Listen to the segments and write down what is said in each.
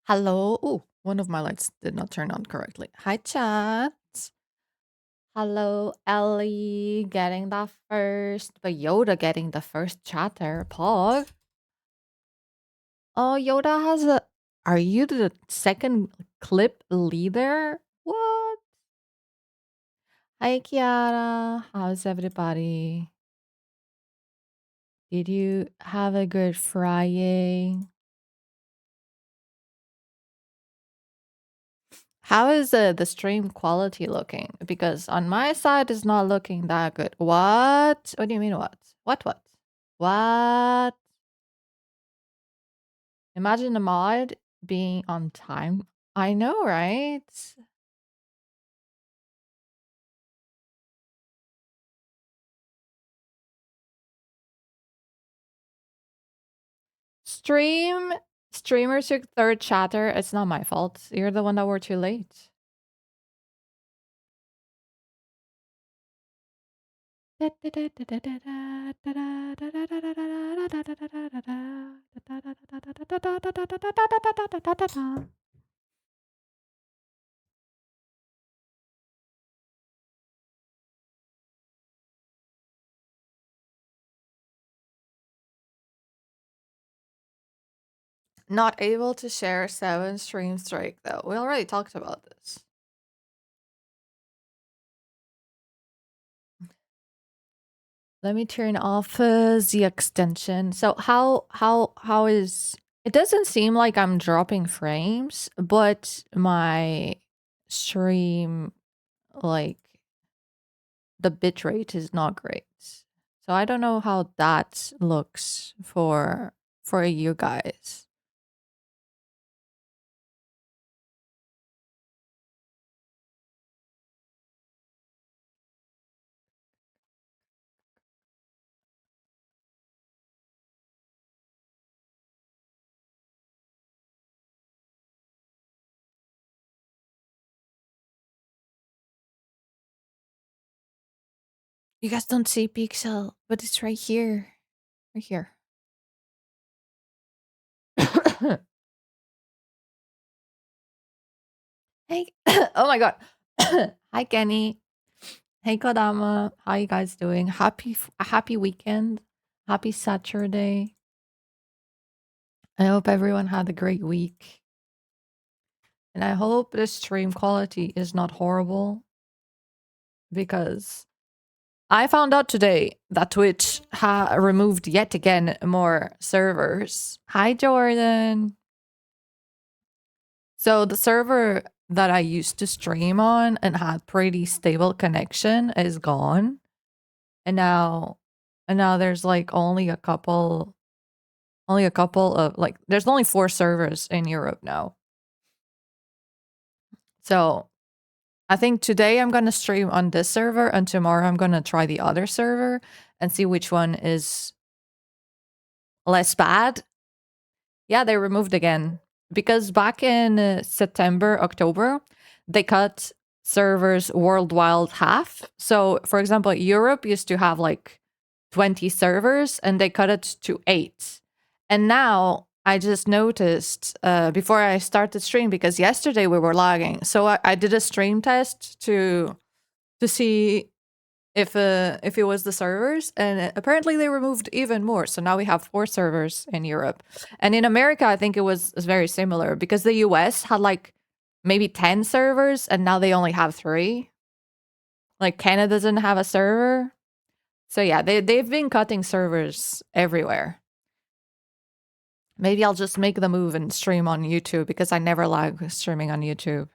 Hello. Oh, one of my lights did not turn on correctly. Hi, chat. Hello, Ellie getting the first, but Yoda getting the first chatter. Pog. Oh, Yoda has a. Are you the second clip leader? What? Hi, Kiara. How's everybody? Did you have a good Friday? How is the stream quality looking? Because on my side, it's not looking that good. What? What do you mean, what? What? What? Imagine a mod being on time. I know, right? Stream streamers took third chatter. It's not my fault. You're the one that were too late. Not able to share 7 stream strike though. We already talked about this. Let me turn off the extension. So how is it? Doesn't seem like I'm dropping frames, but my stream, like, the bitrate is not great. So I don't know how that looks for you guys. You guys don't see Pixel, but it's right here. Right here. Hey, oh my god. Hi Kenny. Hey Kodama. How you guys doing? Happy weekend. Happy Saturday. I hope everyone had a great week. And I hope the stream quality is not horrible, because I found out today that Twitch removed yet again more servers. Hi Jordan. So the server that I used to stream on and had pretty stable connection is gone. And now there's like only a couple of, like, there's only 4 servers in Europe now. So I think today I'm gonna stream on this server, and tomorrow I'm gonna try the other server and see which one is less bad. Yeah, they removed again, because back in September, October, they cut servers worldwide half. So, for example, Europe used to have like 20 servers, and they cut it to 8. And now I just noticed before I started stream, because yesterday we were lagging. So I did a stream test to see if it was the servers, and apparently they removed even more. So now we have 4 servers in Europe. And in America, I think it was very similar, because the US had like maybe 10 servers, and now they only have 3. Like Canada doesn't have a server. So yeah, they've been cutting servers everywhere. Maybe I'll just make the move and stream on YouTube, because I never lag streaming on YouTube.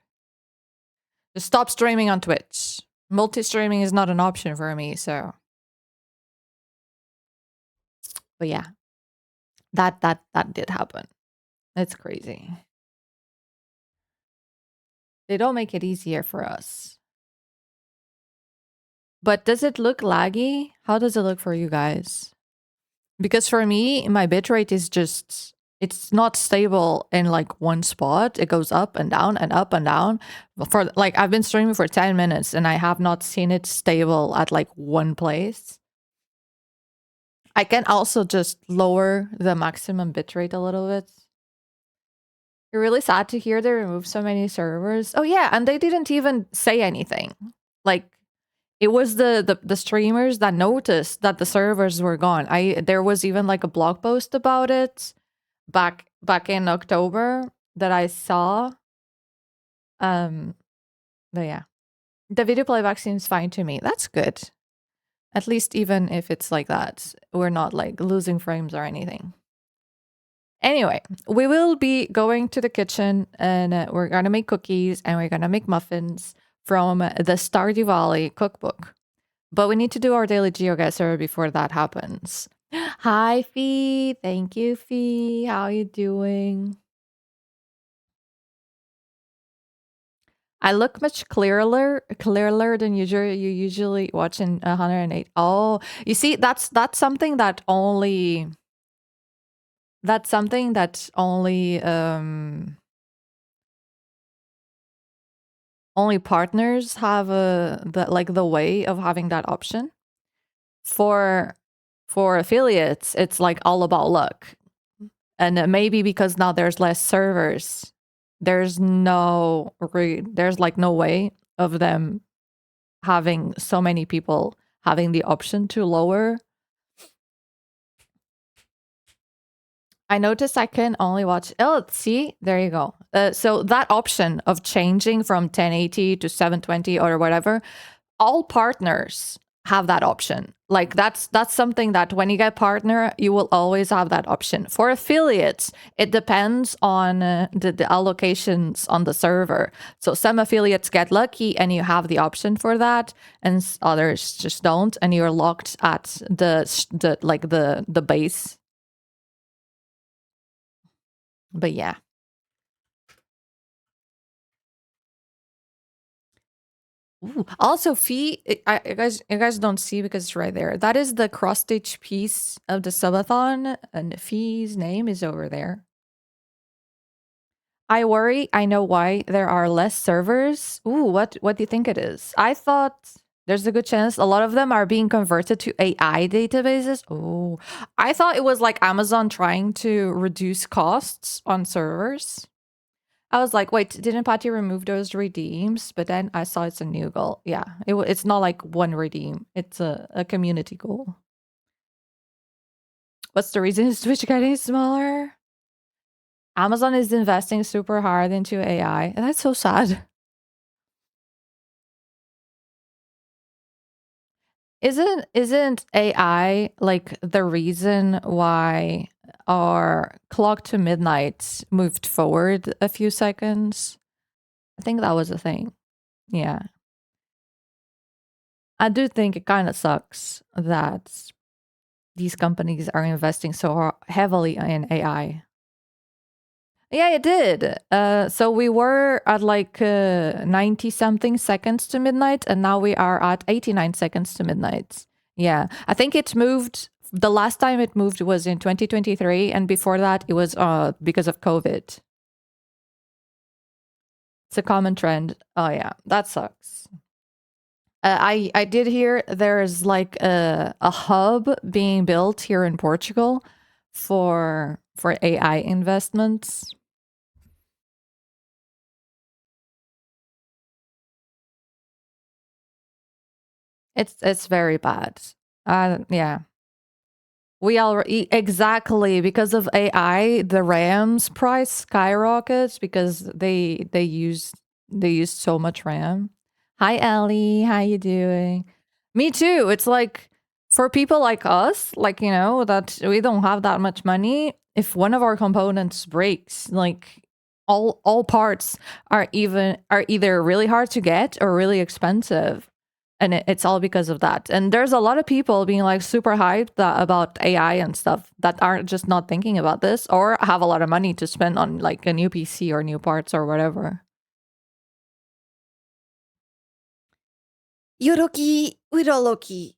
Just stop streaming on Twitch. Multi-streaming is not an option for me, so. But yeah, that did happen. It's crazy. They don't make it easier for us. But does it look laggy? How does it look for you guys? Because for me, my bitrate is just, it's not stable in like one spot. It goes up and down and up and down. For like, I've been streaming for 10 minutes and I have not seen it stable at like one place. I can also just lower the maximum bitrate a little bit. really sad to hear they removed so many servers. Oh yeah, and they didn't even say anything. Like it was the streamers that noticed that the servers were gone. There was even like a blog post about it back in October that I saw. Um but yeah. The video playback seems fine to me. That's good. At least even if it's like that, we're not like losing frames or anything. Anyway, we will be going to the kitchen and we're gonna make cookies and we're gonna make muffins from the Stardew Valley cookbook. But we need to do our daily GeoGuessr before that happens. Hi, Fee. Thank you, Fee. How you doing? I look much clearer than usual. You usually watch in 108. Oh, you see, that's something that only that's something that only partners have the way of having that option. For affiliates, it's like all about luck. And maybe because now there's less servers, there's there's like no way of them having so many people having the option to lower. I noticed I can only watch. Oh, see, there you go. So that option of changing from 1080 to 720 or whatever, all partners have that option. Like that's something that when you get partner, you will always have that option. For affiliates, it depends on the allocations on the server. So some affiliates get lucky and you have the option for that, and others just don't, and you're locked at the base. But yeah. Ooh. Also, Fee, you guys don't see because it's right there. That is the cross stitch piece of the subathon, and Fee's name is over there. I worry. I know why there are less servers. Ooh, what do you think it is? I thought there's a good chance a lot of them are being converted to AI databases. Oh, I thought it was like Amazon trying to reduce costs on servers. I was like, wait, didn't Patty remove those redeems? But then I saw it's a new goal. Yeah, it's not like one redeem. It's a community goal. What's the reason is Twitch getting smaller? Amazon is investing super hard into AI. And that's so sad. Isn't AI like the reason why our clock to midnight moved forward a few seconds? I think that was a thing. Yeah. I do think it kind of sucks that these companies are investing so heavily in AI. Yeah, it did. So we were at like 90 something seconds to midnight, and now we are at 89 seconds to midnight. Yeah, I think it moved. The last time it moved was in 2023, and before that, it was because of COVID. It's a common trend. Oh yeah, that sucks. I did hear there's like a hub being built here in Portugal for AI investments. It's very bad. Yeah. We already exactly because of AI, the RAM's price skyrockets because they use so much RAM. Hi Ellie, how you doing? Me too. It's like for people like us, like you know, that we don't have that much money, if one of our components breaks, like all parts are either really hard to get or really expensive, and it's all because of that. And there's a lot of people being like super hyped about AI and stuff that are just not thinking about this or have a lot of money to spend on like a new PC or new parts or whatever. Yoroki, Uroloki.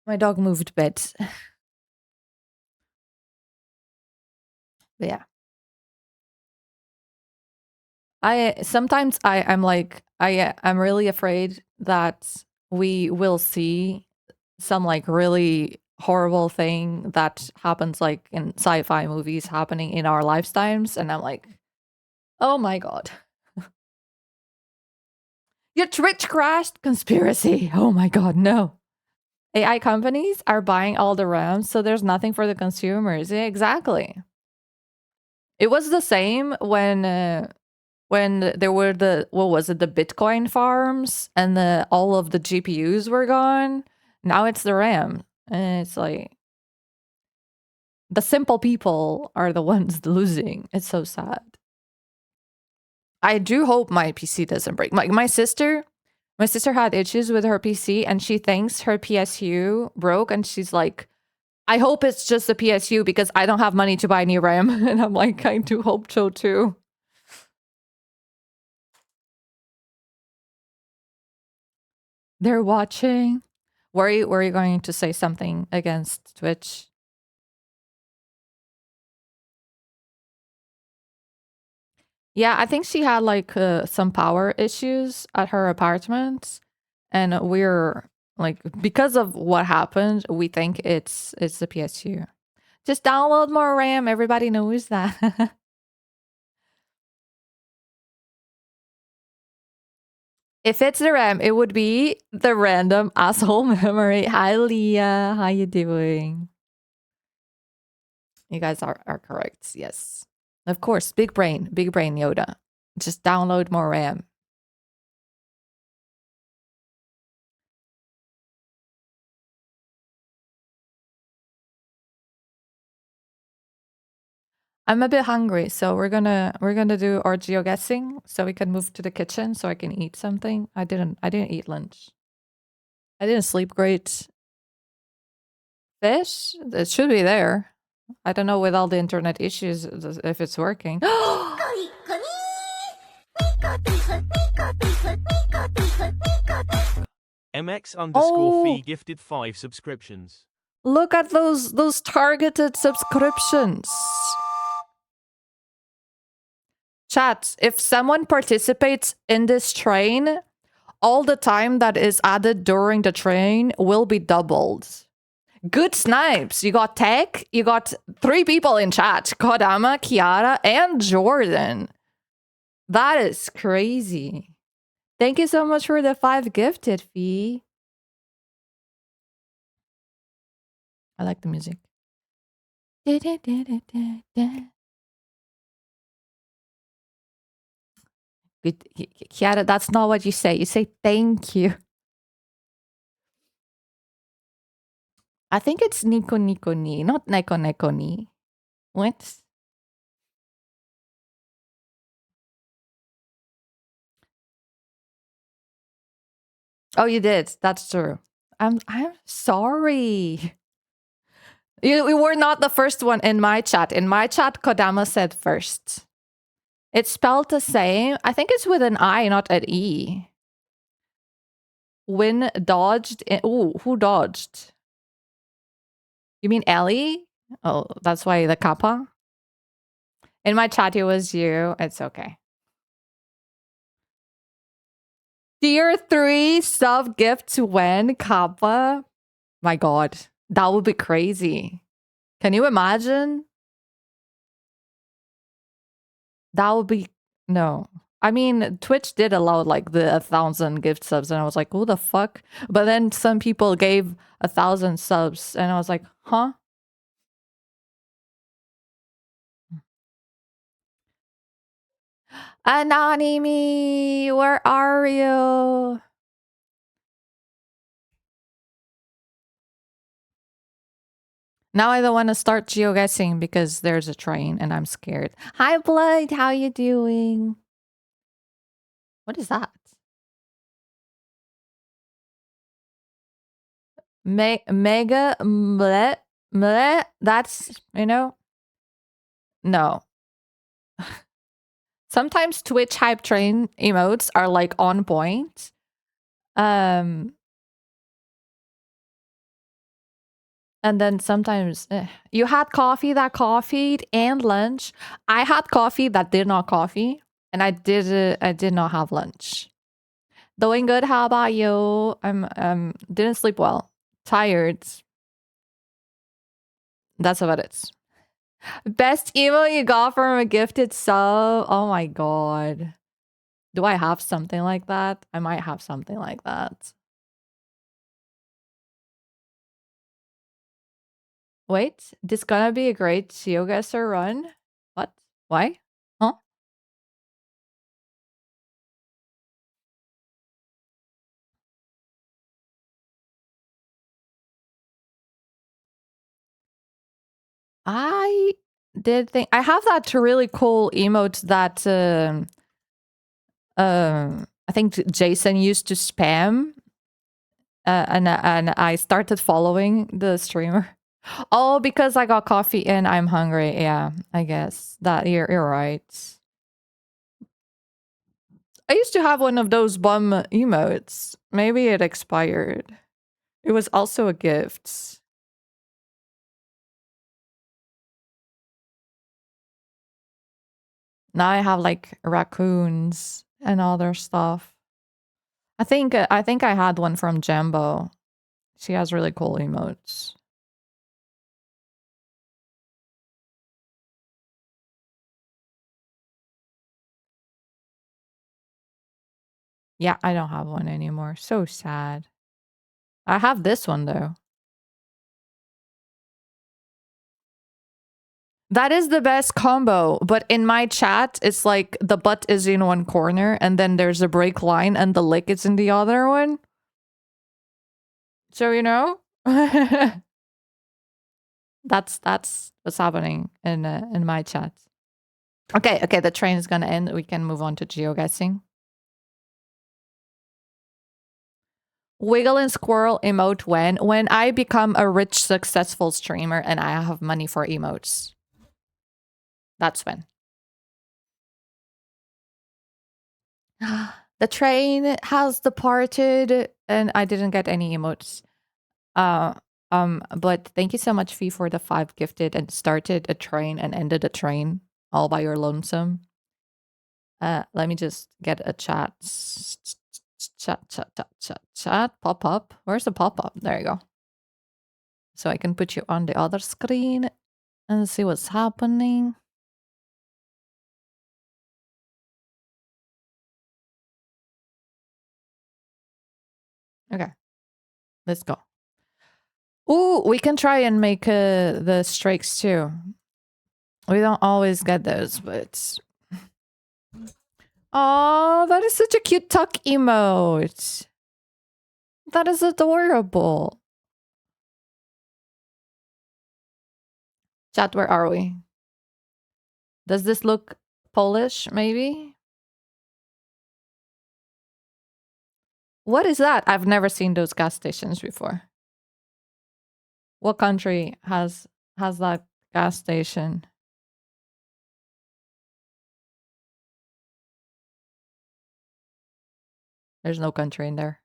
My dog moved beds. But yeah. I'm like I'm really afraid that we will see some like really horrible thing that happens like in sci-fi movies happening in our lifetimes, and I'm like, oh my god. Your Twitch crashed? Conspiracy. Oh my god, no. AI companies are buying all the RAMs, so there's nothing for the consumers. Yeah, exactly. It was the same when there were the what was it, the Bitcoin farms, and all of the GPUs were gone. Now it's the RAM, and it's like the simple people are the ones losing. It's so sad. I do hope my PC doesn't break. My sister had issues with her PC, and she thinks her PSU broke, and she's like, I hope it's just a PSU because I don't have money to buy new RAM. And I'm like, I do hope so too. They're watching. Were you going to say something against Twitch? Yeah, I think she had like some power issues at her apartment, and we're like, because of what happened, we think it's the PSU. Just download more RAM. Everybody knows that. If it's the RAM, it would be the random asshole memory. Hi, Leah. How you doing? You guys are correct. Yes. Of course. Big brain Yoda. Just download more RAM. I'm a bit hungry, so we're gonna do our geoguessing so we can move to the kitchen so I can eat something. I didn't eat lunch. I didn't sleep great. Fish? It should be there. I don't know with all the internet issues if it's working. MX_fee gifted 5 subscriptions. Look at those targeted subscriptions. Chat, if someone participates in this train, all the time that is added during the train will be doubled. Good snipes. You got Tech, you got 3 people in chat. Kodama, Kiara, and Jordan. That is crazy. Thank you so much for the 5 gifted fee. I like the music. Good. Kiara, that's not what you say. You say thank you. I think it's Nico Nico Ni, not Neko Neko Ni. What? Oh, you did. That's true. I'm sorry. We were not the first one in my chat. In my chat, Kodama said first. It's spelled the same. I think it's with an I, not an E. Win dodged. Ooh, who dodged? You mean Ellie? Oh, that's why the kappa? In my chat, it was you. It's okay. Tier 3 sub gift to win kappa. My god, that would be crazy. Can you imagine? That would be no. I mean, Twitch did allow like the 1,000 gift subs, and I was like, who the fuck? But then some people gave 1,000 subs, and I was like, huh? Anonymy, where are you? Now I don't want to start geoguessing because there's a train and I'm scared. Hi, Blood. How you doing? What is that? Mega bleh, bleh, that's, you know, no. Sometimes Twitch hype train emotes are like on point. And then sometimes you had coffee that coffeed and lunch. I had coffee that did not coffee, and I did not have lunch. Doing good. How about you? I'm didn't sleep well. Tired. That's what it is. Best email you got from a gifted sub? Oh my god. Do I have something like that? I might have something like that. Wait, this gonna be a great GeoGuessr run? What? Why? Huh? I did think I have that really cool emote that I think Jason used to spam, and I started following the streamer. Oh, because I got coffee and I'm hungry. Yeah, I guess that you're right. I used to have one of those bum emotes. Maybe it expired. It was also a gift. Now I have like raccoons and other stuff. I think I had one from Jambo. She has really cool emotes. Yeah, I don't have one anymore. So sad. I have this one though. That is the best combo, but in my chat, it's like the butt is in one corner and then there's a break line and the lick is in the other one. So, you know, that's what's happening in my chat. Okay, okay, the train is gonna end. We can move on to geoguessing. Wiggle and squirrel emote when I become a rich, successful streamer and I have money for emotes. That's when. The train has departed and I didn't get any emotes. But thank you so much, Fee, for the 5 gifted and started a train and ended a train all by your lonesome. Let me just get a chat. Chat. Pop up. Where's the pop up? There you go. So I can put you on the other screen and see what's happening. Okay, let's go. Ooh, we can try and make the streaks too. We don't always get those, but oh, that is such a cute tuck emote. That is adorable. Chat, where are we? Does this look Polish, maybe? What is that? I've never seen those gas stations before. What country has that gas station? There's no country in there.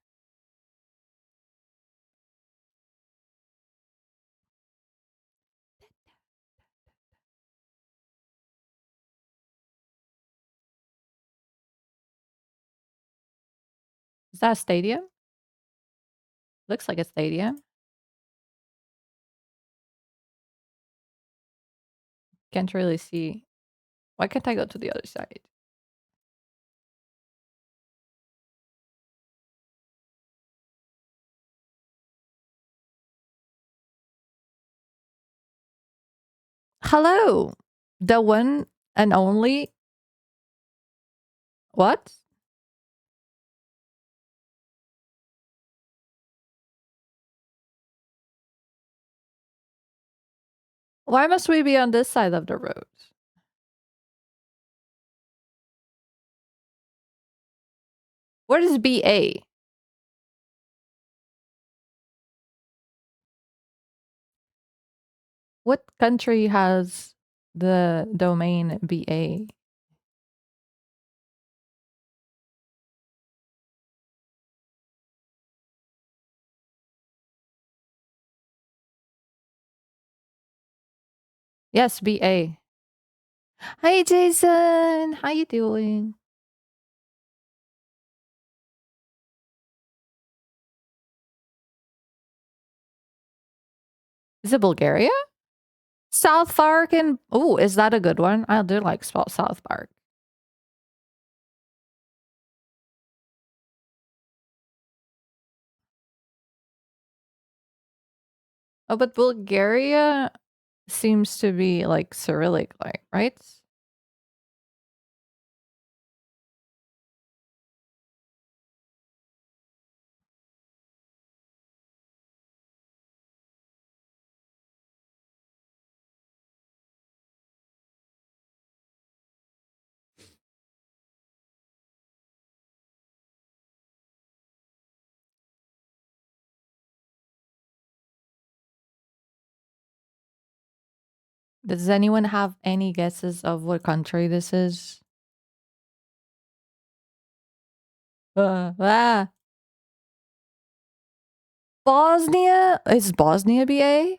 Is that a stadium? Looks like a stadium. Can't really see. Why can't I go to the other side? Hello, the one and only. What? Why must we be on this side of the road? What is BA? What country has the domain BA? Yes, BA. Hi, Jason. How you doing? Is it Bulgaria? South Park and oh, is that a good one? I do like South Park. Oh, but Bulgaria seems to be like Cyrillic, like, right? Does anyone have any guesses of what country this is? Ah. Bosnia? Is Bosnia BA?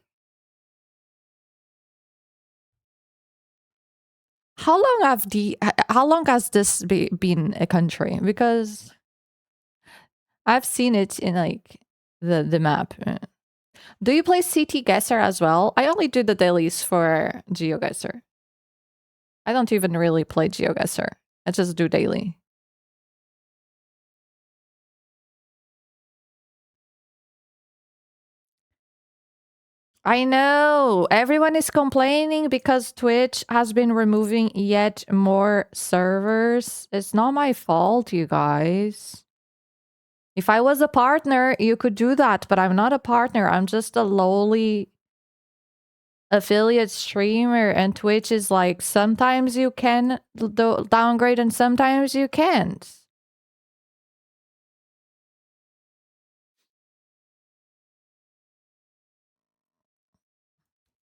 How long has this been a country? Because I've seen it in like the map. Do you play CT Guesser as well? I only do the dailies for GeoGuessr. I don't even really play GeoGuessr. I just do daily. I know. Everyone is complaining because Twitch has been removing yet more servers. It's not my fault, you guys. If I was a partner, you could do that, but I'm not a partner. I'm just a lowly affiliate streamer, and Twitch is like sometimes you can downgrade and sometimes you can't.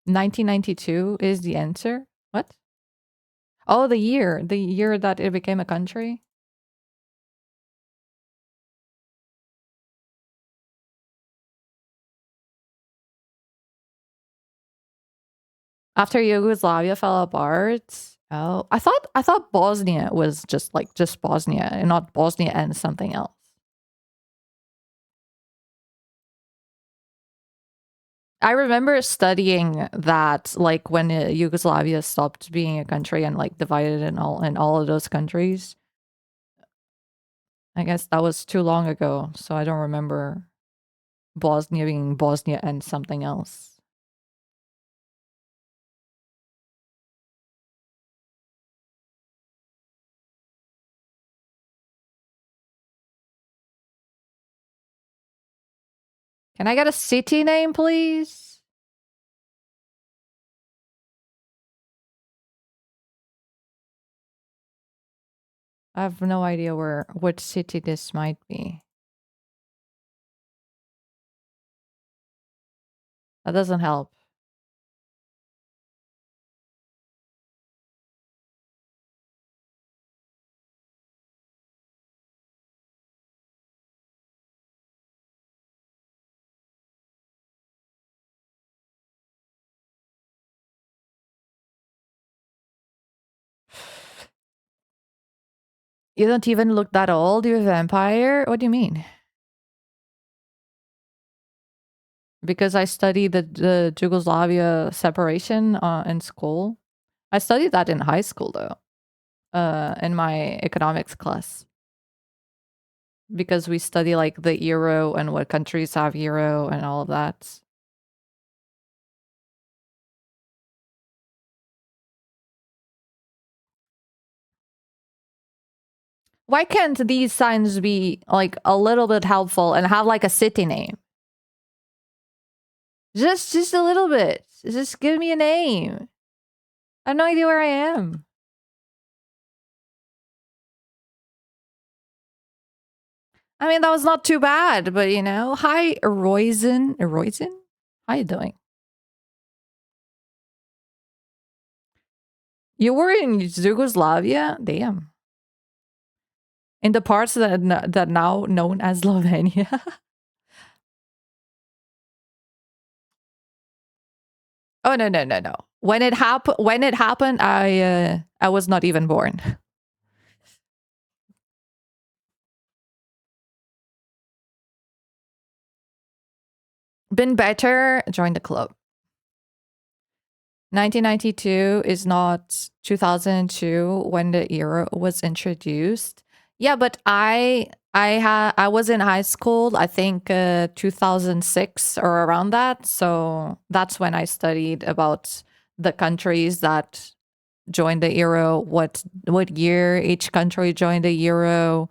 $1992 is the answer. What? Oh, the year that it became a country. After Yugoslavia fell apart. Oh, I thought Bosnia was just Bosnia and not Bosnia and something else. I remember studying that, like when Yugoslavia stopped being a country and like divided in all of those countries. I guess that was too long ago, so I don't remember Bosnia being Bosnia and something else. Can I get a city name, please? I have no idea which city this might be. That doesn't help. You don't even look that old, you vampire? What do you mean? Because I studied the Yugoslavia separation in school. I studied that in high school, though, in my economics class. Because we study like the euro and what countries have euro and all of that. Why can't these signs be like a little bit helpful and have like a city name? Just a little bit. Just give me a name. I have no idea where I am. I mean, that was not too bad, but you know, hi, Roizen. Roizen? How you doing? You were in Yugoslavia? Damn. In the parts that now known as Slovenia. Oh no. When it happened, I was not even born. Been better, join the club. 1992 is not 2002 when the euro was introduced. Yeah, but I was in high school, I think 2006 or around that. So that's when I studied about the countries that joined the euro, what year each country joined the euro,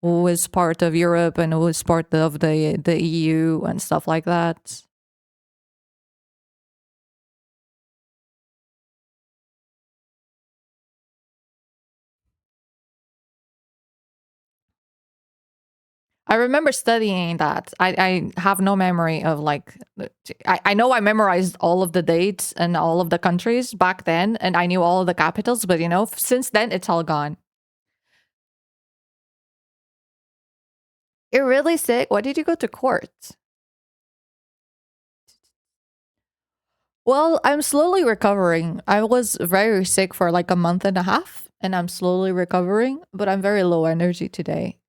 who was part of Europe and who was part of the EU and stuff like that. I remember studying that. I have no memory of like, I know I memorized all of the dates and all of the countries back then, and I knew all of the capitals, but you know, since then it's all gone. You're really sick? Why did you go to court? Well, I'm slowly recovering. I was very sick for like a month and a half, and I'm slowly recovering, but I'm very low energy today.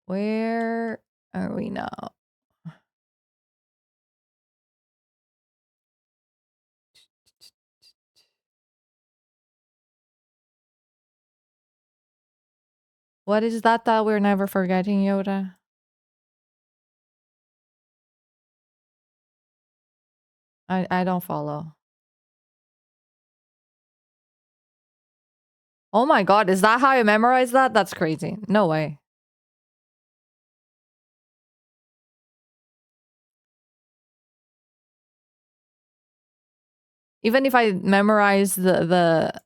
Where are we now? What is that we're never forgetting, Yoda? I don't follow. Oh my god, is that how I memorized that? That's crazy. No way. Even if I memorize the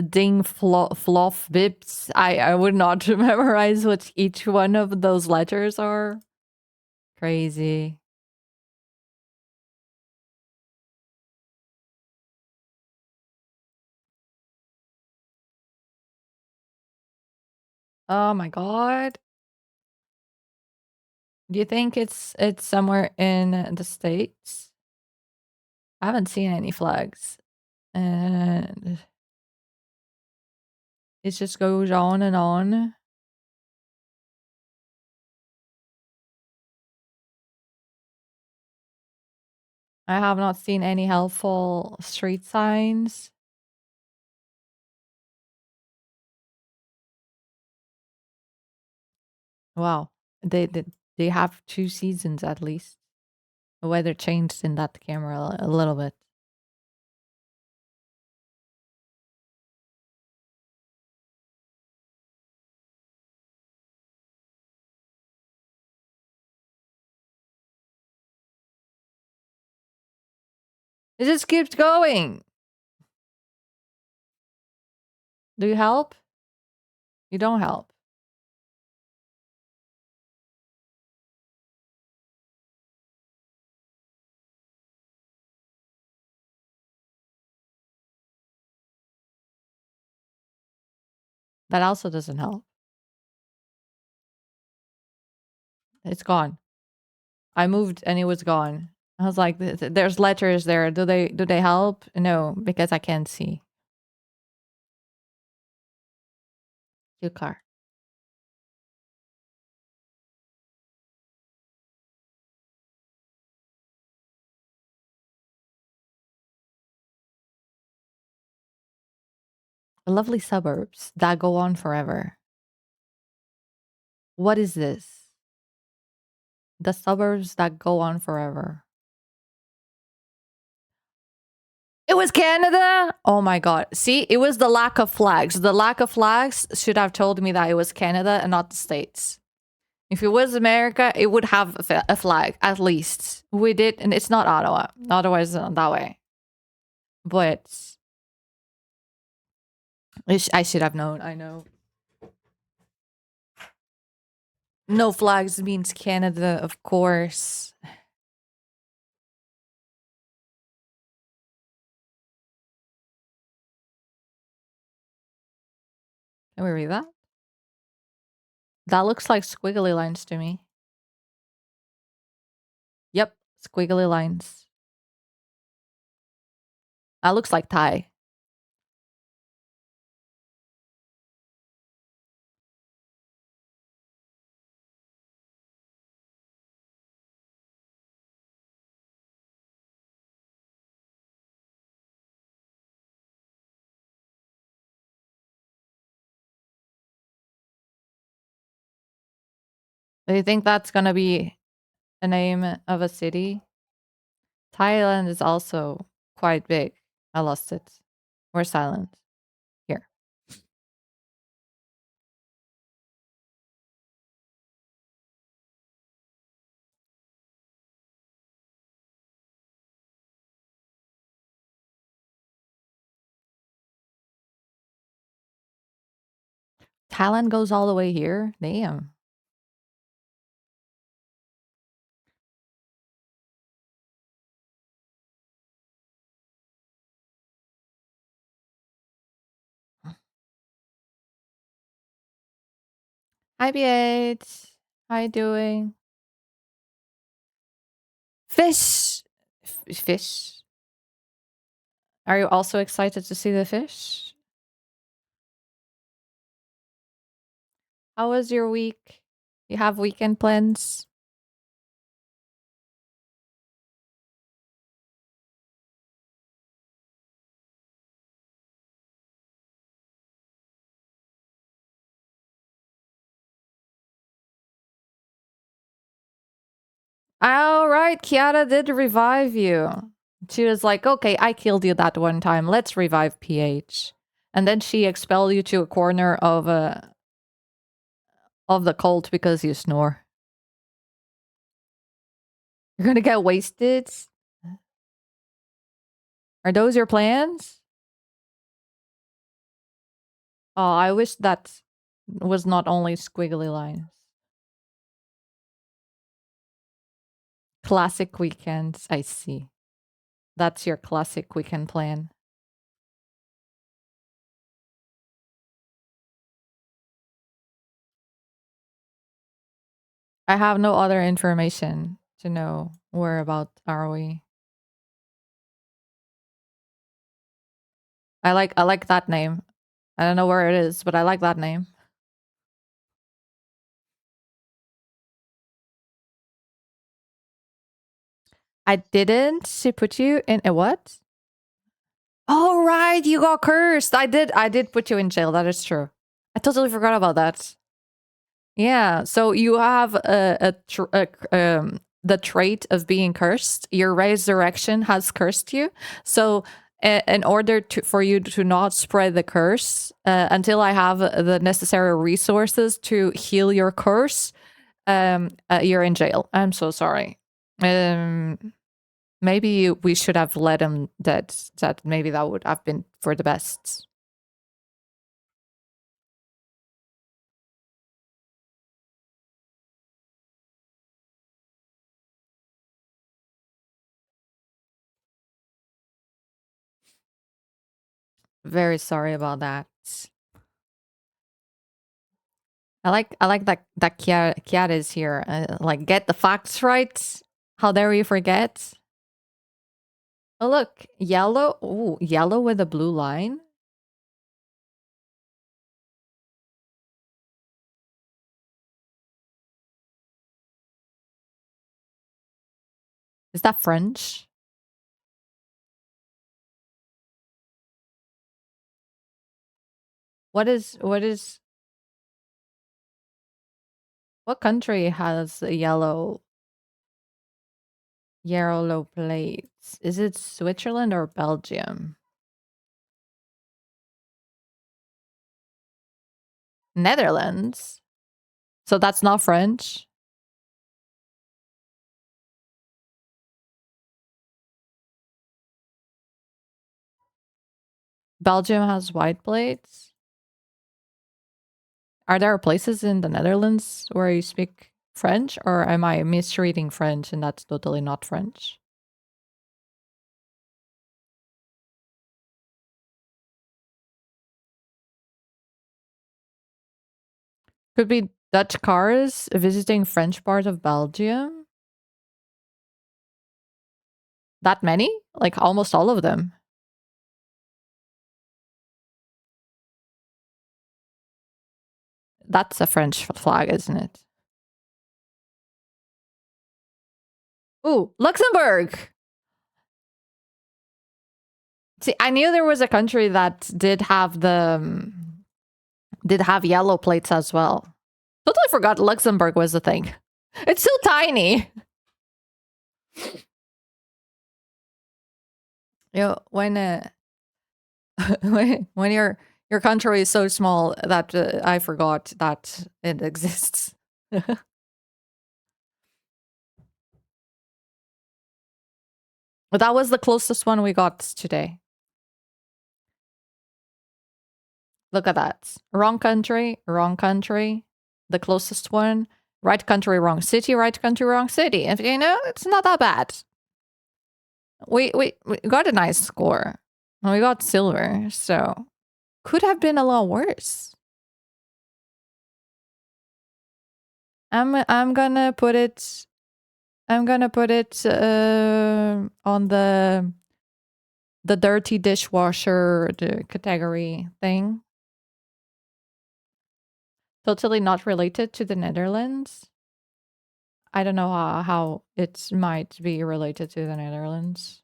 ding fluff bips, I would not memorize what each one of those letters are. Crazy. Oh my god. Do you think it's somewhere in the States? I haven't seen any flags. And it just goes on and on. I have not seen any helpful street signs. Wow. They have 2 seasons at least. The weather changed in that camera a little bit. It just keeps going. Do you help? You don't help. That also doesn't help. It's gone. I moved and it was gone. I was like, there's letters there. Do they help? No, because I can't see. Your car. Lovely suburbs that go on forever. What is this? The suburbs that go on forever. It was Canada? Oh my god. See, it was the lack of flags. The lack of flags should have told me that it was Canada and not the States. If it was America, it would have a flag, at least. We did, and it's not Ottawa. Ottawa is not that way. But I should have known. I know. No flags means Canada, of course. Can we read that? That looks like squiggly lines to me. Yep, squiggly lines. That looks like Thai. Do you think that's gonna be a name of a city? Thailand is also quite big. I lost it. Where's Thailand? Here. Thailand goes all the way here? Damn. Hi, B8. How you doing? Fish! Fish? Are you also excited to see the fish? How was your week? You have weekend plans? All right, Kiara did revive you. She was like, okay, I killed you that one time. Let's revive PH. And then she expelled you to a corner of the cult because you snore. You're gonna get wasted? Are those your plans? Oh, I wish that was not only squiggly lines. Classic weekends, I see. That's your classic weekend plan. I have no other information to know whereabout are we. I like that name. I don't know where it is, but I like that name. I didn't. She put you in a what? Oh right, you got cursed. I did put you in jail. That is true. I totally forgot about that. Yeah, so you have the trait of being cursed. Your resurrection has cursed you. So in order for you to not spread the curse, until I have the necessary resources to heal your curse, you're in jail. I'm so sorry. Maybe we should have let him dead. That maybe that would have been for the best. Very sorry about that. I like that Kiara is here. Like get the facts right. How dare you forget? Oh look, yellow. Ooh, yellow with a blue line. Is that French? What country has a yellow plates? Is it Switzerland or Belgium? Netherlands. So that's not French. Belgium has white plates. Are there places in the Netherlands where you speak French, or am I misreading French and that's totally not French? Could be Dutch cars visiting French part of Belgium. That many? Like almost all of them. That's a French flag, isn't it? Ooh, Luxembourg! See, I knew there was a country that did have yellow plates as well. Totally forgot Luxembourg was a thing. It's so tiny. You know, when your country is so small that I forgot that it exists. But that was the closest one we got today. Look at that. Wrong country, wrong country. The closest one. Right country, wrong city, right country, wrong city. If you know, it's not that bad. We got a nice score. We got silver, so could have been a lot worse. I'm gonna put it on the dirty dishwasher category thing. Totally not related to the Netherlands. I don't know how it might be related to the Netherlands.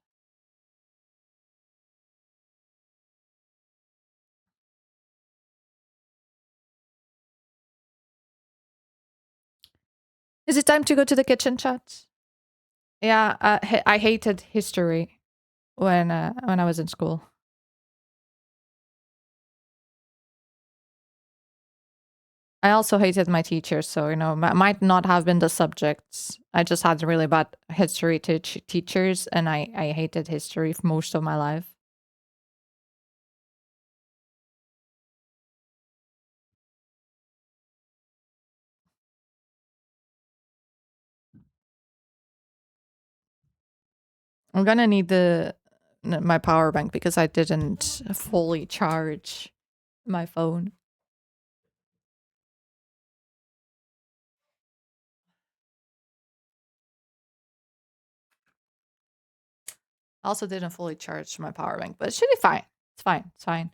Is it time to go to the kitchen, chat? Yeah, I hated history when I was in school. I also hated my teachers, so you know, might not have been the subjects. I just had really bad history teachers, and I hated history for most of my life. I'm gonna need my power bank because I didn't fully charge my phone. I also didn't fully charge my power bank, but it should be fine. It's fine. It's fine.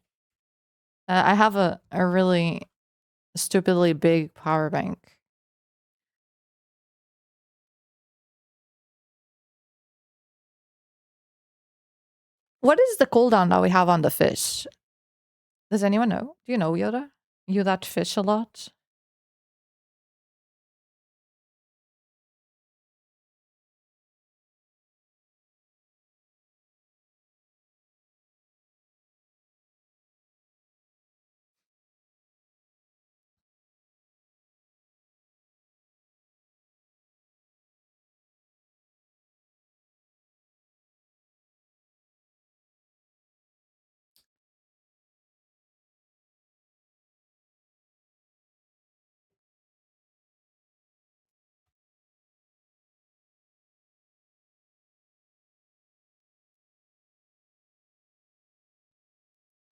I have a really stupidly big power bank. What is the cooldown that we have on the fish? Does anyone know? Do you know, Yoda? You that fish a lot?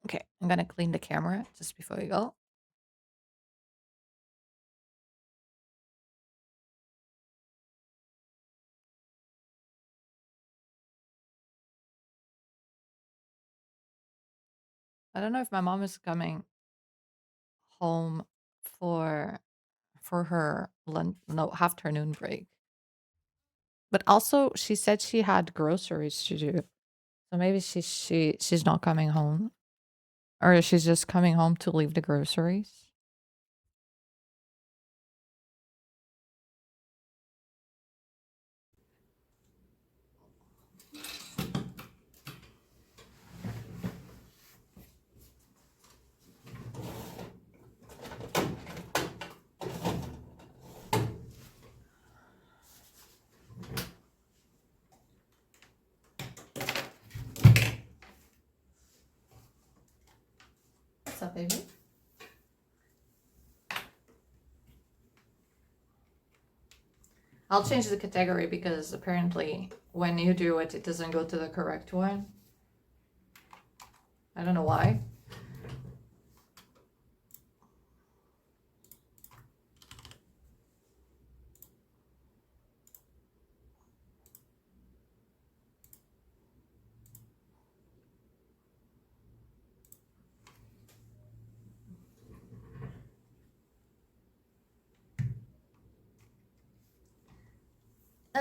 Okay, I'm gonna clean the camera just before we go. I don't know if my mom is coming home for her lunch, no, afternoon break. But also, she said she had groceries to do, so maybe she's not coming home, or she's just coming home to leave the groceries. What's up, baby? I'll change the category because apparently when you do it, it doesn't go to the correct one. I don't know why.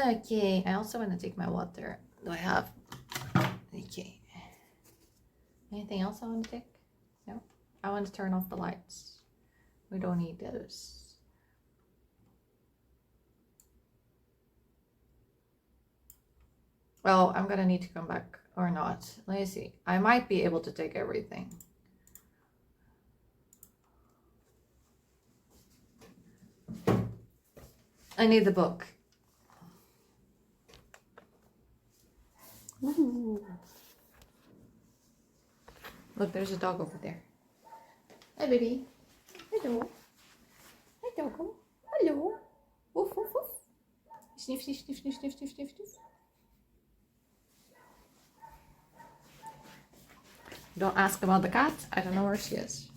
Okay, I also want to take my water. Do I have? Okay. Anything else I want to take? No? I want to turn off the lights. We don't need those. Well, I'm gonna need to come back or not. Let me see. I might be able to take everything. I need the book. Ooh. Look, there's a dog over there. Hi, baby. Hello. Hi, doggo. Hello. Woof, woof, woof. Sniff, sniff, sniff, sniff, sniff, sniff, sniff, sniff. Don't ask about the cat. I don't know where she is.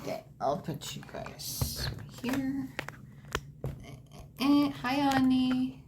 Okay, I'll put you guys here. Hi, Annie.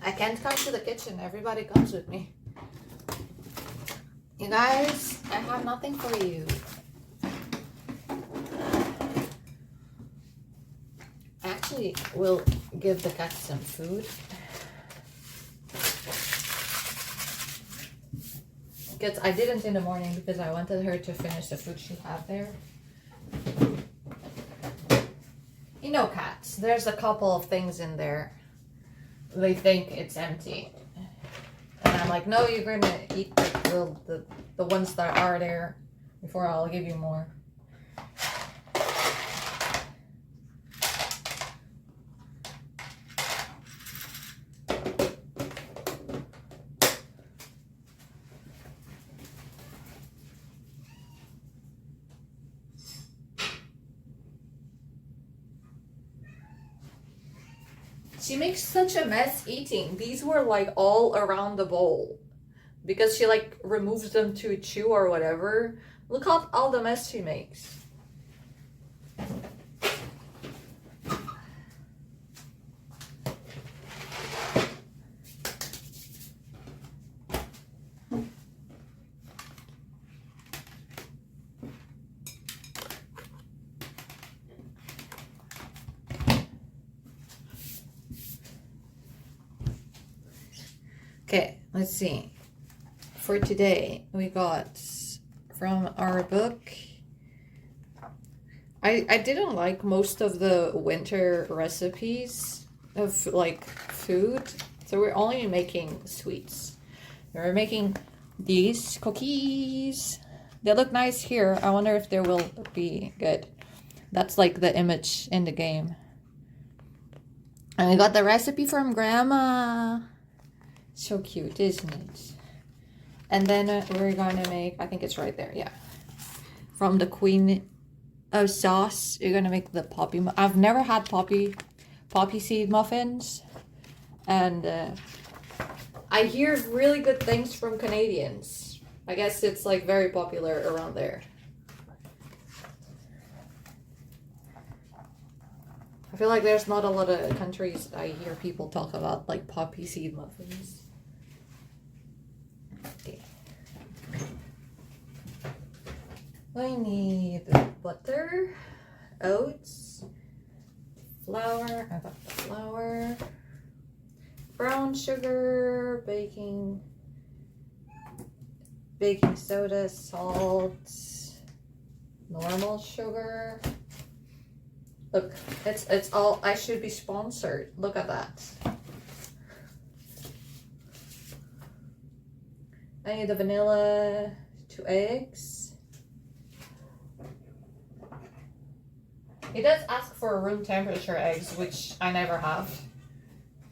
I can't come to the kitchen. Everybody comes with me. You guys, I have nothing for you. Actually, we'll give the cat some food. Because I didn't in the morning because I wanted her to finish the food she had there. You know cats, there's a couple of things in there. They think it's empty. And I'm like, no, you're gonna eat the ones that are there before I'll give you more. She makes such a mess eating. These were like all around the bowl because she like removes them to chew or whatever. Look at all the mess she makes. Okay, let's see. For today, we got from our book. I didn't like most of the winter recipes of like food, so we're only making sweets. We're making these cookies. They look nice here. I wonder if they will be good. That's like the image in the game. And we got the recipe from Grandma. So cute, isn't it? And then we're gonna make, I think it's right there, yeah. From the Queen of Sauce, you're gonna make the poppy. I've never had poppy seed muffins, and I hear really good things from Canadians. I guess it's like very popular around there. I feel like there's not a lot of countries I hear people talk about like poppy seed muffins. Okay. We need butter, oats, flour. I got the flour, brown sugar, baking soda, salt, normal sugar. Look, it's all, I should be sponsored. Look at that. I need the vanilla, 2 eggs. It does ask for room temperature eggs, which I never have.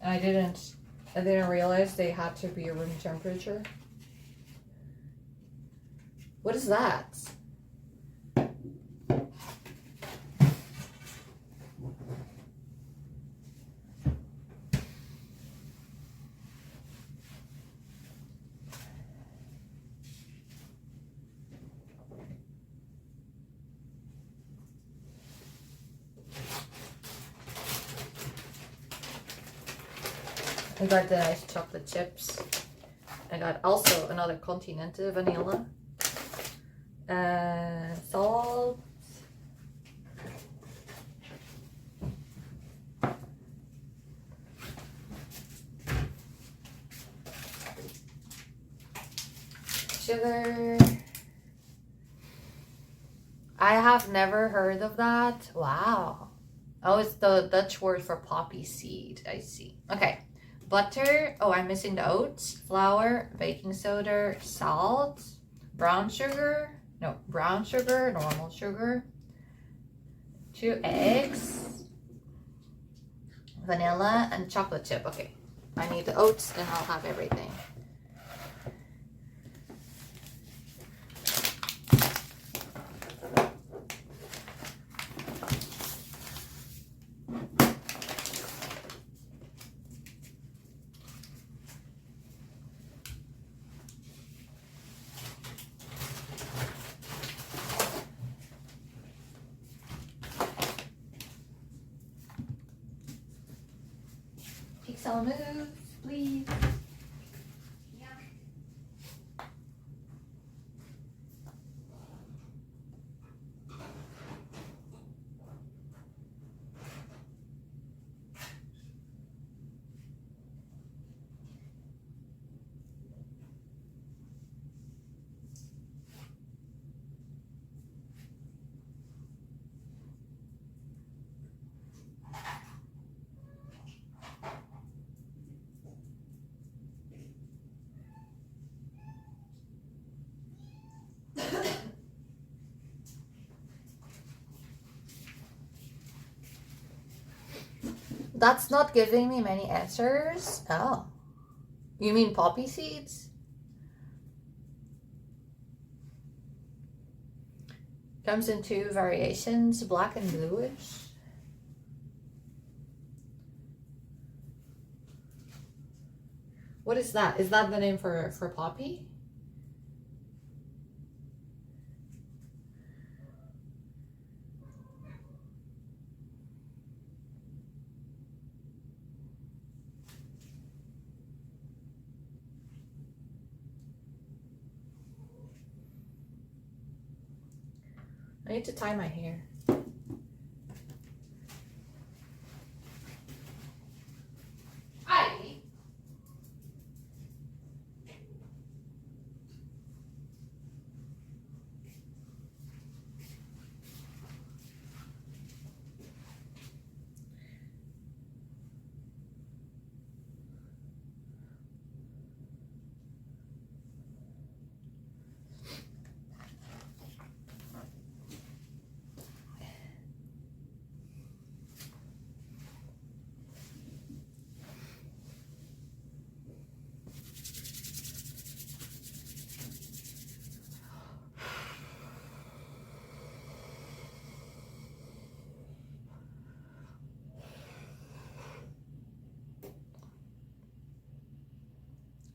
And I didn't realize they had to be room temperature. What is that? I got the nice chocolate chips. I got also another Continental vanilla. Salt. Sugar. I have never heard of that. Wow. Oh, it's the Dutch word for poppy seed. I see. Okay. Butter. Oh, I'm missing the oats. Flour, baking soda, salt, brown sugar. No, brown sugar, normal sugar. 2 eggs. Vanilla and chocolate chip. Okay. I need the oats and I'll have everything. Pixel move, please. Yeah. That's not giving me many answers. Oh. You mean poppy seeds? Comes in 2 variations, black and bluish. What is that? Is that the name for poppy? I need to tie my hair. Hi.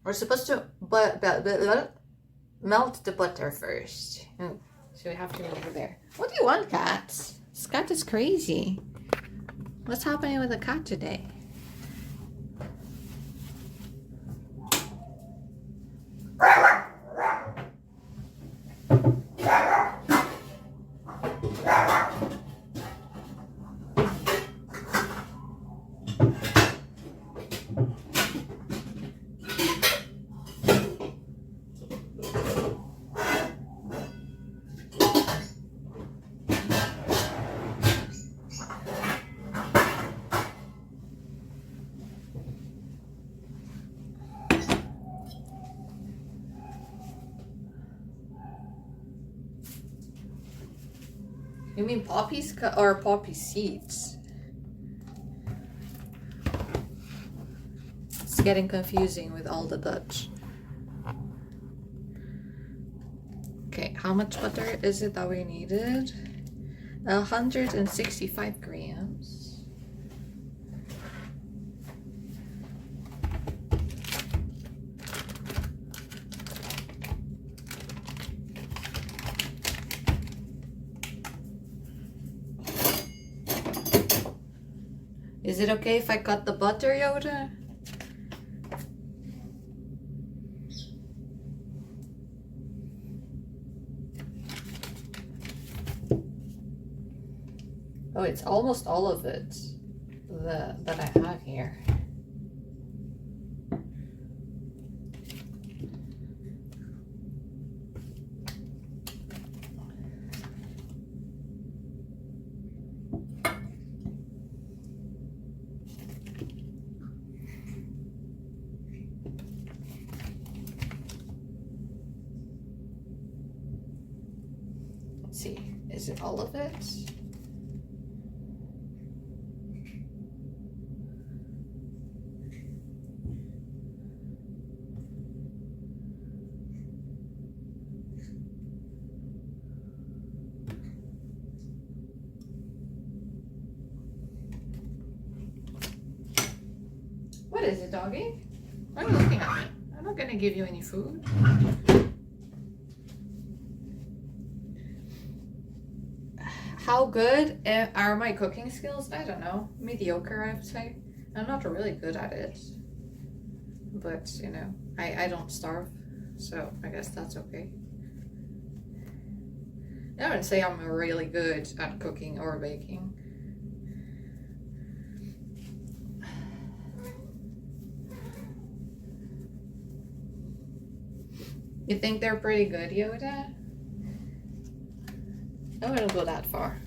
We're supposed to melt the butter first. Oh, so we have to go over there. What do you want, cat? This cat is crazy. What's happening with the cat today? You mean poppies or poppy seeds? It's getting confusing with all the Dutch. Okay, how much butter is it that we needed? 165 grams. Is it okay if I cut the butter, Yoda? Oh, it's almost all of it that I have here. Let's see, is it all of it? What is it, doggy? Why are you looking at me? I'm not gonna give you any food. How good are my cooking skills? I don't know. Mediocre, I would say. I'm not really good at it. But, you know, I don't starve. So I guess that's okay. I wouldn't say I'm really good at cooking or baking. You think they're pretty good, Yoda? I wouldn't go that far.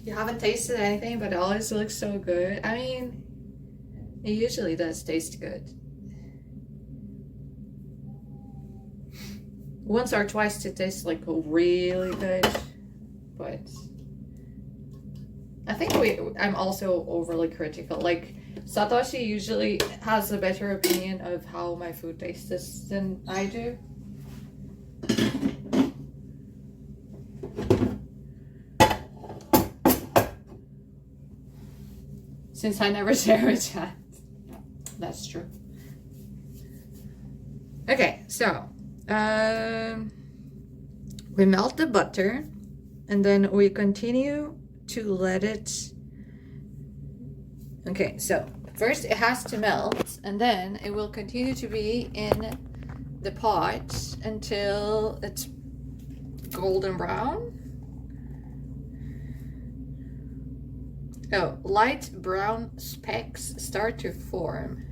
You haven't tasted anything, but it always looks so good. I mean, it usually does taste good. Once or twice it tastes like really good, but I think I'm also overly critical. Like, Satoshi usually has a better opinion of how my food tastes than I do. Since I never share a chat. That's true. Okay, so we melt the butter and then we continue to let it. Okay, so first it has to melt and then it will continue to be in the pot until it's golden brown. Oh, light brown specks start to form.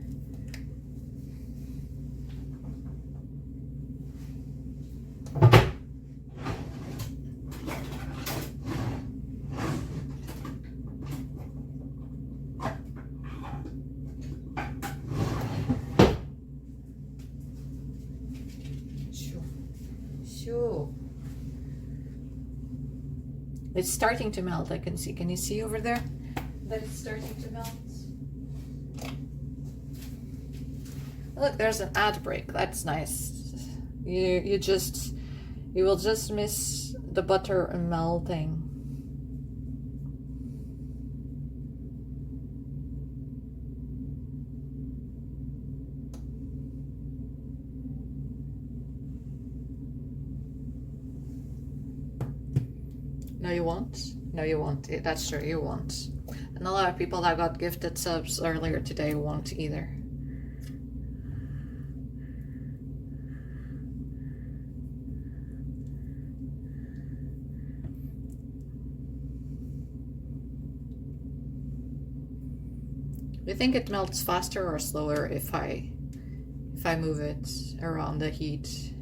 Sure. It's starting to melt, I can see. Can you see over there that it's starting to melt? Look, there's an ad break. That's nice. You will just miss the butter melting. No, you won't? No, you won't. That's true, you won't. And a lot of people that got gifted subs earlier today won't either. You think it melts faster or slower if I move it around the heat?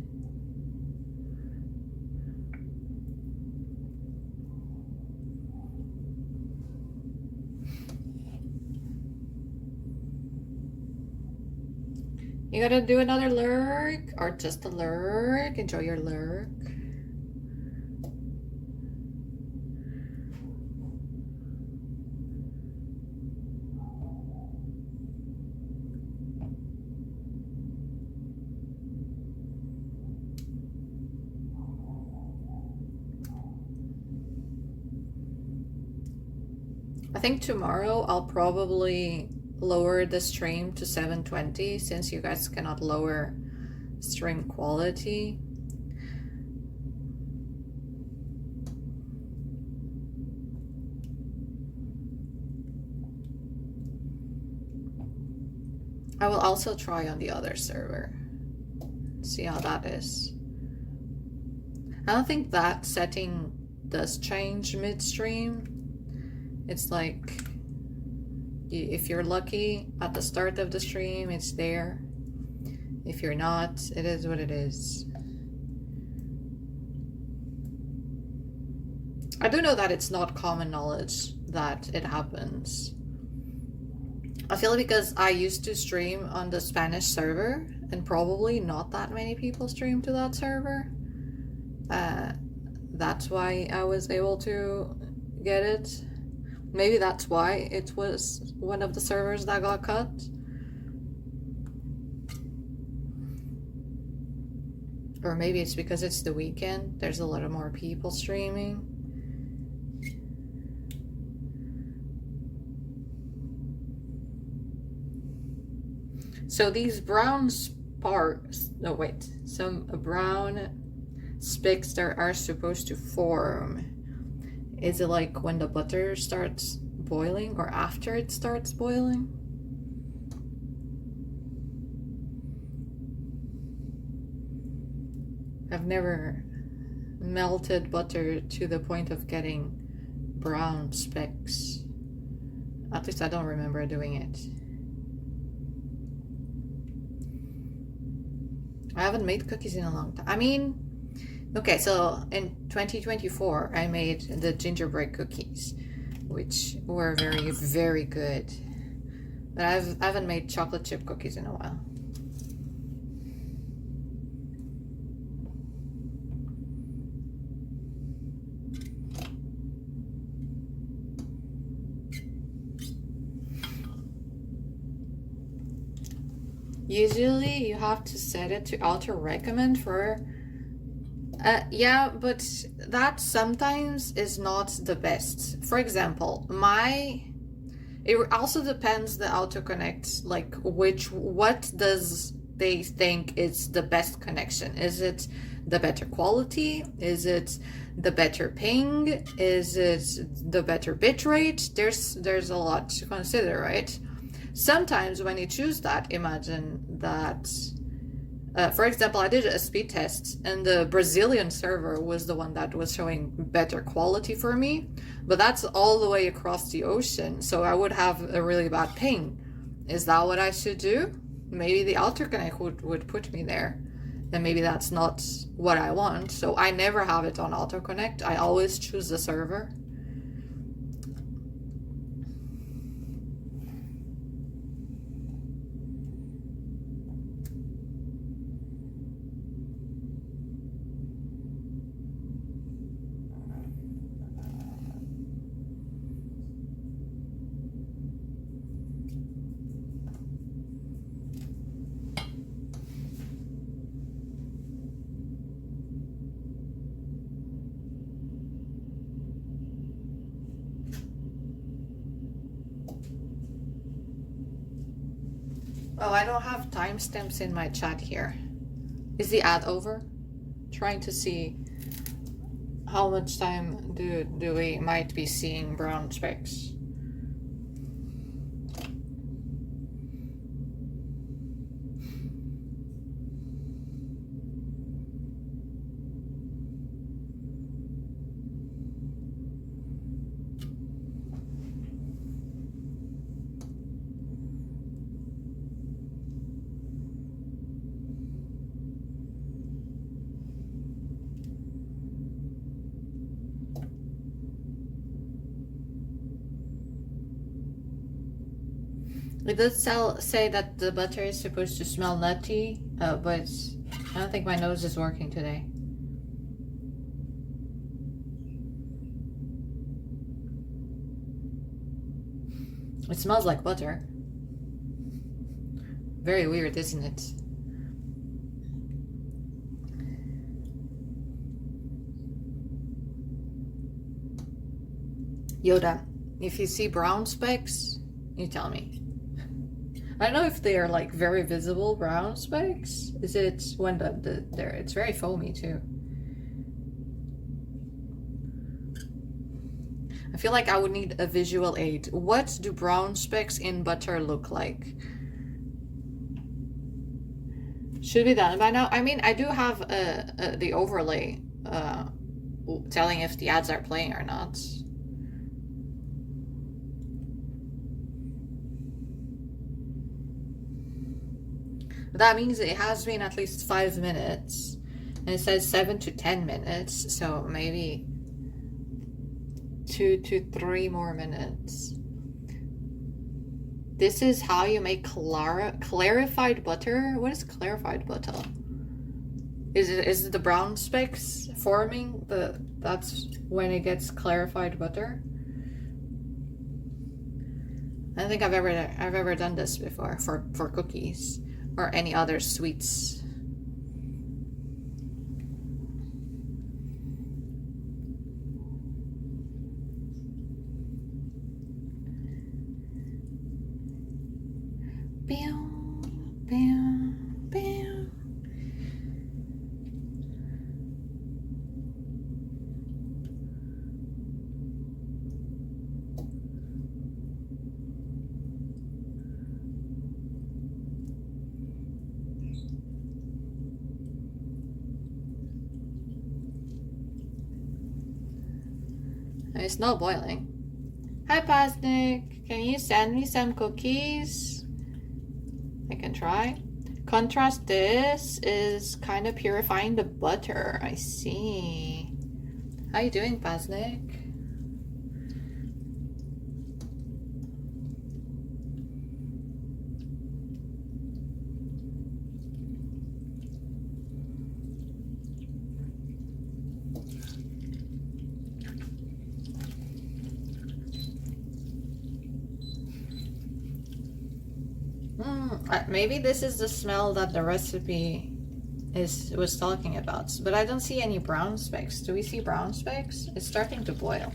You gotta do another lurk or just a lurk. Enjoy your lurk. I think tomorrow I'll probably lower the stream to 720 since you guys cannot lower stream quality. I will also try on the other server. See how that is. I don't think that setting does change midstream. It's like, if you're lucky at the start of the stream, it's there. If you're not, it is what it is. I do know that it's not common knowledge that it happens. I feel because I used to stream on the Spanish server, and probably not that many people stream to that server. That's why I was able to get it. Maybe that's why it was one of the servers that got cut. Or maybe it's because it's the weekend. There's a lot more people streaming. So these brown sparks, no wait, some brown specks that are supposed to form. Is it like when the butter starts boiling or after it starts boiling? I've never melted butter to the point of getting brown specks. At least I don't remember doing it. I haven't made cookies in a long time. I mean, okay, so in 2024, I made the gingerbread cookies, which were very, very good. But I haven't made chocolate chip cookies in a while. Usually you have to set it to auto recommend for yeah, but that sometimes is not the best. For example, it also depends the autoconnect, like what does they think is the best connection? Is it the better quality? Is it the better ping? Is it the better bitrate? There's a lot to consider, right? Sometimes when you choose that, imagine that for example, I did a speed test and the Brazilian server was the one that was showing better quality for me, but that's all the way across the ocean, so I would have a really bad ping. Is that what I should do? Maybe the AutoConnect would put me there, and maybe that's not what I want, so I never have it on AutoConnect. I always choose the server. Oh, I don't have timestamps in my chat here. Is the ad over? Trying to see how much time do we might be seeing brown specks. It does say that the butter is supposed to smell nutty, but I don't think my nose is working today. It smells like butter. Very weird, isn't it? Yoda, if you see brown specks, you tell me. I don't know if they are like very visible brown specks. Is it when it's very foamy too. I feel like I would need a visual aid. What do brown specks in butter look like? Should be done by now. I mean, I do have the overlay telling if the ads are playing or not. But that means it has been at least 5 minutes. And it says 7 to 10 minutes. So maybe 2 to 3 more minutes. This is how you make clarified butter. What is clarified butter? Is it the brown specks forming? That's when it gets clarified butter. I don't think I've ever done this before for cookies or any other sweets. It's not boiling. Hi, Pasnik. Can you send me some cookies? I can try. Contrast this is kind of purifying the butter. I see. How you doing, Pasnik? Maybe this is the smell that the recipe was talking about, but I don't see any brown specks. Do we see brown specks? It's starting to boil.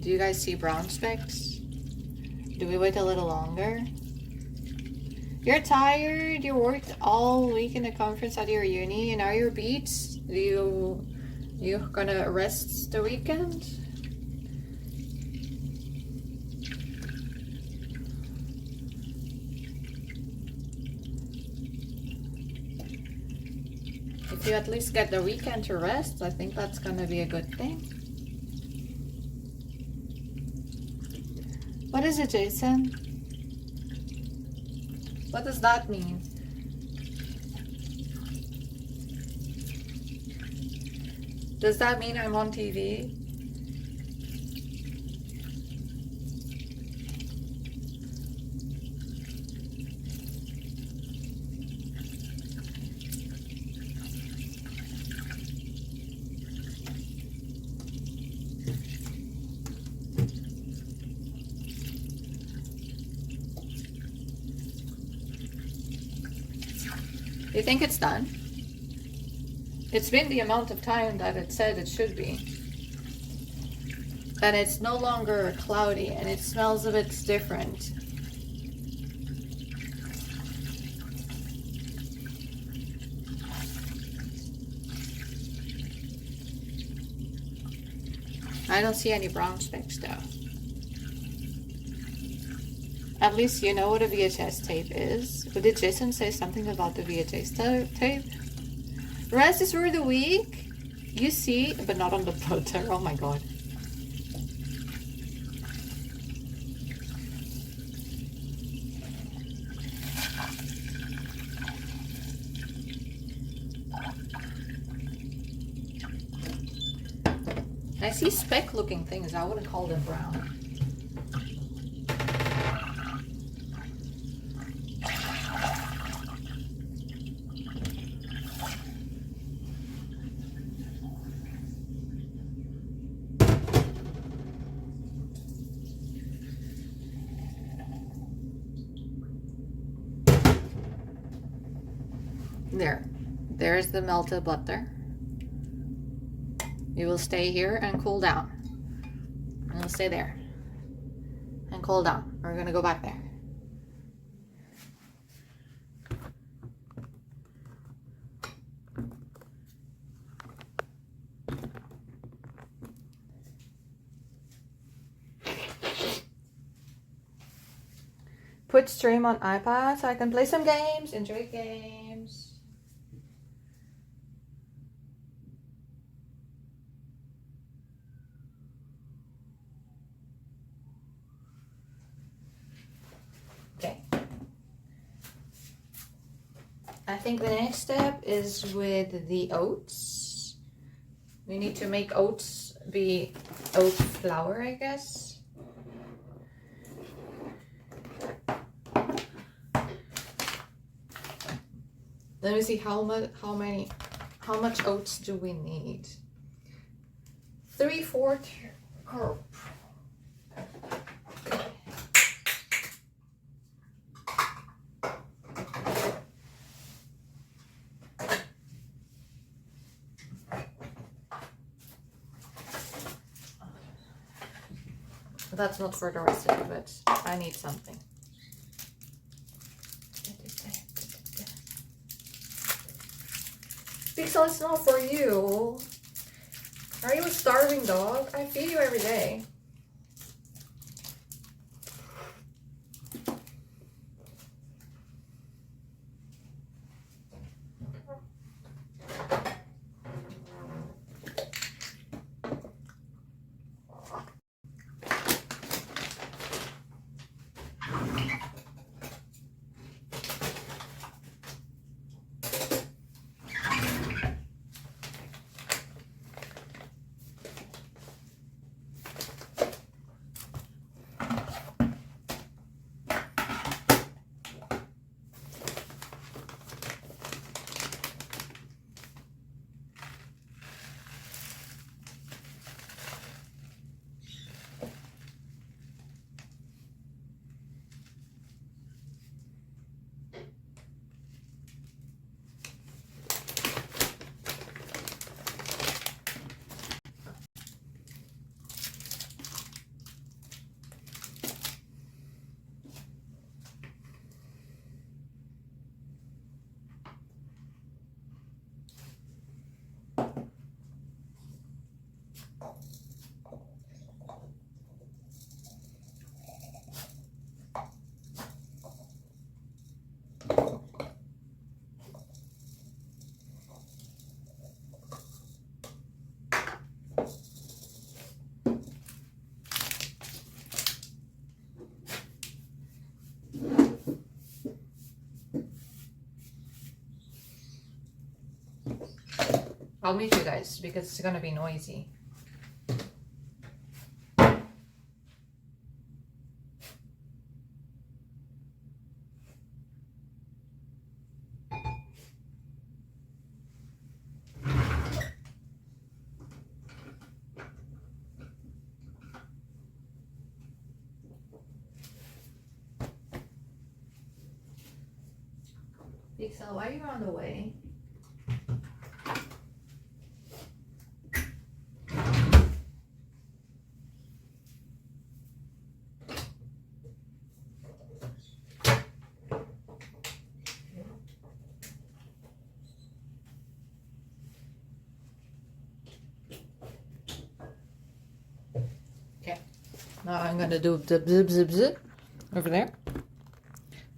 Do you guys see brown specks? Do we wait a little longer? You're tired? You worked all week in the conference at your uni and now you're beat? You gonna rest the weekend? If you at least get the weekend to rest, I think that's gonna be a good thing. What is it, Jason? What does that mean? Does that mean I'm on TV? You think it's done? It's been the amount of time that it said it should be. And it's no longer cloudy and it smells a bit different. I don't see any brown specks though. At least you know what a VHS tape is. But did Jason say something about the VHS tape? Rest is for the week? You see, but not on the butter. Oh my god. I see speck looking things. I wouldn't call them brown. There's the melted butter. You will stay here and cool down. And it'll stay there. And cool down. We're gonna go back there. Put stream on iPad so I can play some games, enjoy games. Okay. I think the next step is with the oats. We need to make oats be oat flour, I guess. Let me see how much oats do we need? 3/4 cup. That's not for the recipe, but I need something. Pixel, it's not for you. Are you a starving dog? I feed you every day. I'll meet you guys because it's gonna be noisy. Pixel, why are you on the way? Okay, now I'm gonna do the zip zip zip over there.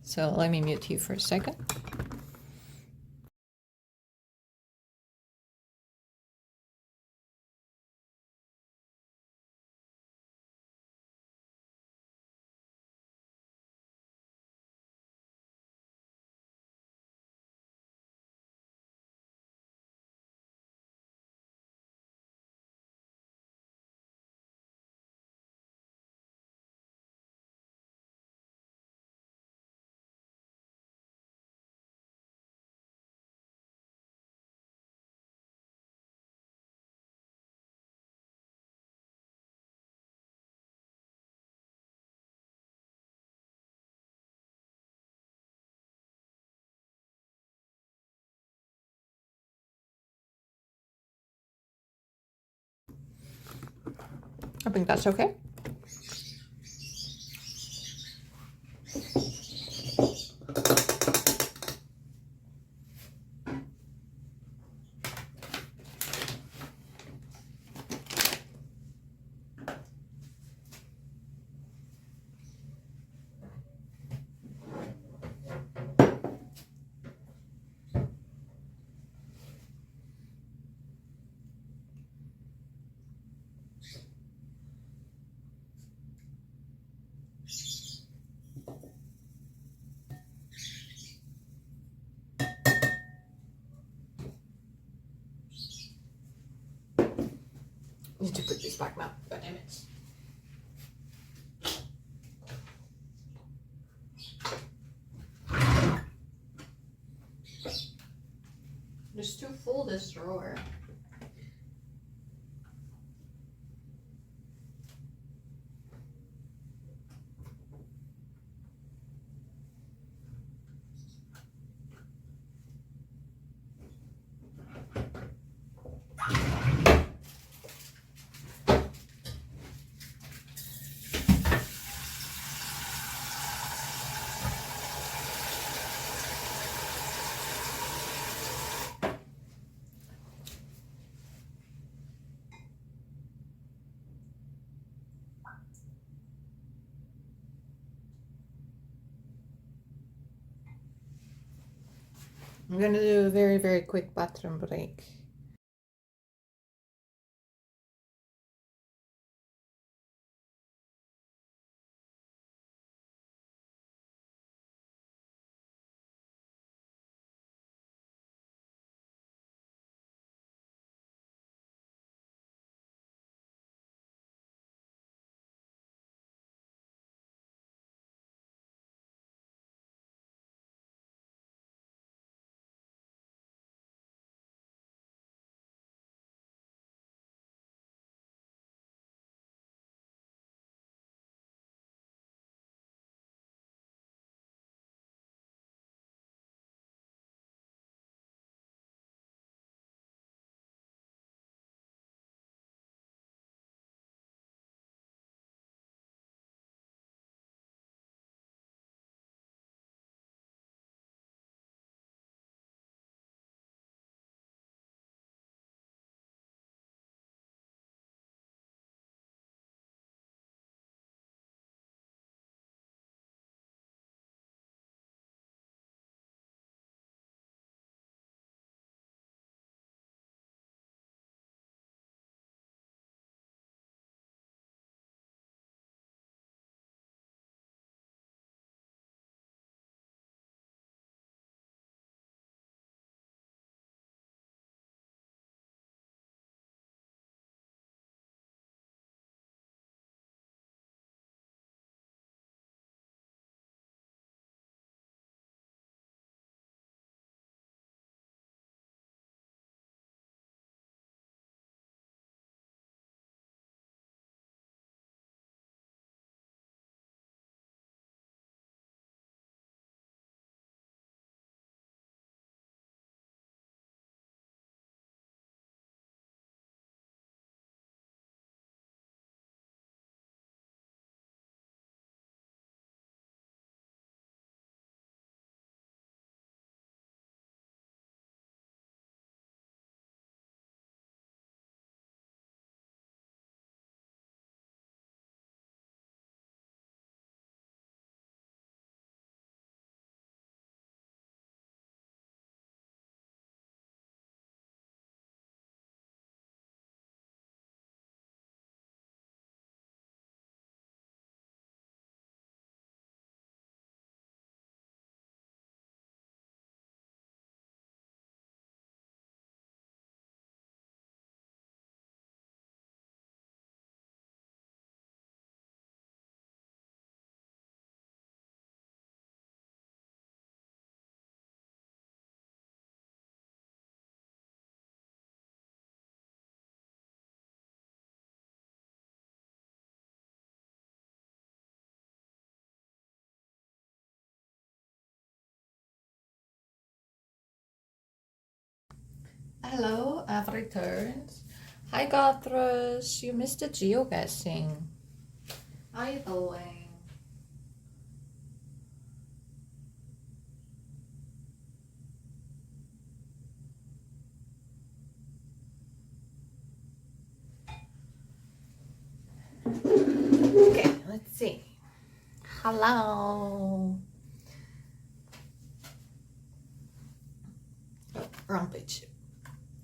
So let me mute you for a second. I think that's okay. Need to put this back now. God damn it. It's too full, this drawer. I'm gonna do a very, very quick bathroom break. Hello, I've returned. Hi Gothras, you missed the geoguessing. How you doing? Okay, let's see. Hello. Oh, wrong page.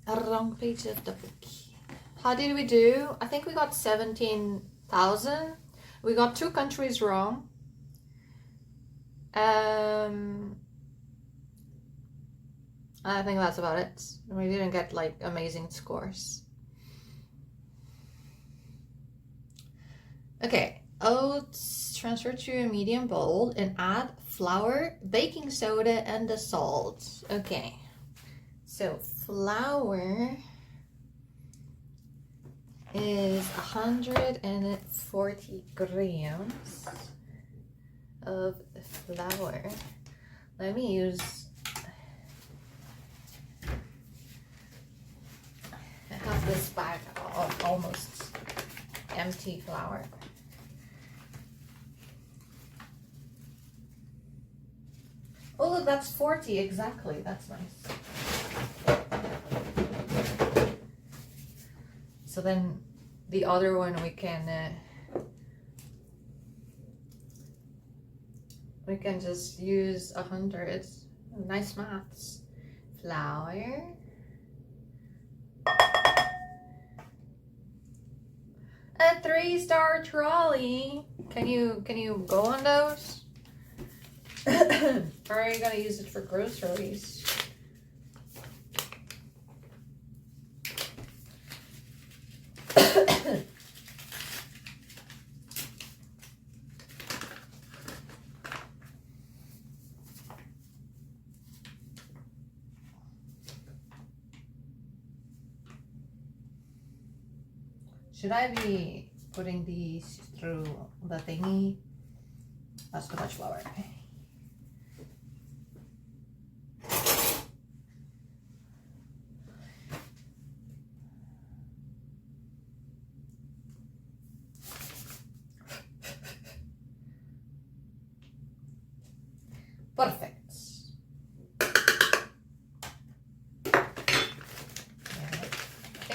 Wrong page of the book. How did we do? I think we got 17,000. We got 2 countries wrong. I think that's about it. We didn't get like amazing scores. Okay, oats transfer to a medium bowl and add flour, baking soda, and the salt. Okay, so flour is 140 grams of flour. Let me use, I have this bag of almost empty flour. Oh, look, that's 40 exactly. That's nice. So then the other one we can just use 100. Nice maths. Flour. A 3-star trolley. Can you go on those? Or are you gonna use it for groceries? Should I be putting these through the thingy? That's too much flour. Perfect.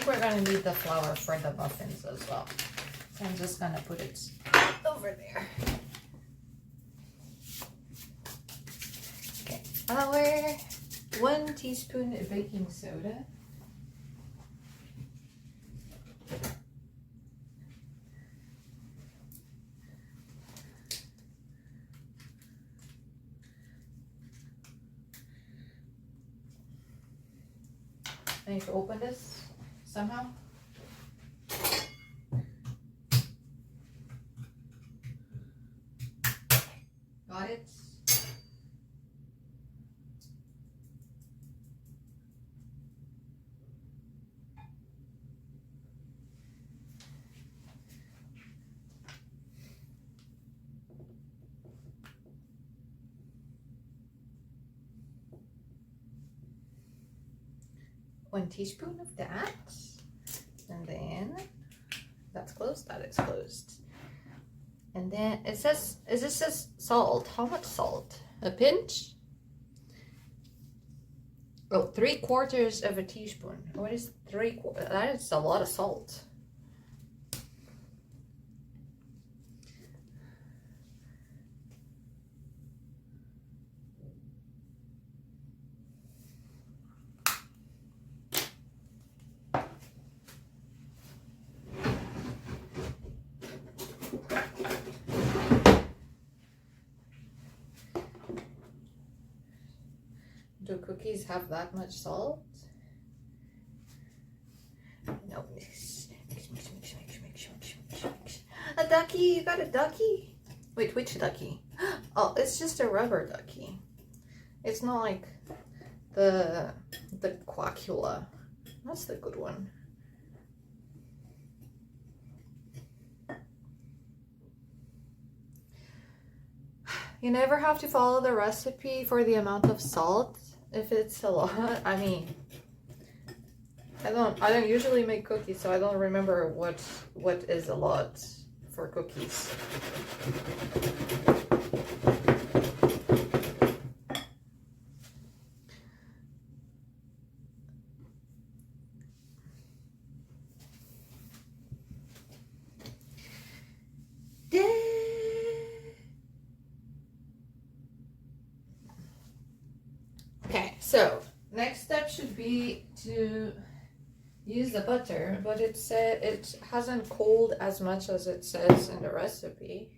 We're gonna need the flour for the muffins as well. So I'm just gonna put it over there. Okay, flour, 1 teaspoon of baking soda. I need to open this somehow. Got it. One teaspoon of that. And then that's closed, that is closed. And then it says salt. How much salt? A pinch? Oh, 3/4 of a teaspoon. What is 3/4? That is a lot of salt. Do cookies have that much salt? No. Mix. A ducky? You got a ducky? Wait, which ducky? Oh, it's just a rubber ducky. It's not like the quackula. That's the good one. You never have to follow the recipe for the amount of salt if it's a lot. I mean, I don't usually make cookies, so I don't remember what is a lot for cookies. Okay, so next step should be to use the butter, but it hasn't cooled as much as it says in the recipe.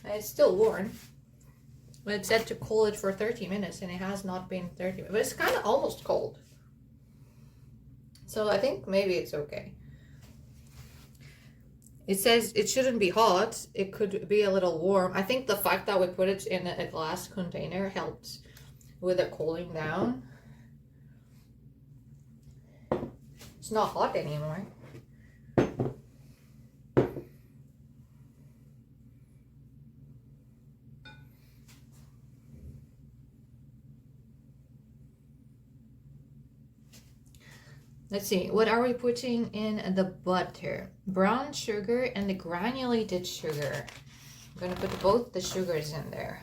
And it's still warm, but it said to cool it for 30 minutes, and it has not been 30 minutes, but it's kind of almost cold. So I think maybe it's okay. It says it shouldn't be hot. It could be a little warm. I think the fact that we put it in a glass container helped with it cooling down. It's not hot anymore. Let's see, what are we putting in the butter? Brown sugar and the granulated sugar. I'm gonna put both the sugars in there.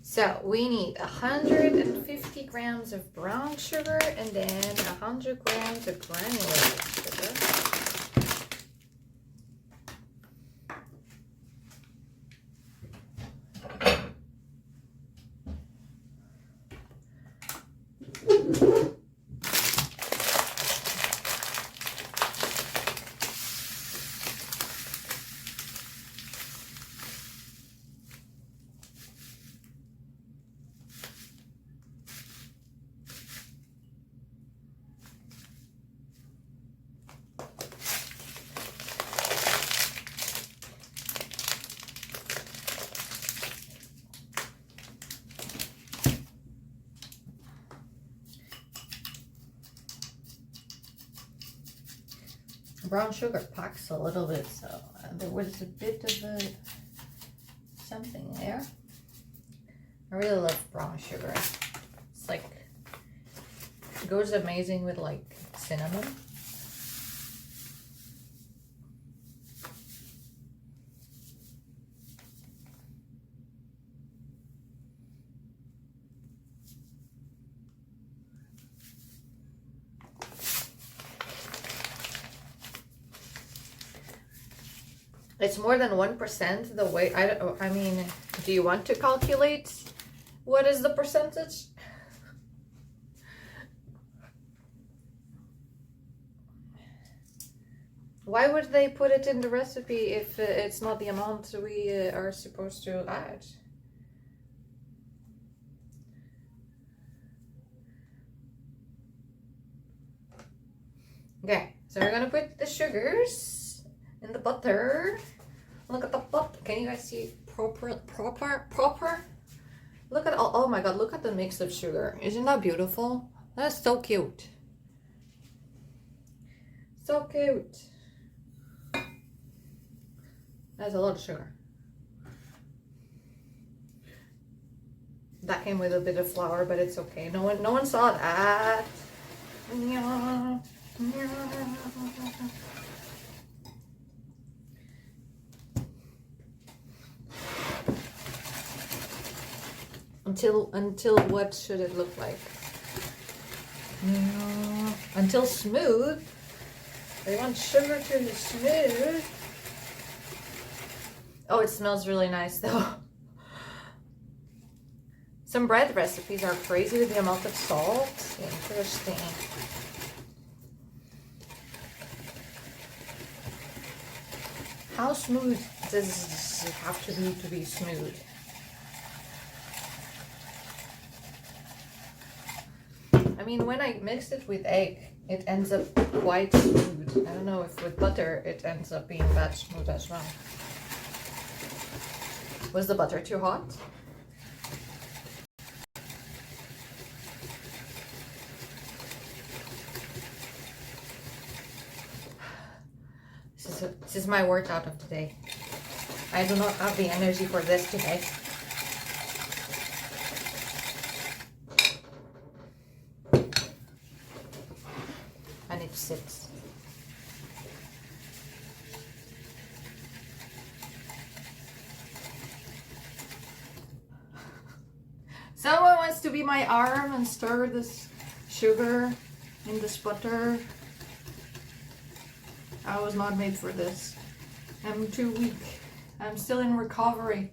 So we need 150 grams of brown sugar and then 100 grams of granulated sugar. Brown sugar packs a little bit, so there was a bit of something there. I really love brown sugar. It's like, it goes amazing with like cinnamon. It's more than 1% the way, I mean, do you want to calculate what is the percentage? Why would they put it in the recipe if it's not the amount we are supposed to add? Okay, so we're gonna put the sugars in the butter. Look at the butter. Can you guys see proper? Look at all, oh my god, look at the mix of sugar. Isn't that beautiful? That's so cute. So cute. That's a lot of sugar. That came with a bit of flour, but it's okay. No one saw that. Until what should it look like? Until smooth. We want sugar to be smooth. Oh, it smells really nice though. Some bread recipes are crazy with the amount of salt. Interesting. How smooth does it have to be smooth? I mean, when I mixed it with egg, it ends up quite smooth. I don't know if with butter it ends up being that smooth as well. Was the butter too hot? This is my workout of today. I do not have the energy for this today. And it sits. Someone wants to be my arm and stir this sugar in this butter. I was not made for this. I'm too weak. I'm still in recovery.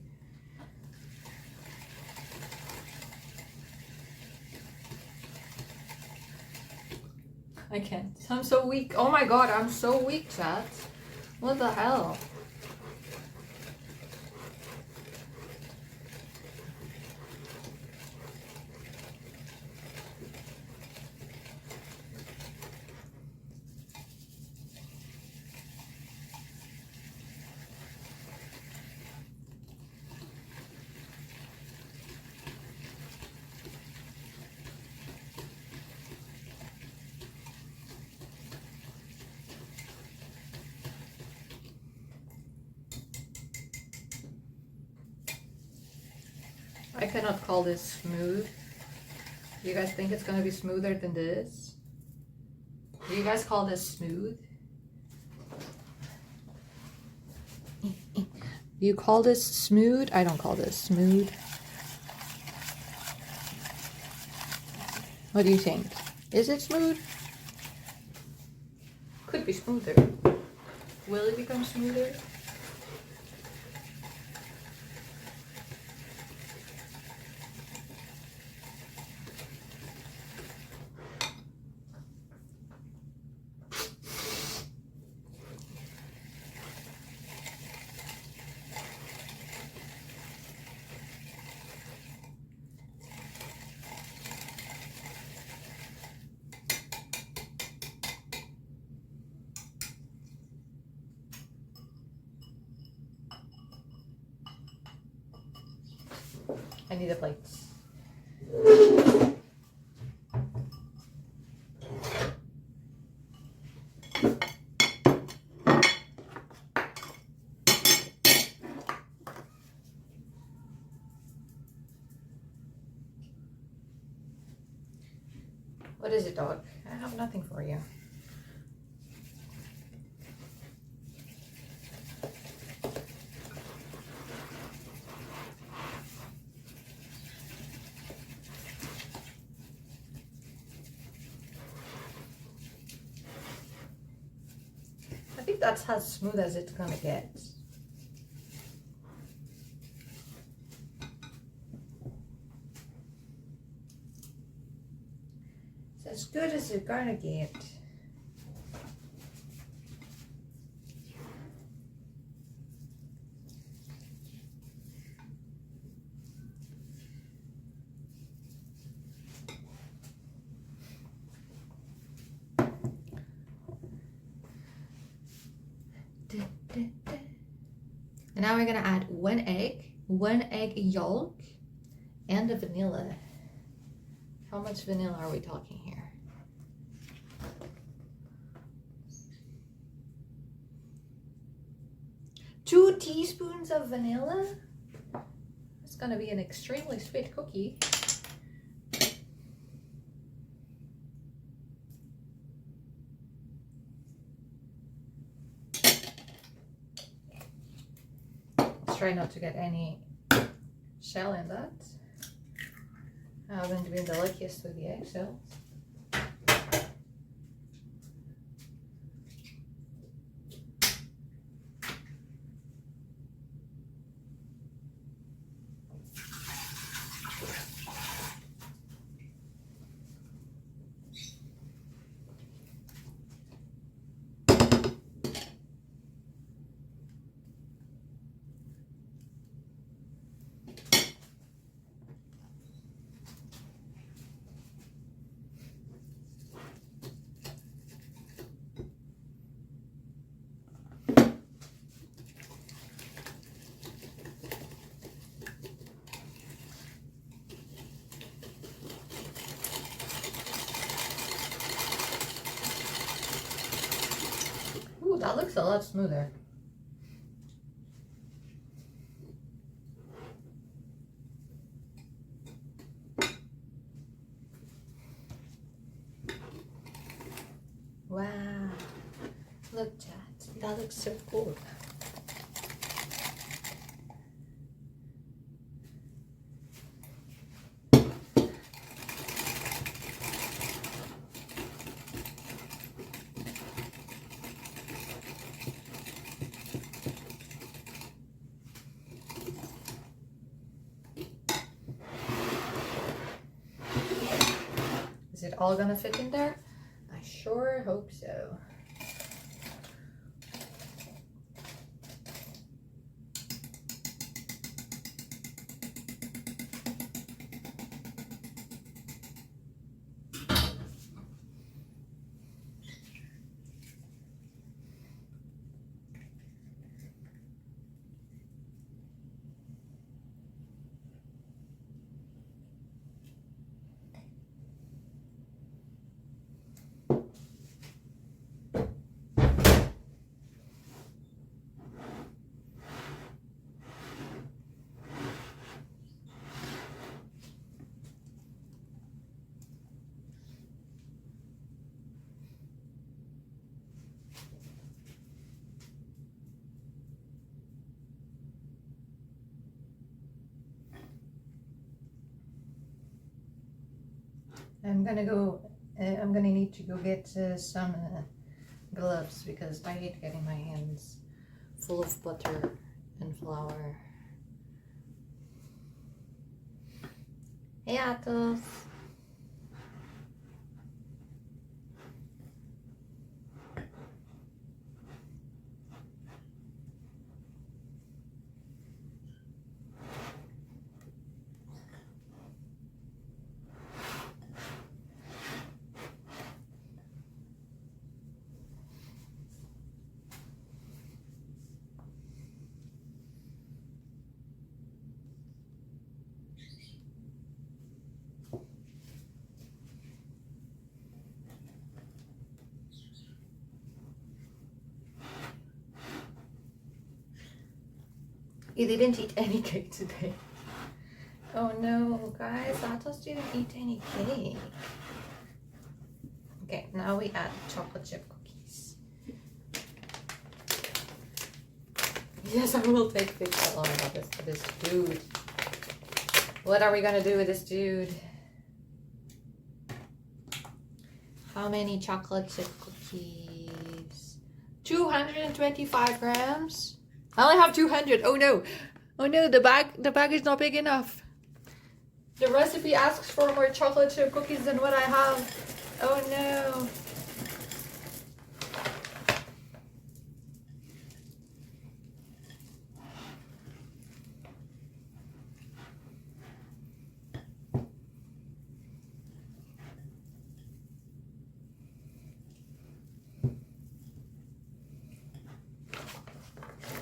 I can't. I'm so weak. Oh my god, I'm so weak, chat. What the hell? I cannot call this smooth. Do you guys think it's gonna be smoother than this? Do you guys call this smooth? Do you call this smooth? I don't call this smooth. What do you think? Is it smooth? Could be smoother. Will it become smoother? I need a plate. What is it, dog? I have nothing for you. I think that's as smooth as it's gonna get. It's as good as you're gonna get. And now we're gonna add one egg yolk, and the vanilla. How much vanilla are we talking here? Two teaspoons of vanilla. It's gonna be an extremely sweet cookie. Try not to get any shell in that. I haven't been the luckiest with the eggshells. that looks a lot smoother. Wow. Look, chat. That looks so cool. Is it all gonna fit in there? I sure hope so. I'm gonna need to go get some gloves because I hate getting my hands full of butter and flour. Hey, Atos. He didn't eat any cake today. Oh no, guys, Atos didn't eat any cake. Okay, now we add chocolate chip cookies. Yes, I will take pictures of this dude. What are we gonna do with this dude? How many chocolate chip cookies? 225 grams. I only have 200. Oh no. Oh no, the bag is not big enough. The recipe asks for more chocolate chip cookies than what I have. Oh no.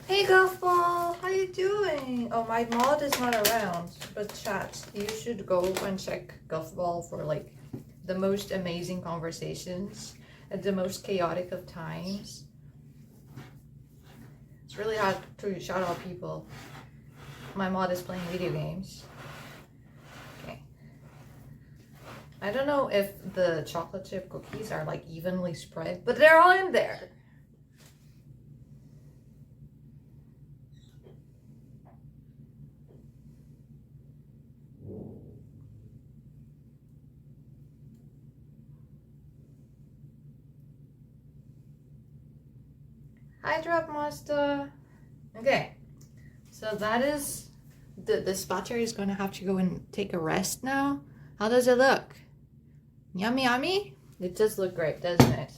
Hey Golf Ball, how you doing? Oh, my mod is not around, but chat, you should go and check Golf Ball for like the most amazing conversations at the most chaotic of times. It's really hard to shout out people. My mod is playing video games. Okay. I don't know if the chocolate chip cookies are like evenly spread, but they're all in there. Hi, Drop Master. Okay, so that is this butter is gonna have to go and take a rest now. How does it look? Yummy, yummy. It does look great, doesn't it?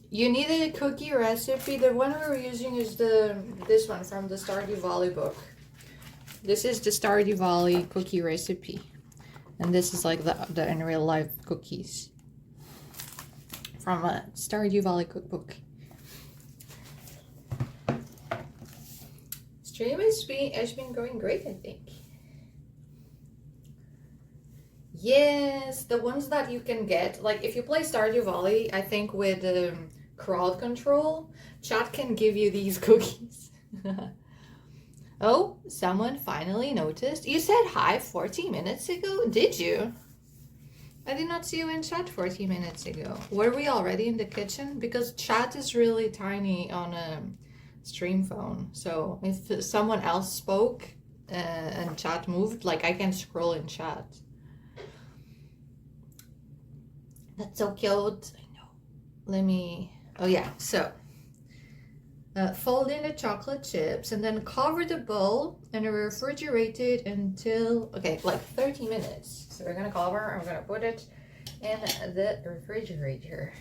You needed a cookie recipe. The one we were using is this one from the Stardew Valley book. This is the Stardew Valley cookie recipe, and this is like the in real life cookies from a Stardew Valley cookbook. Stream has been going great, I think. Yes, the ones that you can get, like if you play Stardew Valley, I think with crowd control, chat can give you these cookies. Oh, someone finally noticed. You said hi 40 minutes ago? Did you? I did not see you in chat 40 minutes ago. Were we already in the kitchen? Because chat is really tiny on a stream phone. So if someone else spoke and chat moved, like I can scroll in chat. That's so cute. I know. Let me. Oh, yeah. So fold in the chocolate chips and then cover the bowl and refrigerate it until, okay, like 30 minutes. So we're gonna cover and we're gonna put it in the refrigerator.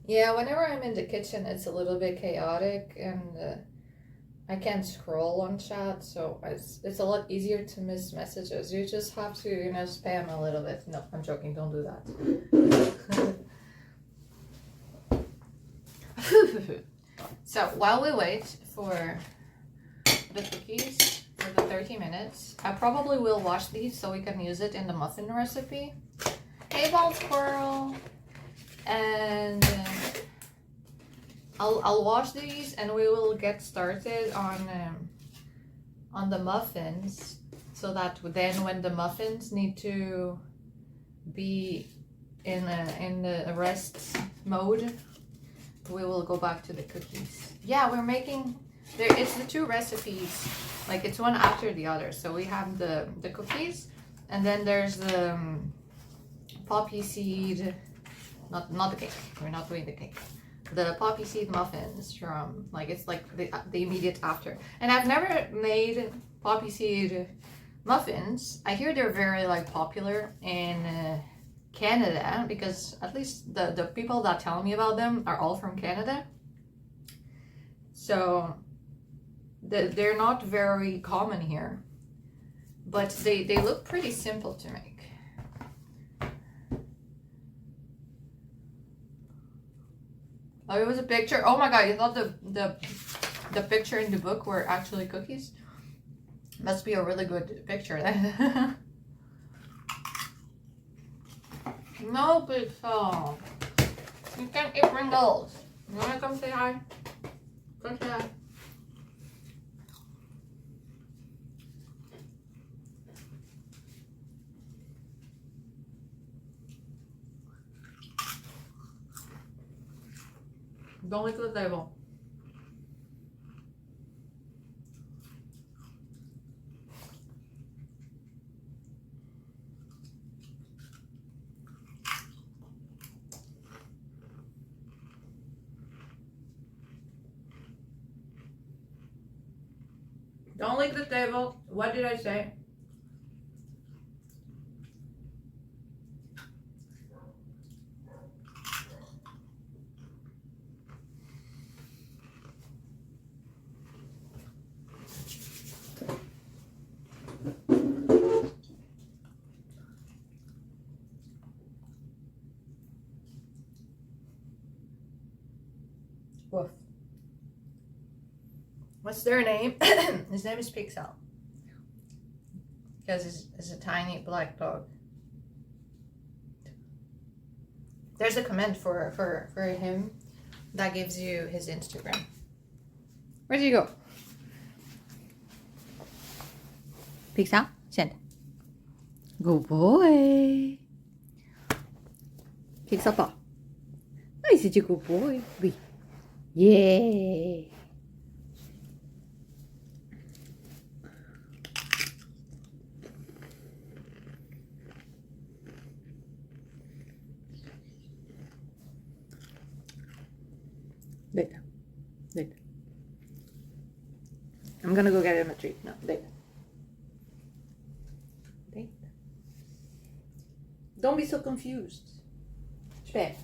Yeah, whenever I'm in the kitchen, it's a little bit chaotic and I can't scroll on chat, so it's a lot easier to miss messages. You just have to, spam a little bit. No, I'm joking. Don't do that. So while we wait for the cookies for the 30 minutes, I probably will wash these so we can use it in the muffin recipe. Hey, bald squirrel! And I'll wash these and we will get started on the muffins, so that then when the muffins need to be in the rest mode, we will go back to the cookies. Yeah, we're making it's the two recipes, like it's one after the other. So we have the cookies, and then there's the poppy seed. Not the cake. We're not doing the cake. The poppy seed muffins from, like, it's like the immediate after. And I've never made poppy seed muffins. I hear they're very like popular in Canada, because at least the people that tell me about them are all from Canada. So they're not very common here, but they look pretty simple to make. Oh, it was a picture. Oh my god, you thought the picture in the book were actually cookies? Must be a really good picture then. No, but you can't eat Pringles. You wanna come say hi? Come say hi. Don't lick the table. Don't lick the table. What did I say? Woof. What's their name? His name is Pixel. Because it's a tiny black dog. There's a comment for him that gives you his Instagram. Where did you go? Pixel, send. Good boy. Pixel pas. Ah, c'est du good boy. Oui. Yeah. Later. Later. I'm gonna go get him a treat. No, later. Later. Don't be so confused. Espera.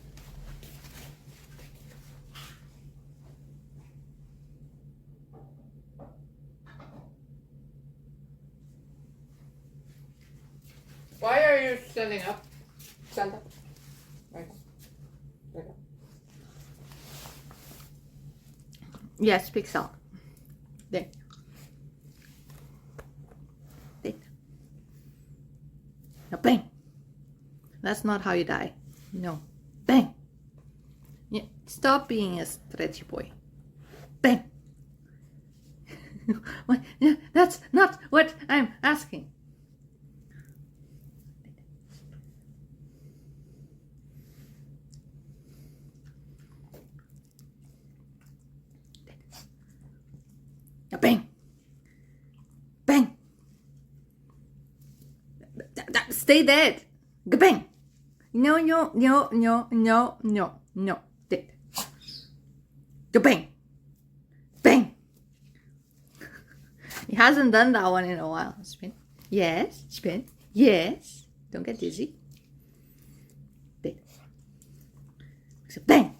Why are you you're standing up. Stand up. Right. Right up. Yes, Pixel. There. There. Now bang. That's not how you die. No. Bang. Yeah. Stop being a stretchy boy. Bang. That's not what I'm asking. Now bang. Bang. Stay dead. Bang. No. Dead. Bang. Bang. He hasn't done that one in a while. Spin. Yes. Spin. Yes. Don't get dizzy. Dead. So bang.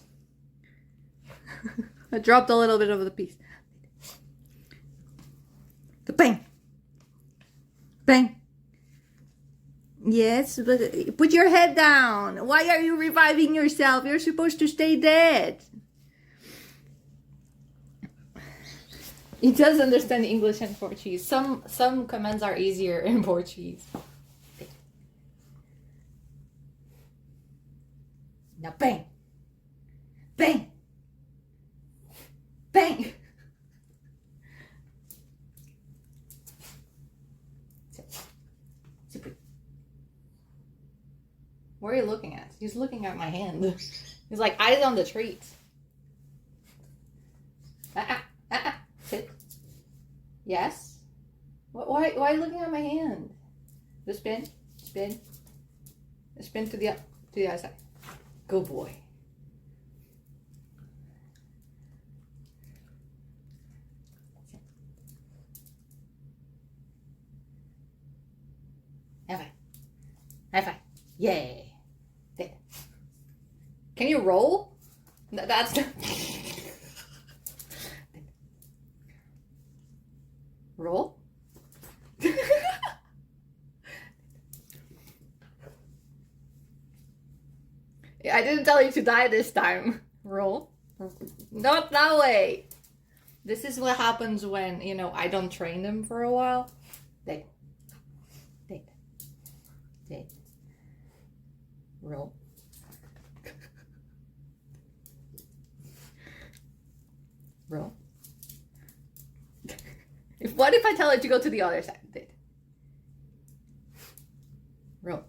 I dropped a little bit of the piece. The bang. Bang. Yes, but put your head down. Why are you reviving yourself? You're supposed to stay dead. He does understand English and Portuguese. Some commands are easier in Portuguese. Now bang. Bang. Bang. What are you looking at? He's looking at my hand. He's like, eyes on the treat. Sit. Yes. Why are you looking at my hand? The spin. Spin. Spin to the other side. Good boy. High five. High five. Yay. There. Can you roll? That's roll. I didn't tell you to die this time. Roll. Not that way. This is what happens when, I don't train them for a while. There. There. There. Roll. Roll. What if I tell it to go to the other side? Roll.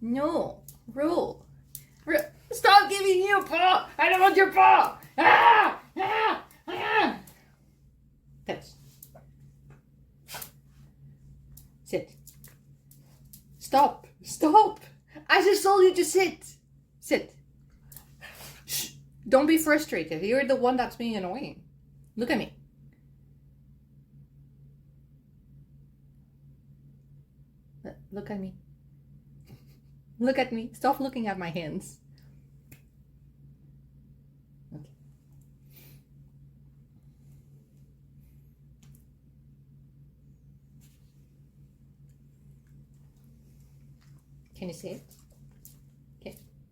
No. Roll. Stop giving me a paw! I don't want your paw! Ah! Ah! Ah! Touch. Sit. Stop. Stop. I just told you to sit. Sit. Shh. Don't be frustrated. You're the one that's being annoying. Look at me. Look at me. Look at me. Stop looking at my hands. Okay. Can you sit?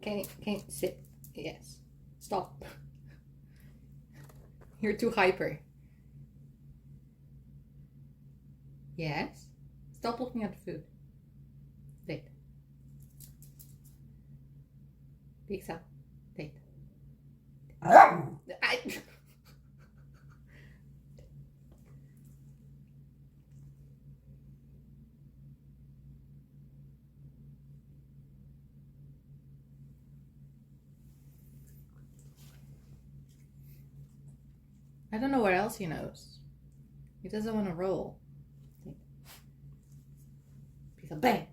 Can you sit? Yes. Stop. You're too hyper. Yes. Stop looking at the food. Wait. Pizza. Wait. I don't know what else he knows. He doesn't want to roll. Pizza. Bang.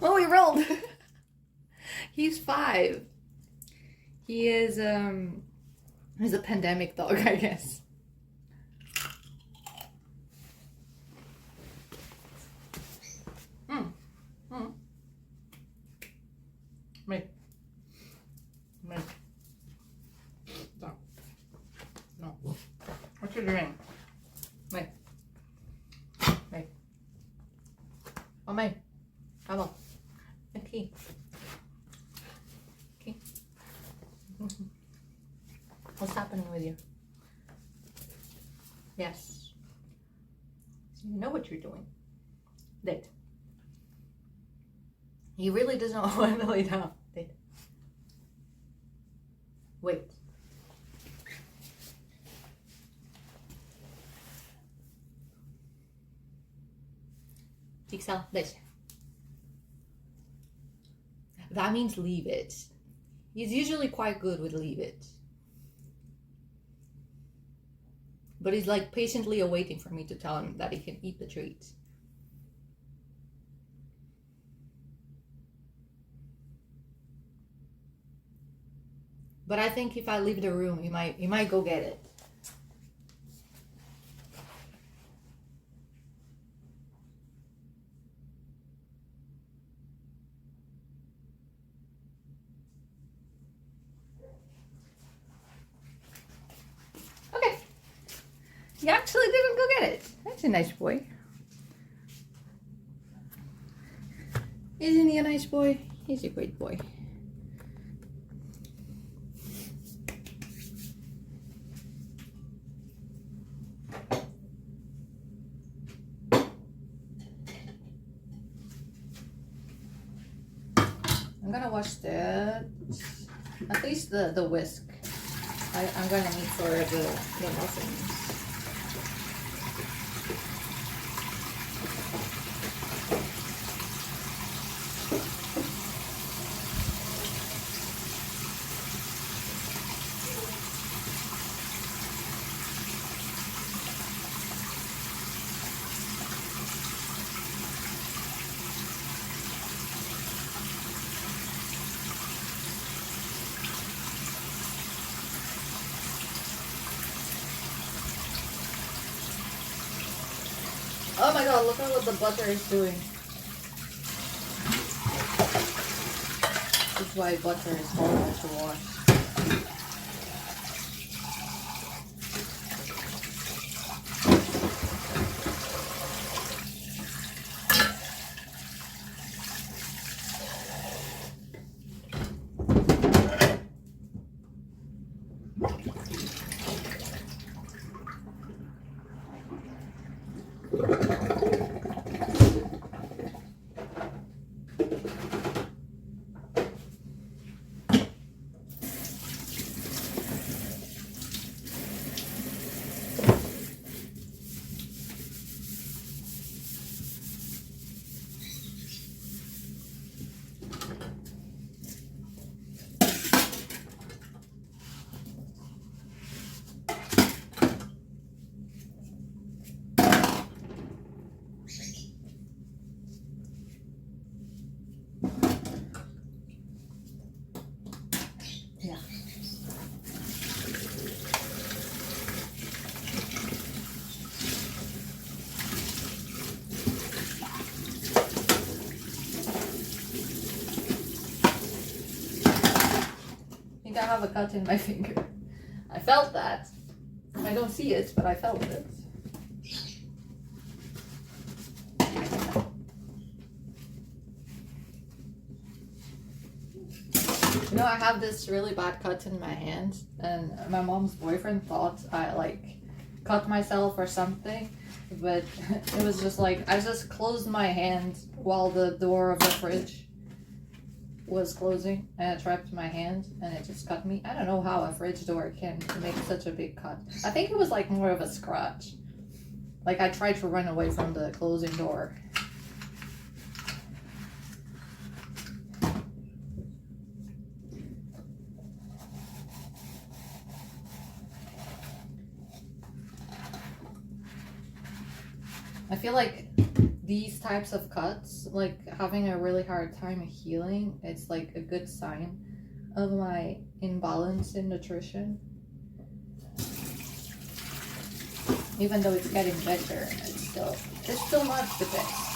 Oh, he rolled. He's 5. He is he's a pandemic dog, I guess. Me. No. No. What you doing? Wait. Okay. What's happening with you? Yes. You know what you're doing. Did. He really doesn't want to lay down. Did. Wait. Pixel, this. That means leave it. He's usually quite good with leave it. But he's like patiently awaiting for me to tell him that he can eat the treat. But I think if I leave the room, he might go get it. Okay. He actually didn't go get it. That's a nice boy. Isn't he a nice boy? He's a great boy. I'm gonna wash that. At least the whisk. I'm gonna need for the muffins. Oh my god, look at what the butter is doing. This is why butter is horrible to wash. Yeah. I think I have a cut in my finger. I felt that. I don't see it, but I felt it. You know, I have this really bad cut in my hand, and my mom's boyfriend thought I like cut myself or something, but it was just like I just closed my hand while the door of the fridge was closing, and it trapped my hand and it just cut me. I don't know how a fridge door can make such a big cut. I think it was like more of a scratch. Like I tried to run away from the closing door. I feel like these types of cuts, like having a really hard time healing, it's like a good sign of my imbalance in nutrition. Even though it's getting better, it's still not the best.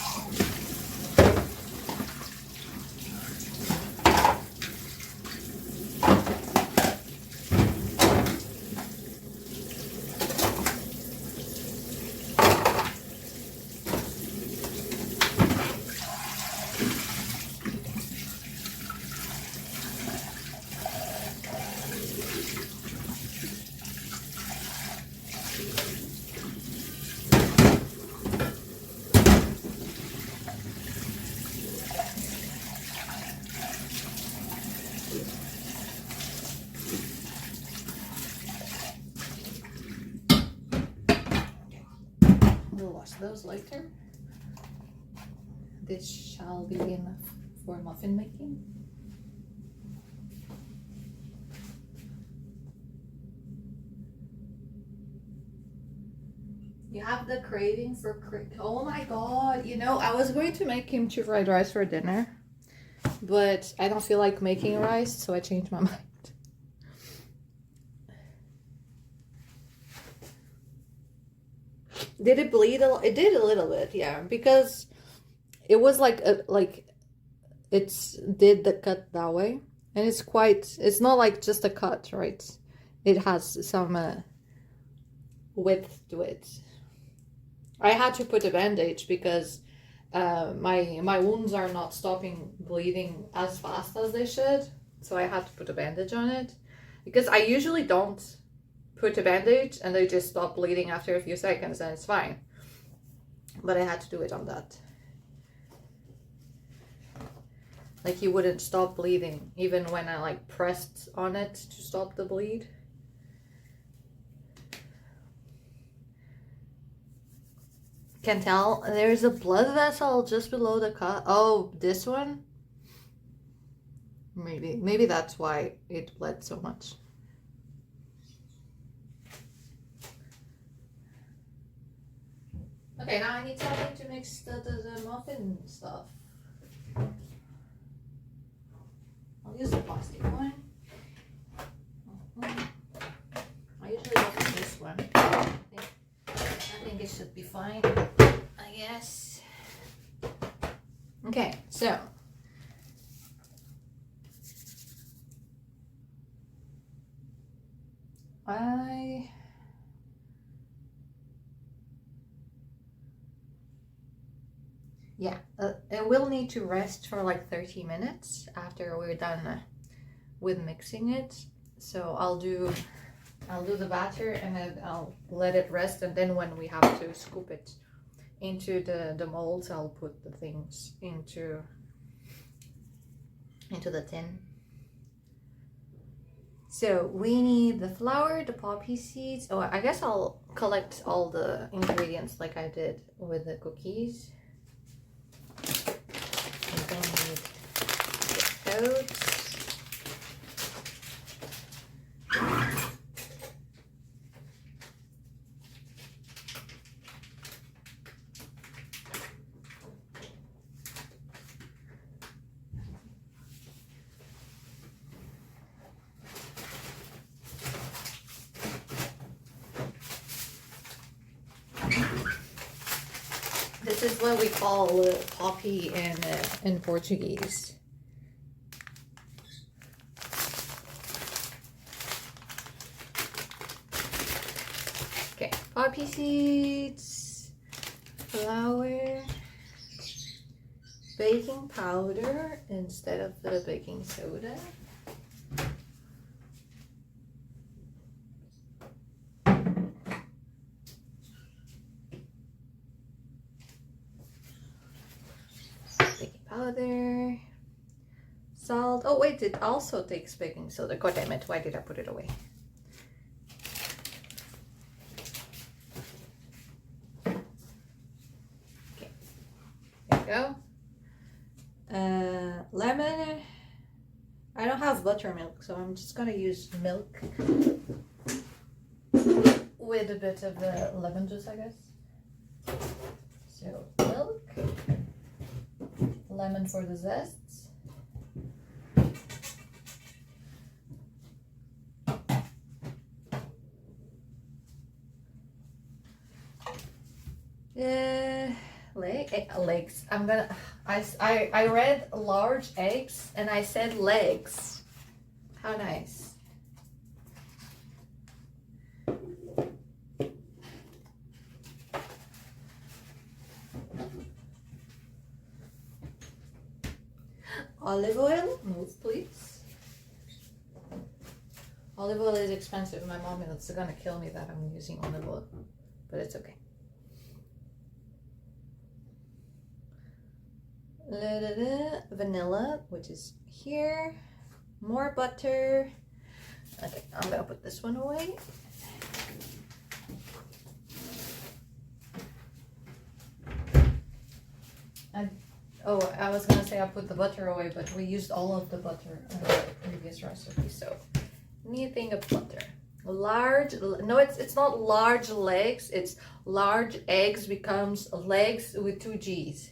those later. This shall be enough for muffin making. You have the craving for oh my god, you know, I was going to make kimchi fried rice for dinner, but I don't feel like making rice, so I changed my mind. Did it bleed a little? It did a little bit, yeah, because it was like it's did the cut that way, and it's not like just a cut, right? It has some width to it. I had to put a bandage because my wounds are not stopping bleeding as fast as they should, so I had to put a bandage on it, because I usually don't put a bandage and they just stop bleeding after a few seconds and it's fine, but I had to do it on that. Like, he wouldn't stop bleeding even when I like pressed on it to stop the bleed. Can tell there's a blood vessel just below the cut. Oh, this one? Maybe that's why it bled so much. Okay, now I need something to mix the muffin stuff. I'll use the plastic one. I usually use this one. I think it should be fine, I guess. Okay, so it will need to rest for like 30 minutes after we're done with mixing it. So I'll do the batter and then I'll let it rest, and then when we have to scoop it into the molds, I'll put the things into the tin. So we need the flour, the poppy seeds. Oh, I guess I'll collect all the ingredients like I did with the cookies. And then we need the oats. This is what we call poppy in Portuguese. Okay, poppy seeds, flour, baking powder instead of the baking soda. Powder, salt. Oh wait, it also takes baking soda. God damn it, why did I put it away? Okay, there we go. Lemon. I don't have buttermilk, so I'm just gonna use milk with a bit of the lemon juice, I guess. So milk. Lemon for the zests. Legs. I read large eggs and I said legs. How nice. Olive oil, move please. Olive oil is expensive. My mom is gonna kill me that I'm using olive oil, but it's okay. Vanilla, which is here. More butter. Okay, I'm gonna put this one away. Oh, I was gonna say I put the butter away, but we used all of the butter in the previous recipe, so anything of butter. Large, no, it's not large legs, it's large eggs becomes legs with 2 G's.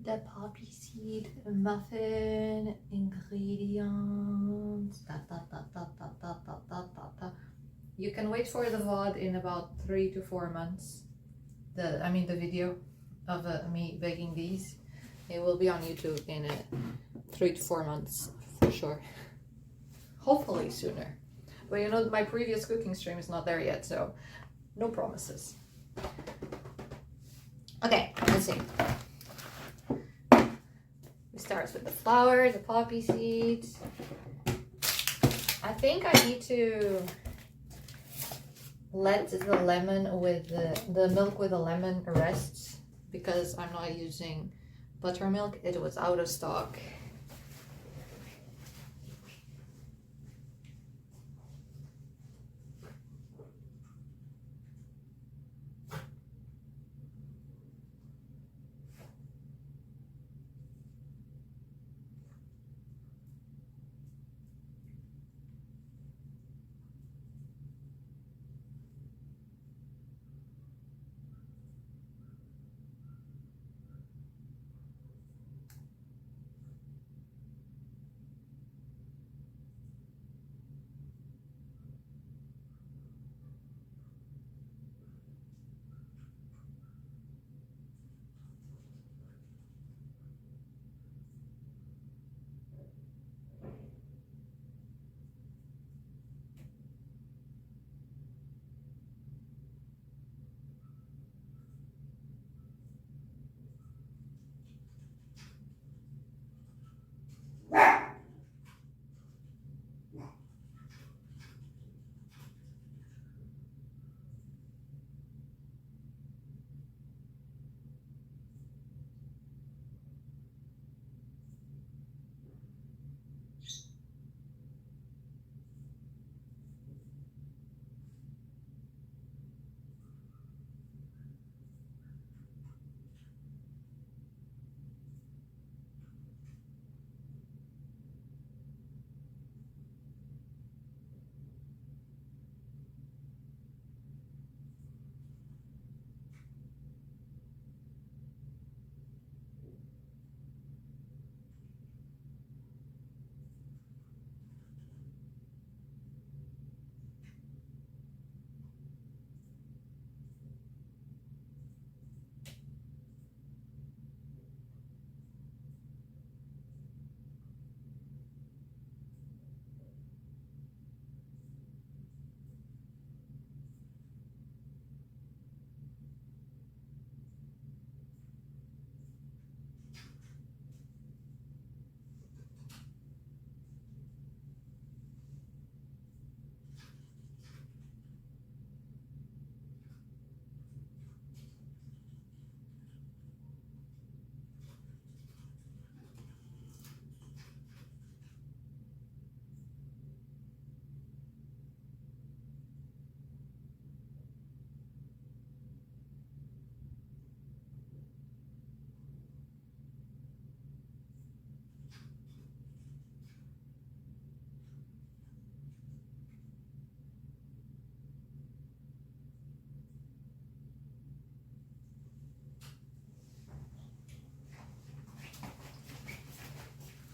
The poppy seed muffin ingredients. You can wait for the VOD in about 3 to 4 months. The video of me baking these. It will be on YouTube in 3 to 4 months for sure. Hopefully sooner. But you know, my previous cooking stream is not there yet, so no promises. Okay, let's see. Starts with the flour, the poppy seeds. I think I need to let the lemon with the milk with the lemon rest because I'm not using buttermilk. It was out of stock.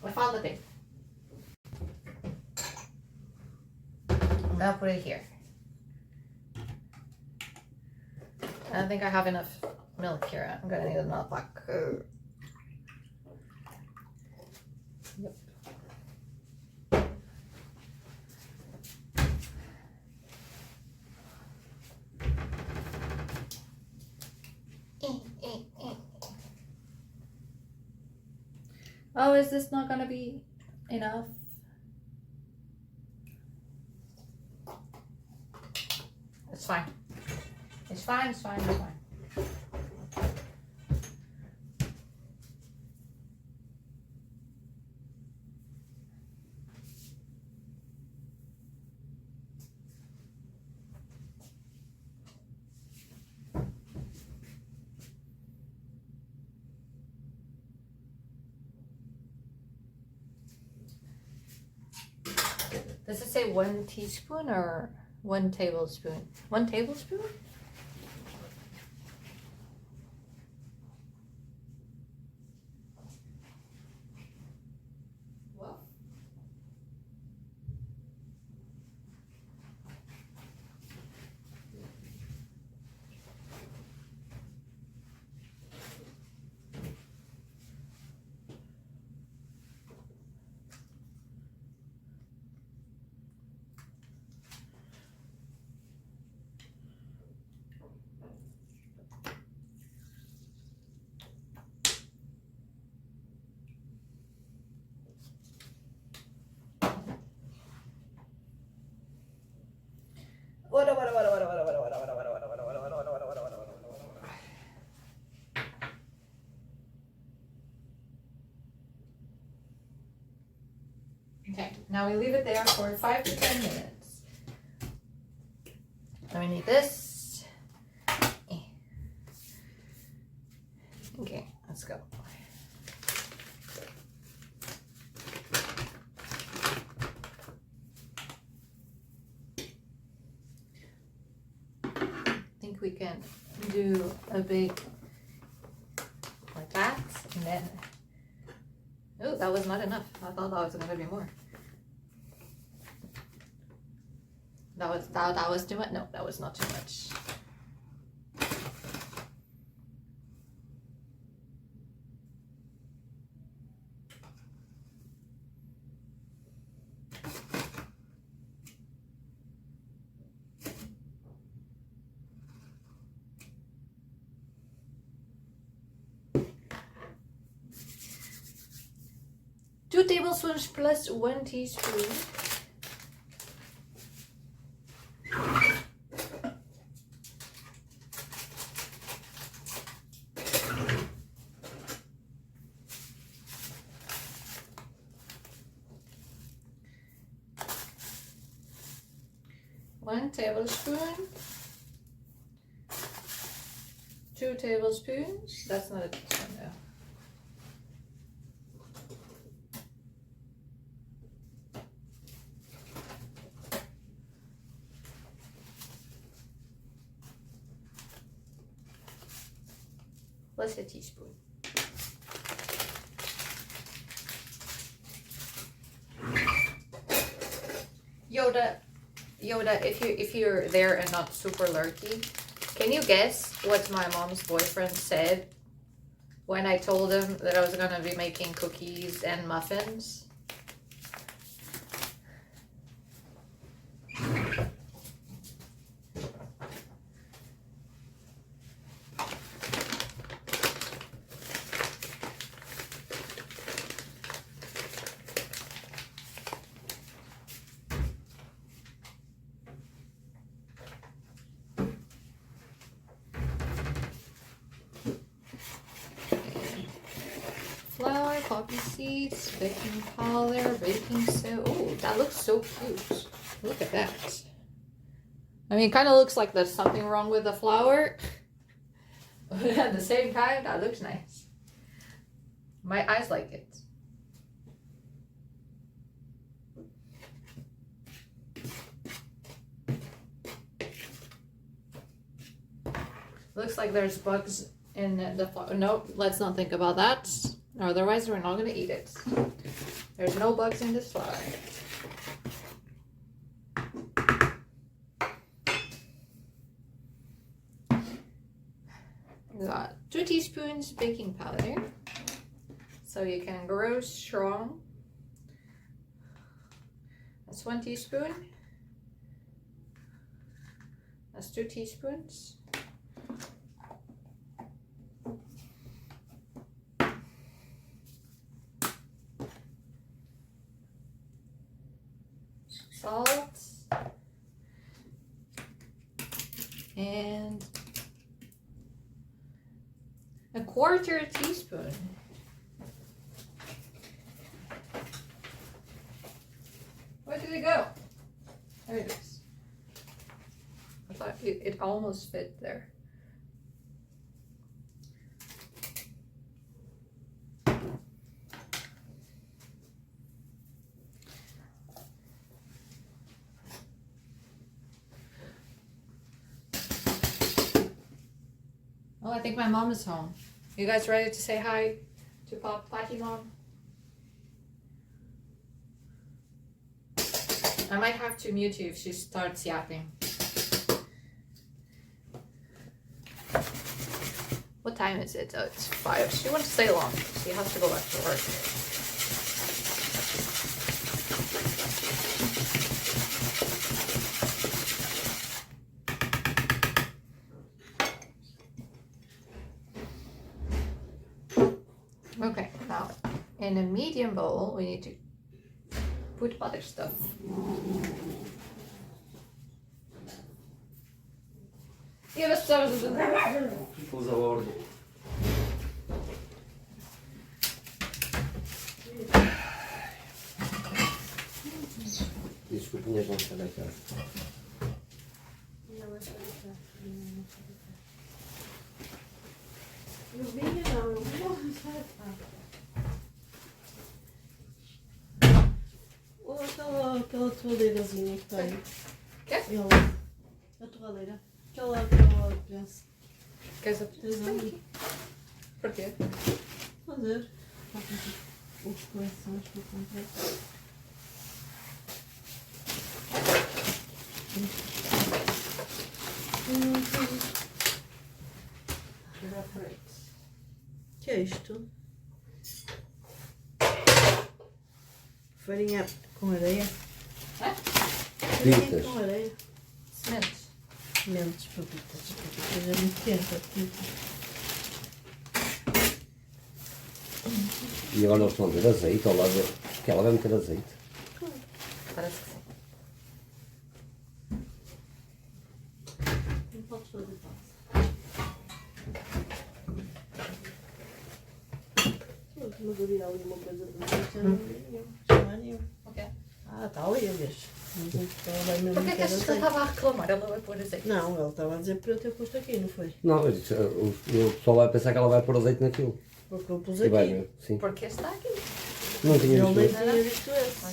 I found the thing. I'm gonna put it here. I don't think I have enough milk here. I'm gonna need another pack. Yep. Oh, is this not gonna be enough? It's fine. It's fine, it's fine, it's fine. Does it say 1 teaspoon or 1 tablespoon? 1 tablespoon? What? Okay, now we leave it there for 5 to 10 minutes. Then we need this. Okay, let's go. I think we can do a big like that, and then oh, that was not enough. I thought that was gonna be more. That was too much. No, that was not too much. Two tablespoons plus 1 teaspoon. One tablespoon. 2 tablespoons. That's not a teaspoon though. Plus a teaspoon. Yoda, if you're there and not super lurky, can you guess what my mom's boyfriend said when I told him that I was gonna be making cookies and muffins? Flour, poppy seeds, baking powder, baking soda. Oh, that looks so cute. Look at that. I mean, it kind of looks like there's something wrong with the flour. But at the same time, that looks nice. My eyes like it. Looks like there's bugs in the flour. Nope, let's not think about that. Otherwise, we're not going to eat it. There's no bugs in this flour. We got 2 teaspoons baking powder. So you can grow strong. That's 1 teaspoon. That's 2 teaspoons. Salt. And a quarter teaspoon. Where did it go? There it is. I thought it almost fit there. Oh, I think my mom is home. You guys ready to say hi to Patty Mom? I might have to mute you if she starts yapping. What time is it? Oh, it's 5. She wants to stay long. She has to go back to work. Okay, now in a medium bowl, we need to put other stuff. Ja, wiesz co, Poza ordem. Desculpa, minha gente, sai daqui. Eu vinha não, eu vou. Ou aquela toalheirazinha que tem. Quê? A toalheira. Aquela peça. Queres a Tens ali. Porquê? Fazer. Os corações que eu comprei. Que é isto? Farinha com areia? É? Farinha Pintas. com areia. Sementes. Sementes, papitas. Papitas é muito quente. E agora eles estão a ver azeite ao lado. Que ela vai meter azeite. Parece que sim. Não podes fazer pausa. Mas eu virar ali uma coisa de não é nenhum. Ok. Ah, está ali, aliás. Ela vai mesmo Porquê que meter achas que ele azeite. estava a reclamar? Ele vai pôr azeite. Não, ele estava a dizer para eu ter posto aqui, não foi? Não, eu disse, o pessoal vai pensar que ela vai pôr azeite naquilo. Porque eu pus E vai aqui. ver, sim. Porque está aqui. Não tinha Ele visto nem isso. tinha visto esse.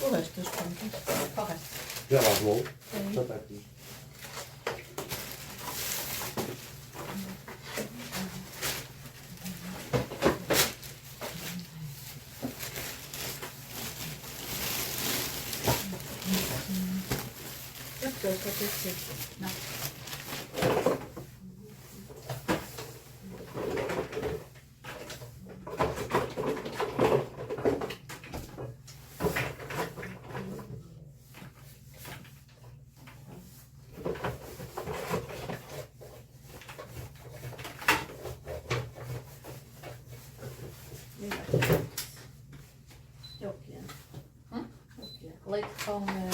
O resto das pontas. Correto. Já lá arrumou. Já está aqui. Aqui, ó, está a ter Não. É o que é? Hum? É o que é? Leite com limão.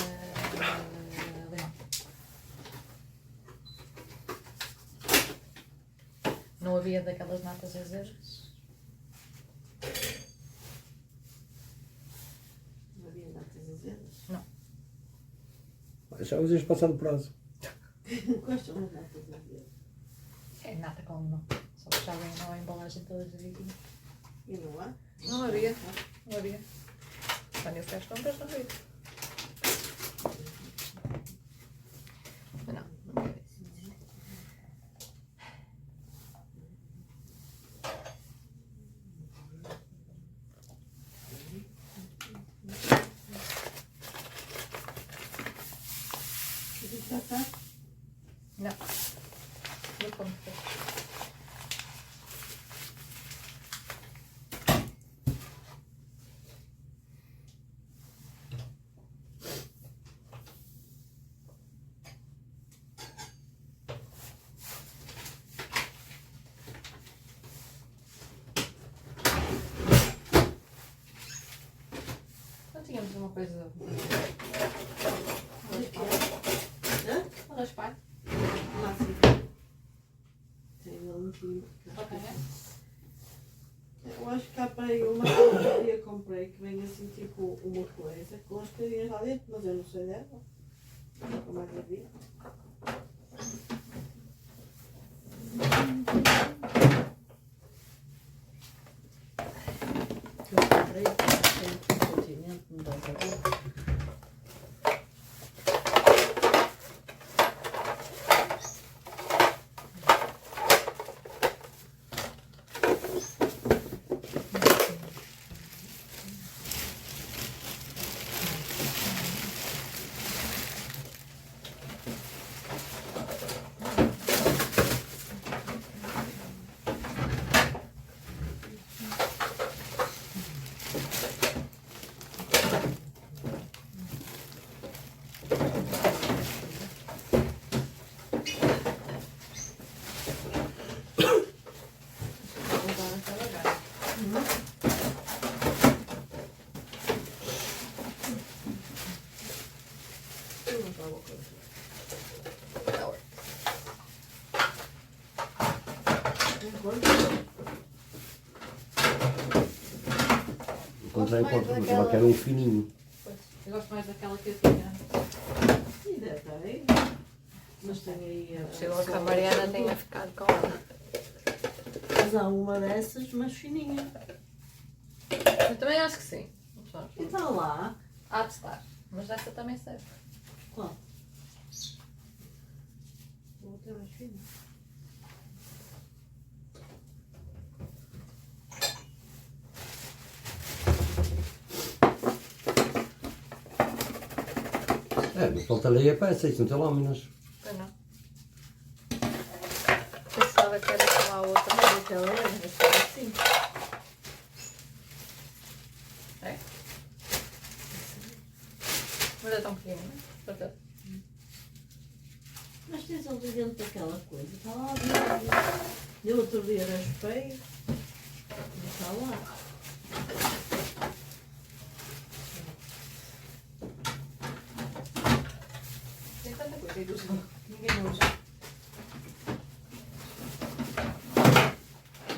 Não havia daquelas natas azedas? Não havia natas azedas? Já os ias passar do prazo. Quais são as natas azedas? É nata com limão. Só que já vem na embalagem toda direitinho. E não há? Não havia. Não havia. Quando eu fui às compras, não havia. Mas não havia. Já está? Não. Não como foi. Vamos fazer uma coisa. Hã? Vou raspar. Máximo. Tem ele metido. Ok. Eu acho que há para aí uma que eu outro dia comprei que vem assim tipo uma coisa com as carinhas lá dentro, mas eu não sei dela. Nunca mais a vi. Eu comprei no continente, não dá para ver. Encontrei porque pensava que era um fininho. Pois, eu gosto mais daquela que eu tinha. E deve estar aí. Mas tem aí a. Chegou que a Mariana tenha ficado com ela. Mas há uma dessas, mas fininha. Eu também acho que sim. E está lá. Há de estar. Mas essa também serve. Qual? Vou ter mais fina. É, mas falta-lhe a peça, isso não tem lâminas. Pois não. Pensava que era aquela a outra. Mas aquela é, essa é assim. É? Mas é tão pequenina. Mas tens ali dentro daquela coisa. Está lá dentro. Eu outro dia raspei. E está lá. Tem tanta coisa aí usa. Ninguém usa.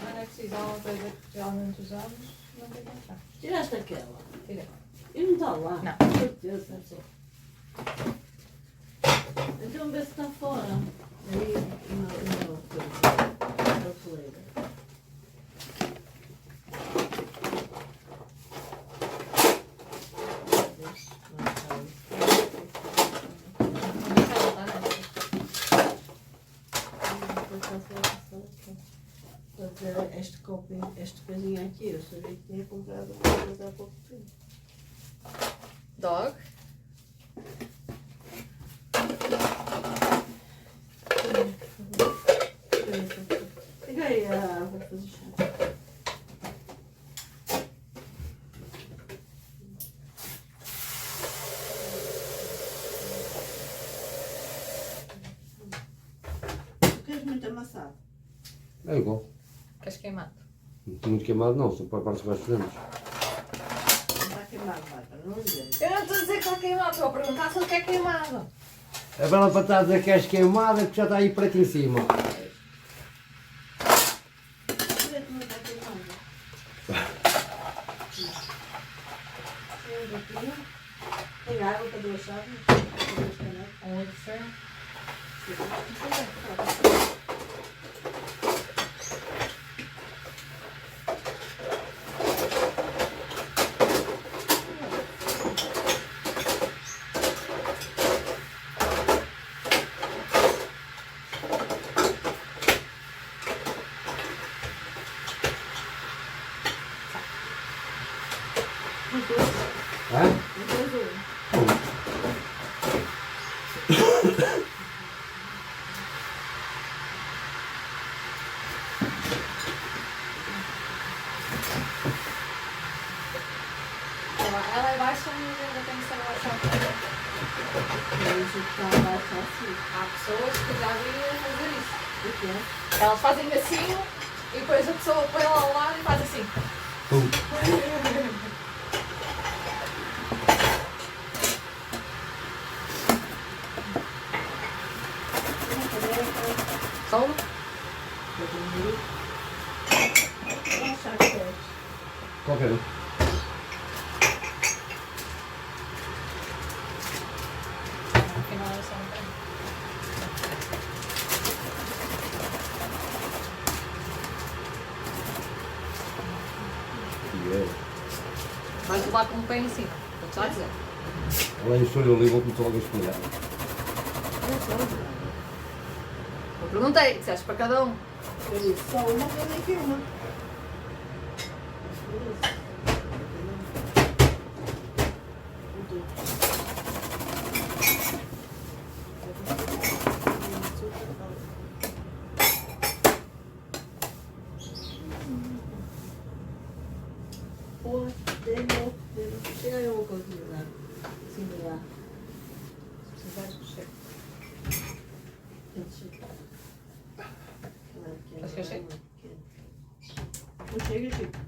Não é preciso uma coisa que realmente usamos. Não tem que achar. Tiraste aquela. Tirei. E não está lá. Não. Com certeza. Então vê se está fora. Aí, não, na prateleira. Este copinho, esta coisinha aqui, eu sabia que tinha comprado uma coisa há pouco tempo. Dog. Peguei a. Vou fazer chá. Queres muito amassado? É igual. Queres queimado? Muito queimado não, só para partes mais pequenas. Não está queimado, Bárbara, não dizer. Eu não estou a dizer que está queimado. Estou a perguntar se ele quer queimado. É para ela para estar a dizer que és queimada, porque já está aí preto em cima. Vê que não está queimado. Tem água para 2 chaves? Para 2 canecas? Onde foi? É? Ela é baixa, mas ainda tem que ser baixada. Isso está abaixo assim. Há pessoas que já viram fazer isso. O que é? Elas fazem assim e depois a pessoa põe lá ao lado e faz assim. Qualquer um. Afinal é só um bocadinho. Vais levar com o pé em cima, vou-te já dizer. Além de eu ali, vou começar logo a espalhar. Eu perguntei, disseste para cada um. Eu disse só uma, tenho aqui uma. Porra, deu. Chega aí uma coisa lá. Sim, lá. Se precisares, puxei. Acho que eu chego. Não chega, Chico.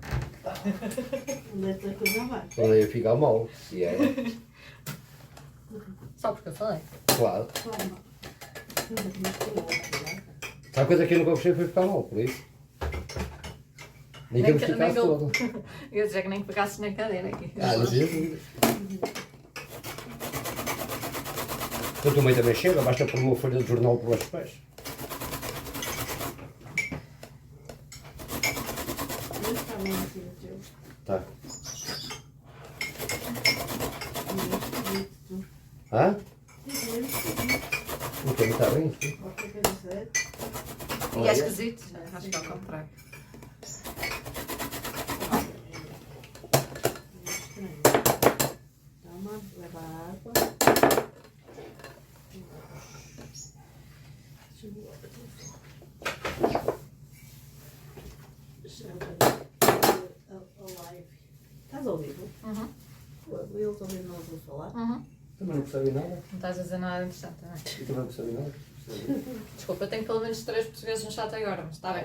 Nessa coisa vai. Não ia ficar mal. Se é. Só porque eu falei. Claro. Toma. Se há coisa que eu nunca gostei foi ficar mal, por isso. Nem que eu ficasse todo. Eu ia dizer que nem pegasses na cadeira aqui. Não sei dúvida. Eu também chega, basta pôr uma folha de jornal por baixo dos pés. Tá. Hã? Não quero estar bem. E é esquisito, acho que é ao contrário. Toma, leva água. Estás ao vivo? Uhum. Eu também não vou falar. Uhum. Também não percebi nada. Não estás a dizer nada interessante também. Eu também não percebi nada. Desculpa, eu tenho pelo menos 3 portugueses no chat agora, mas está bem.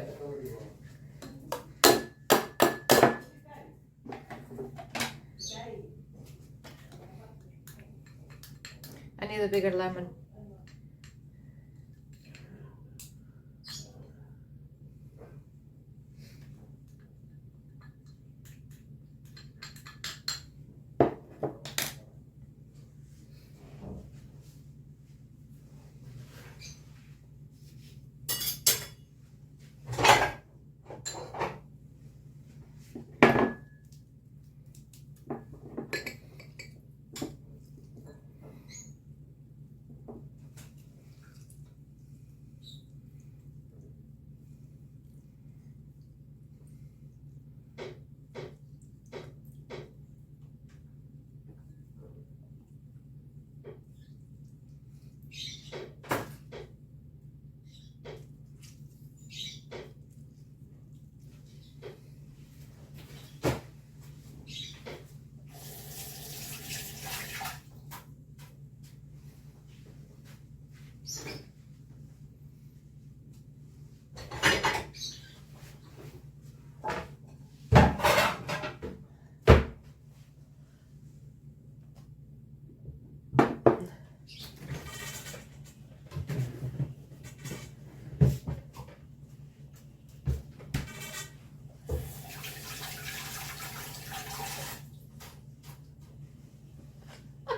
I need a bigger lemon.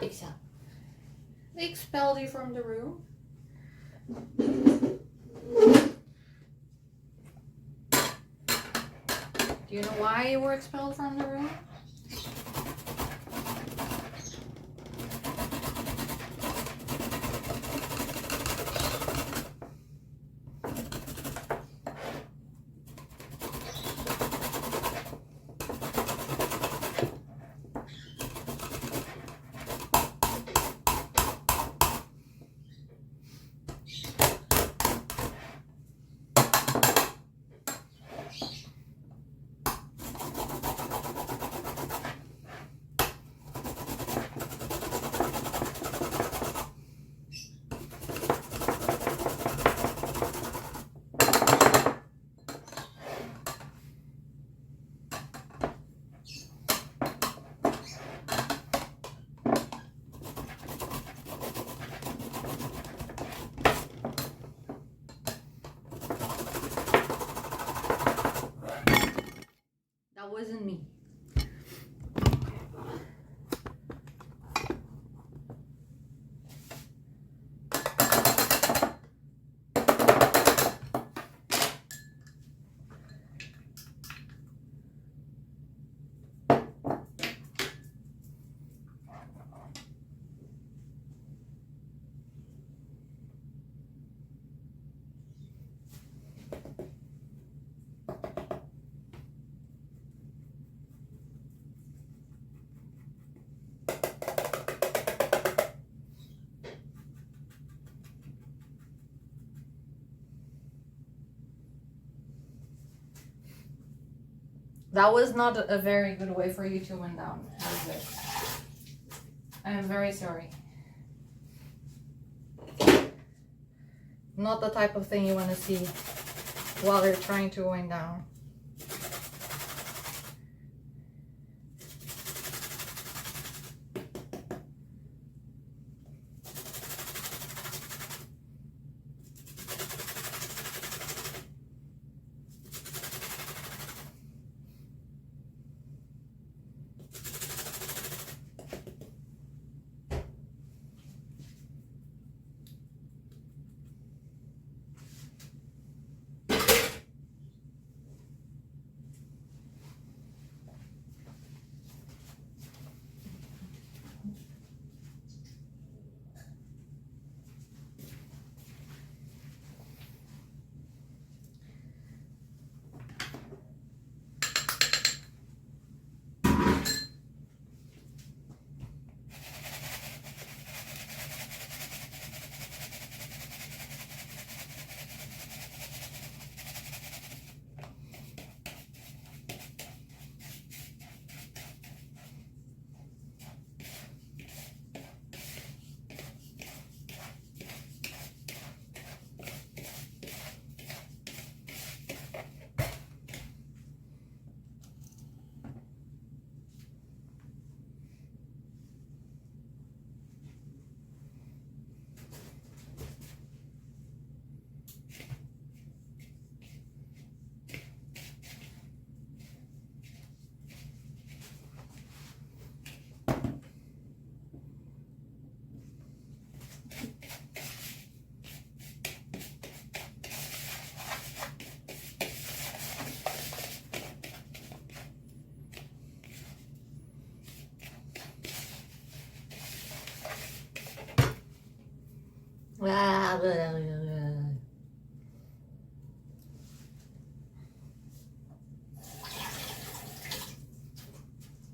Lisa, they expelled you from the room? Do you know why you were expelled from the room? That wasn't me. That was not a very good way for you to win down, was it? I am very sorry. Not the type of thing you want to see while you're trying to wind down.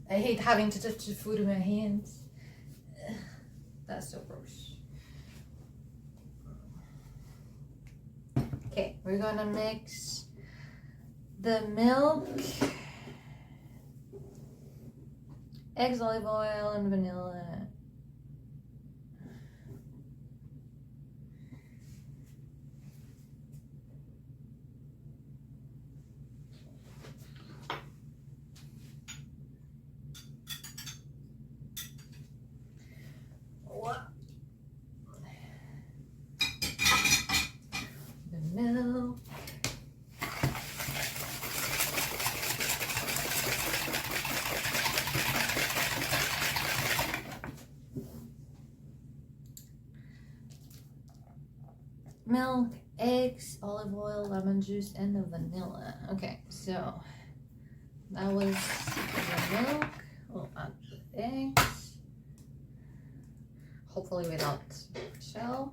I hate having to touch the food with my hands. That's so gross. Okay, we're gonna mix the milk, eggs, olive oil, and vanilla. The milk. Milk, eggs, olive oil, lemon juice, and the vanilla. Okay, so that was the milk. We'll add the eggs. Hopefully without shells.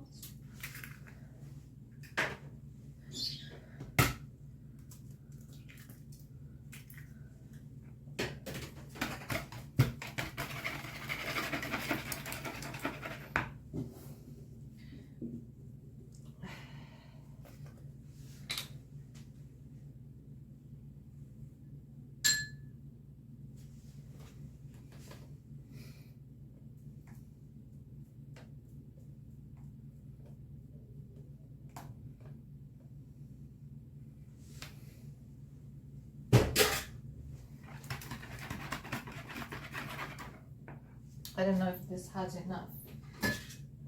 I don't know if this has enough,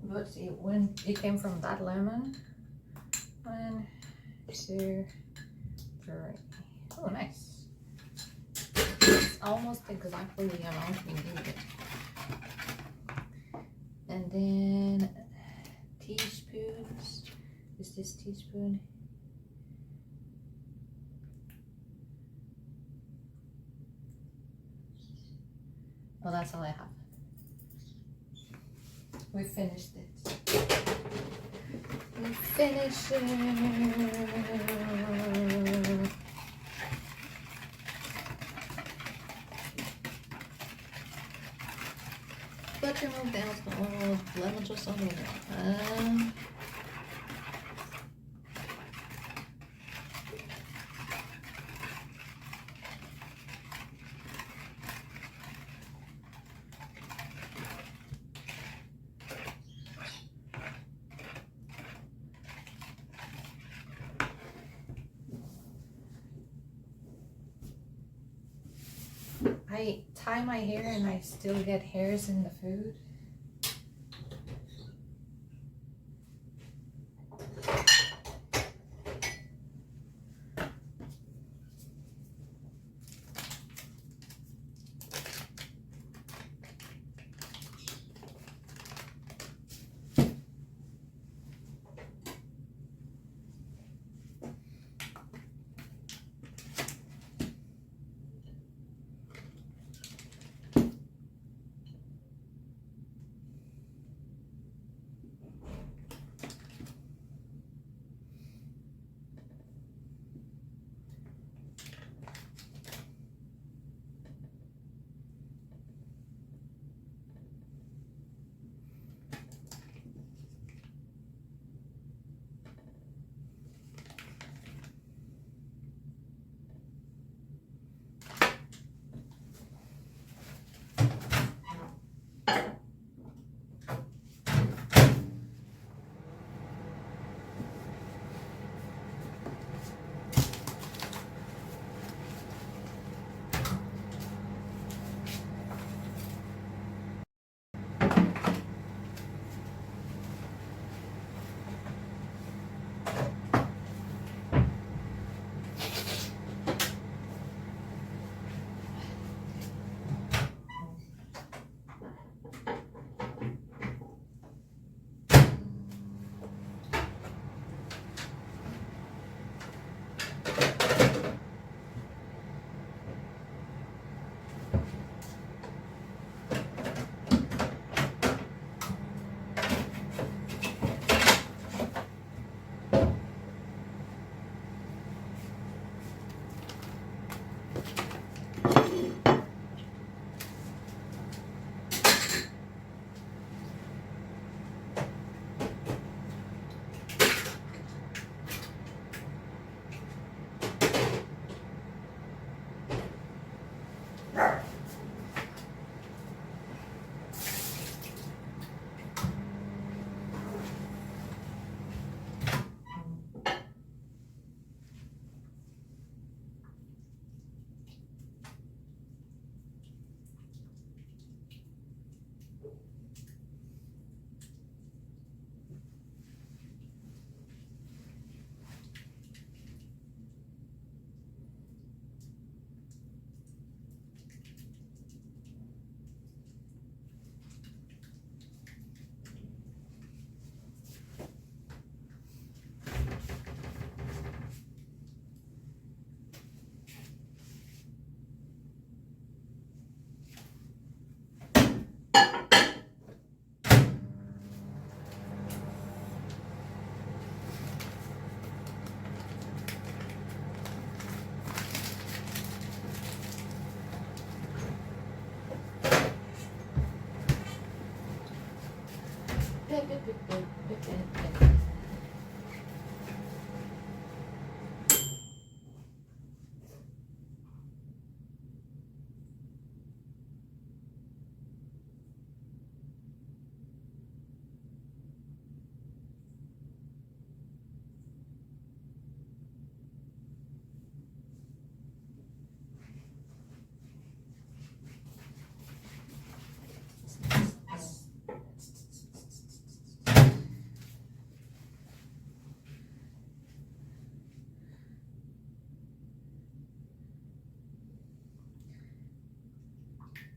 but it came from that lemon. 1, 2, 3. Oh, nice. It's almost exactly the amount we needed. And then teaspoons. Is this teaspoon? Well, that's all I have. We finished it. We finished it. Buttermilk, alcohol, lemon juice on the I tie my hair and I still get hairs in the food.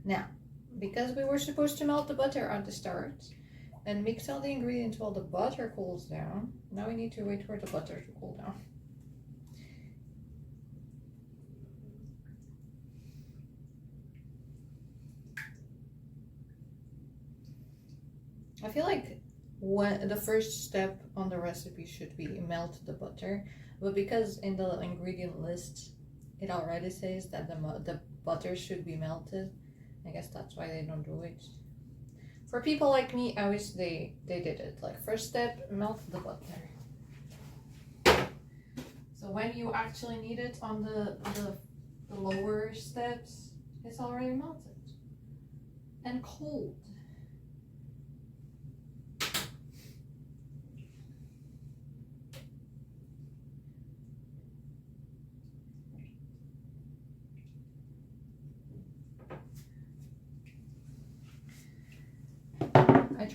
Now, because we were supposed to melt the butter at the start and mix all the ingredients while the butter cools down, now we need to wait for the butter to cool down. I feel like the first step on the recipe should be melt the butter, but because in the ingredient list it already says that the butter should be melted, I guess that's why they don't do it. For people like me, I wish they did it. Like, first step, melt the butter. So when you actually need it on the lower steps, it's already melted and cold.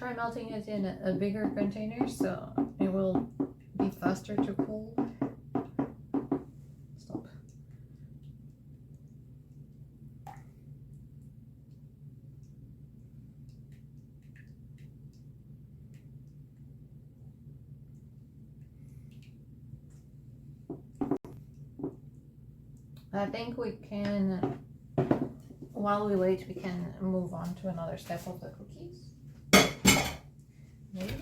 try melting it in a bigger container so it will be faster to cool. Stop. I think we can, while we wait, we can move on to another step of the cookies. Maybe.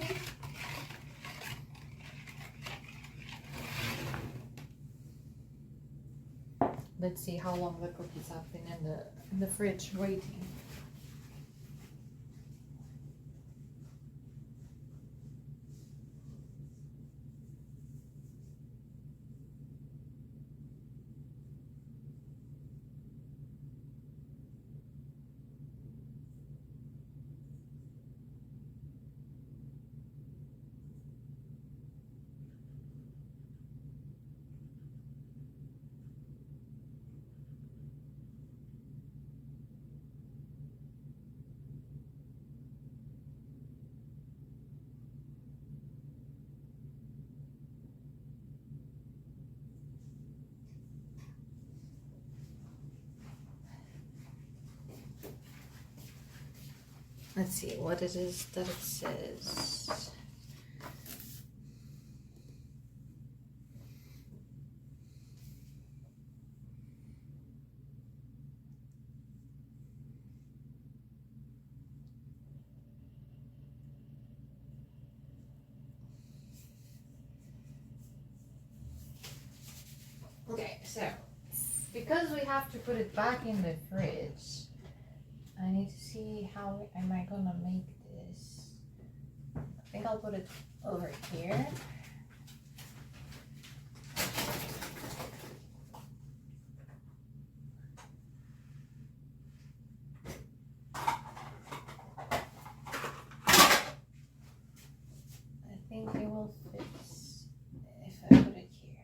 Let's see how long the cookies have been in the fridge waiting. Let's see what it is that it says. Okay, so because we have to put it back in the fridge, I need to see how am I gonna make this. I think I'll put it over here. I think it will fit if I put it here.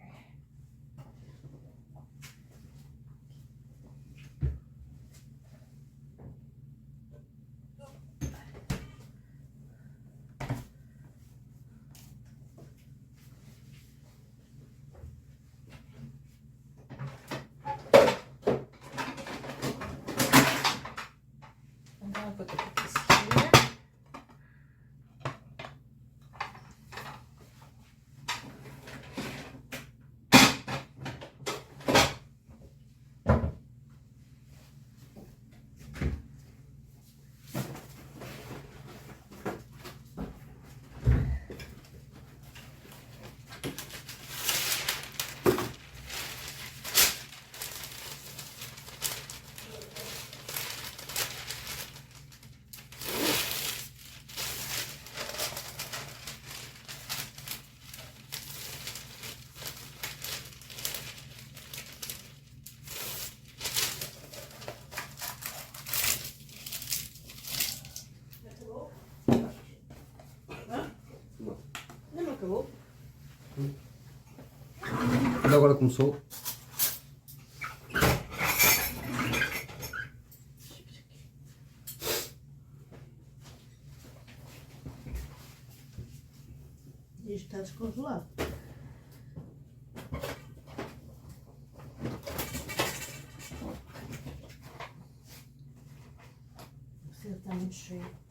I'm gonna put the cookies here. Não acabou? Quando agora começou? Isto está descongelado. Você está muito cheio.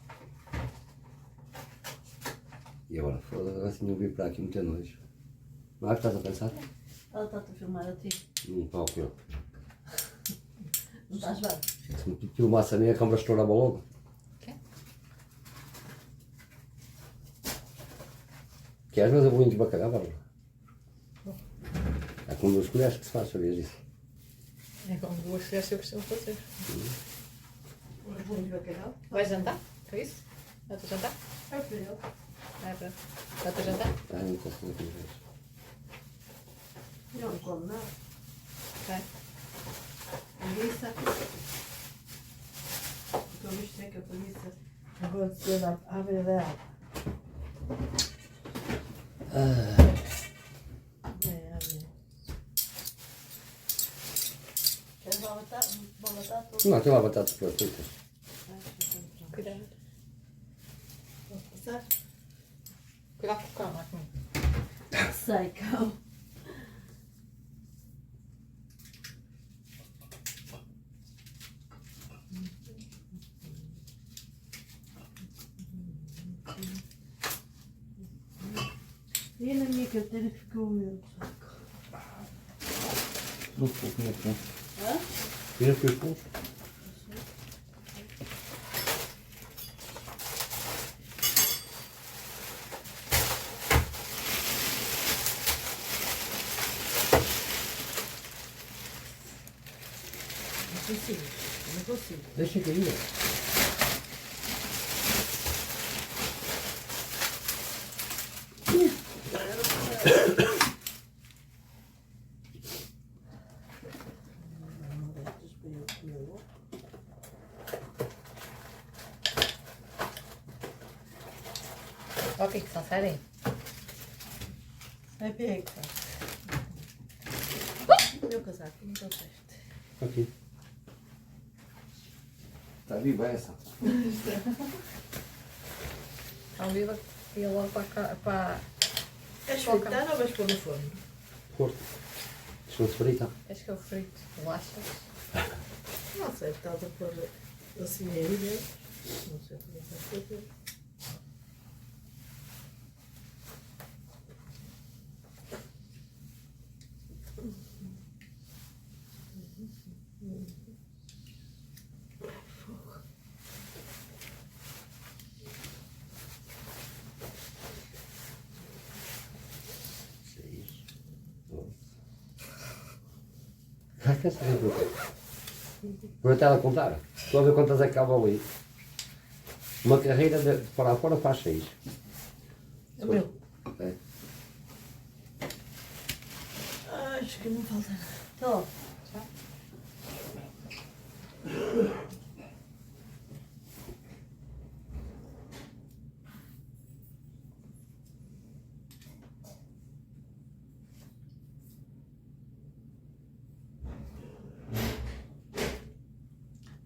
E agora, foda-se, assim não vi para aqui muita noite. Não é que estás a pensar? Ela está-te a filmar a ti. Pá, o que eu. Não estás bem? Se me filmasse a minha câmera estourava logo. Okay. Queres fazer bolinhos de bacalhau, Bárbara? É com 2 colheres que se faz, sabias disso? É como duas colheres que eu costumo fazer. Os bolos de bacalhau. Vai jantar? É isso? Vai-te jantar? É o filho. É, pronto. Vai-te jantar? Ah, não estou assim aqui. Não come nada. Ok. Preguiça. Porque eu visto é que a preguiça agora de ser à beira da água. É, a ver. Queres uma batata? Uma batata? Não, tem lá batatas para fritas. Cuidado. Pizza. Cuidado com o cão aqui. Psycho. E na minha carteira que ficou o meu saco. Não ficou com o pulso. Hã? Tira aqui os pulsos. Não consigo. Deixa cair. Ó, pizza, sério. Vai pegar. Meu casaco, não trouxeste. Aqui. Está viva essa. Então, viva que ia logo para... És fritar ou vais pôr no forno? Forte. Deixa-me frita. Acho que eu frito bolachas. Não sei, estás a pôr assim aí dentro. Não sei como é que vais fazer. Vai que essa é vou até ela contar. Estou a ver quantas é que acabam ali. Uma carreira de para lá fora faz 6. É meu. É. Acho que não falta nada. Tá lá.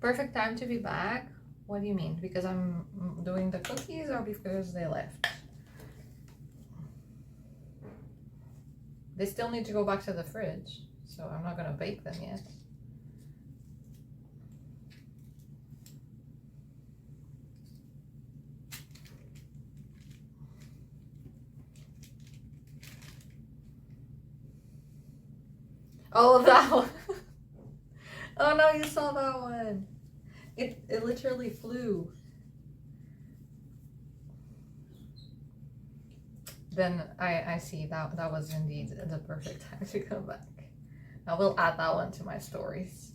Perfect time to be back? What do you mean? Because I'm doing the cookies or because they left? They still need to go back to the fridge, so I'm not gonna bake them yet. Oh, that one! Oh no, you saw that one! It literally flew. Then I see that was indeed the perfect time to come back. I will add that one to my stories.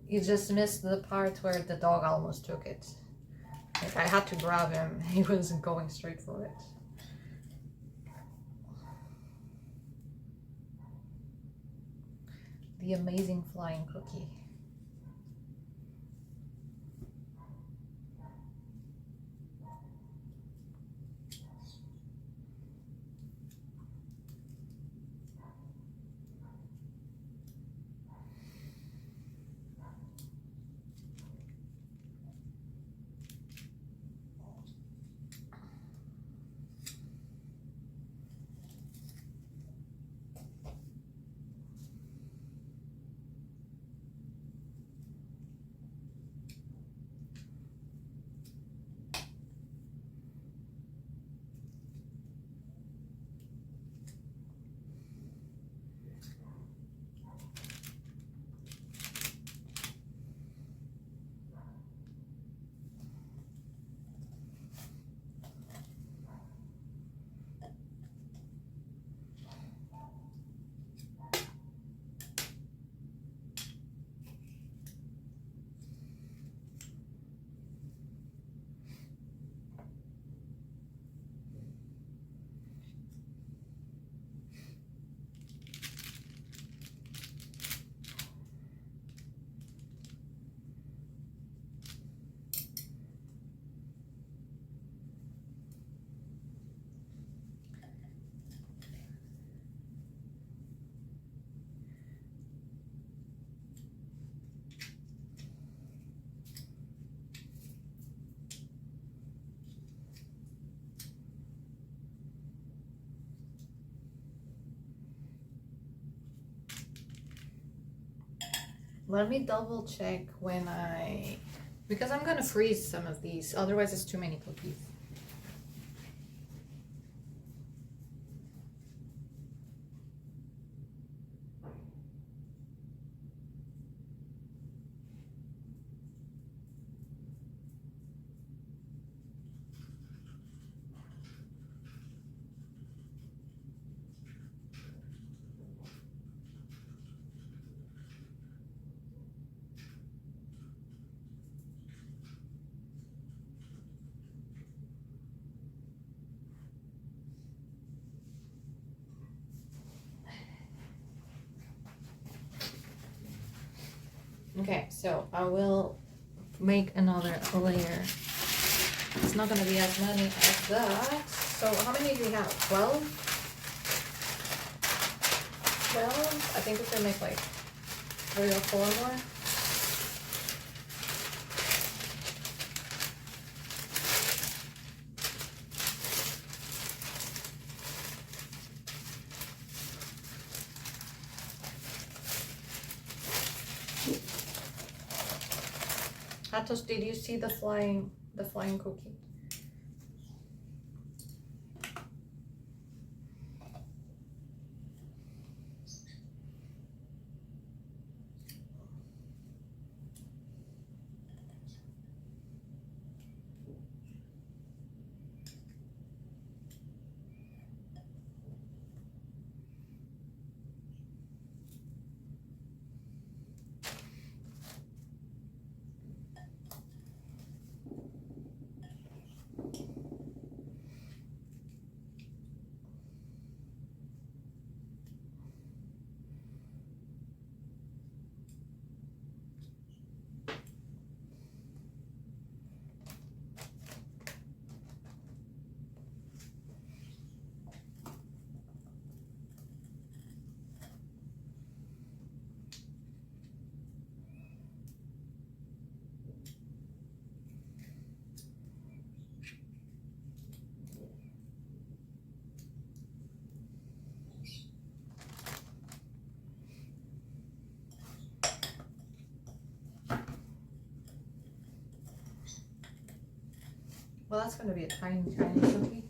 You just missed the part where the dog almost took it. Like, I had to grab him. He wasn't going straight for it. The amazing flying cookie. Let me double check when because I'm gonna freeze some of these, otherwise it's too many cookies. Okay, so I will make another layer. It's not gonna be as many as that. So how many do we have? 12? 12? I think we can make like 3 or 4 more. Atos, did you see the flying cookie? Well, that's gonna be a tiny, tiny cookie.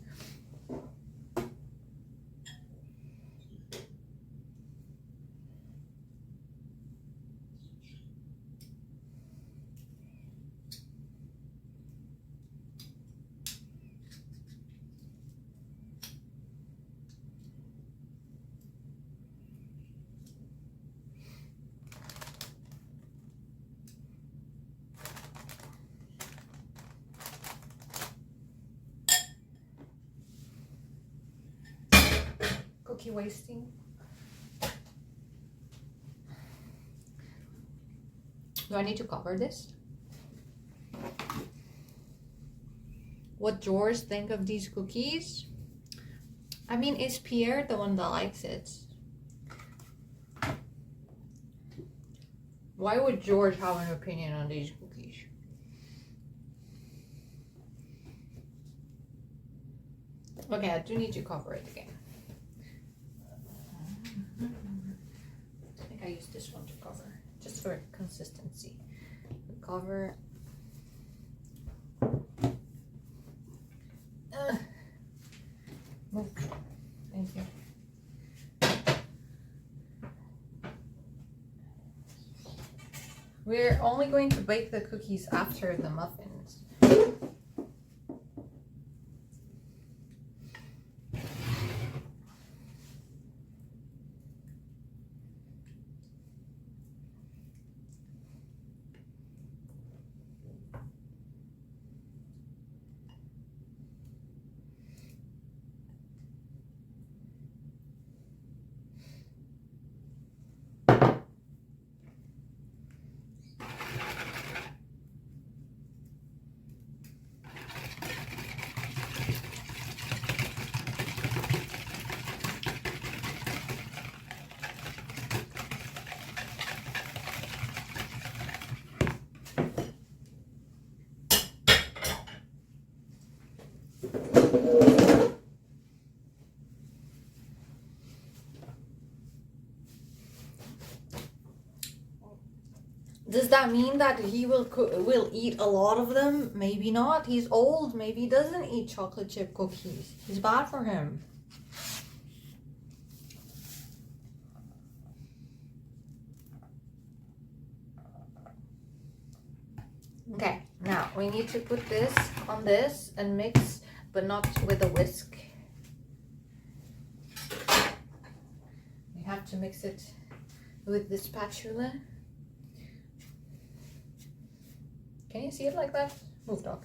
Cookie wasting. Do I need to cover this? What drawers think of these cookies? I mean, is Pierre the one that likes it? Why would George have an opinion on these cookies? Okay, I do need to cover it again. I think I use this one to cover, just for consistency. Cover. Move. Thank you. We're only going to bake the cookies after the muffins. Does that mean that he will eat a lot of them? Maybe not. He's old. Maybe he doesn't eat chocolate chip cookies. It's bad for him. Okay, now we need to put this on this and mix, but not with a whisk. We have to mix it with the spatula. Can you see it like that? Move, dog.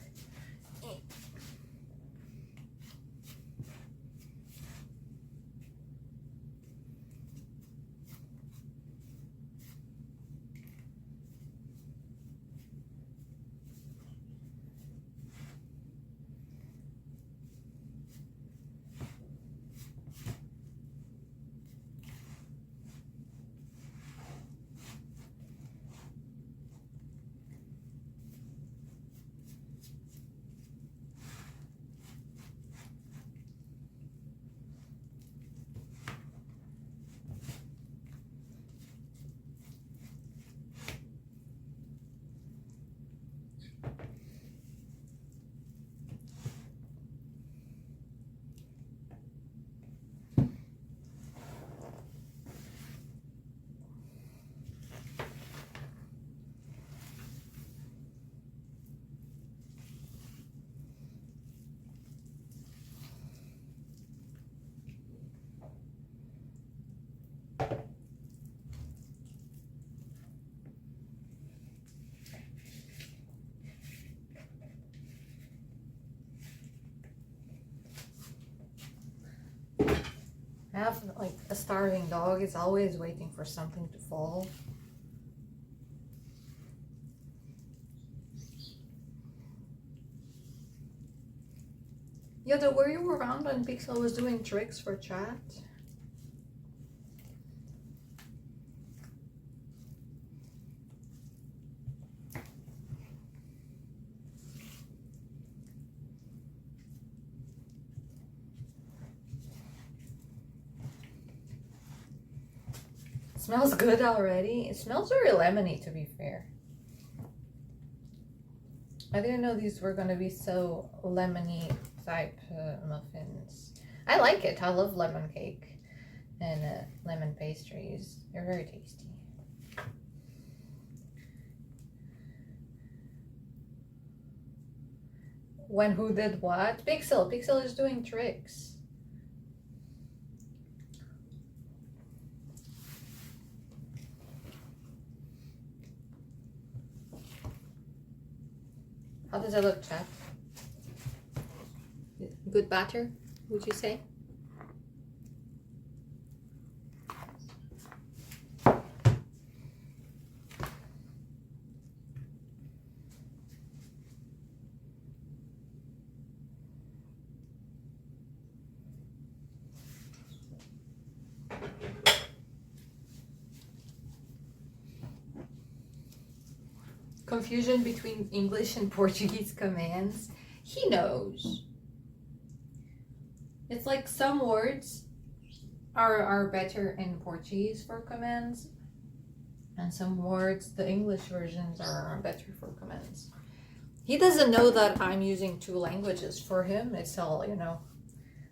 I have like a starving dog. It's always waiting for something to fall. Yoda, were you around when Pixel was doing tricks for chat? Smells good already. It smells very lemony, to be fair. I didn't know these were gonna be so lemony type muffins. I like it. I love lemon cake and lemon pastries. They're very tasty. When who did what? Pixel. Pixel is doing tricks. How does it look, chat? Good batter, would you say? Confusion between English and Portuguese commands. He knows. It's like some words are better in Portuguese for commands, and some words, the English versions, are better for commands. He doesn't know that I'm using two languages. For him, it's all, you know,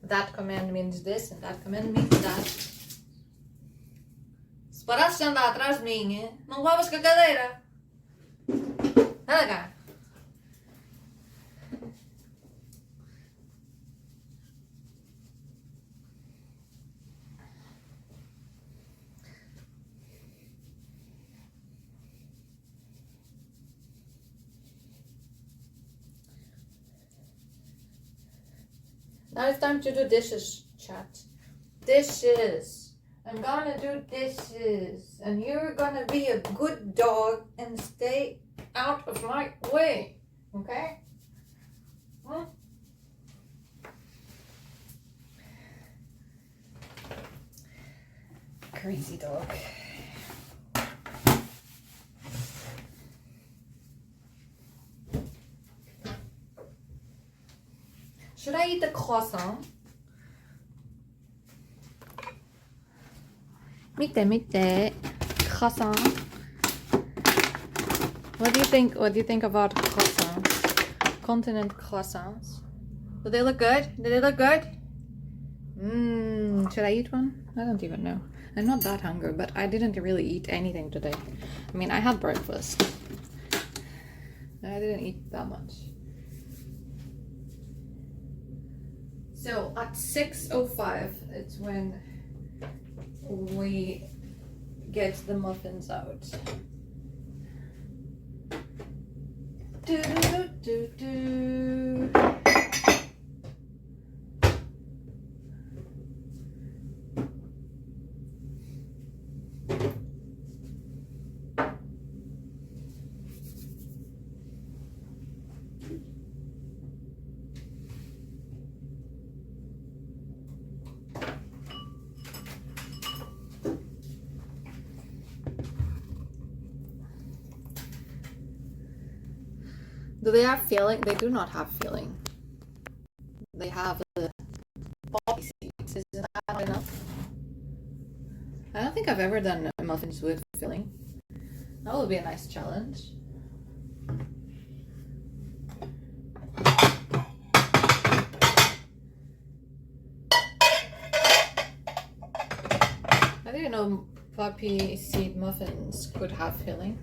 that command means this and that command means that. Se parasse de andar atrás de mim, não levavas com a cadeira. Anda cá. Now it's time to do dishes, chat. Dishes. I'm gonna do dishes. And you're gonna be a good dog and stay out of my way. Okay? Hmm? Crazy dog. Should I eat the croissant? Mitte, croissant. What do you think? What do you think about croissants? Continent croissants. Do they look good? Do they look good? Should I eat one? I don't even know. I'm not that hungry, but I didn't really eat anything today. I mean, I had breakfast. I didn't eat that much. So at 6:05, it's when we get the muffins out. Do do do do. Do they have filling? They do not have filling. They have the poppy seeds. Isn't that not enough? I don't think I've ever done muffins with filling. That would be a nice challenge. I didn't know poppy seed muffins could have filling.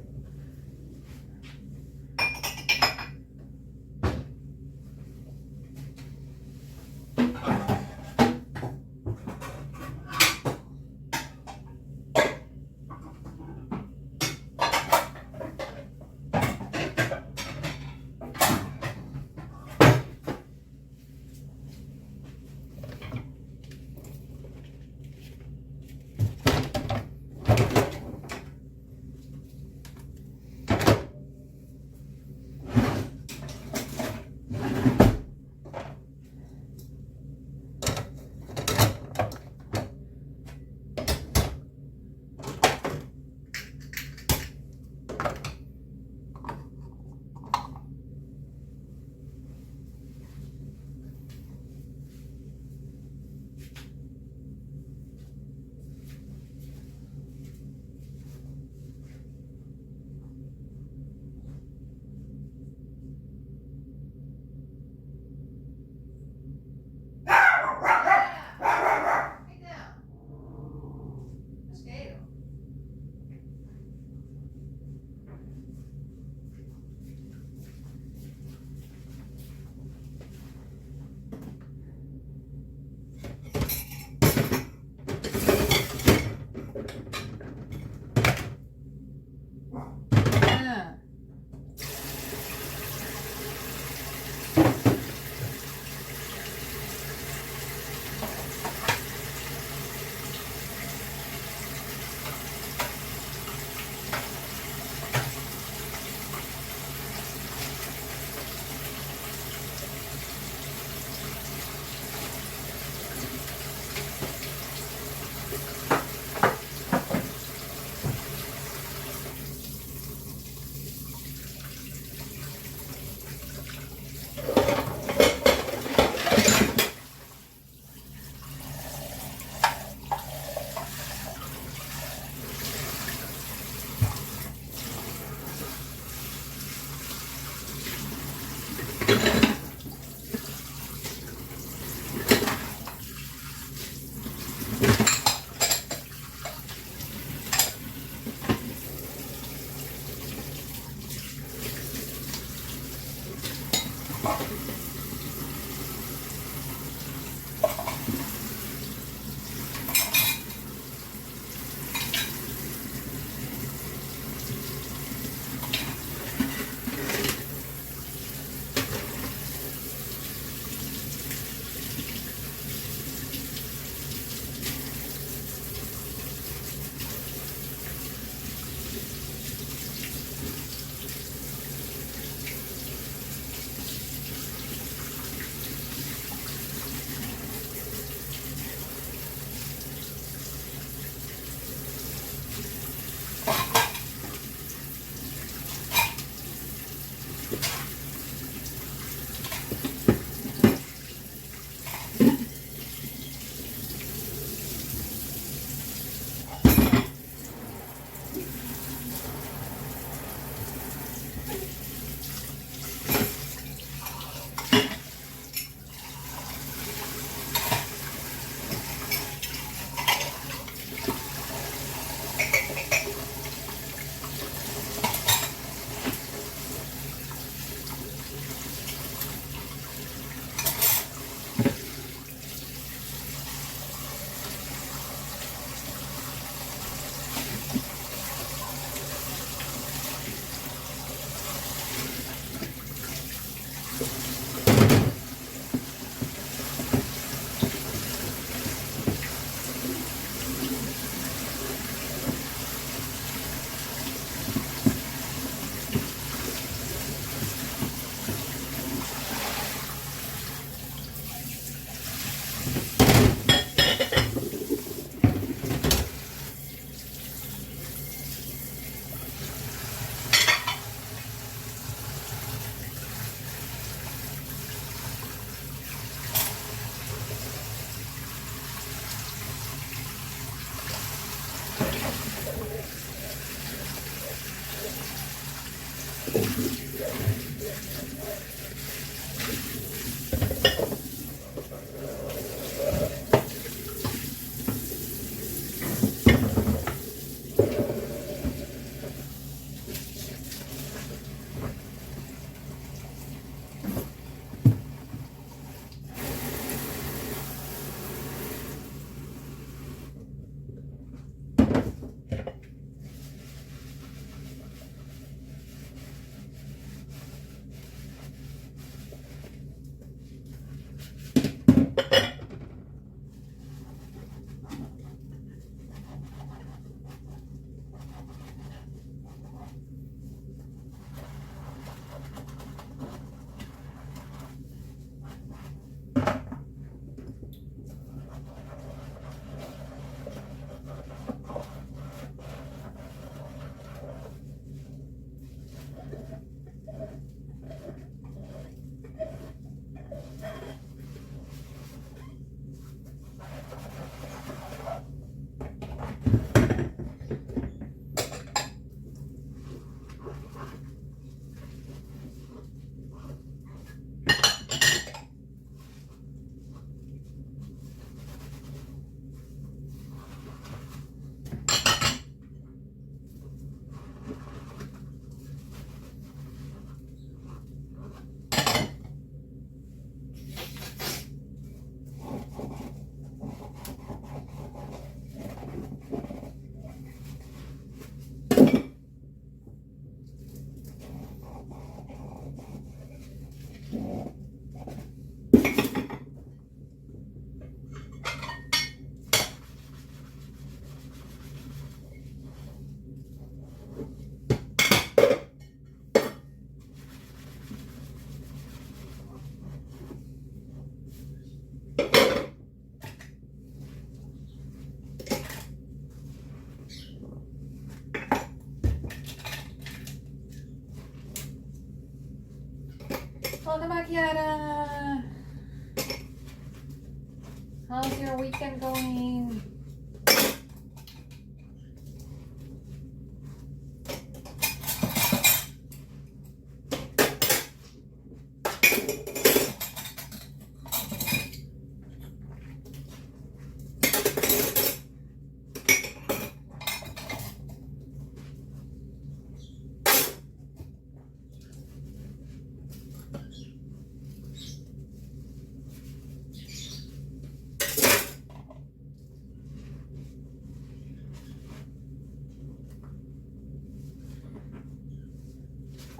Kiara! How's your weekend going?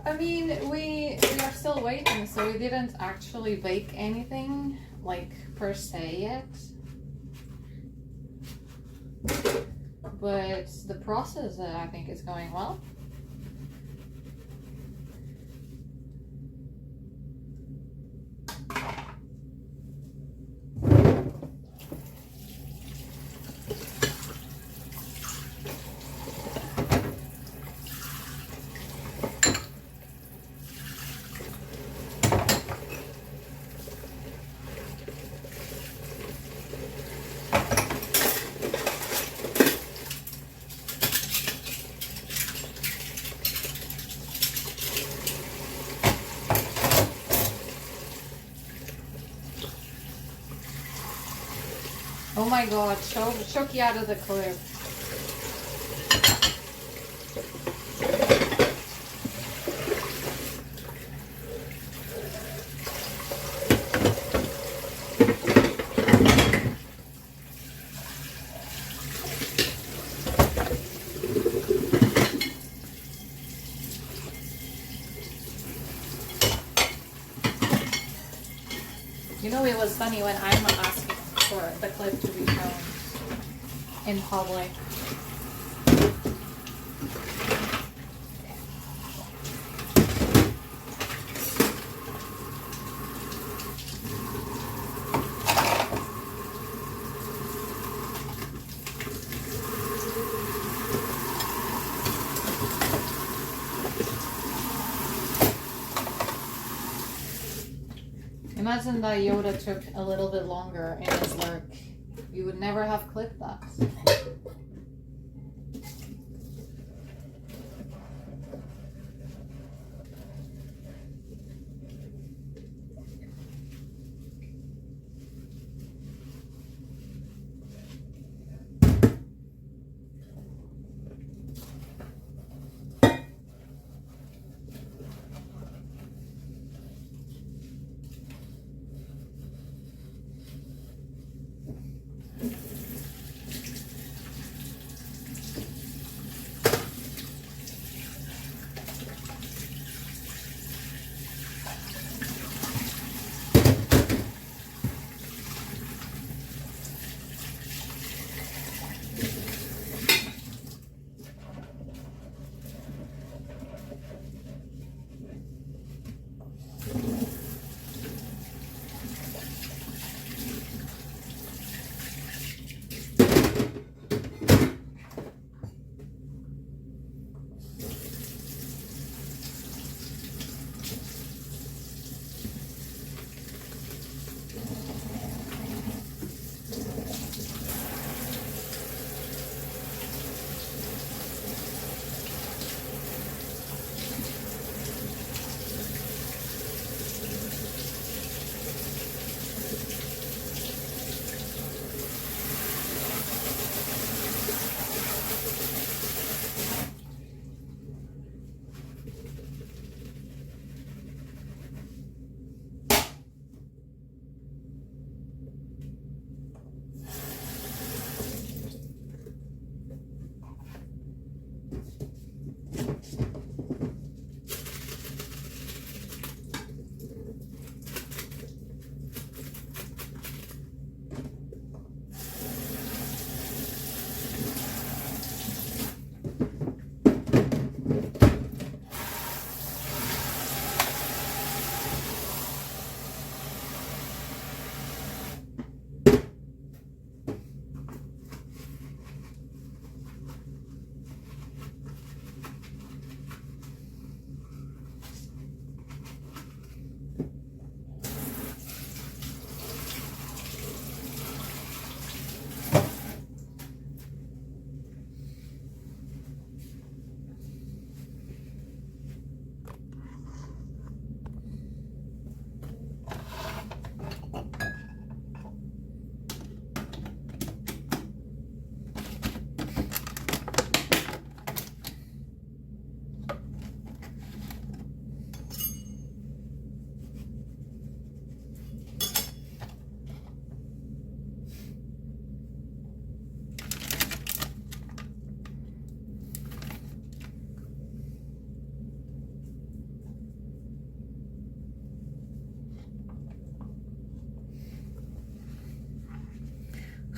I mean, we are still waiting, so we didn't actually bake anything, like, per se yet. But the process, I think, is going well. Oh my god, show Kiara the clip. You know, it was funny when I'm asking for the clip to be shown in public. Imagine that Yoda took a little bit longer in his work. You would never have clipped that.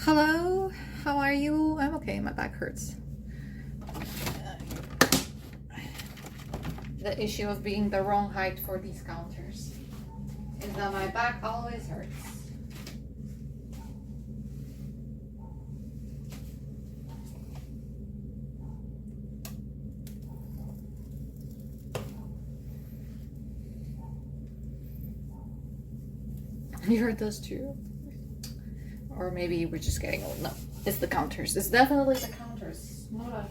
Hello, how are you? I'm okay, my back hurts. The issue of being the wrong height for these counters is that my back always hurts. You heard those too? Or maybe we're just getting old. No, it's the counters. It's definitely the counters, not us.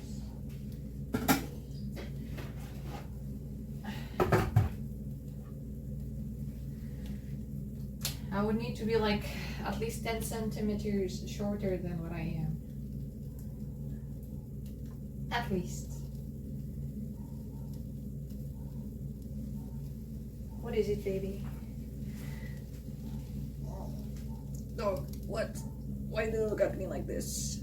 I would need to be like at least 10 centimeters shorter than what I am. At least. What is it, baby? Dog, what? Why do you look at me like this?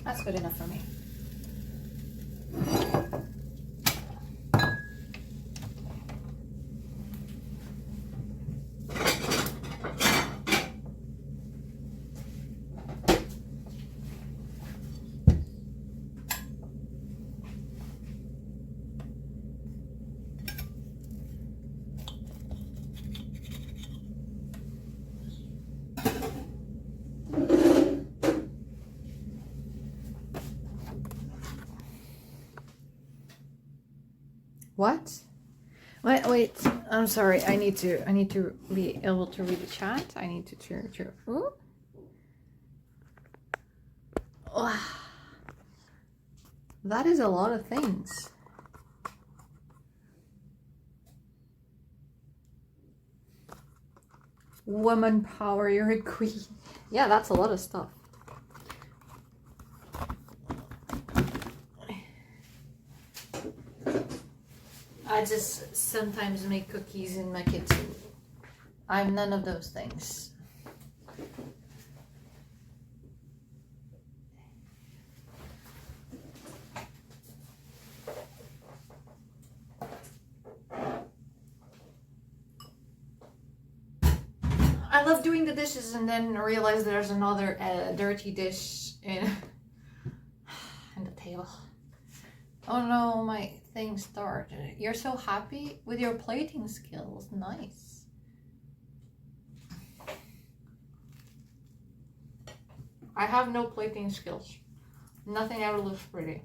That's good enough for me. What? Wait, I'm sorry. I need to be able to read the chat. I need to cheer. Ooh. Wow. That is a lot of things. Woman power, you're a queen. Yeah, that's a lot of stuff. I just sometimes make cookies in my kitchen. I'm none of those things. I love doing the dishes and then realize there's another dirty dish in the table. Oh no, my thing started. You're so happy with your plating skills. Nice. I have no plating skills. Nothing ever looks pretty.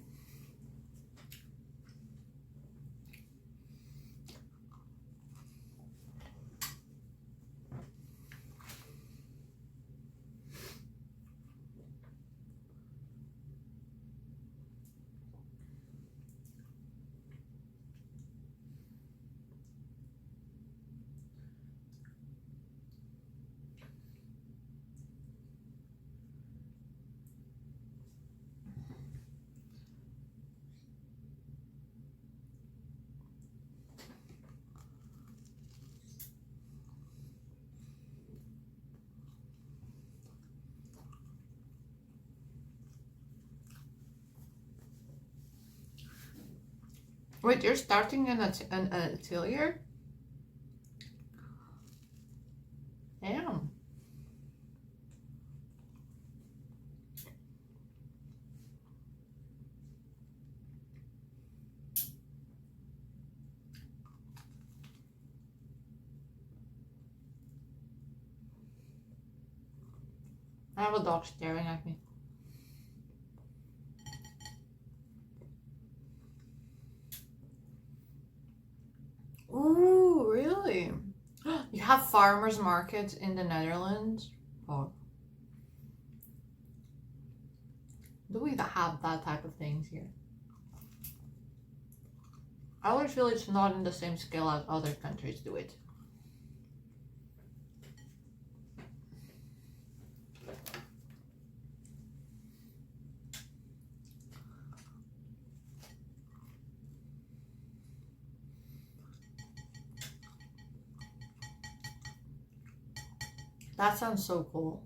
Wait, you're starting an atelier? Damn. I have a dog staring at me. Ooh, really? You have farmers markets in the Netherlands? Oh. Do we have that type of things here? I always feel it's not in the same scale as other countries do it. That sounds so cool.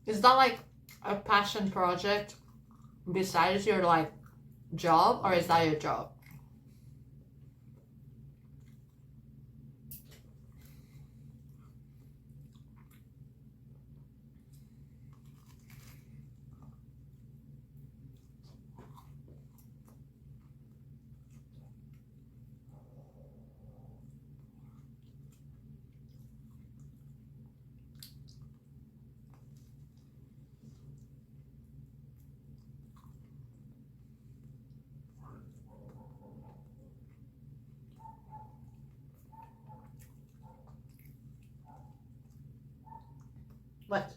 Is that like a passion project besides your like job, or is that your job? What?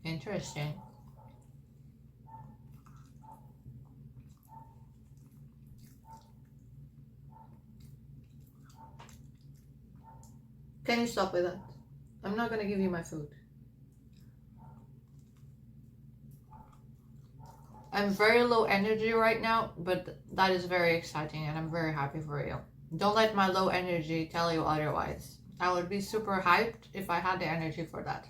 Interesting. Can you stop with that? I'm not gonna give you my food. I'm very low energy right now, but that is very exciting and I'm very happy for you. Don't let my low energy tell you otherwise. I would be super hyped if I had the energy for that.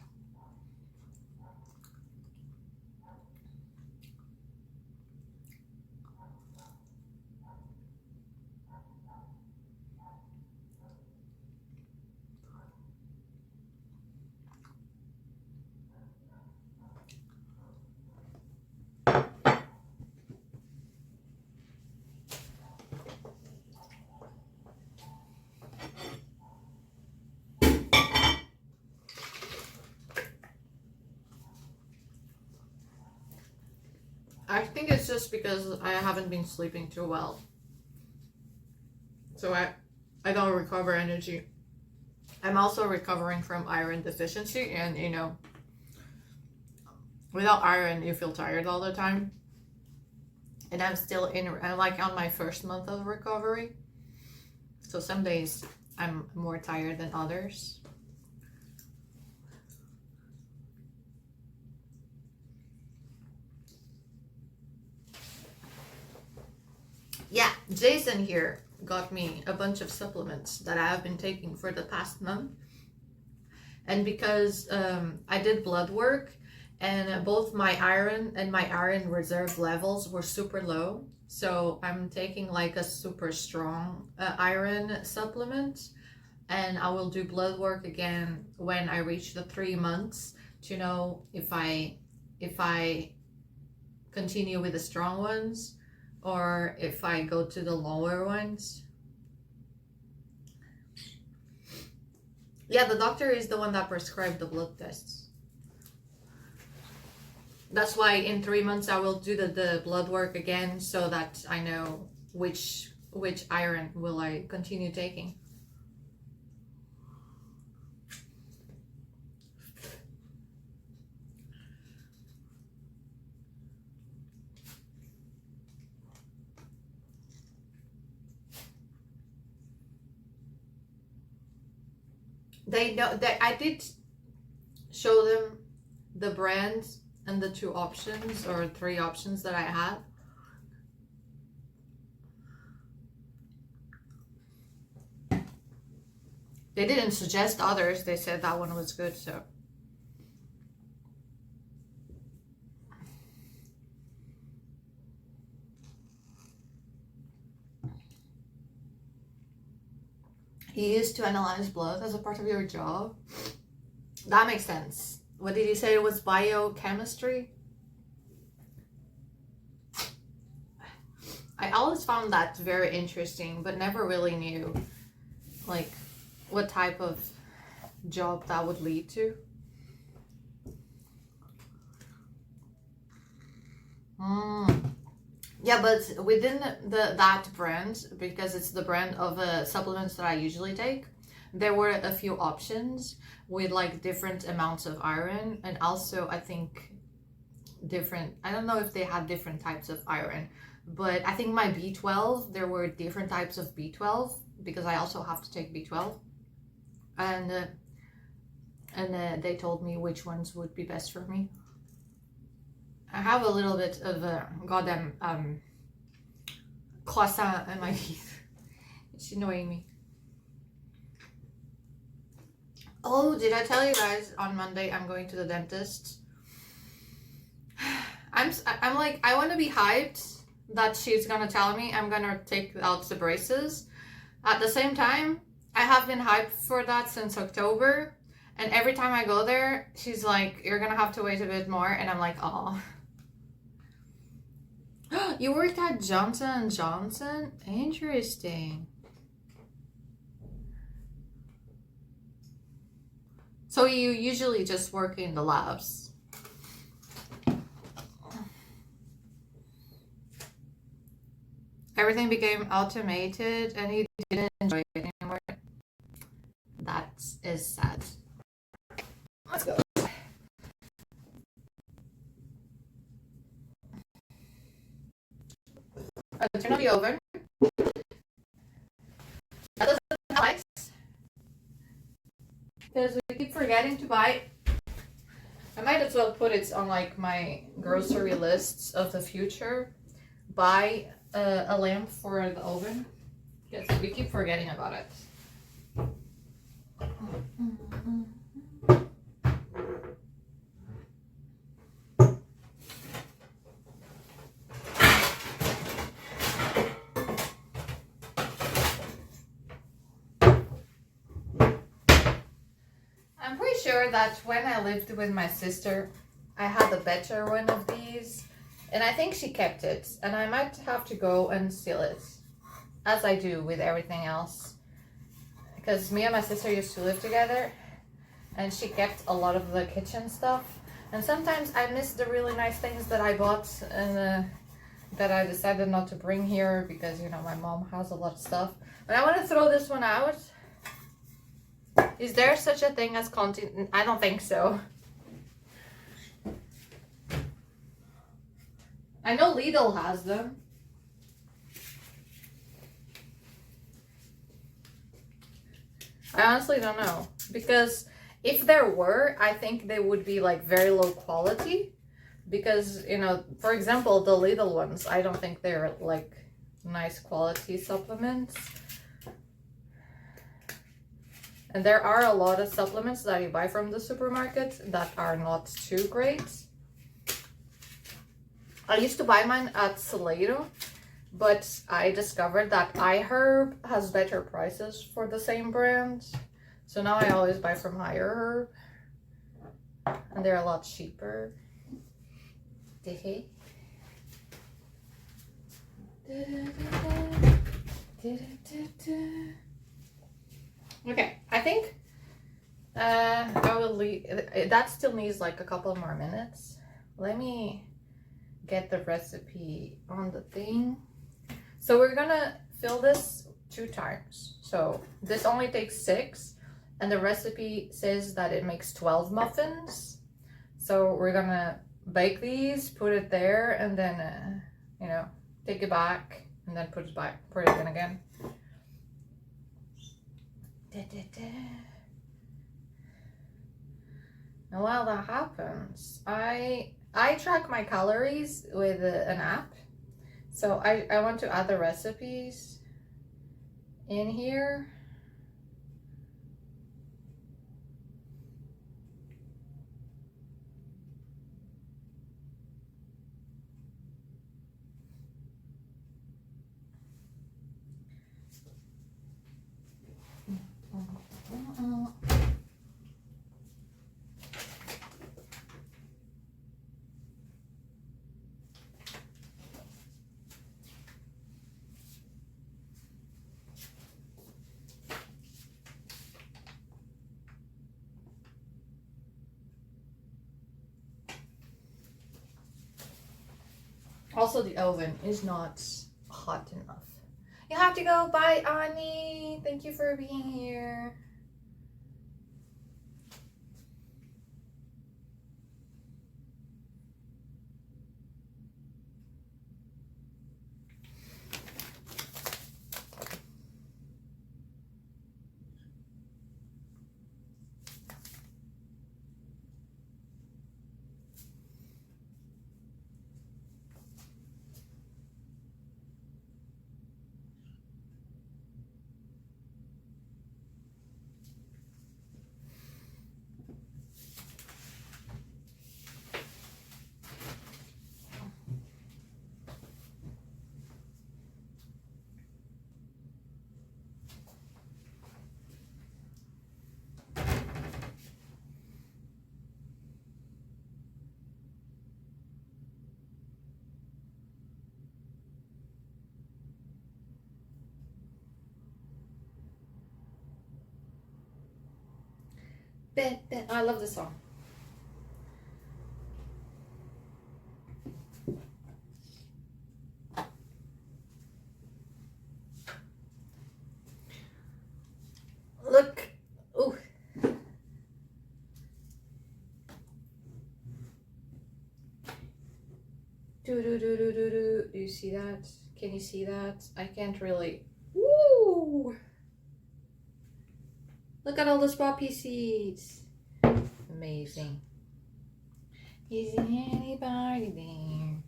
I think it's just because I haven't been sleeping too well. So I don't recover energy. I'm also recovering from iron deficiency, and you know, without iron you feel tired all the time. And I'm like on my first month of recovery. So some days I'm more tired than others. Yeah, Jason here got me a bunch of supplements that I have been taking for the past month. And because I did blood work and both my iron and my iron reserve levels were super low. So I'm taking like a super strong iron supplement, and I will do blood work again when I reach the 3 months to know if I continue with the strong ones or if I go to the lower ones. Yeah, the doctor is the one that prescribed the blood tests. That's why in 3 months I will do the blood work again so that I know which iron will I continue taking. They know that I did show them the brands and the 2 options or 3 options that I had. They didn't suggest others. They said that one was good, so. You used to analyze blood as a part of your job. That makes sense. what did you say it was? Biochemistry? I always found that very interesting, but never really knew like what type of job that would lead to. Yeah, but within that brand, because it's the brand of supplements that I usually take, there were a few options with like different amounts of iron, and also I think different, I don't know if they had different types of iron, but I think my B12, there were different types of B12 because I also have to take B12, and they told me which ones would be best for me. I have a little bit of a goddamn croissant in my teeth. It's annoying me. Oh, did I tell you guys on Monday I'm going to the dentist? I'm like, I want to be hyped that she's gonna tell me I'm gonna take out the braces. At the same time, I have been hyped for that since October, and every time I go there, she's like, you're gonna have to wait a bit more, and I'm like, oh. You worked at Johnson & Johnson? Interesting. So you usually just work in the labs? Everything became automated and you didn't enjoy it anymore. That is sad. Let's go. Turn on the oven. That doesn't have ice. Because we keep forgetting to buy. I might as well put it on like my grocery lists of the future. Buy a lamp for the oven. Because we keep forgetting about it. I'm pretty sure that when I lived with my sister, I had a better one of these, and I think she kept it, and I might have to go and steal it, as I do with everything else, because me and my sister used to live together, and she kept a lot of the kitchen stuff, and sometimes I miss the really nice things that I bought and that I decided not to bring here because, you know, my mom has a lot of stuff. But I want to throw this one out. Is there such a thing as content? I don't think so. I know Lidl has them. I honestly don't know. Because if there were, I think they would be like very low quality. Because, you know, for example, the Lidl ones, I don't think they're like nice quality supplements. And there are a lot of supplements that you buy from the supermarket that are not too great. I used to buy mine at Salado, but I discovered that iHerb has better prices for the same brand. So now I always buy from Higher Herb, and they're a lot cheaper. Okay, I think I will leave. That still needs like a couple more minutes. Let me get the recipe on the thing. So we're gonna fill this 2 times. So this only takes 6, and the recipe says that it makes 12 muffins. So we're gonna bake these, put it there, and then you know, take it back, and then put it in again. And while that happens, I track my calories with an app. So I want to add the recipes in here. Also, the oven is not hot enough. You have to go. Bye, Ani. Thank you for being here. I love this song. Look. Ooh. Do you see that? Can you see that? I can't really. Woo! Look at all those poppy seeds. Amazing. Is anybody there?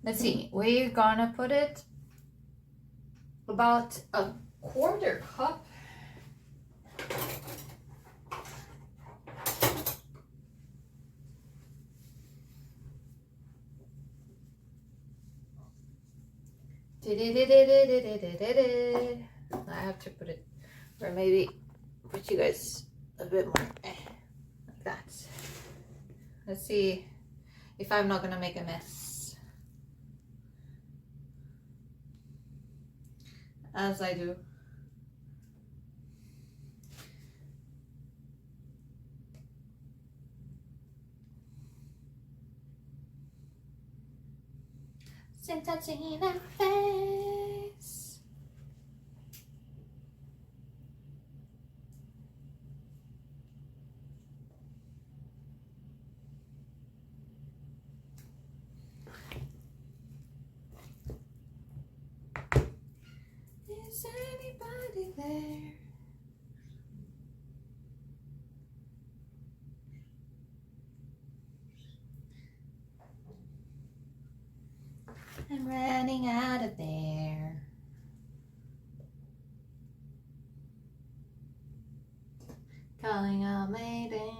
Let's see. We're gonna put it about a quarter cup. I have to put it, or maybe put you guys a bit more like that. Let's see if I'm not gonna make a mess, as I do. Since I've seen that face. Is anybody there? I'm running out of there. Calling out Mayday.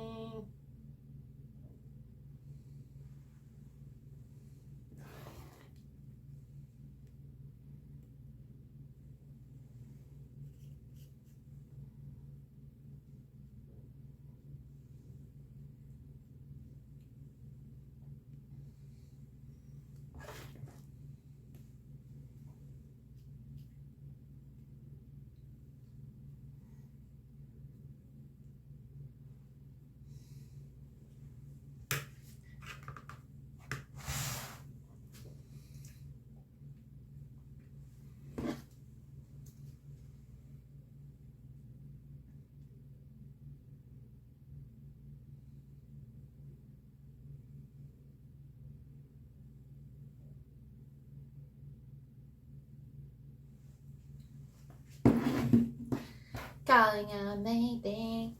Calling out Mayday.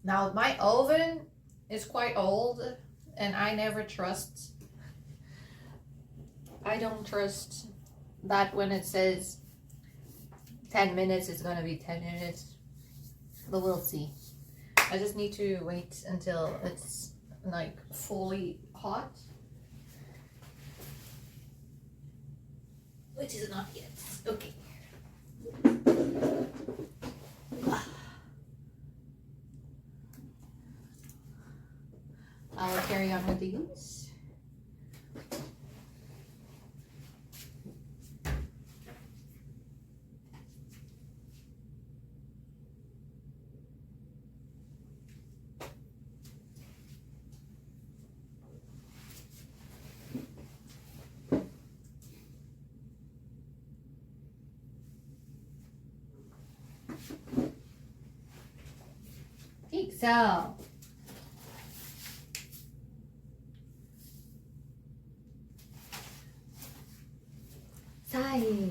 Now my oven is quite old and I don't trust that when it says 10 minutes it's gonna be 10 minutes, but we'll see. I just need to wait until it's like fully hot, which is not yet. Okay. I'll carry on with these. Pixel. Sai.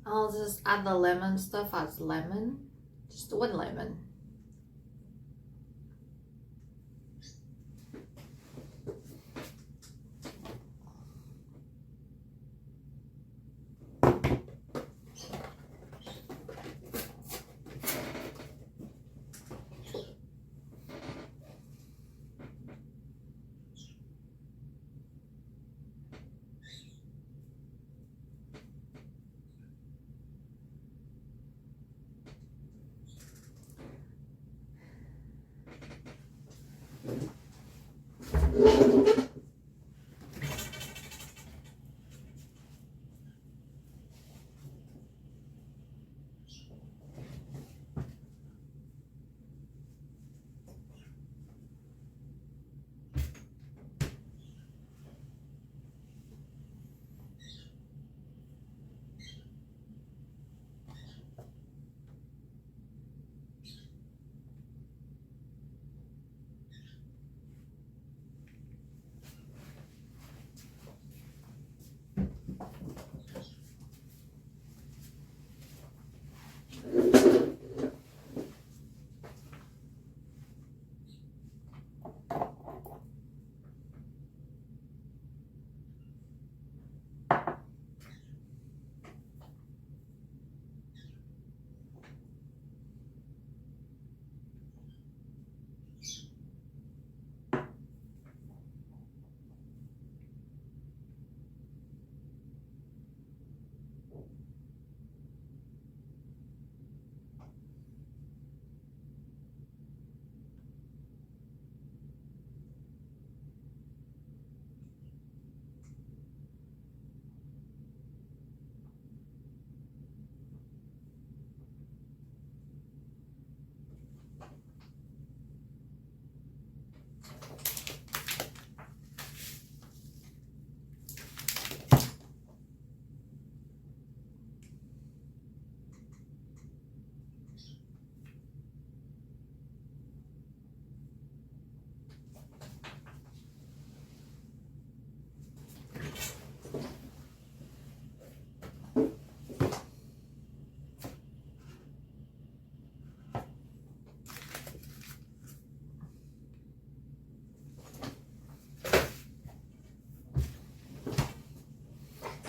I'll just add the lemon stuff as lemon. Just one lemon.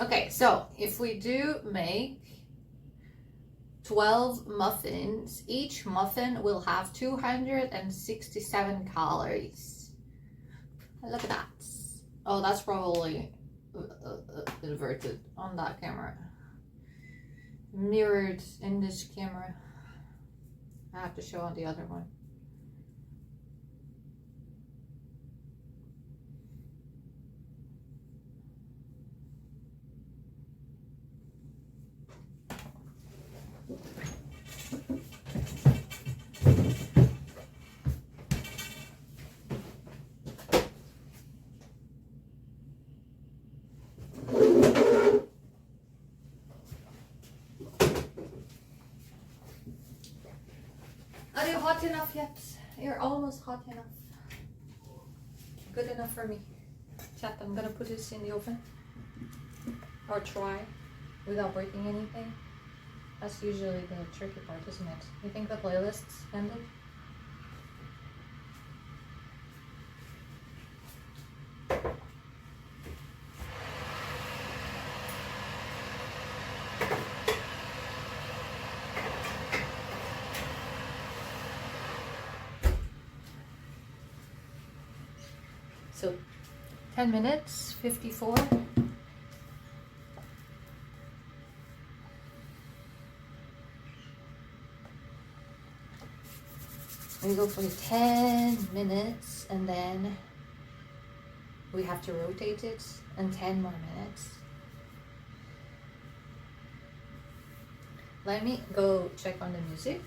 Okay, so if we do make 12 muffins, each muffin will have 267 calories. Look at that. Oh, that's probably inverted on that camera. Mirrored in this camera. I have to show on the other one. Are you hot enough yet? You're almost hot enough. Good enough for me. Chat, I'm gonna put this in the oven. Or try, without breaking anything. That's usually the tricky part, isn't it? You think the playlist's ended? So 10 minutes, 54. We go for 10 minutes and then we have to rotate it and 10 more minutes. Let me go check on the music.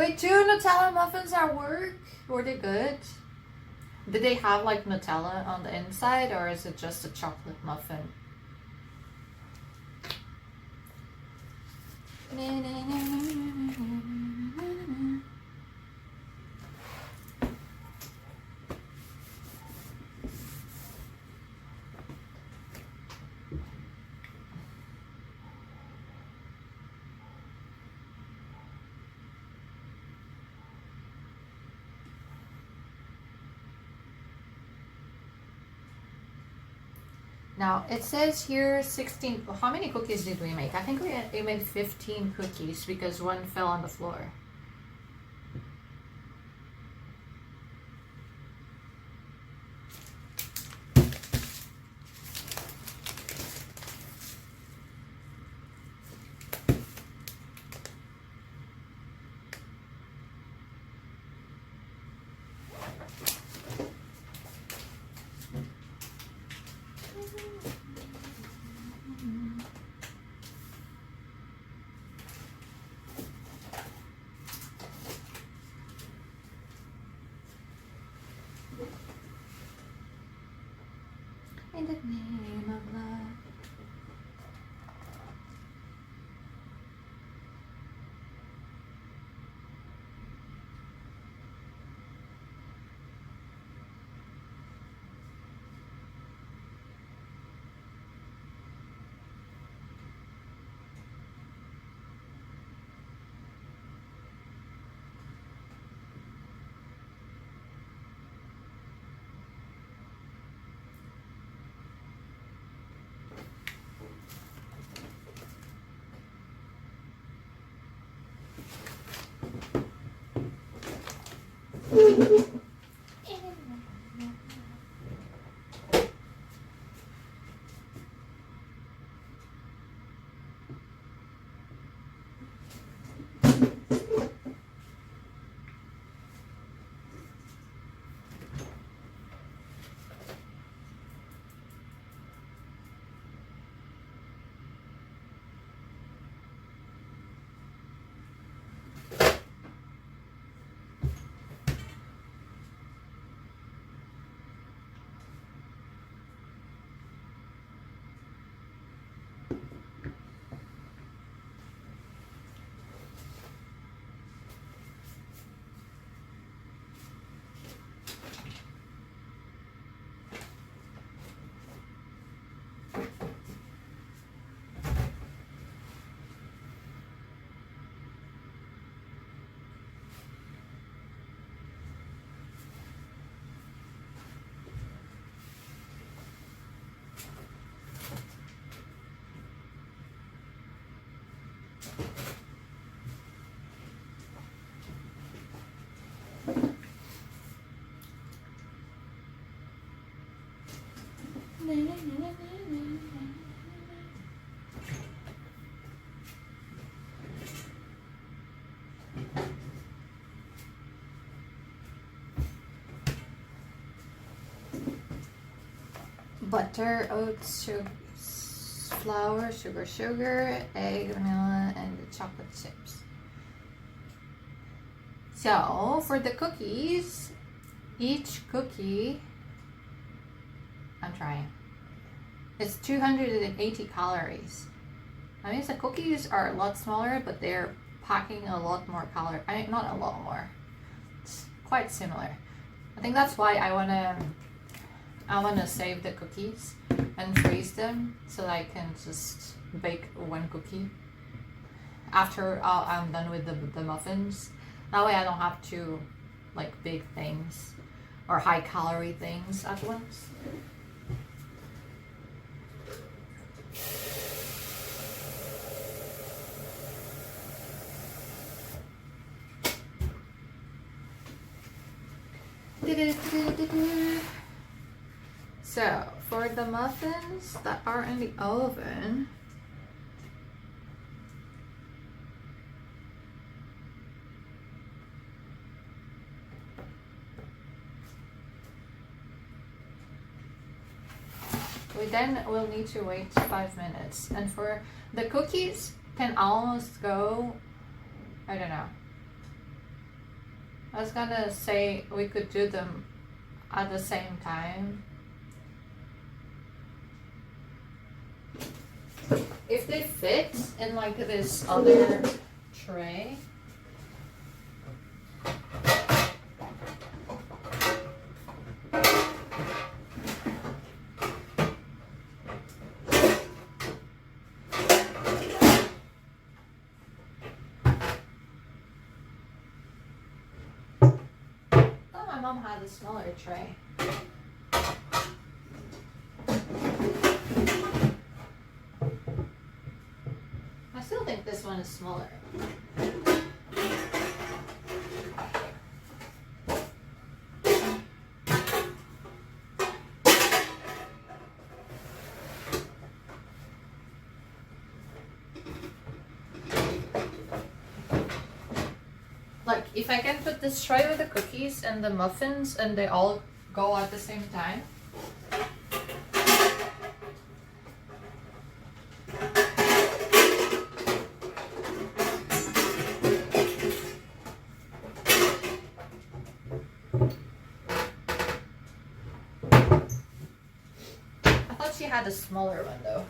Wait, 2 Nutella muffins at work? Were they good? Did they have like Nutella on the inside or is it just a chocolate muffin? Now it says here 16. How many cookies did we make? I think we made 15 cookies because one fell on the floor. In the name of love. Butter, oats, sugar, flour, sugar, egg, vanilla, and the chocolate chips. So for the cookies, each cookie, I'm trying, it's 280 calories. I mean, the cookies are a lot smaller, but they're packing a lot more calories. I mean, not a lot more. It's quite similar. I think that's why I wanna save the cookies and freeze them so that I can just bake one cookie after I'm done with the muffins. That way I don't have to like big things or high calorie things at once. So for the muffins that are in the oven, we then will need to wait 5 minutes. And for the cookies, can almost go, I don't know. I was gonna say we could do them at the same time. If they fit in like this other tray. My mom had a smaller tray. I still think this one is smaller. Like, if I can put this tray with the cookies and the muffins and they all go at the same time. I thought she had a smaller one though.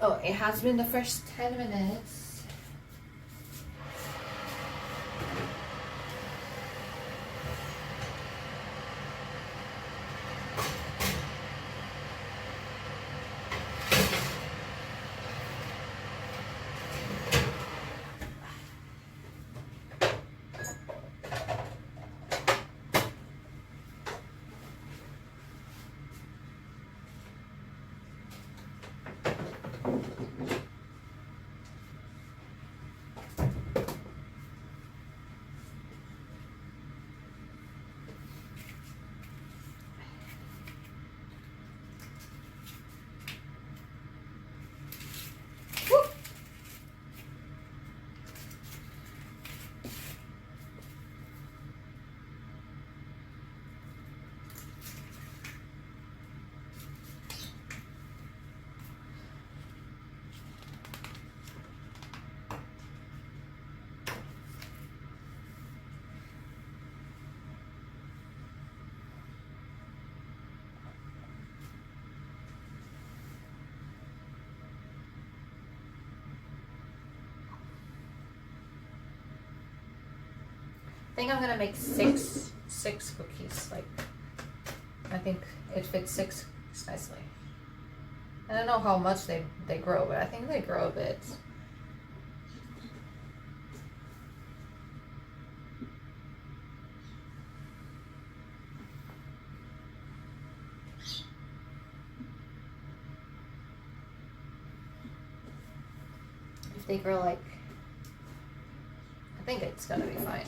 Oh, it has been the first 10 minutes. think I'm gonna make six cookies. Like, I think it fits 6 nicely. I don't know how much they grow, but I think they grow a bit. If they grow like, I think it's gonna be fine.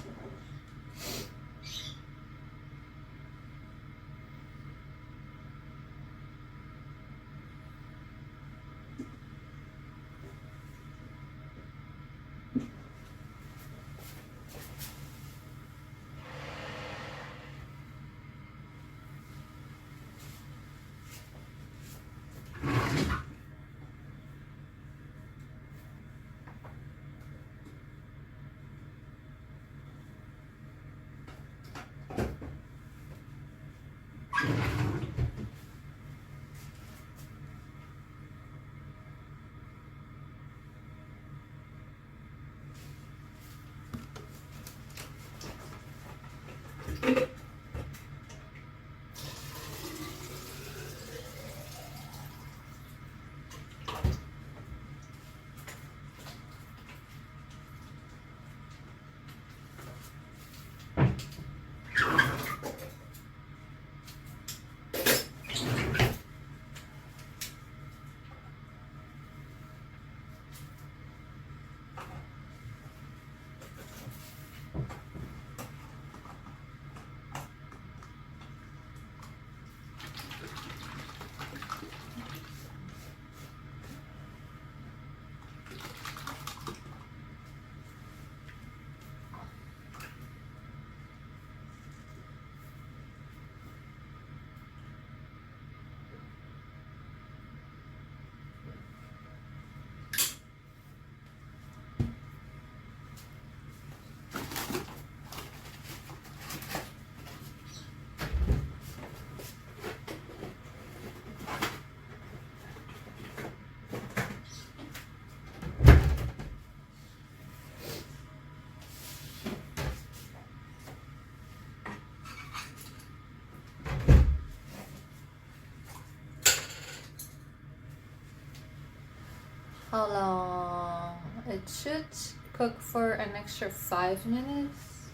How long? It should cook for an extra 5 minutes.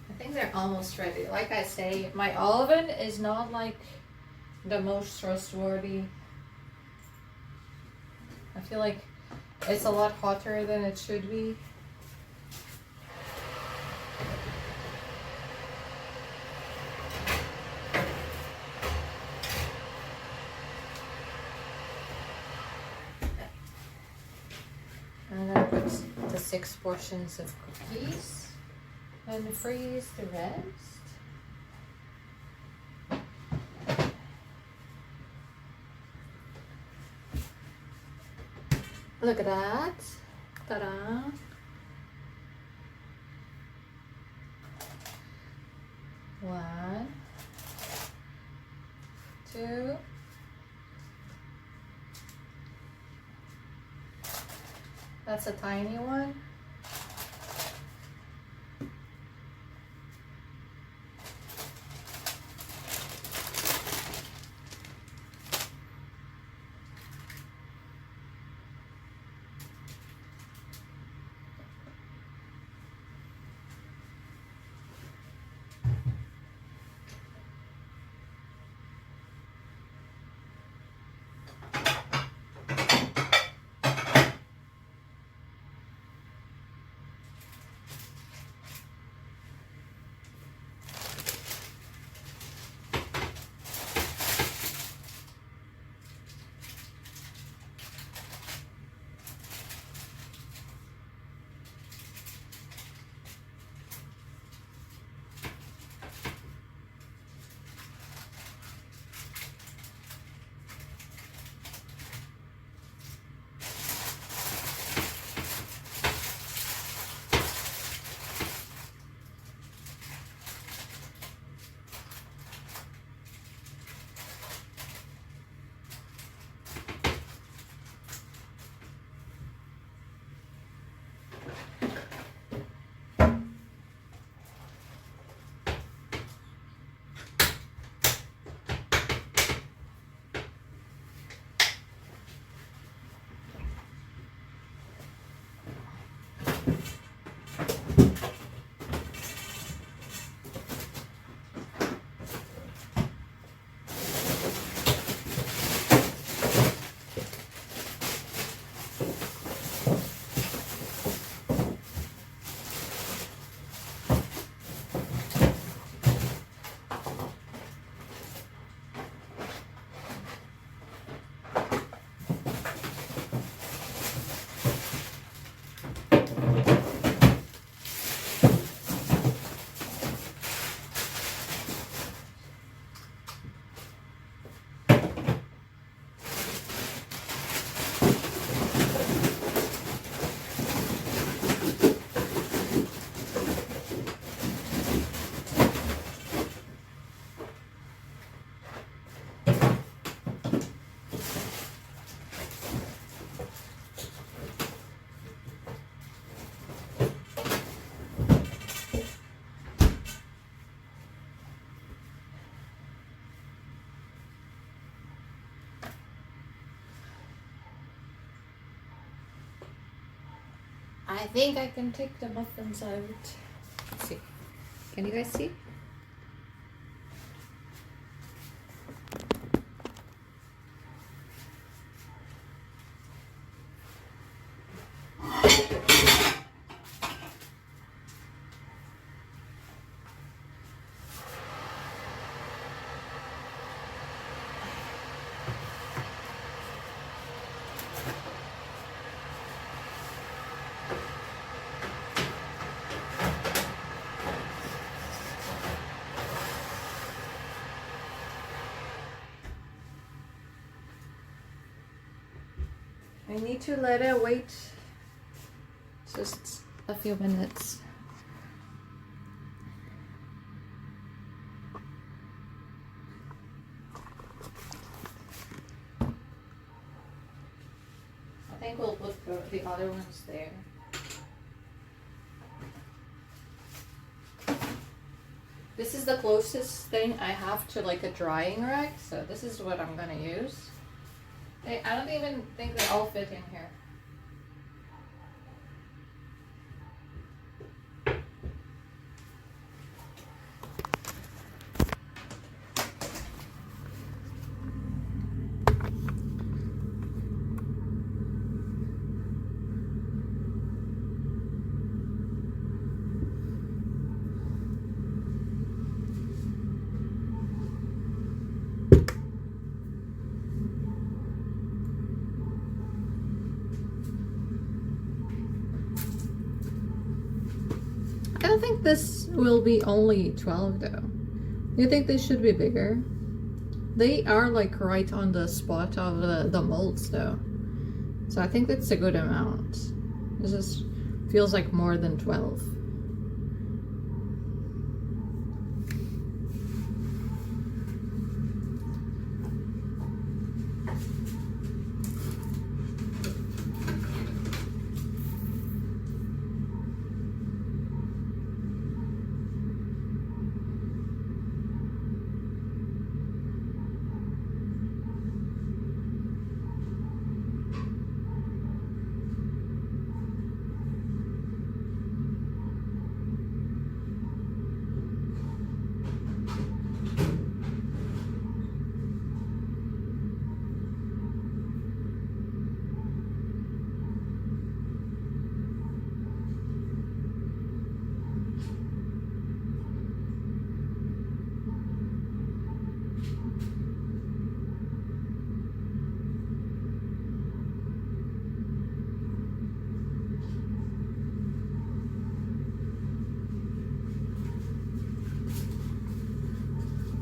I think they're almost ready. Like I say, my oven is not like the most trustworthy. I feel like it's a lot hotter than it should be. I'm gonna put the 6 portions of cookies and freeze the rest. Look at that. Ta-da. One, 2. That's a tiny one. I think I can take the muffins out. Let's see. Can you guys see? I need to let it wait just a few minutes. I think we'll put the other ones there. This is the closest thing I have to like a drying rack, so this is what I'm gonna use. I don't even think they all fit in here. I don't think this will be only 12 though. You think they should be bigger? They are like right on the spot of the molds though. So I think that's a good amount. This just feels like more than 12.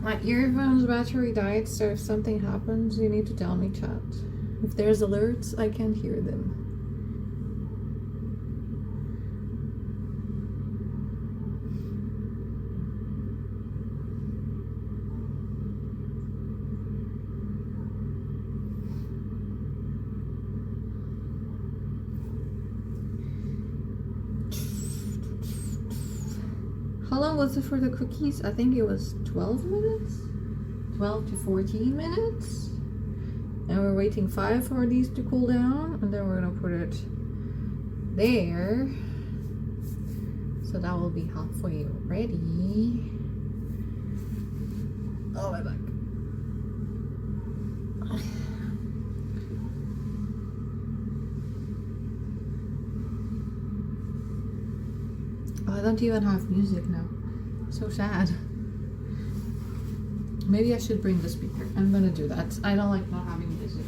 My earphones battery died, so if something happens, you need to tell me, chat. If there's alerts, I can't hear them. How long was it for the cookies? I think it was 12 minutes? 12 to 14 minutes? And we're waiting 5 for these to cool down, and then we're gonna put it there. So that will be halfway ready. Oh, my back. Oh, I don't even have music now. So sad. Maybe I should bring the speaker. I'm gonna do that. I don't like not having music.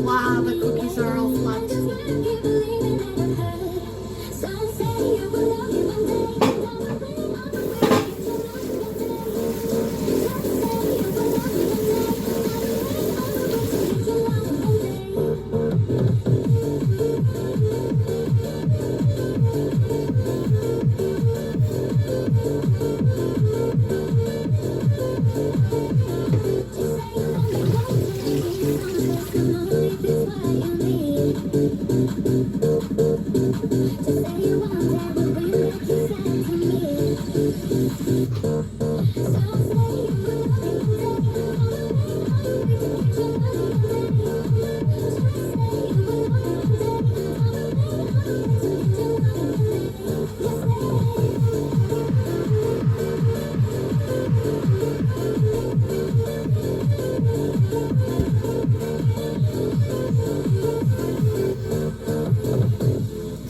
Wow, the cookies are all flat.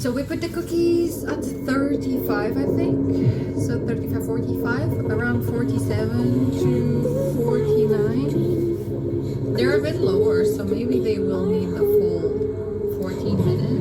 So we put the cookies at 35, I think. So 35, 45, around 47 to 49. They're a bit lower, so maybe they will need the full 14 minutes.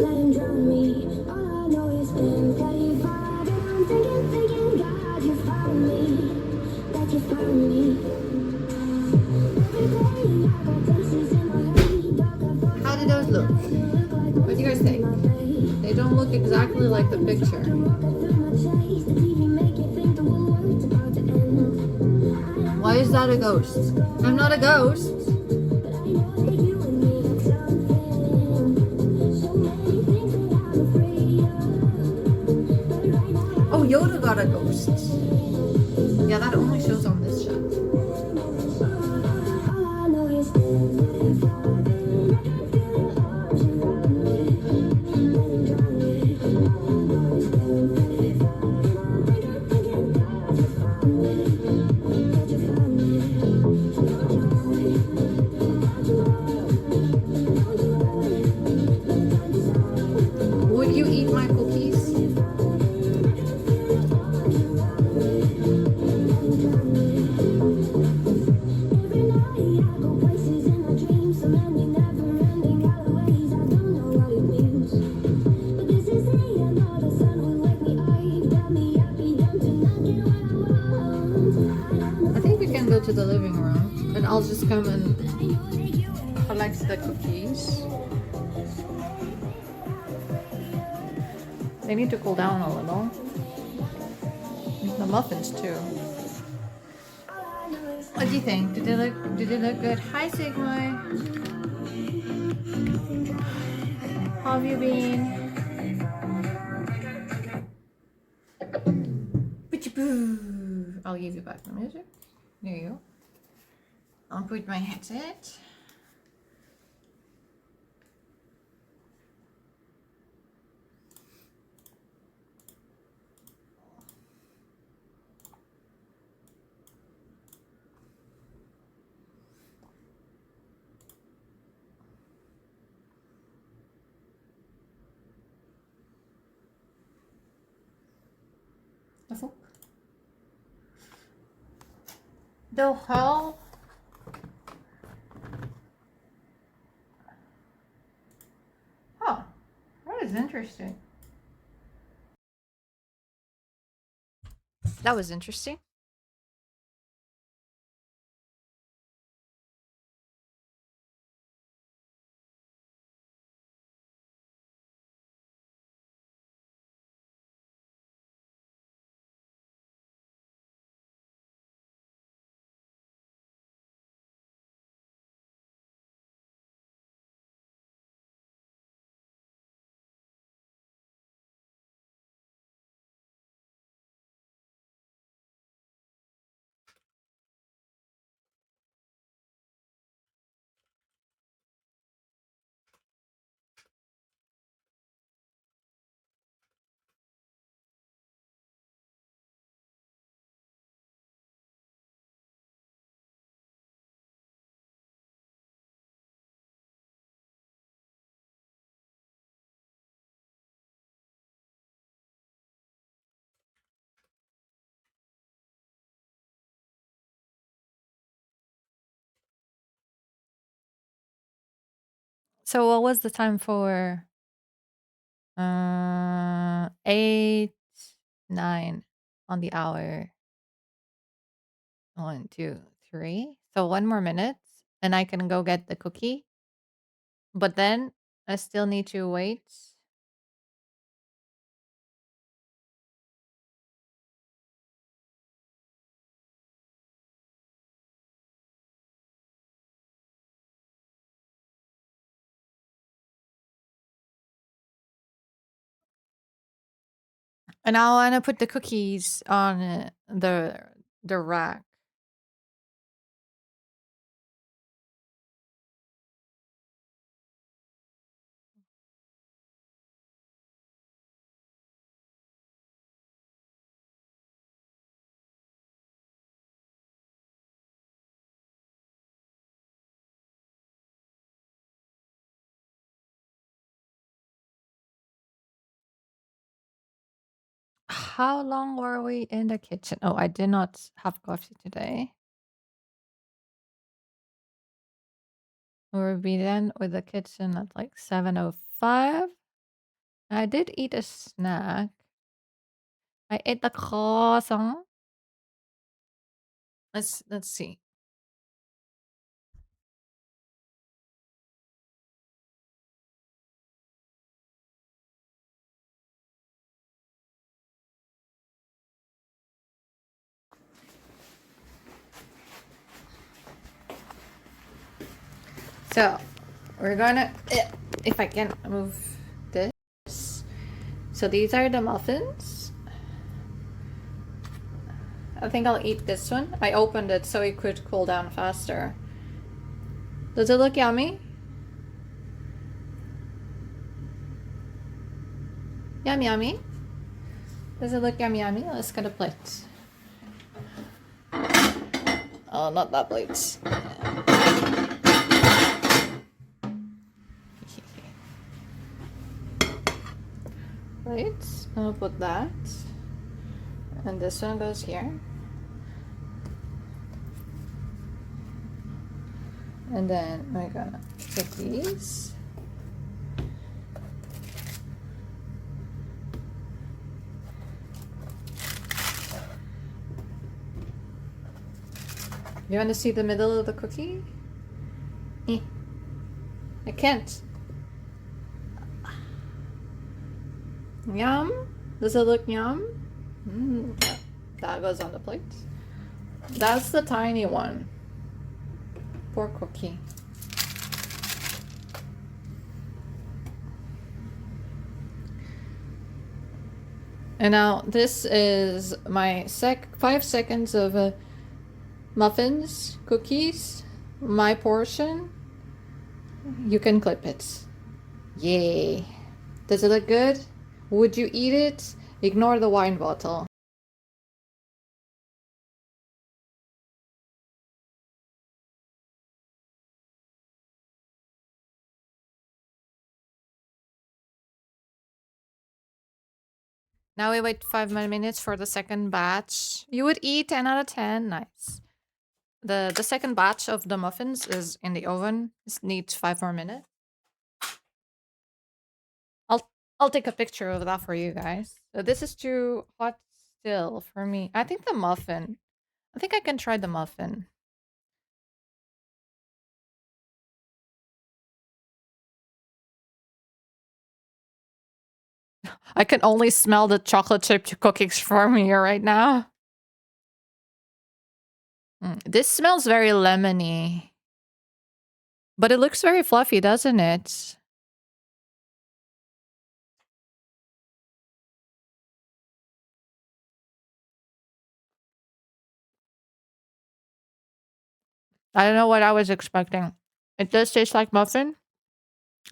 How do those look? What do you guys think? They don't look exactly like the picture. Why is that a ghost? I'm not a ghost. Oh, Yoda got a ghost. Yeah, that only shows on this shot. Would you eat my cookies? I think we can go to the living room and I'll just come and collect the cookies. They need to cool down a little. The muffins too. What do you think? Did they look good? Hi Sigmund. How have you been? I'll give you back the music. There you go. I'll put my headset. The fuck? The hell? Huh. That is interesting. That was interesting. So what was the time for 8, 9 on the hour? 1, 2, 3. So 1 more minute and I can go get the cookie. But then I still need to wait. And I want to put the cookies on the rack. How long were we in the kitchen? Oh, I did not have coffee today. We'll be done with the kitchen at like 7:05. I did eat a snack. I ate the croissant. Let's see. So we're gonna, if I can move this. So these are the muffins. I think I'll eat this one. I opened it so it could cool down faster. Does it look yummy? Yummy, yummy. Does it look yummy, yummy? Let's get a plate. Oh, not that plate. Right, I'll put that. And this one goes here. And then we're gonna take these. You want to see the middle of the cookie? I can't. Yum. Does it look yum? That goes on the plate. That's the tiny one. Poor cookie. And now this is my 5 seconds of muffins, cookies, my portion. You can clip it. Yay. Does it look good? Would you eat it? Ignore the wine bottle. Now we wait 5 more minutes for the second batch. You would eat 10 out of 10. Nice. The second batch of the muffins is in the oven. It needs 5 more minutes. I'll take a picture of that for you guys. So this is too hot still for me. I think the muffin. I think I can try the muffin. I can only smell the chocolate chip cookies from here right now. This smells very lemony. But it looks very fluffy, doesn't it? I don't know what I was expecting. It does taste like muffin.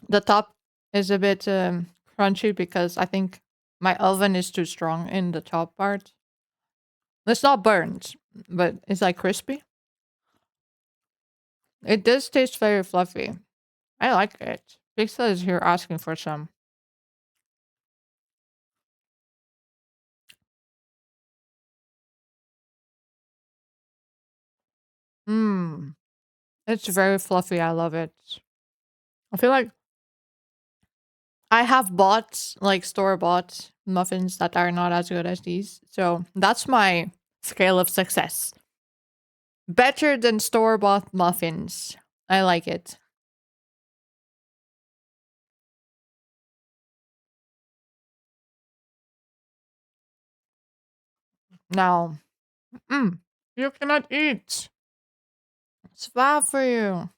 The top is a bit crunchy because I think my oven is too strong in the top part. It's not burnt, but it's like crispy. It does taste very fluffy. I like it. Pixel is here asking for some. Mmm. It's very fluffy. I love it. I feel like I have bought like store-bought muffins that are not as good as these. So that's my scale of success. Better than store-bought muffins. I like it. Now, you cannot eat. It's bad for you.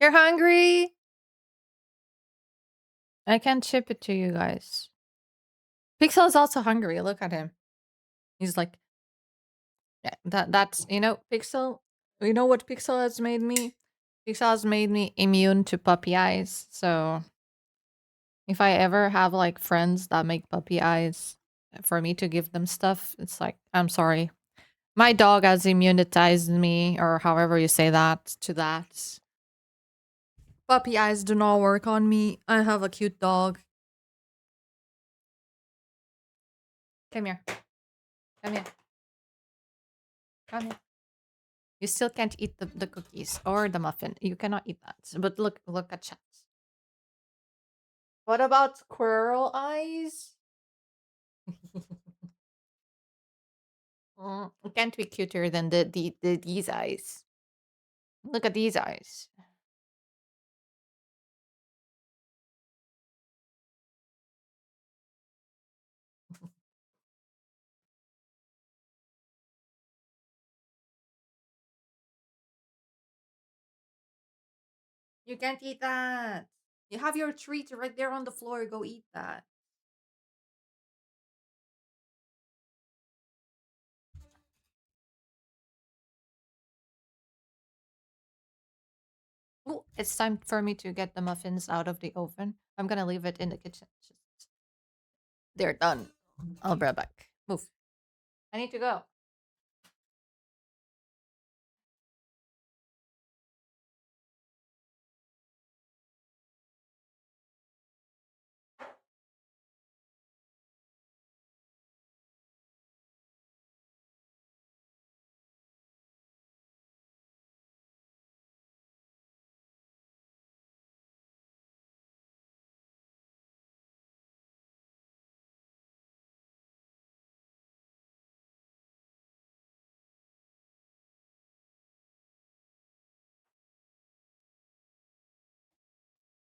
You're hungry? I can't ship it to you guys. Pixel is also hungry. Look at him. He's like, yeah, that's Pixel. You know what Pixel has made me? Pixel has made me immune to puppy eyes. So if I ever have like friends that make puppy eyes for me to give them stuff, it's like, I'm sorry. My dog has immunized me, or however you say that, to that. Puppy eyes do not work on me. I have a cute dog. Come here. Come here. Come here. You still can't eat the cookies or the muffin. You cannot eat that. But look at chat. What about squirrel eyes? It can't be cuter than these eyes. Look at these eyes. You can't eat that. You have your treat right there on the floor. Go eat that. Oh, it's time for me to get the muffins out of the oven. I'm gonna leave it in the kitchen. They're done. I'll be right back. Move. I need to go.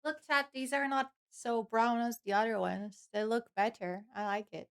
Look, chat, these are not so brown as the other ones. They look better. I like it.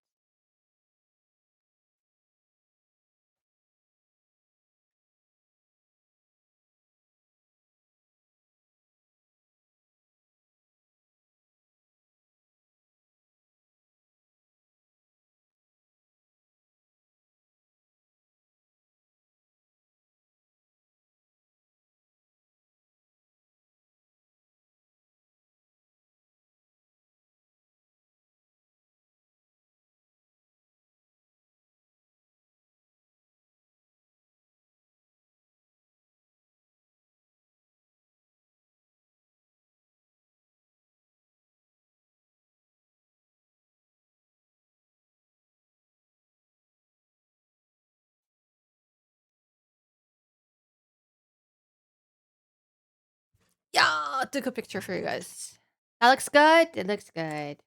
Yeah, I took a picture for you guys. That looks good. It looks good.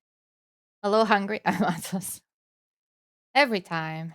Hello, hungry. I'm Atos. Every time.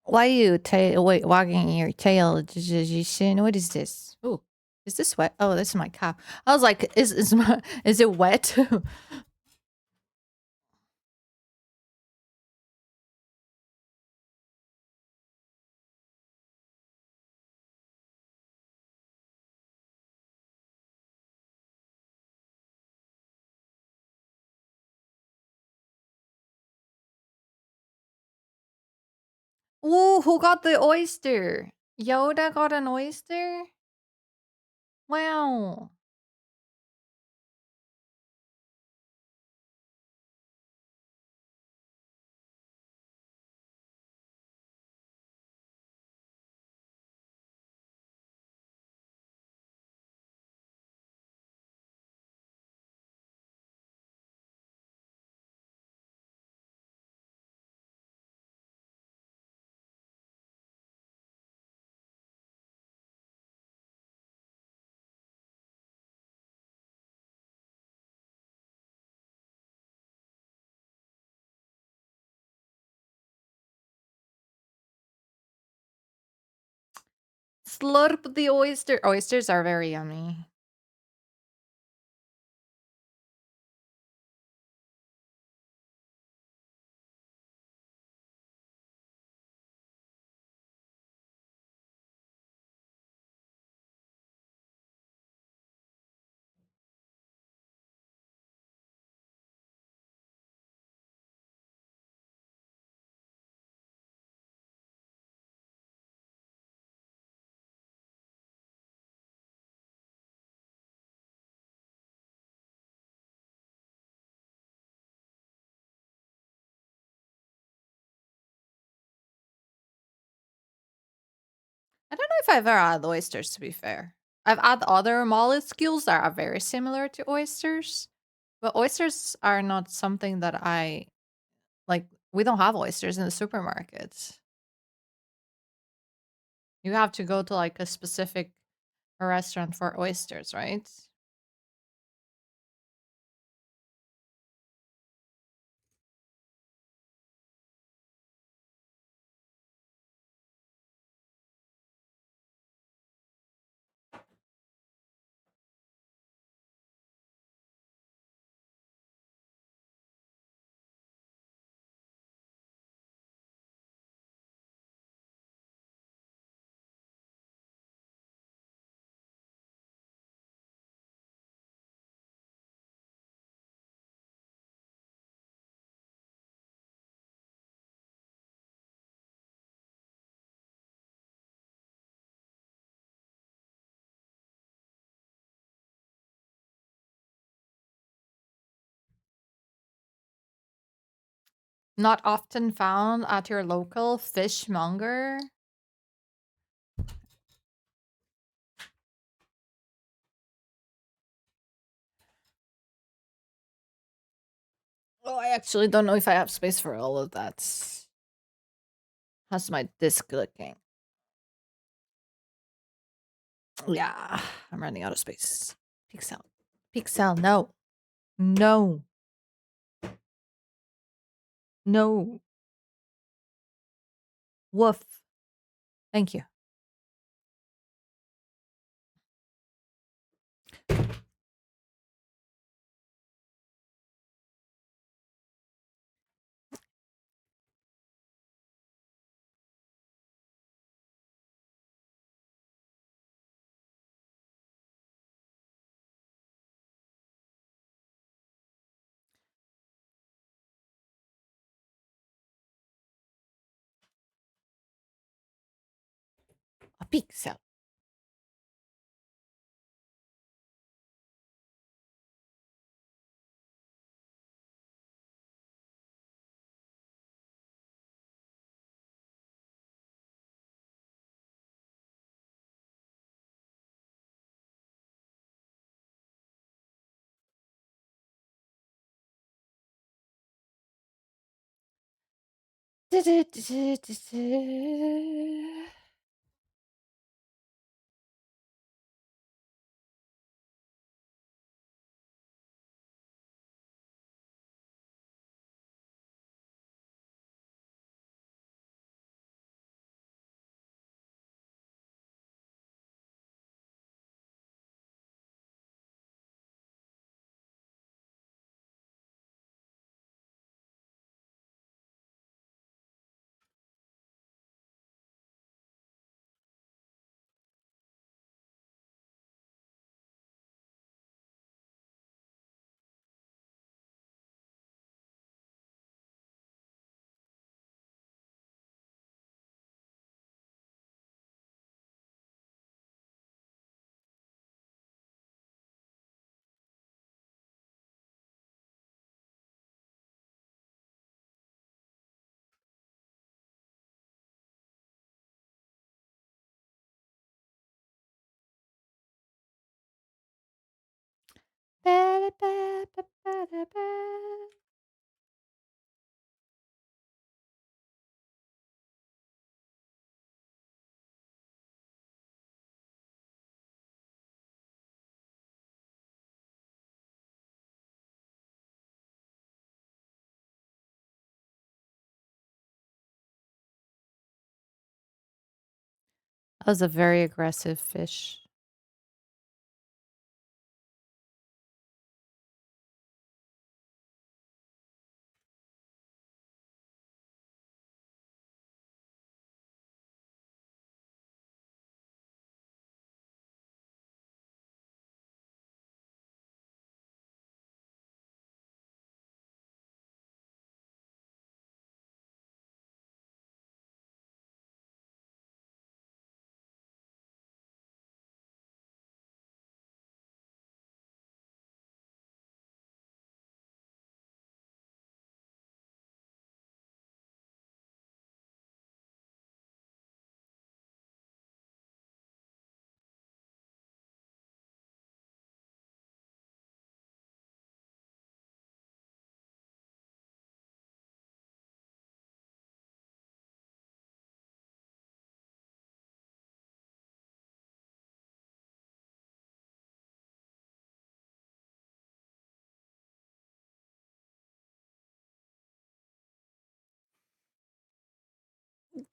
Why you wagging your tail? What is this? Ooh, is this wet? Oh, this is my cow. I was like, is it wet? Ooh, who got the oyster? Yoda got an oyster? Wow. slurp the oyster. Oysters are very yummy. I don't know if I've ever had oysters, to be fair. I've had other mollusks that are very similar to oysters, but oysters are not something that I like. We don't have oysters in the supermarkets. You have to go to like a specific restaurant for oysters, right? Not often found at your local fishmonger. Oh, I actually don't know if I have space for all of that. How's my disk looking? Yeah, I'm running out of space. Pixel. Pixel, no. No. No. Woof. Thank you. A pixel. was a very aggressive fish.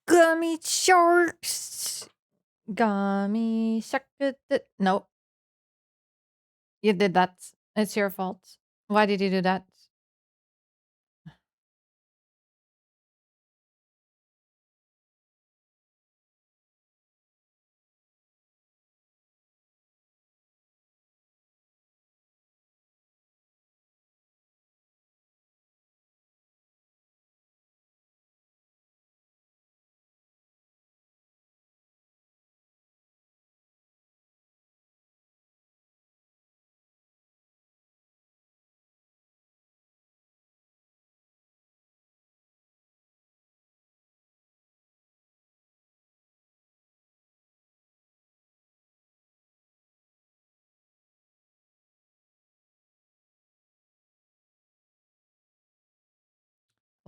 Gummy sharks. Gummy shark. Nope. You did that. It's your fault. Why did you do that?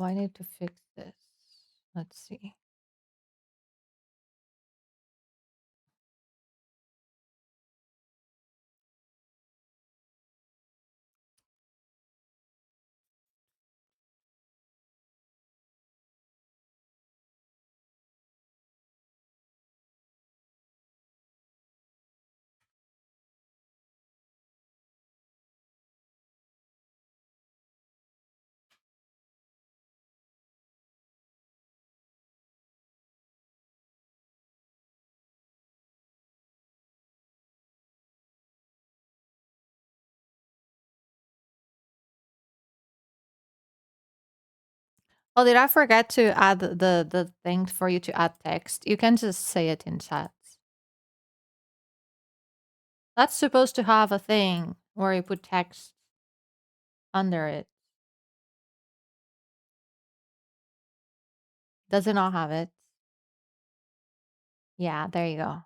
Oh, I need to fix this. Let's see. Oh, did I forget to add the thing for you to add text? You can just say it in chat. That's supposed to have a thing where you put text under it. Does it not have it? Yeah, there you go.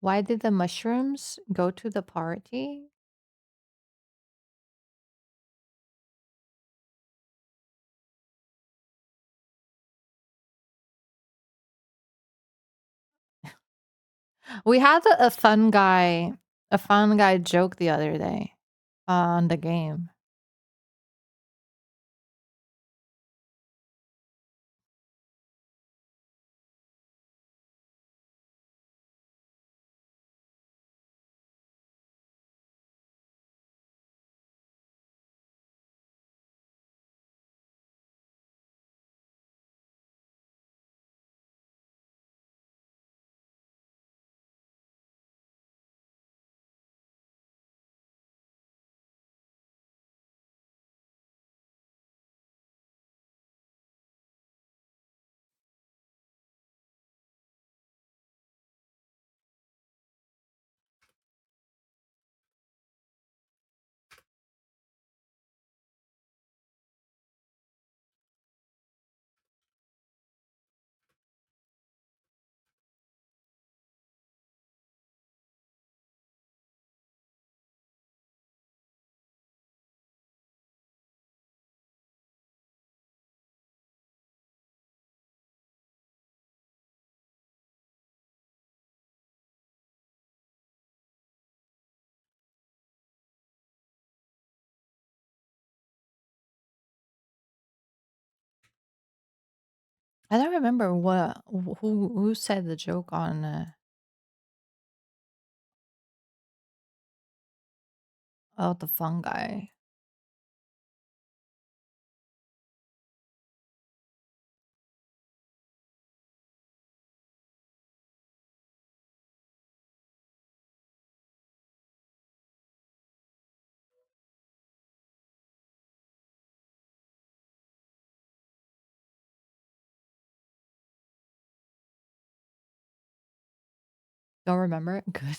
Why did the mushrooms go to the party? We had a fun guy joke the other day on the game. I don't remember who said the joke on oh, the fungi. Don't remember it? Good.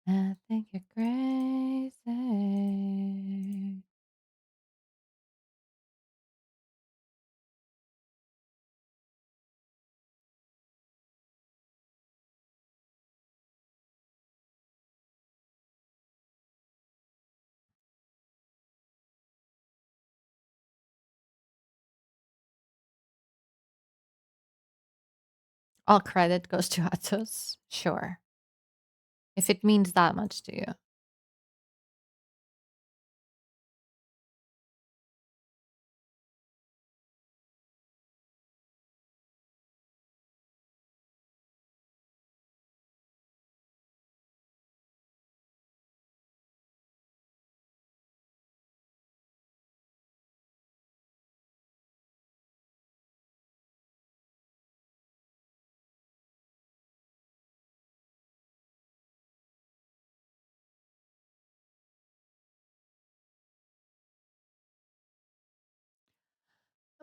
I think you're crazy. All credit goes to Atos. Sure. If it means that much to you.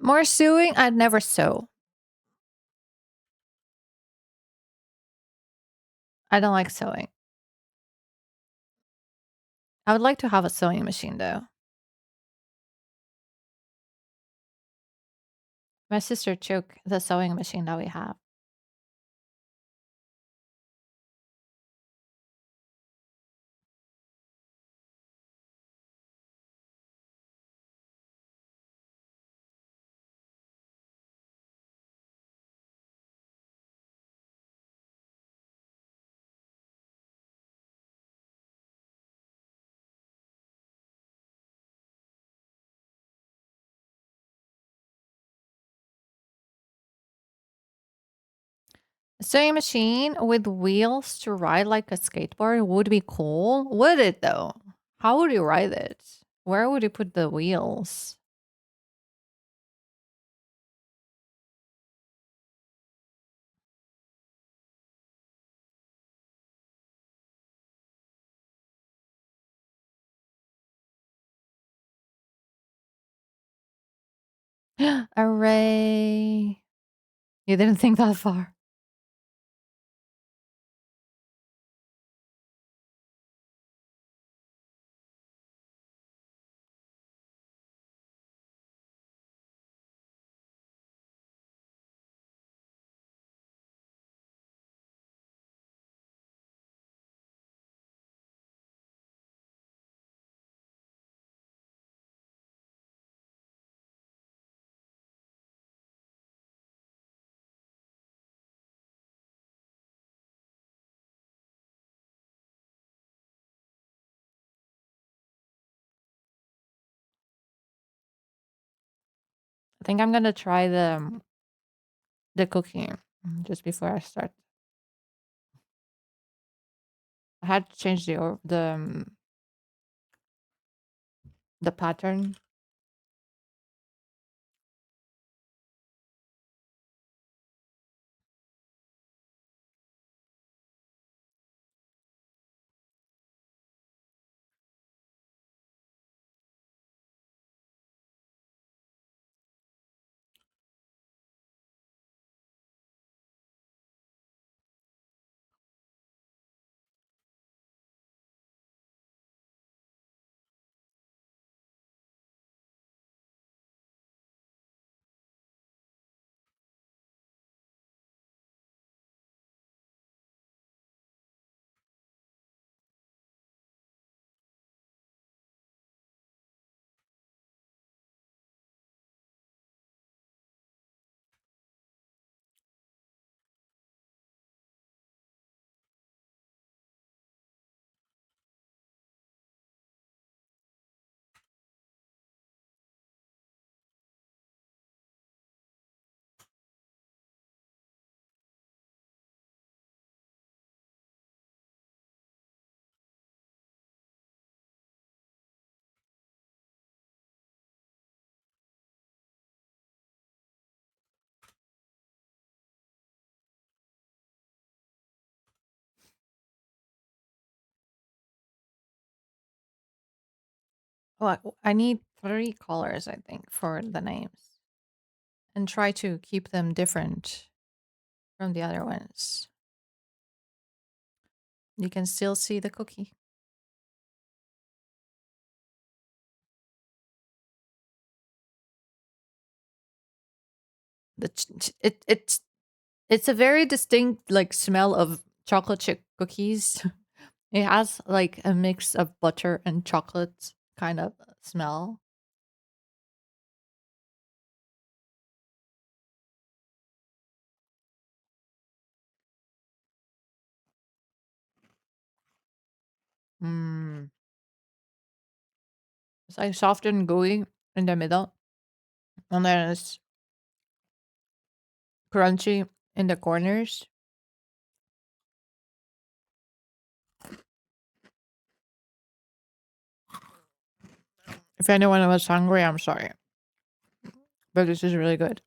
More sewing? I'd never sew. I don't like sewing. I would like to have a sewing machine though. My sister took the sewing machine that we have. A sewing machine with wheels to ride like a skateboard would be cool. Would it though? How would you ride it? Where would you put the wheels? Array. You didn't think that far. think I'm gonna try the cooking just before I start. I had to change the pattern. Oh, I need 3 colors, I think, for the names, and try to keep them different from the other ones. You can still see the cookie. It's a very distinct like smell of chocolate chip cookies. It has like a mix of butter and chocolate kind of smell. Mm. It's like soft and gooey in the middle, and then it's crunchy in the corners. If anyone was hungry, I'm sorry, but this is really good.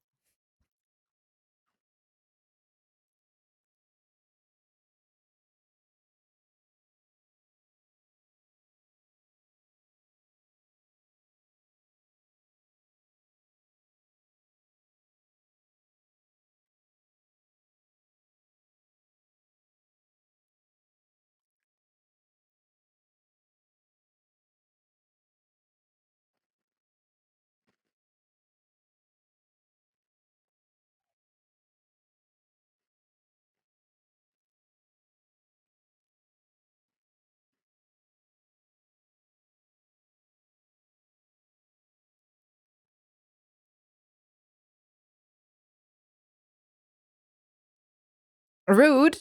Rude.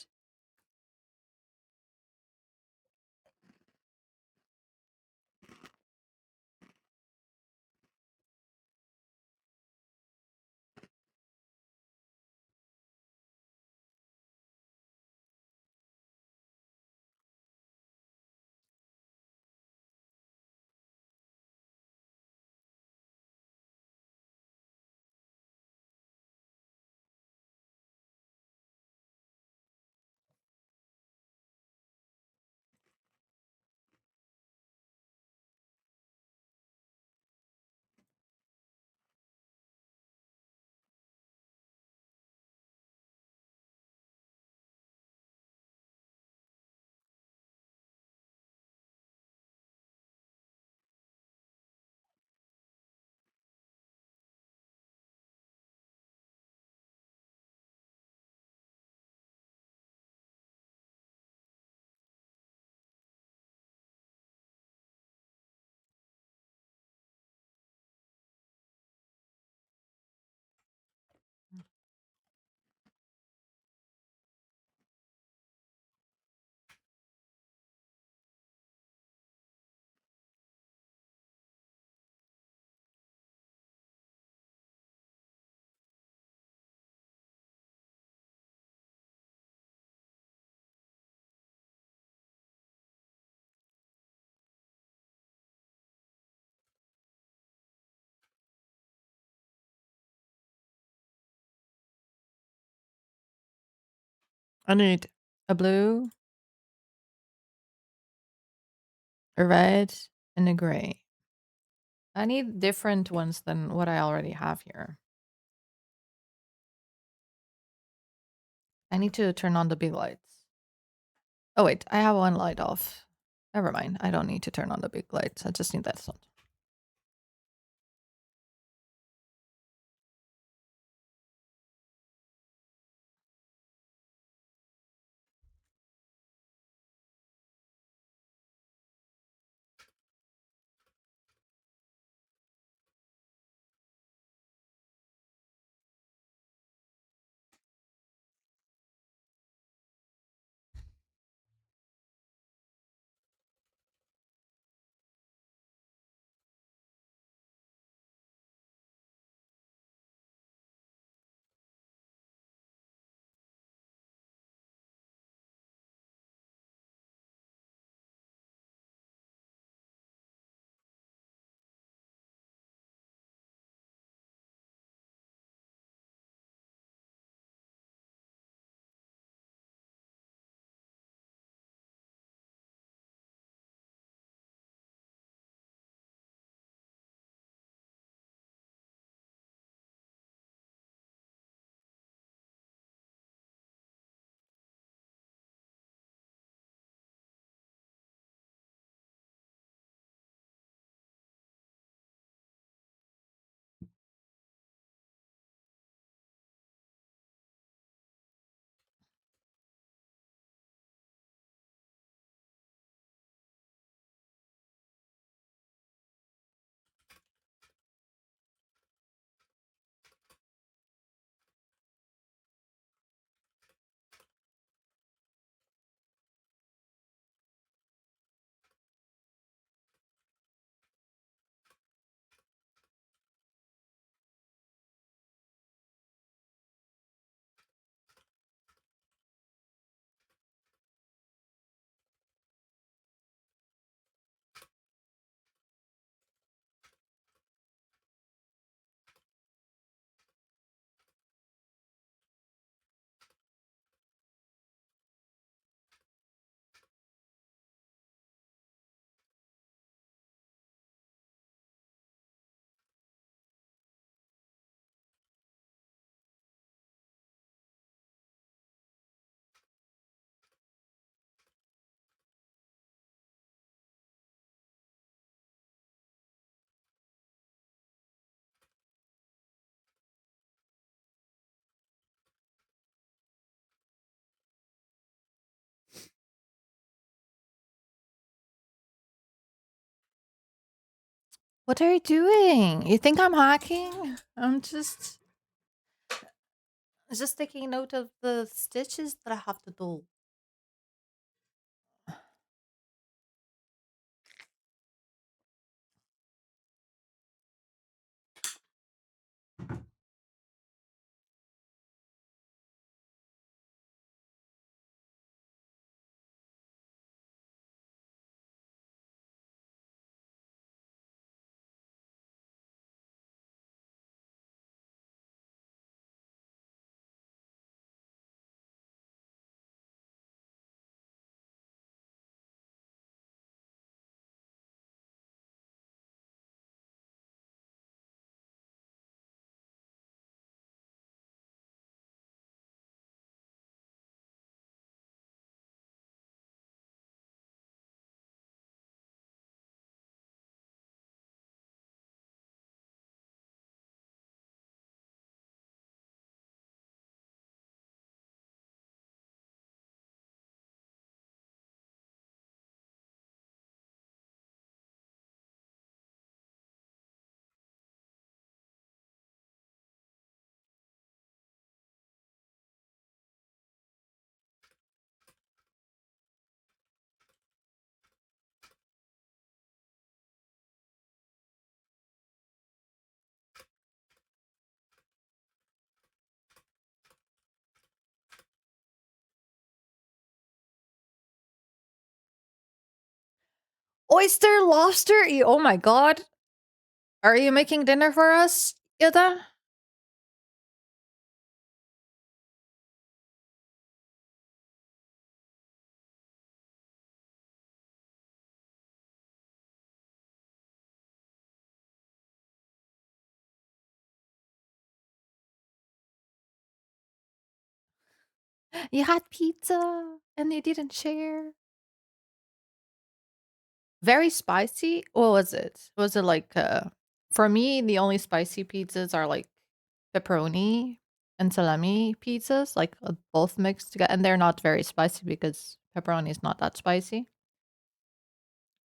I need a blue, a red, and a gray. I need different ones than what I already have here. I need to turn on the big lights. Oh wait, I have one light off. Never mind. I don't need to turn on the big lights. I just need that sound. What are you doing? You think I'm hacking? I'm just taking note of the stitches that I have to do. Oyster, lobster. Oh my god. Are you making dinner for us, Ida? You had pizza and you didn't share. Very spicy? What was it? Was it like for me the only spicy pizzas are like pepperoni and salami pizzas, like both mixed together, and they're not very spicy because pepperoni is not that spicy.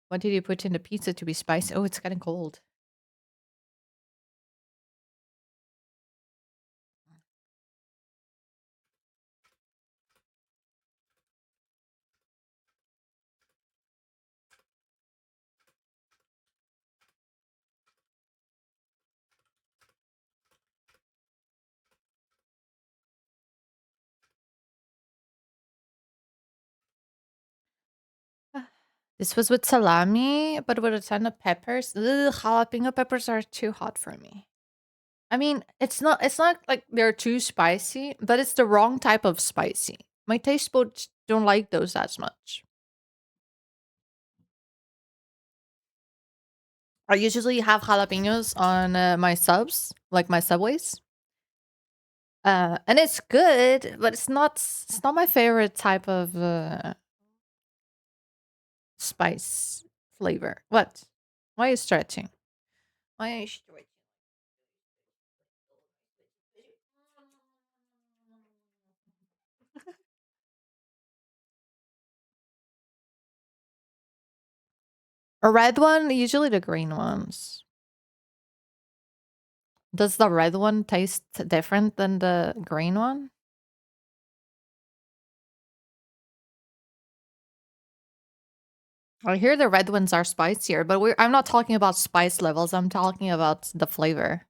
What did you put in the pizza to be spicy? Oh, it's getting cold. This was with salami, but with a ton of peppers. Ugh, jalapeno peppers are too hot for me. I mean, it's not like they're too spicy, but it's the wrong type of spicy. My taste buds don't like those as much. I usually have jalapenos on my subs, like my subways. And it's good, but it's not my favorite type of spice flavor. What? Why are you stretching? Why are you stretching? A red one, usually the green ones. Does the red one taste different than the green one? I hear the red ones are spicier, but I'm not talking about spice levels. I'm talking about the flavor.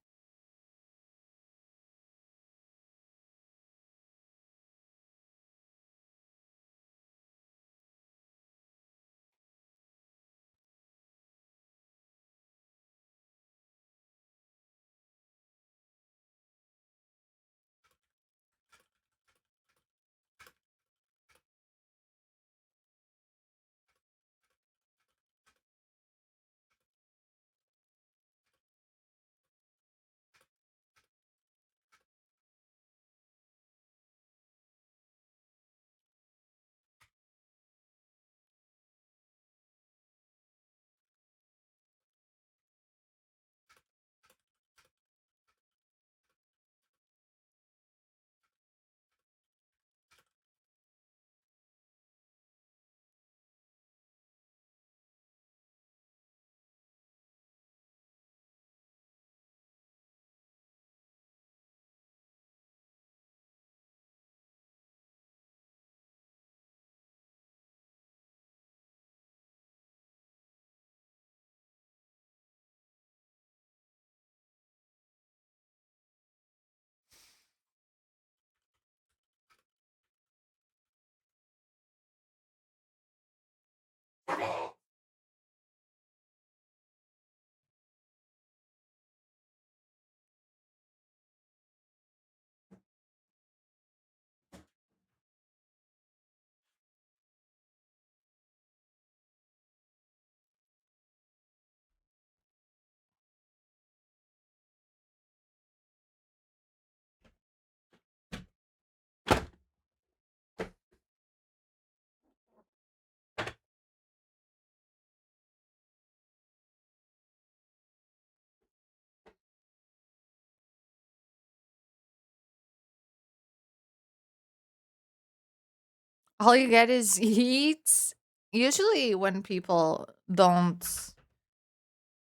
All you get is heat. Usually, when people don't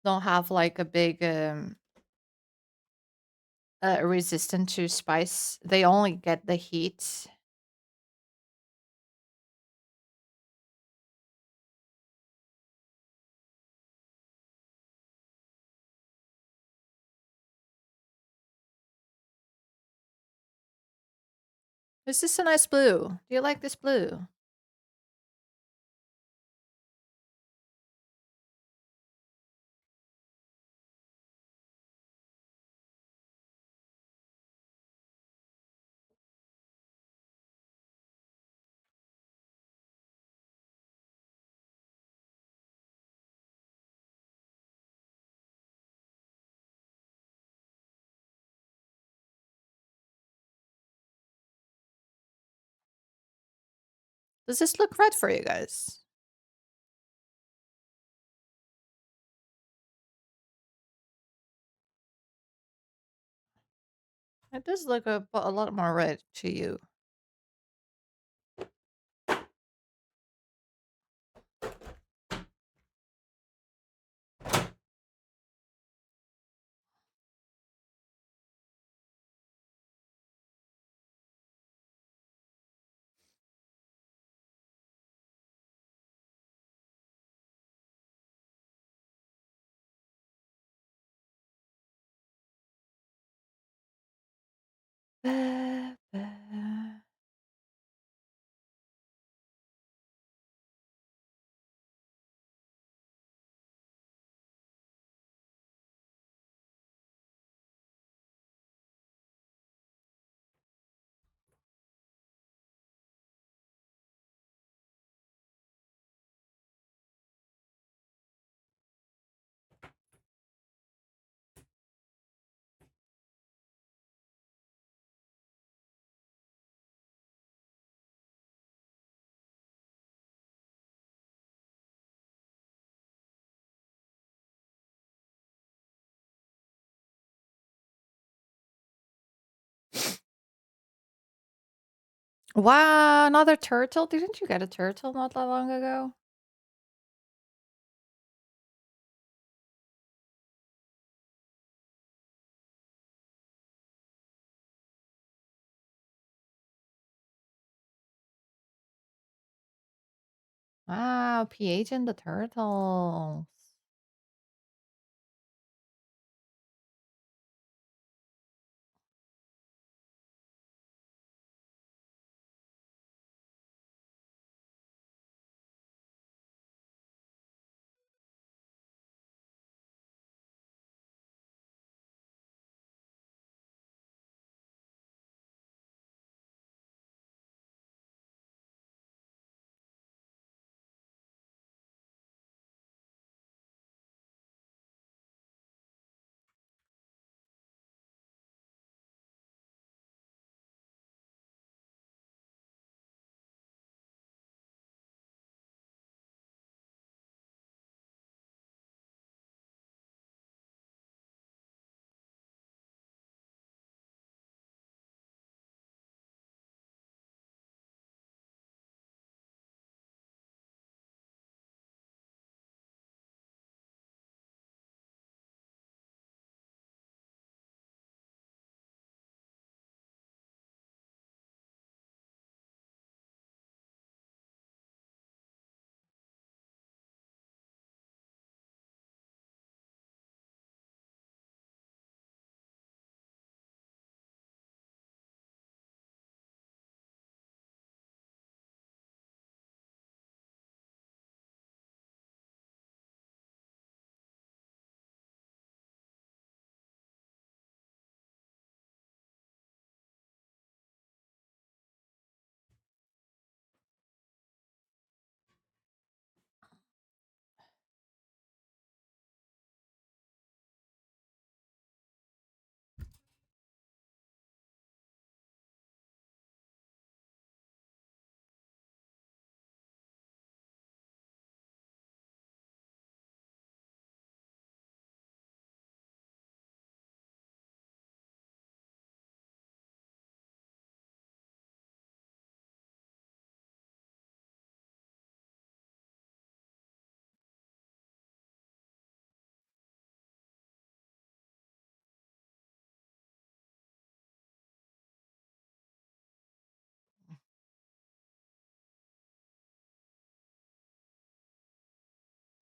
have like a big resistant to spice, they only get the heat. This is a nice blue. Do you like this blue? Does this look right for you guys? It does look a lot more red to you. Ba, ba. Wow, another turtle? Didn't you get a turtle not that long ago? Wow, PH and the turtles.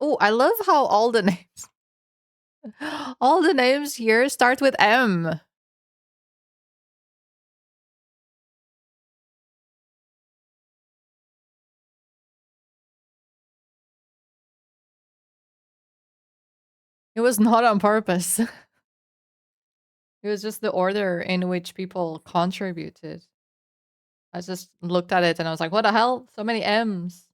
Oh, I love how all the names all the names here start with M. It was not on purpose. It was just the order in which people contributed. I just looked at it and I was like, what the hell? So many M's.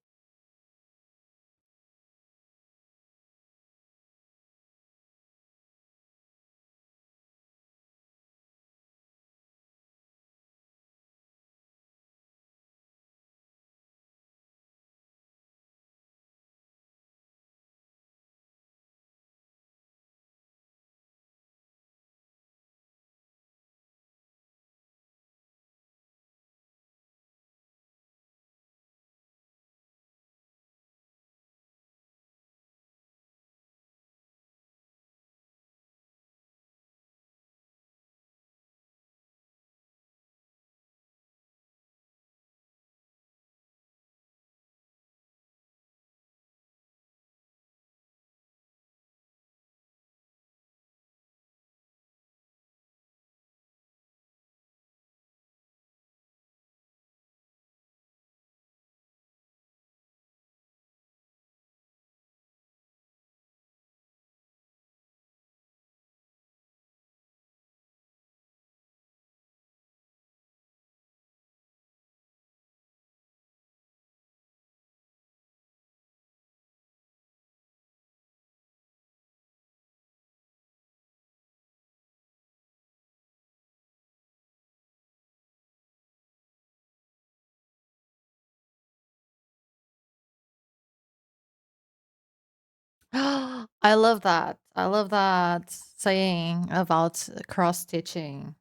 I love that. I love that saying about cross stitching.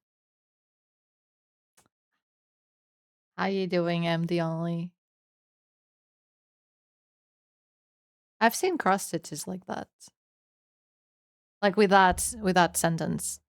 How you doing, MD only? I've seen cross stitches like that. Like with that sentence.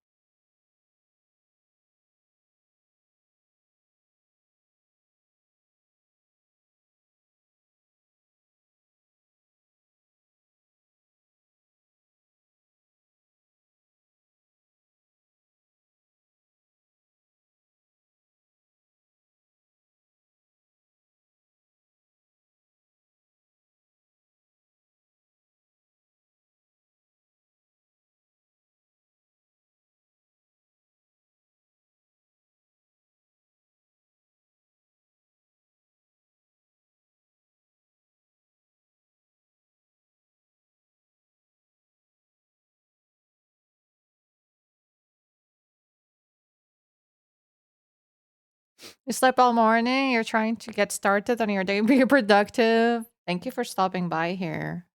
You slept all morning, you're trying to get started on your day, be productive. Thank you for stopping by here.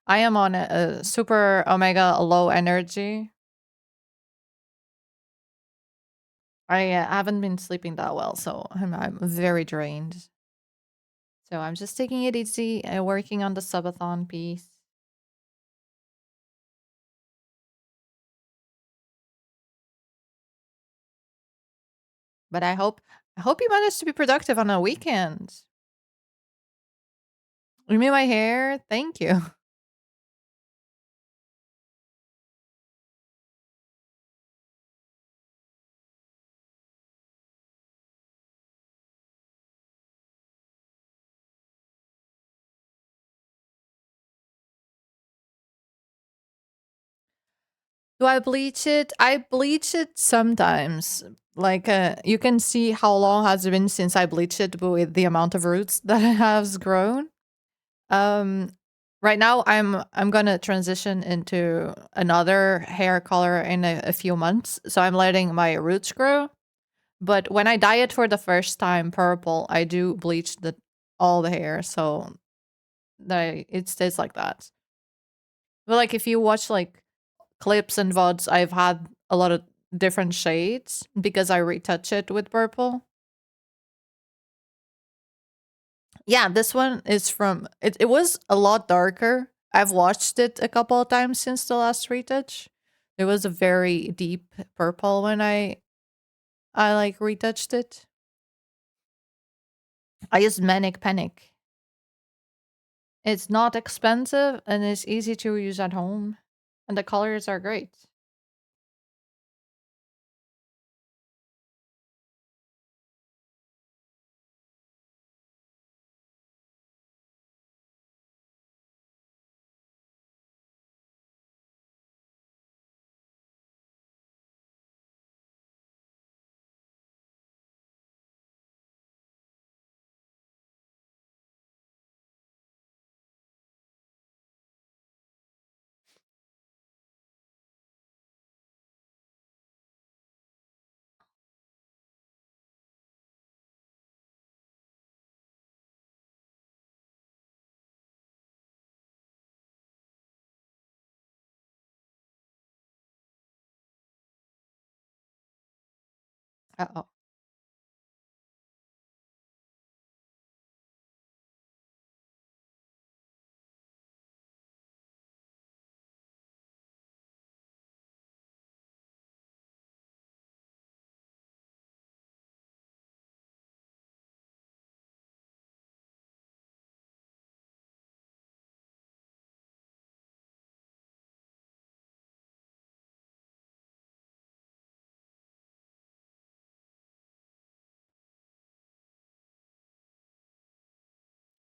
I am on a super omega low energy. I haven't been sleeping that well, so I'm very drained. So I'm just taking it easy, working on the subathon piece. But I hope you managed to be productive on a weekend. You made my hair? Thank you. Do I bleach it? I bleach it sometimes. Like you can see how long has it been since I bleached it with the amount of roots that has grown. Um right now I'm gonna transition into another hair color in a few months. So I'm letting my roots grow. But when I dye it for the first time purple, I do bleach all the hair, so that it stays like that. But like if you watch like clips and VODs, I've had a lot of different shades because I retouch it with purple. Yeah, this one is from it was a lot darker. I've watched it a couple of times since the last retouch. It was a very deep purple when I like retouched it. I use Manic Panic. It's not expensive and it's easy to use at home. And the colors are great. Uh-oh.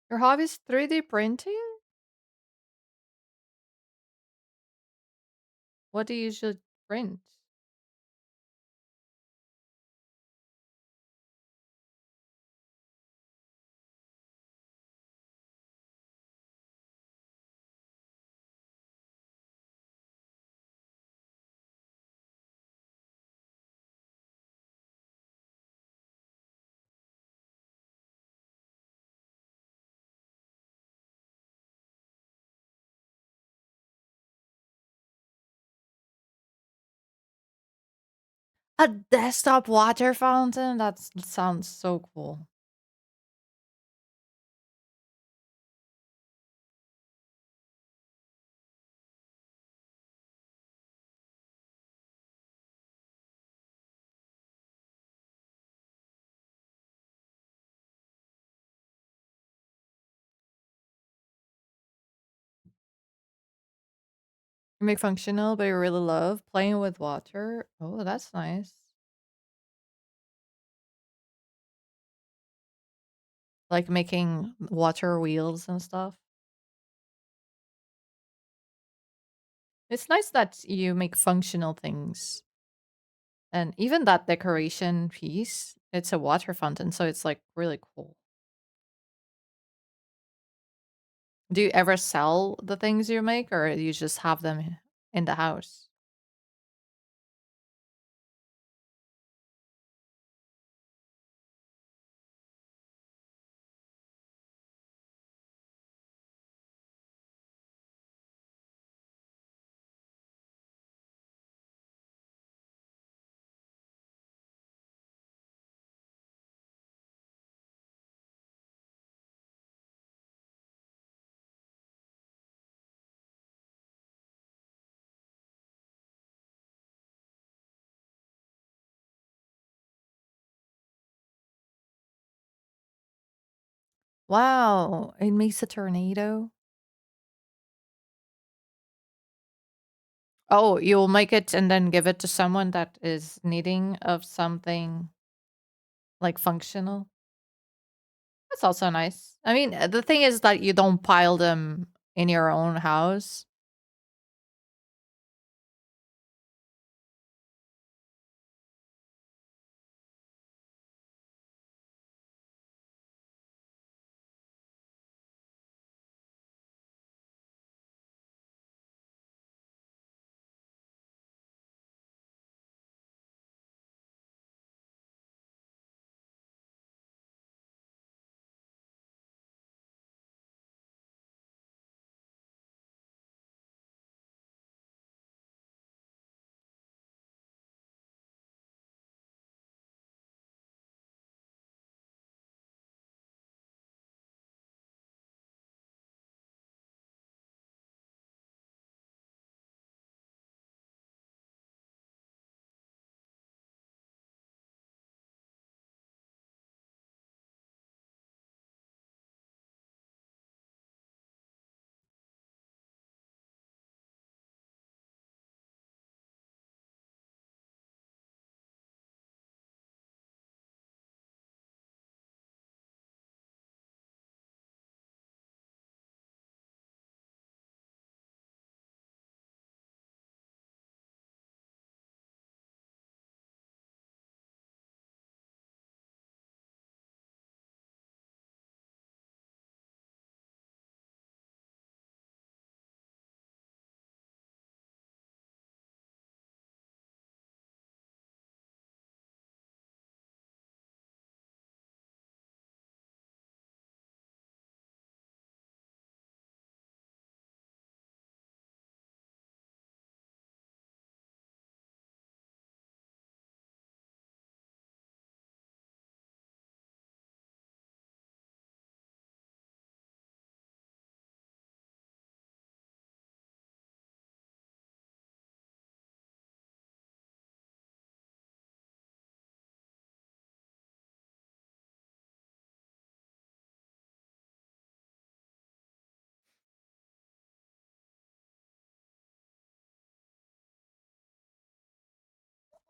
Your hobby is 3D printing? What do you usually print? A desktop water fountain? That sounds so cool. You make functional, but you really love playing with water. Oh, that's nice. Like making water wheels and stuff. It's nice that you make functional things. And even that decoration piece, it's a water fountain, so it's like really cool. Do you ever sell the things you make or you just have them in the house? Wow, it makes a tornado. Oh, you'll make it and then give it to someone that is needing of something like functional. That's also nice. I mean, the thing is that you don't pile them in your own house.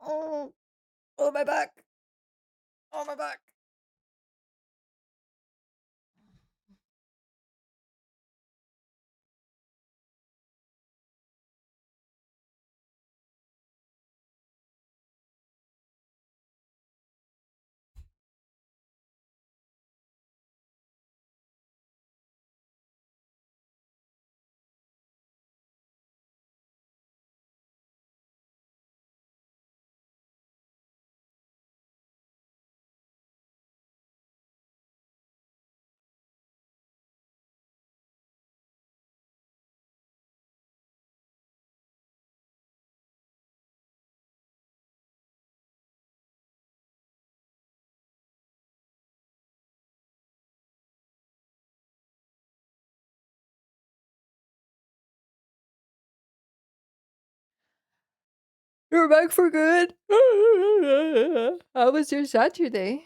Oh, oh my back. Oh my back. You're back for good. How was your Saturday?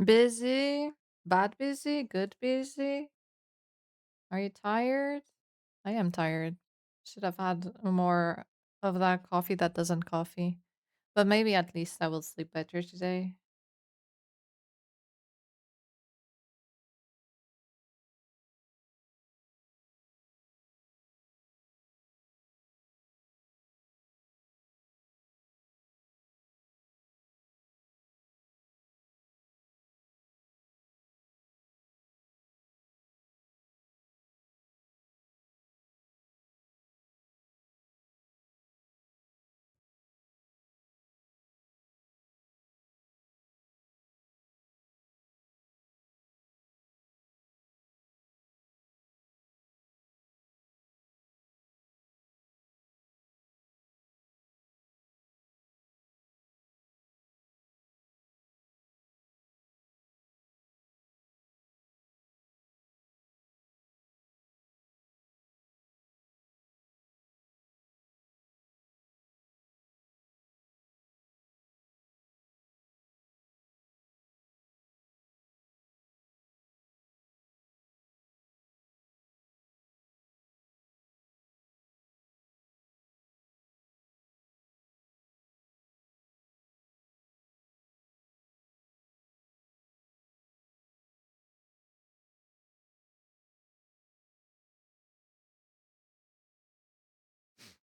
Busy? Bad busy? Good busy? Are you tired? I am tired. Should have had more of that coffee that doesn't coffee. But maybe at least I will sleep better today.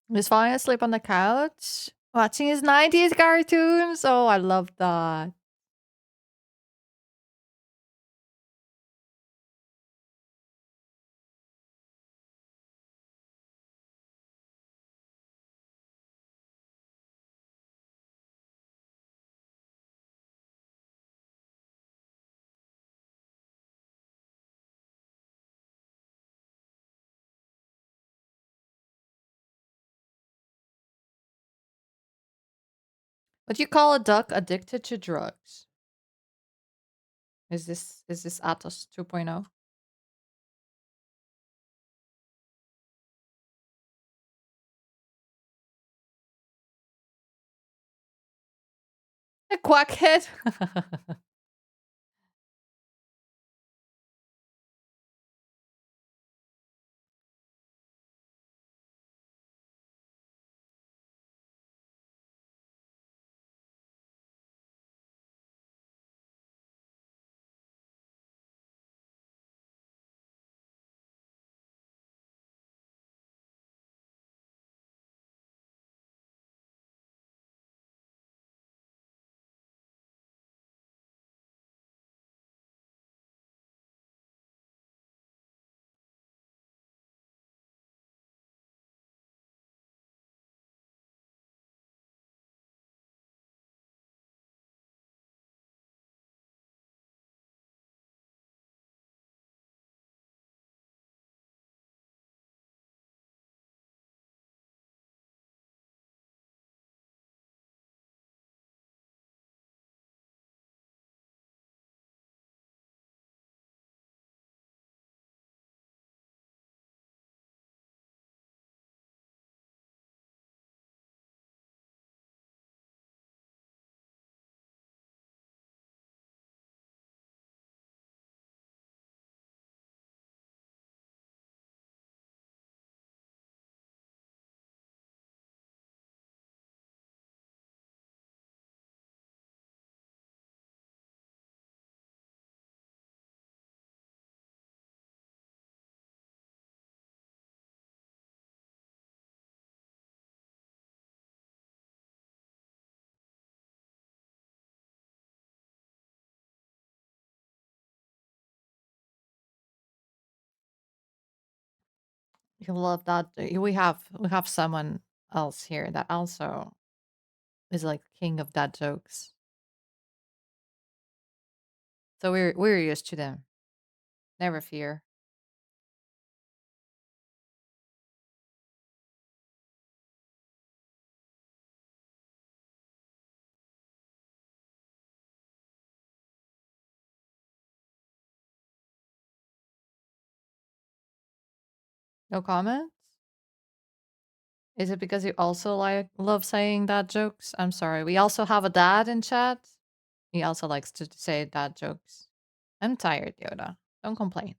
He's falling asleep on the couch, watching his 90s cartoons. Oh, I love that. What do you call a duck addicted to drugs? Is this Atos 2.0? A quackhead? You love that. We have someone else here that also is like king of dad jokes. So we're used to them. Never fear. No comments? Is it because you also love saying dad jokes? I'm sorry. We also have a dad in chat. He also likes to say dad jokes. I'm tired, Yoda. Don't complain.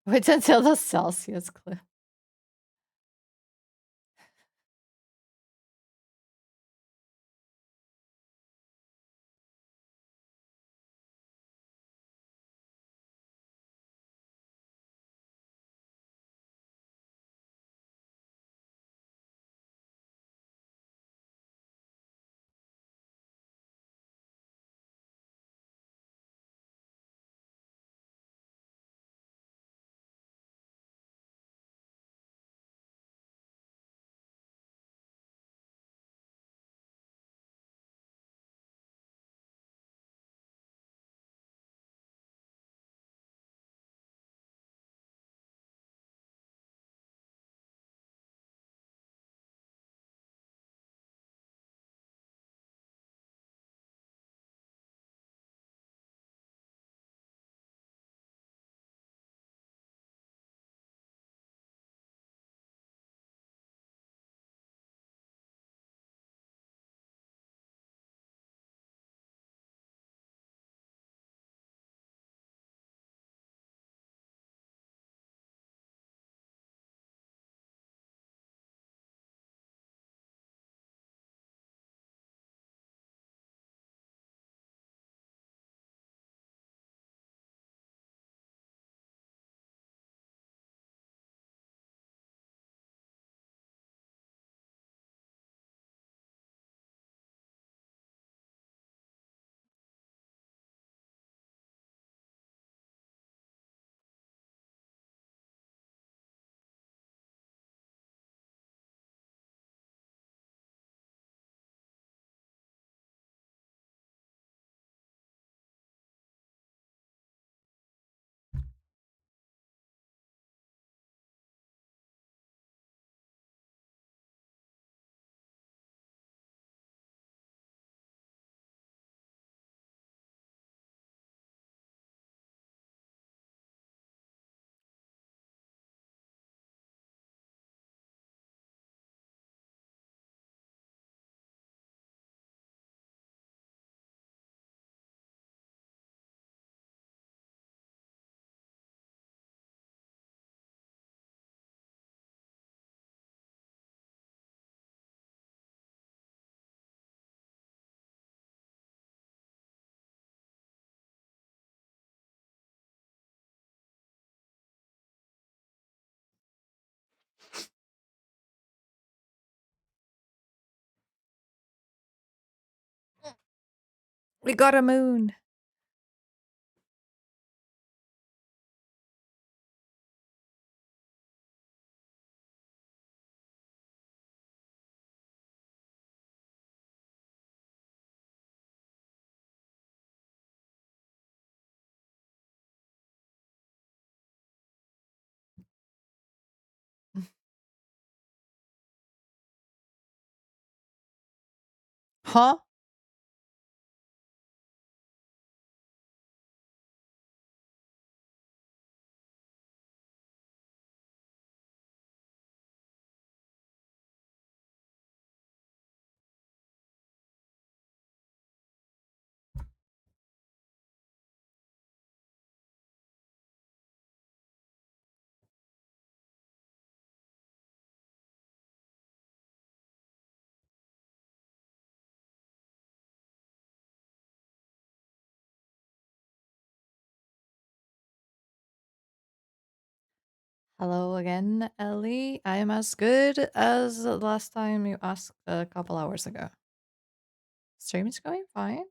Wait until the Celsius clip. We got a moon. Huh? Hello again, Ellie. I am as good as the last time you asked a couple hours ago. Stream is going fine.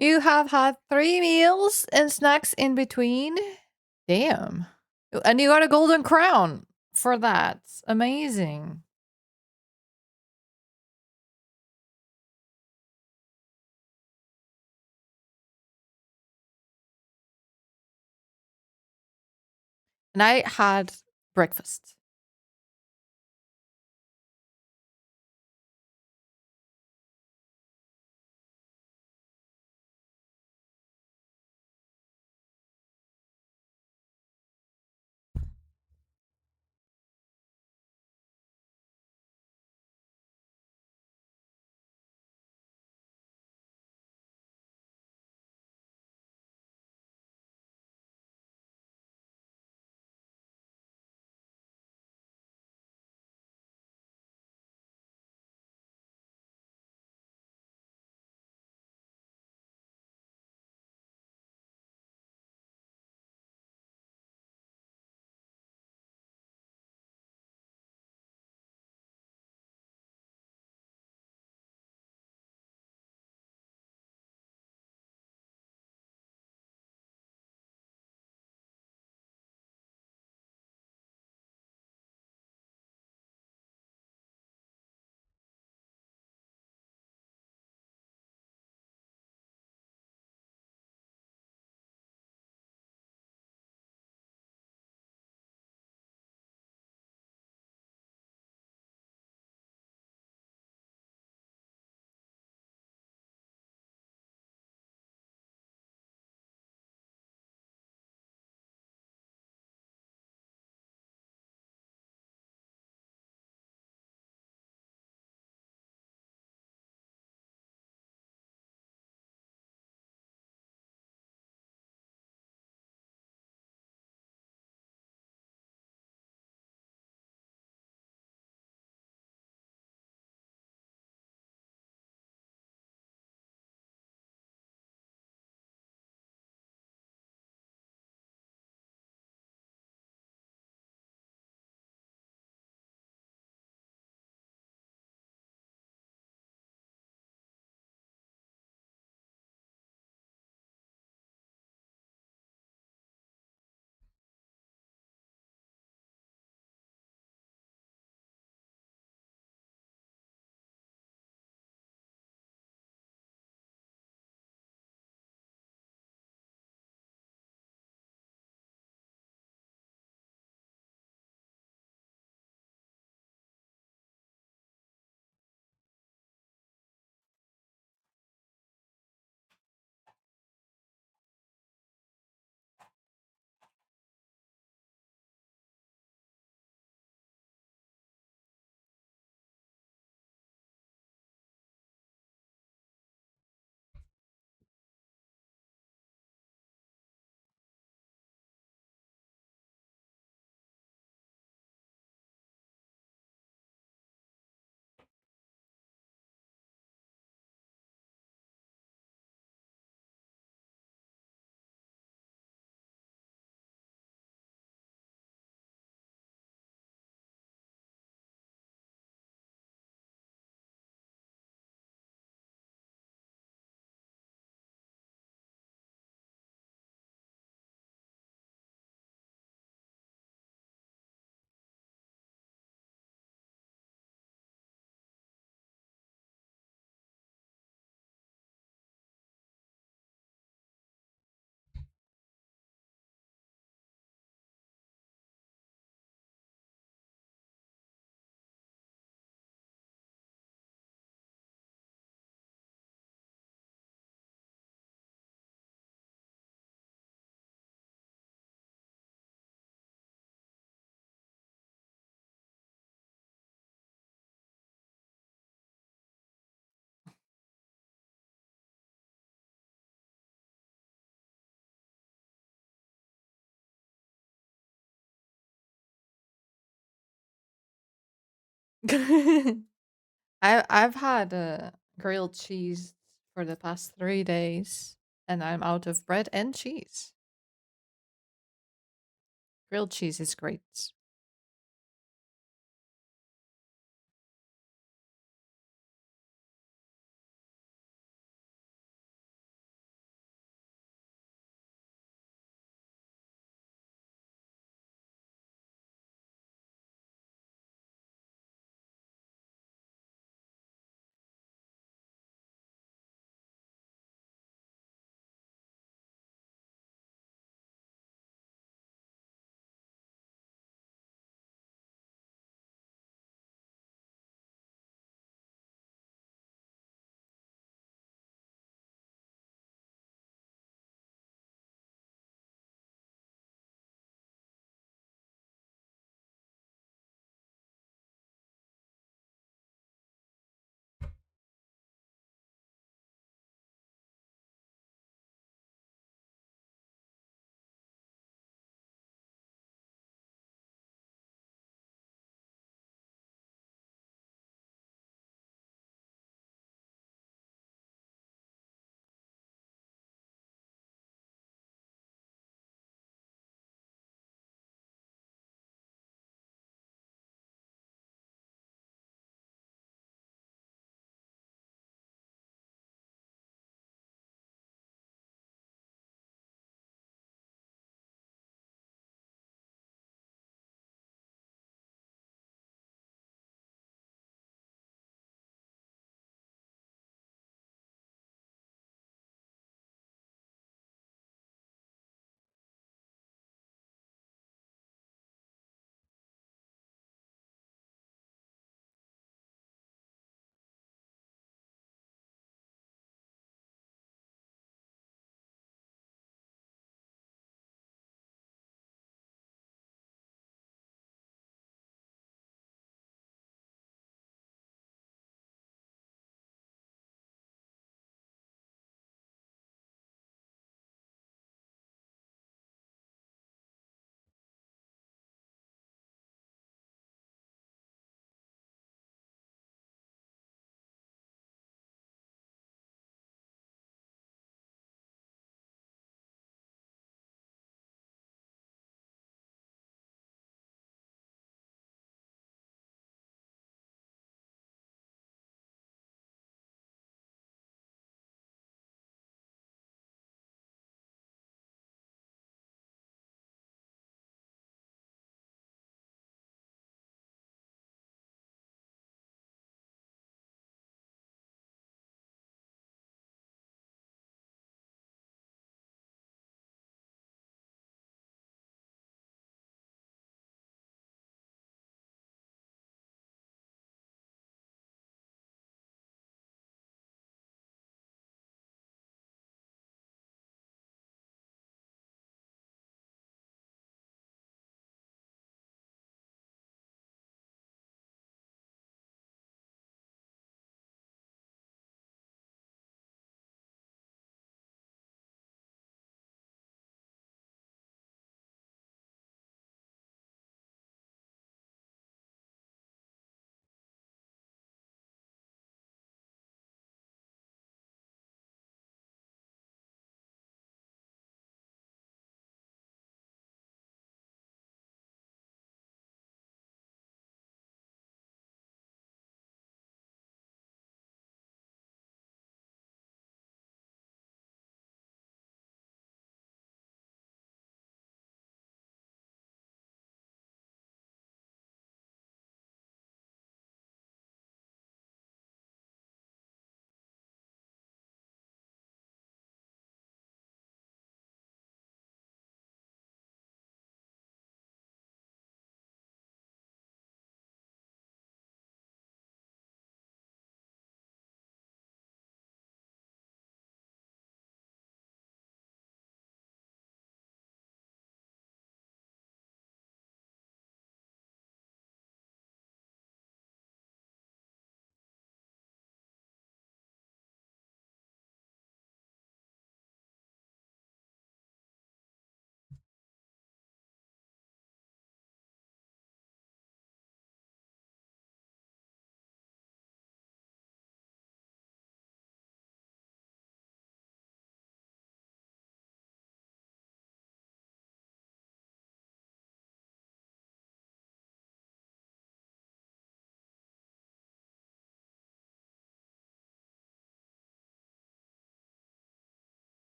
You have had 3 meals and snacks in between? Damn. And you got a golden crown for that. Amazing. And I had breakfast. I've had grilled cheese for the past 3 days, and I'm out of bread and cheese. Grilled cheese is great.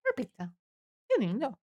Perfecto. Qué lindo.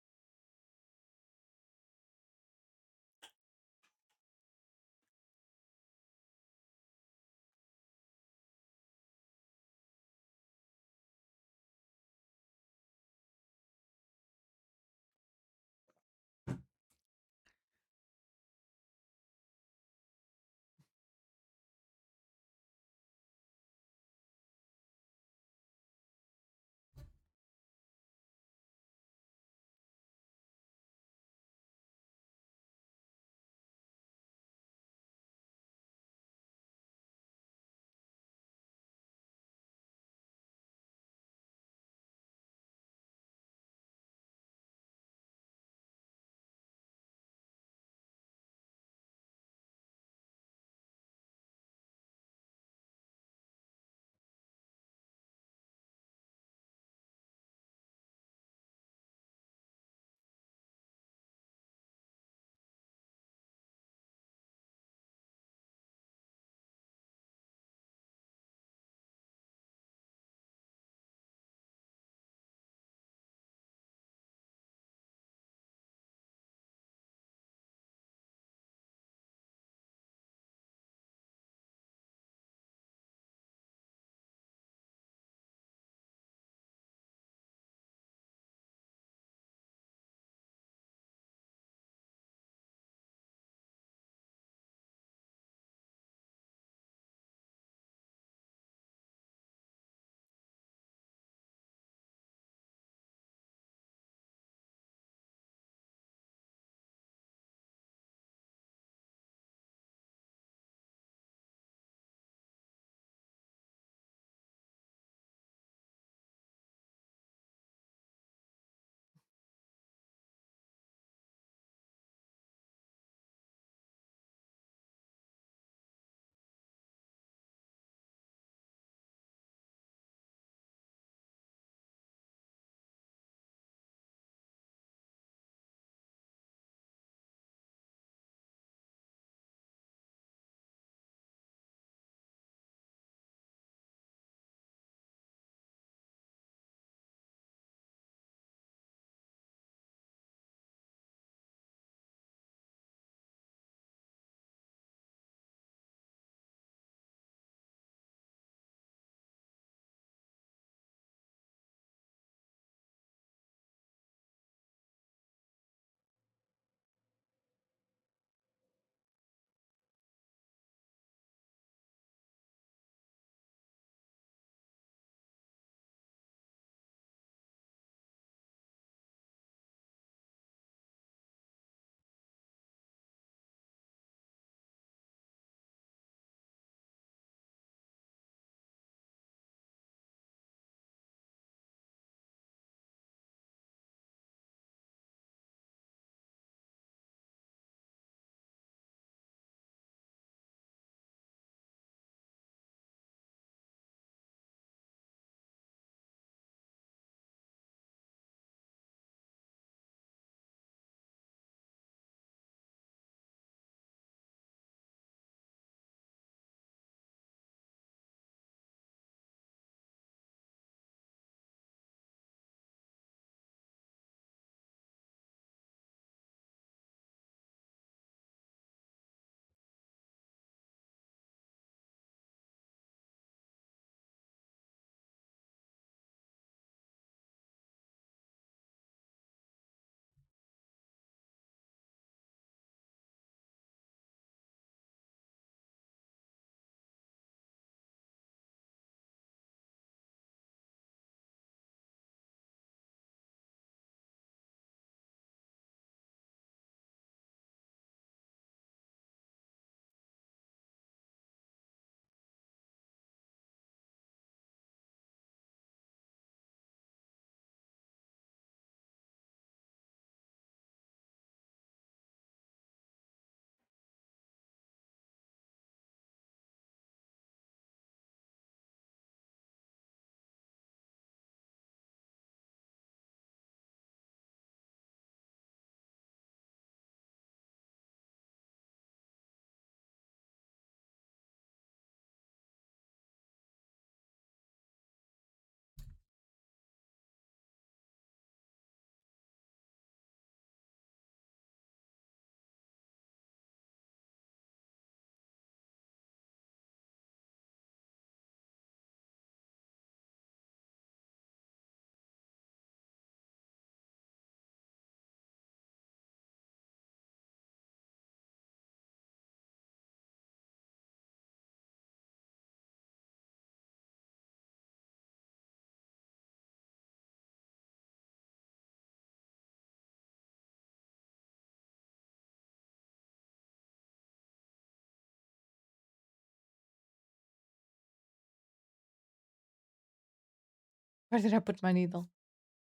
Where did I put my needle?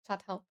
Chat help.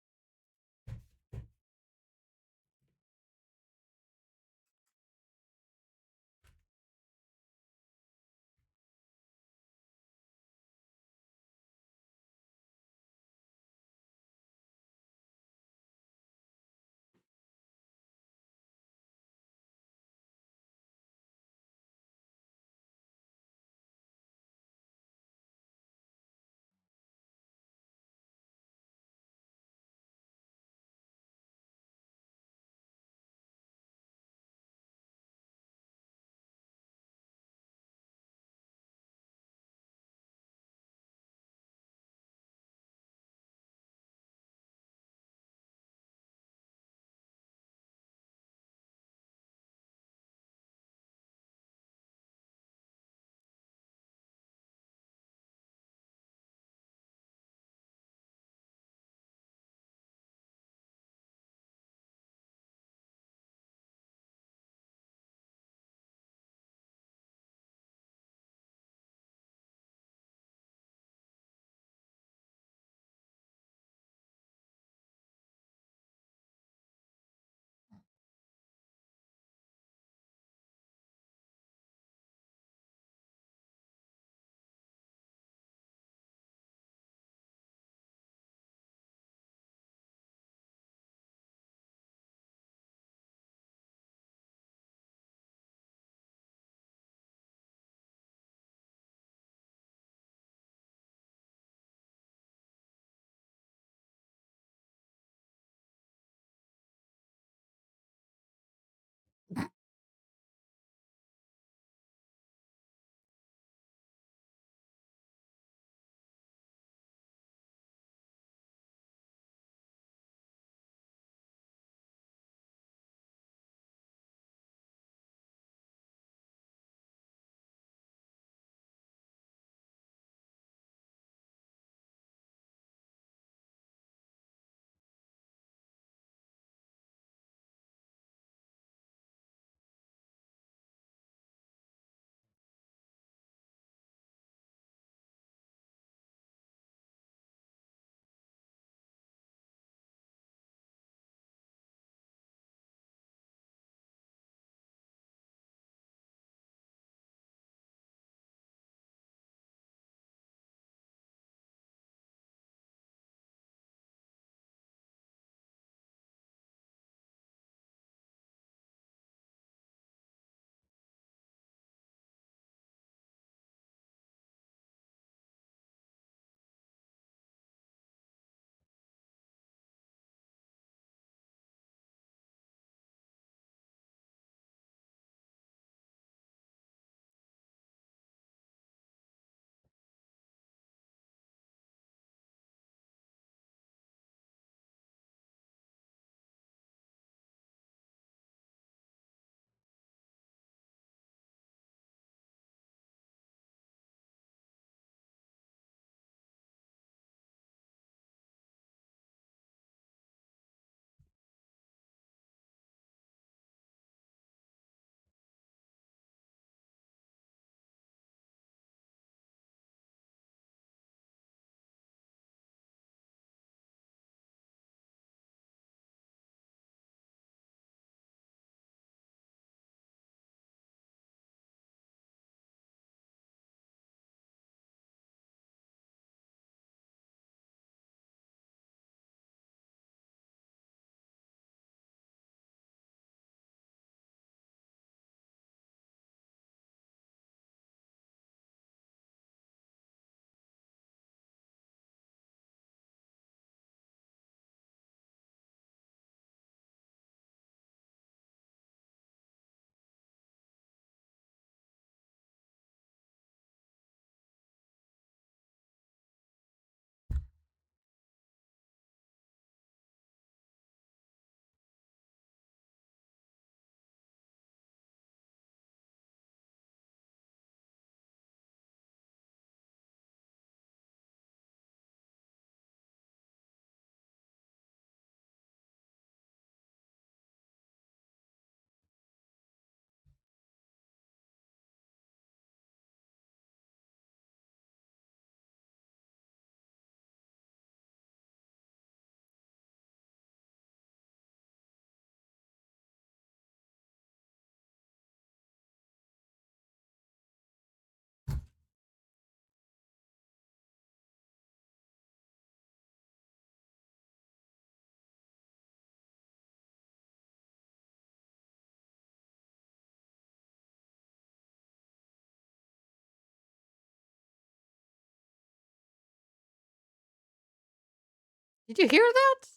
Did you hear that?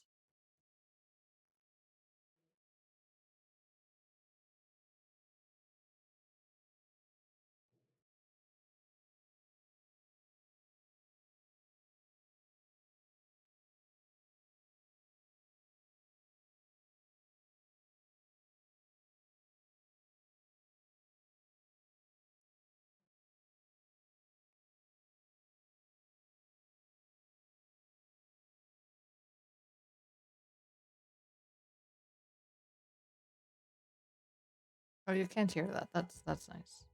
Oh, you can't hear that. That's nice.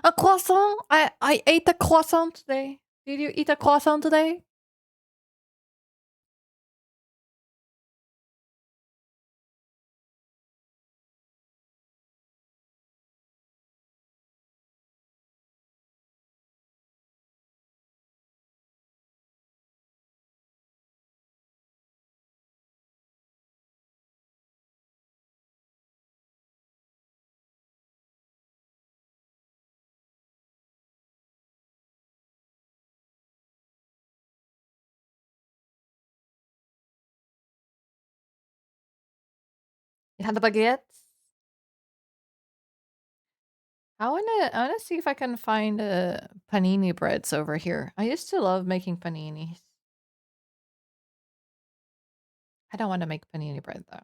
A croissant. I ate a croissant today. Did you eat a croissant today? You had the baguettes? I wanna see if I can find panini breads over here. I used to love making paninis. I don't want to make panini bread though.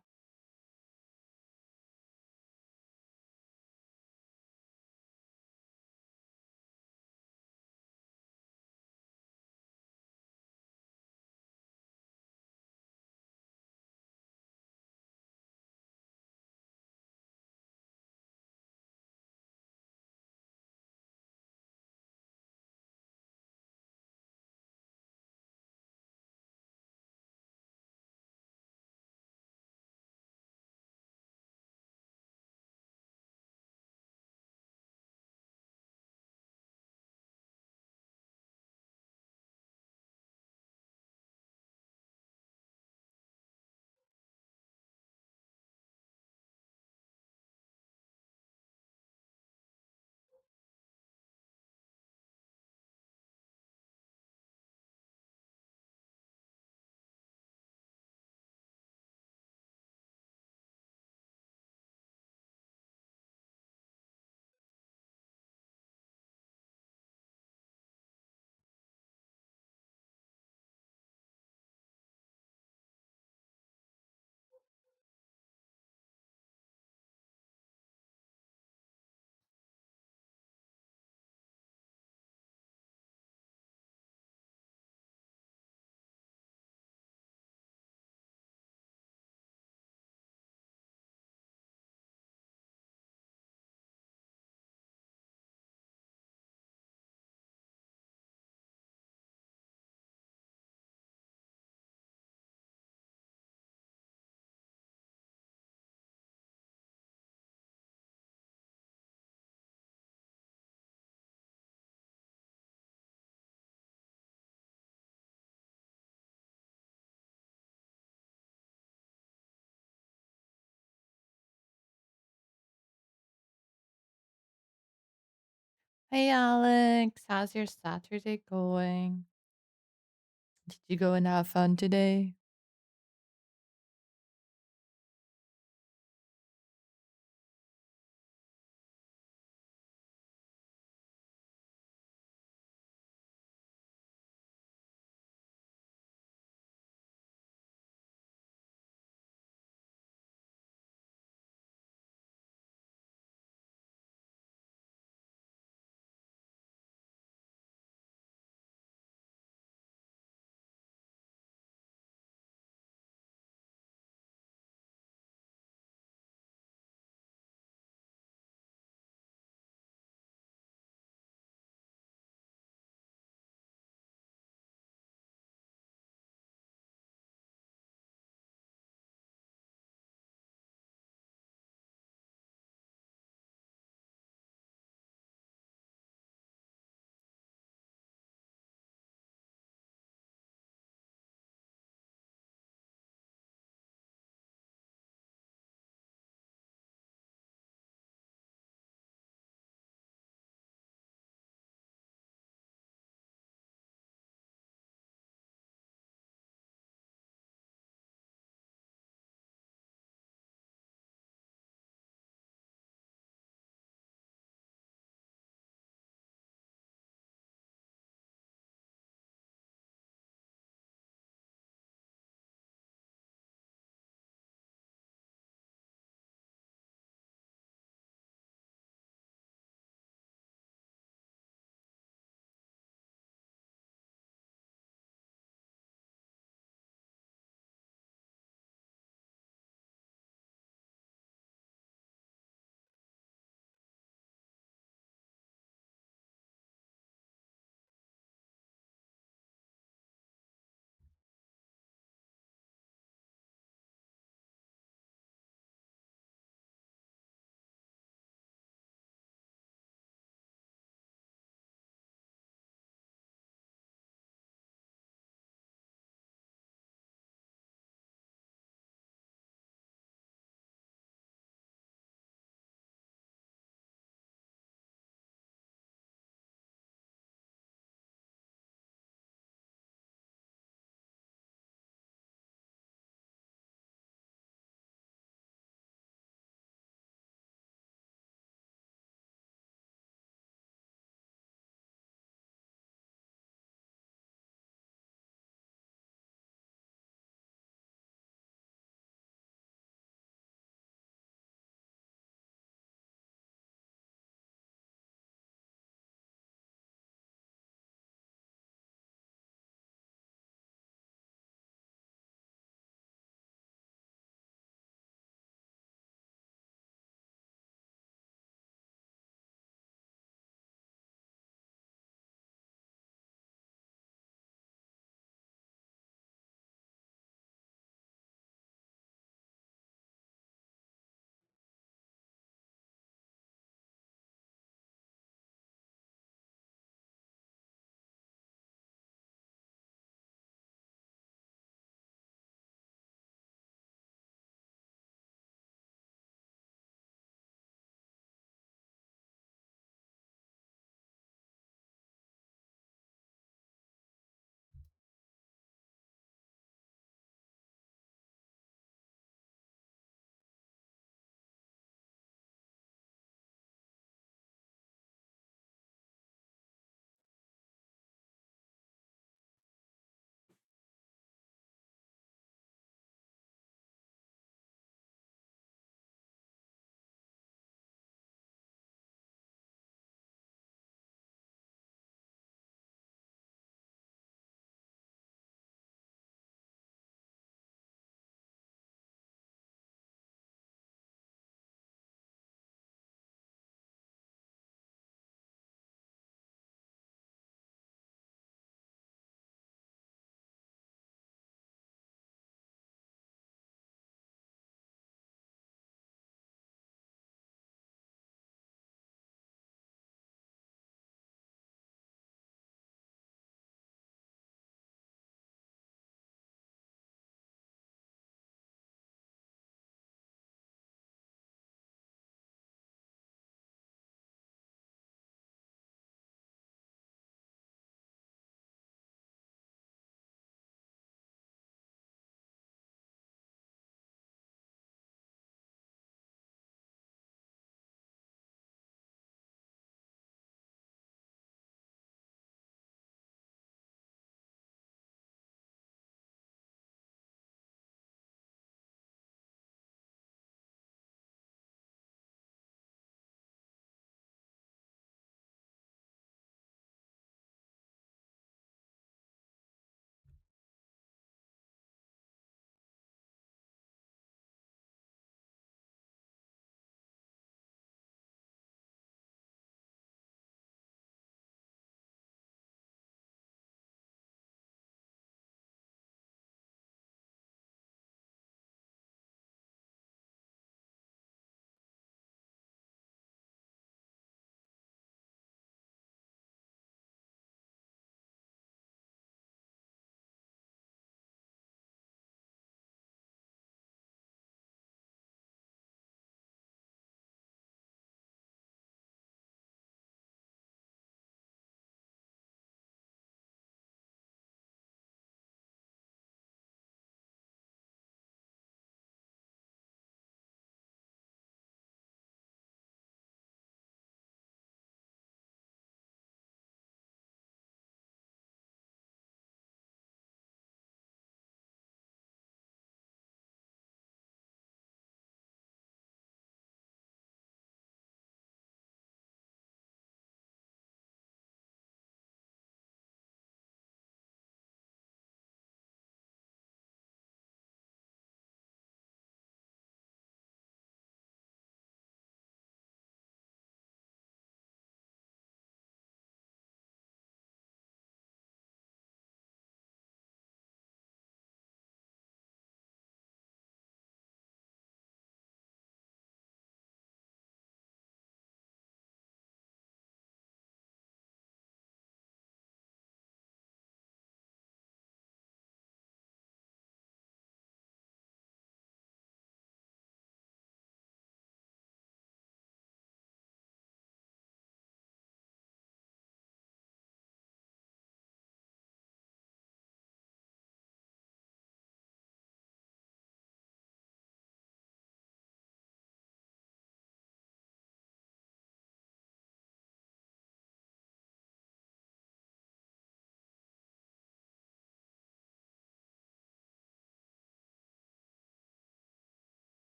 Hey Alex, how's your Saturday going? Did you go and have fun today?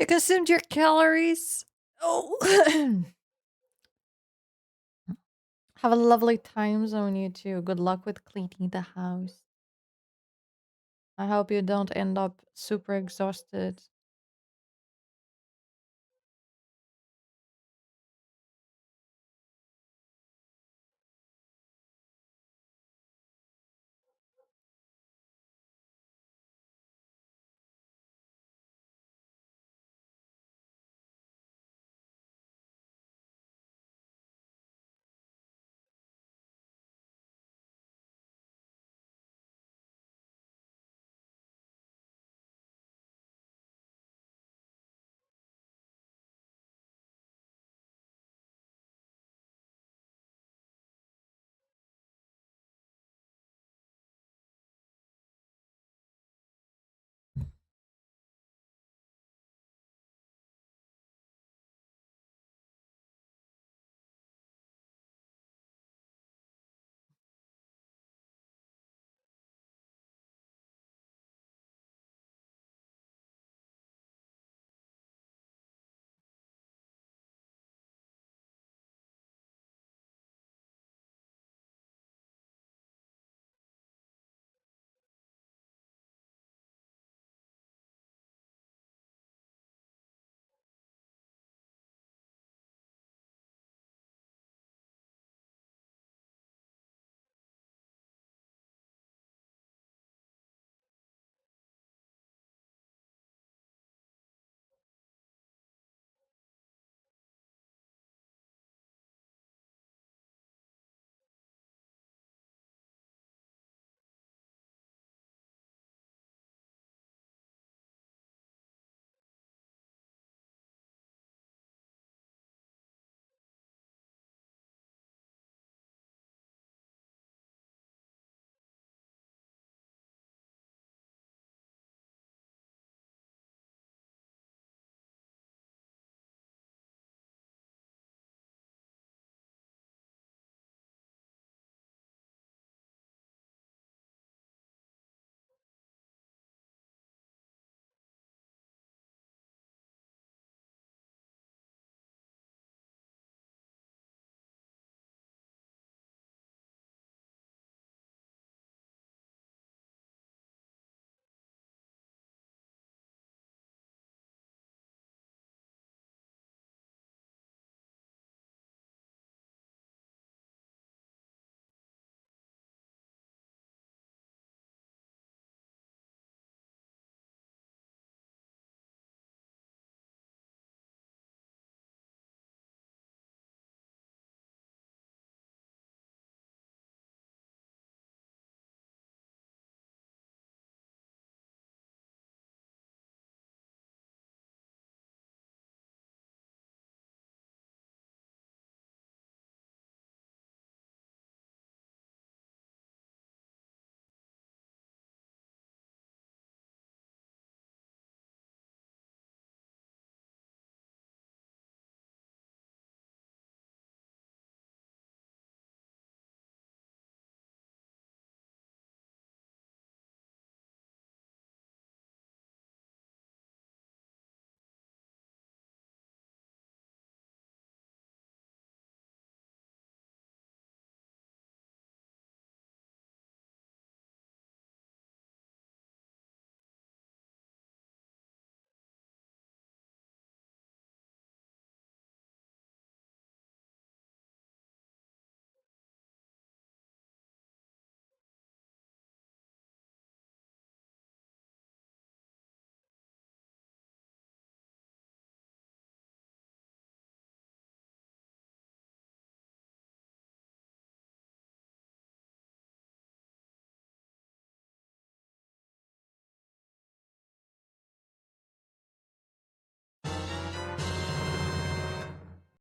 You consumed your calories. Oh. Have a lovely time zone, you two. Good luck with cleaning the house. I hope you don't end up super exhausted.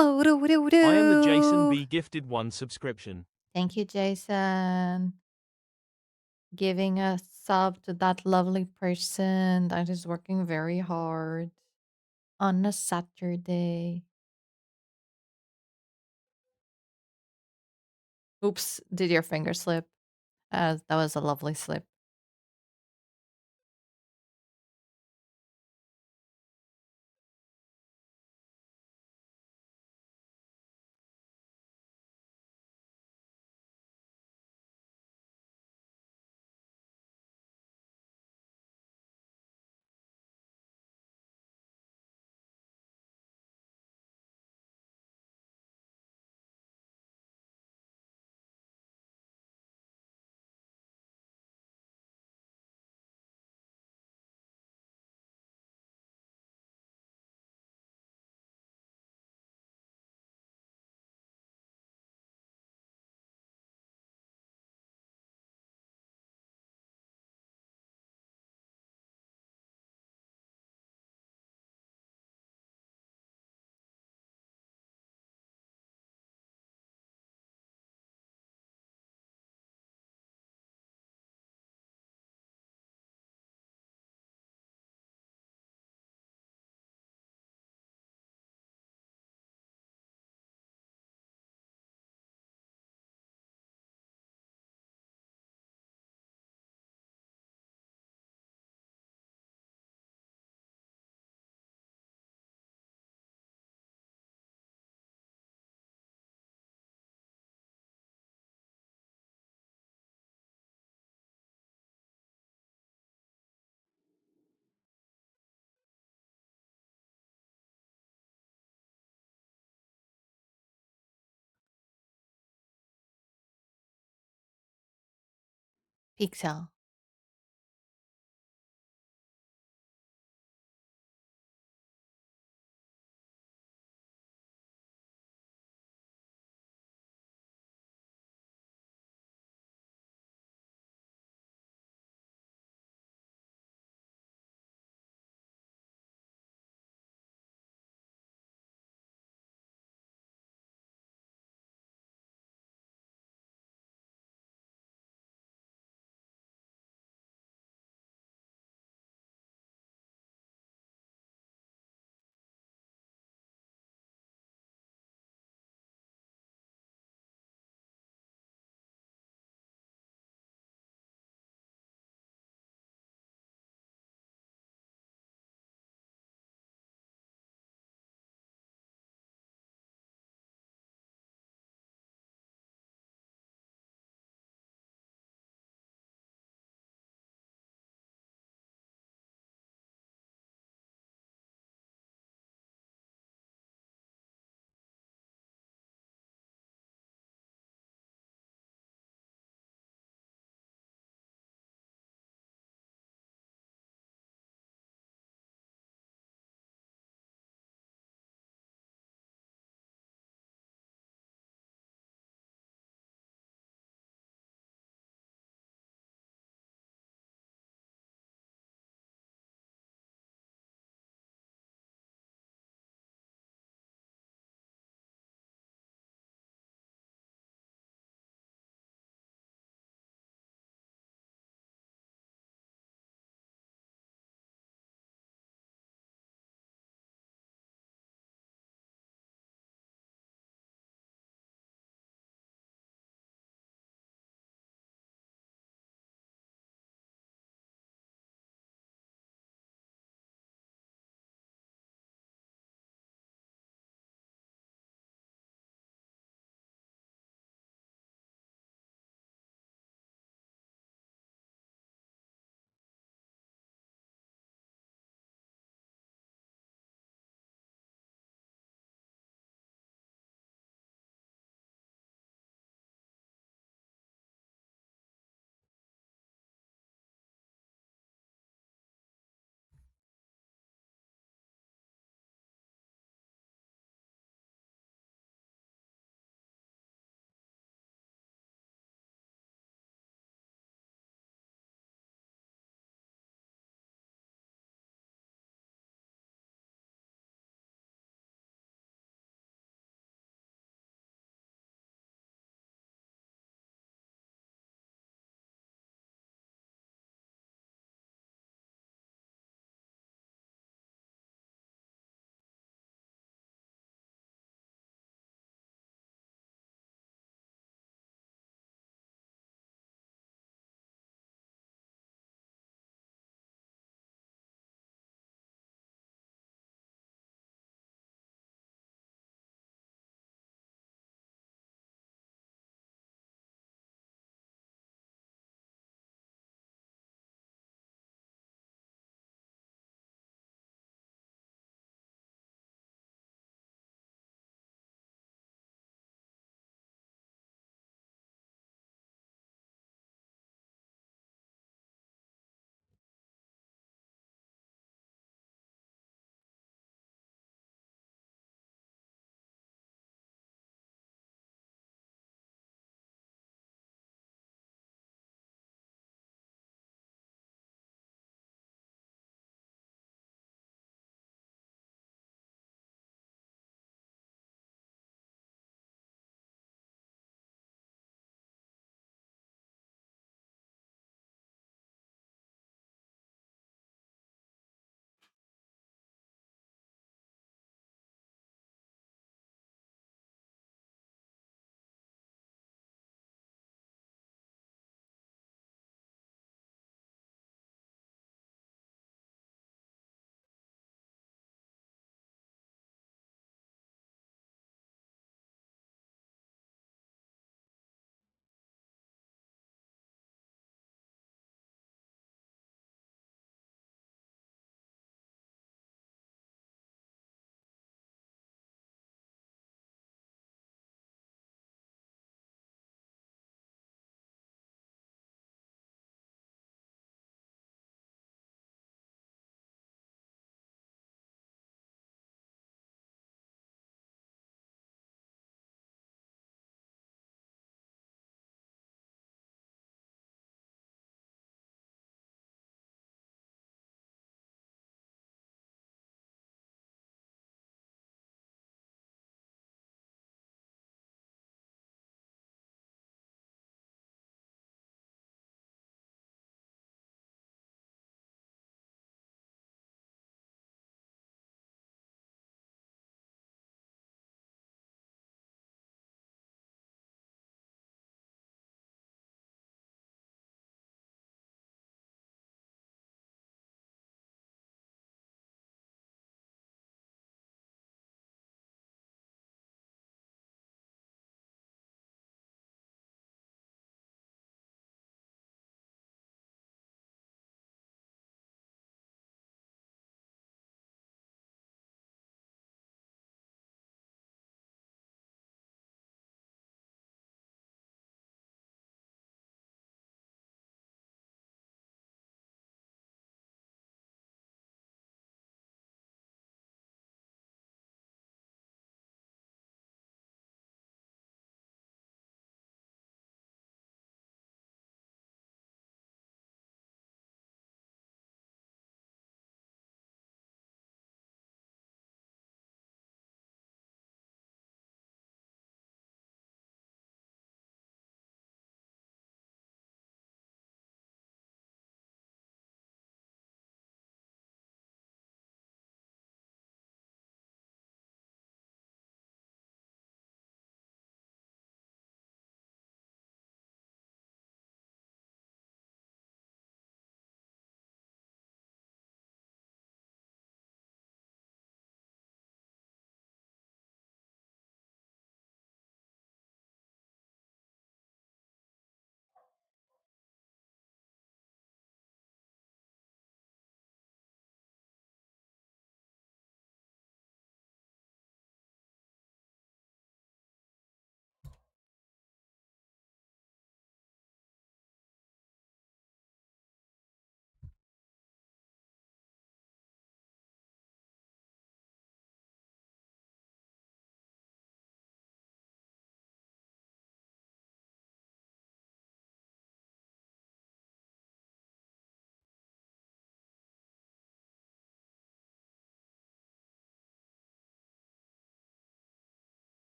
I am the Jason B gifted 1 subscription. Thank you, Jason. Giving a sub to that lovely person that is working very hard on a Saturday. Oops, did your finger slip? That was a lovely slip. Pixel.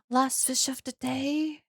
Last fish of the day.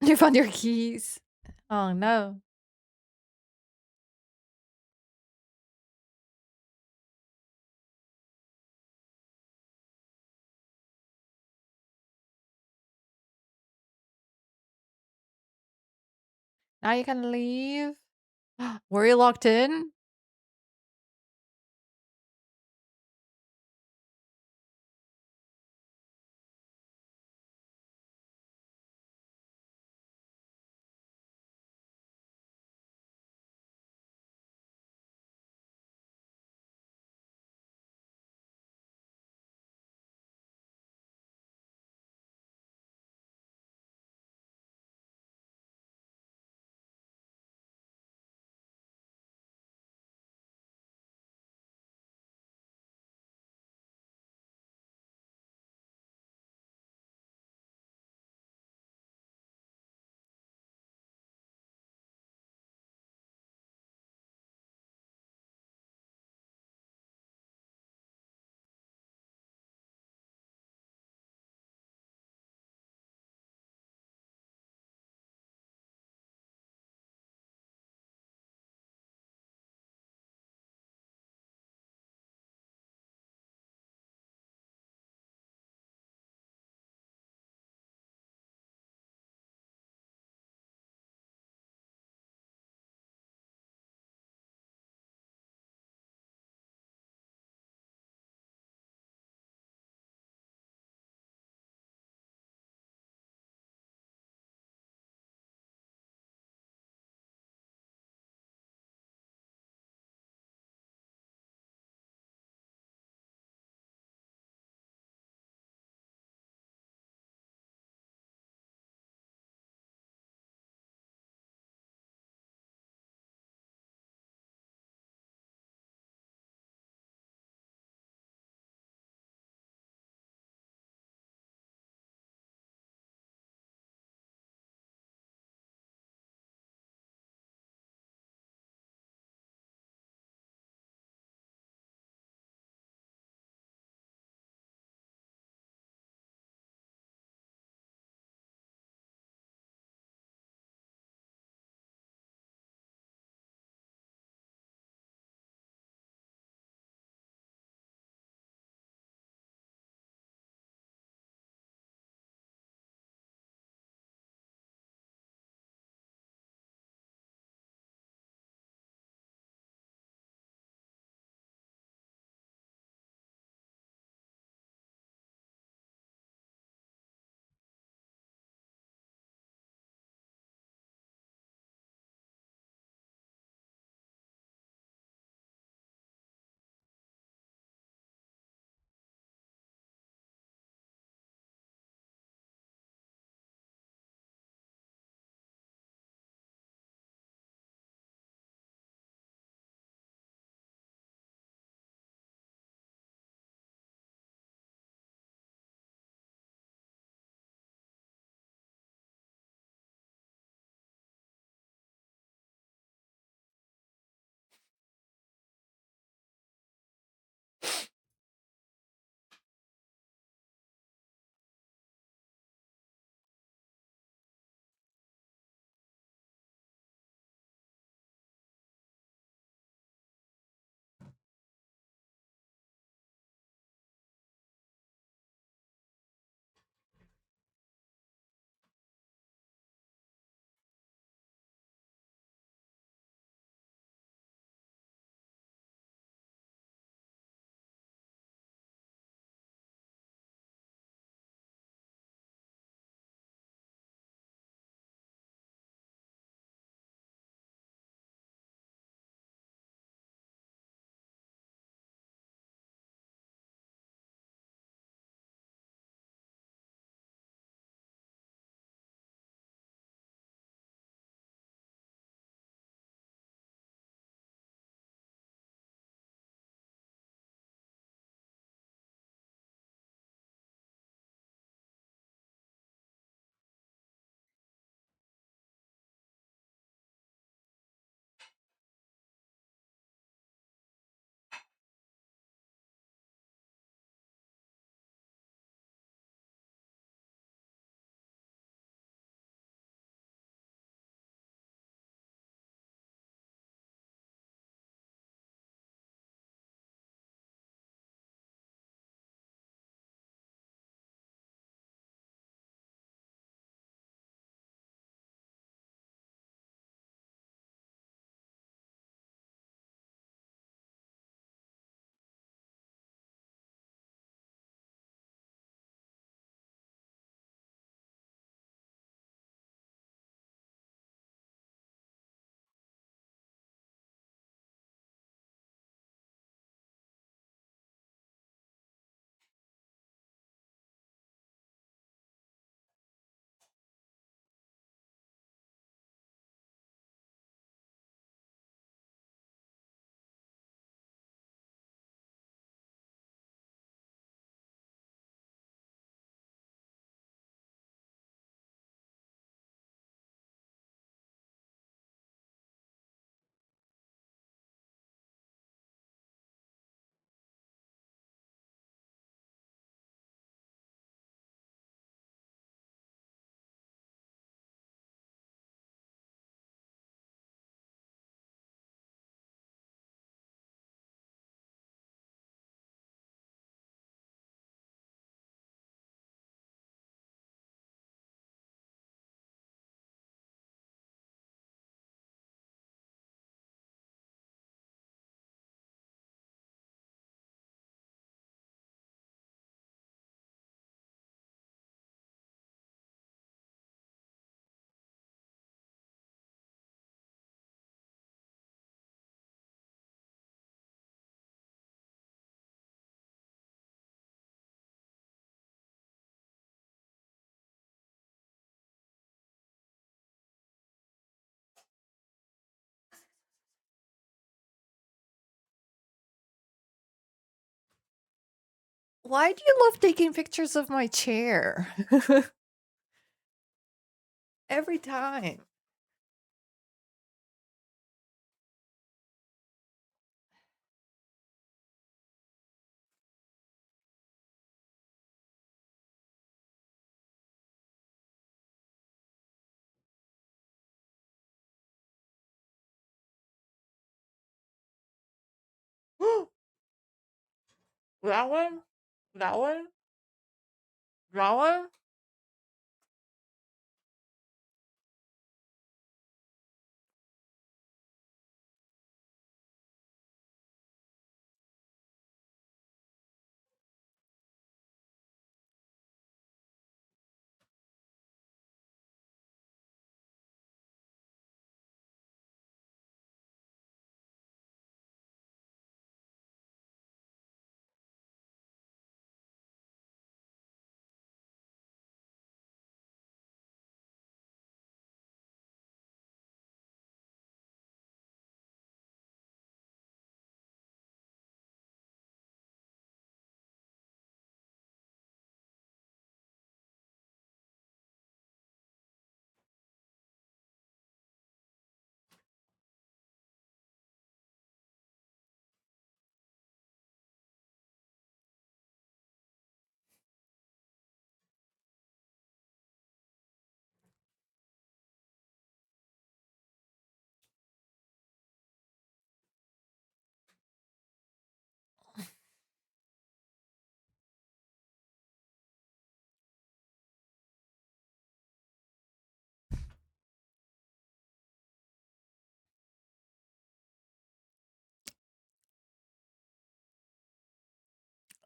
You found your keys. Oh no. Now you can leave. Were you locked in? Why do you love taking pictures of my chair? Every time. That one? That one? That one?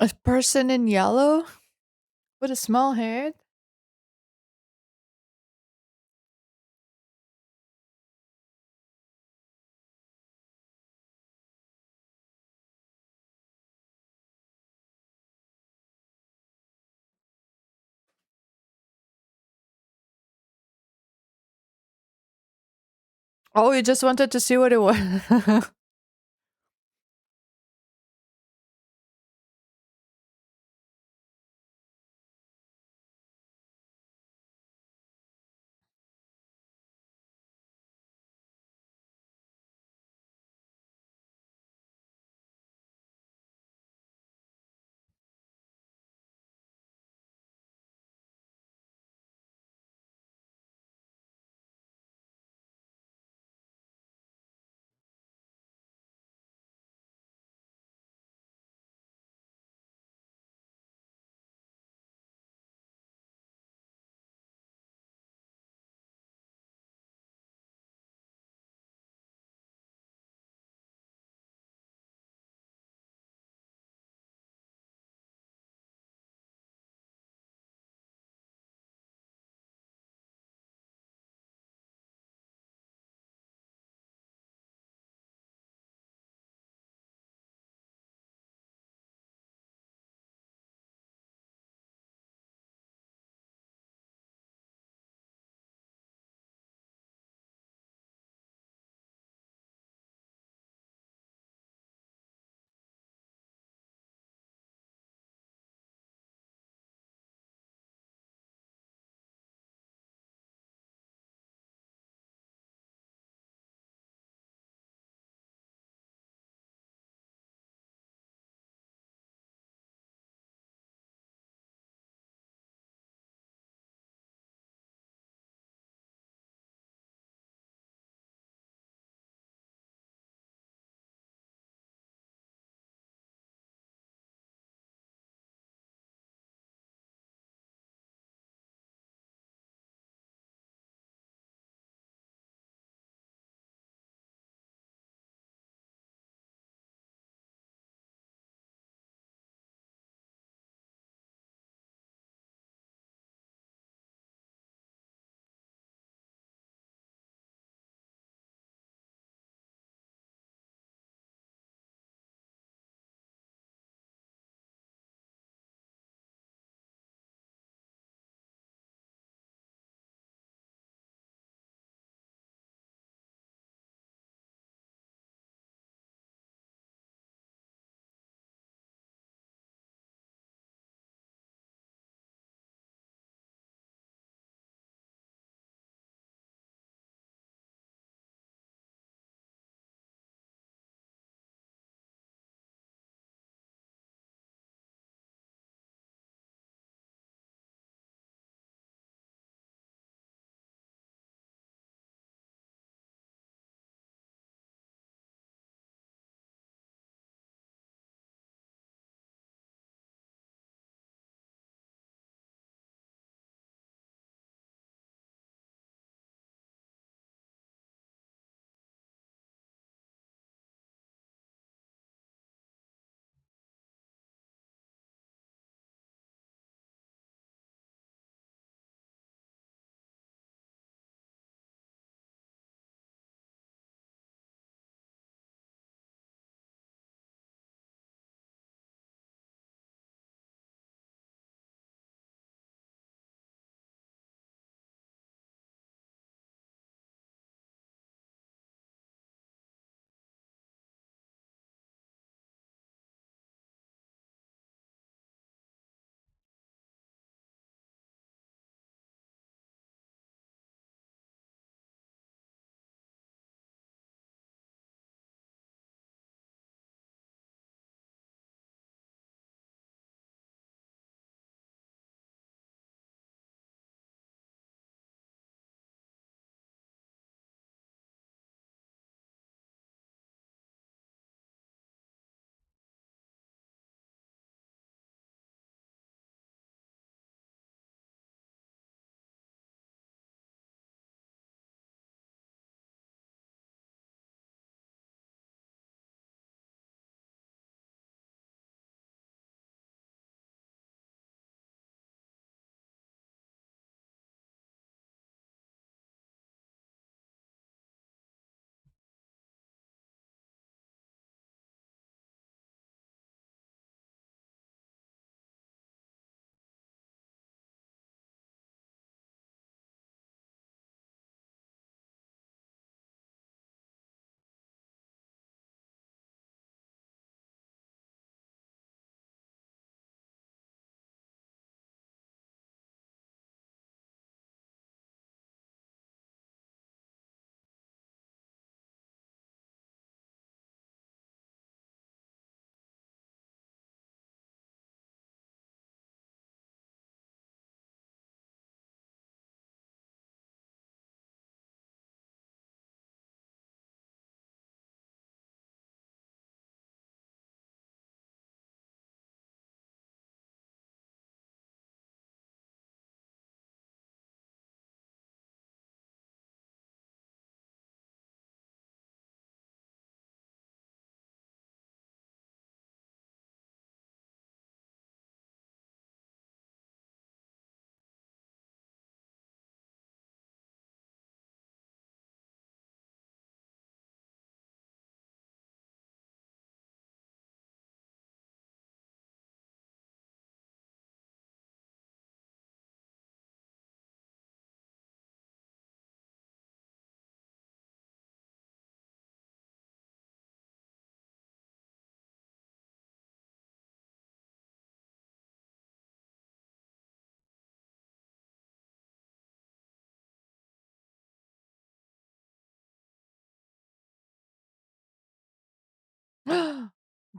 A person in yellow with a small head? Oh, you just wanted to see what it was.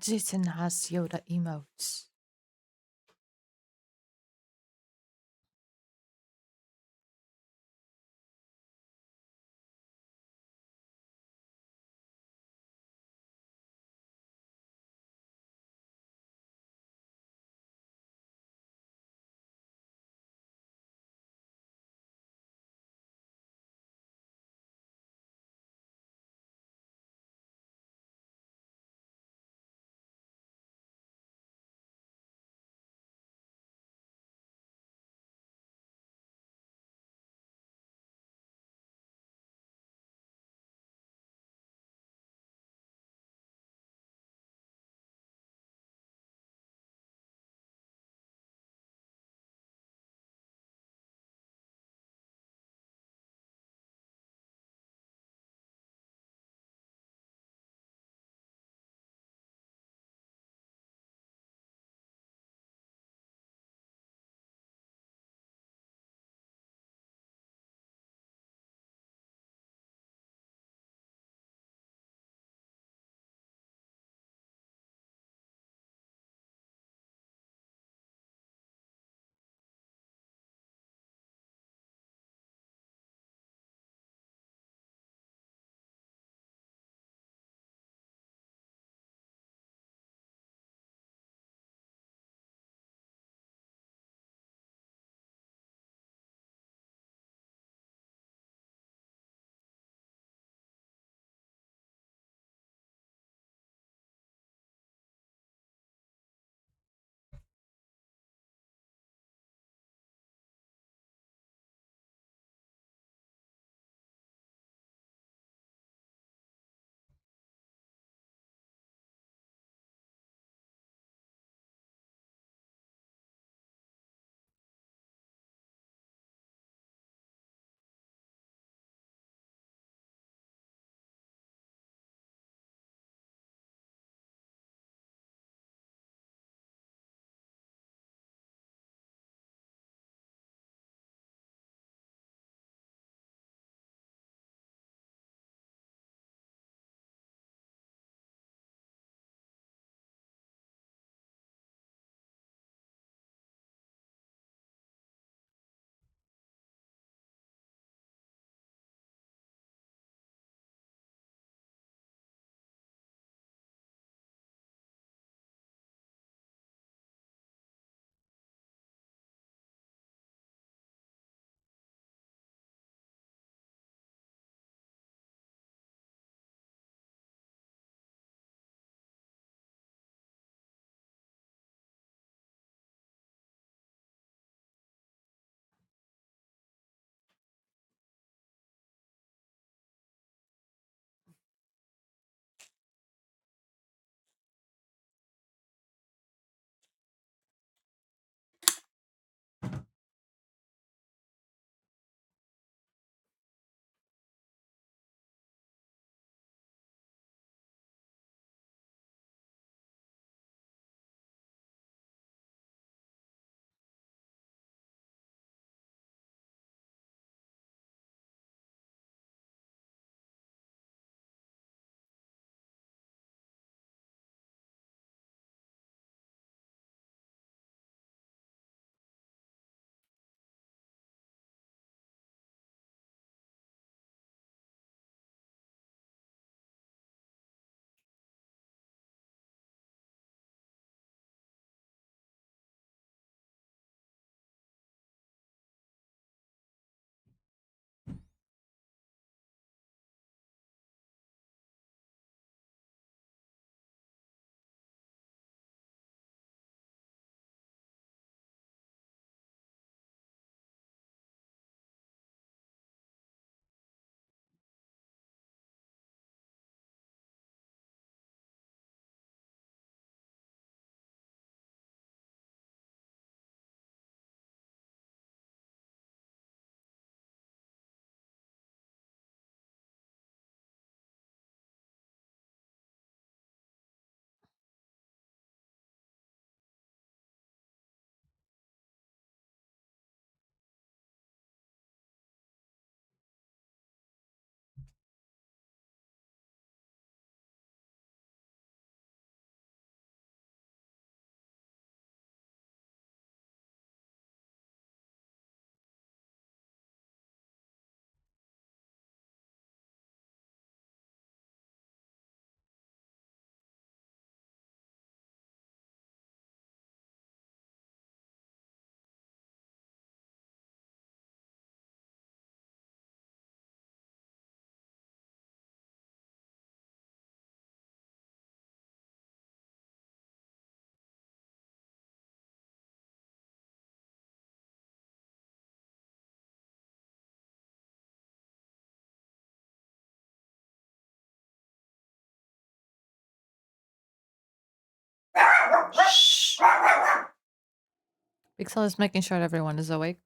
Jason has Yoda emotes. Pixel is making sure everyone is awake.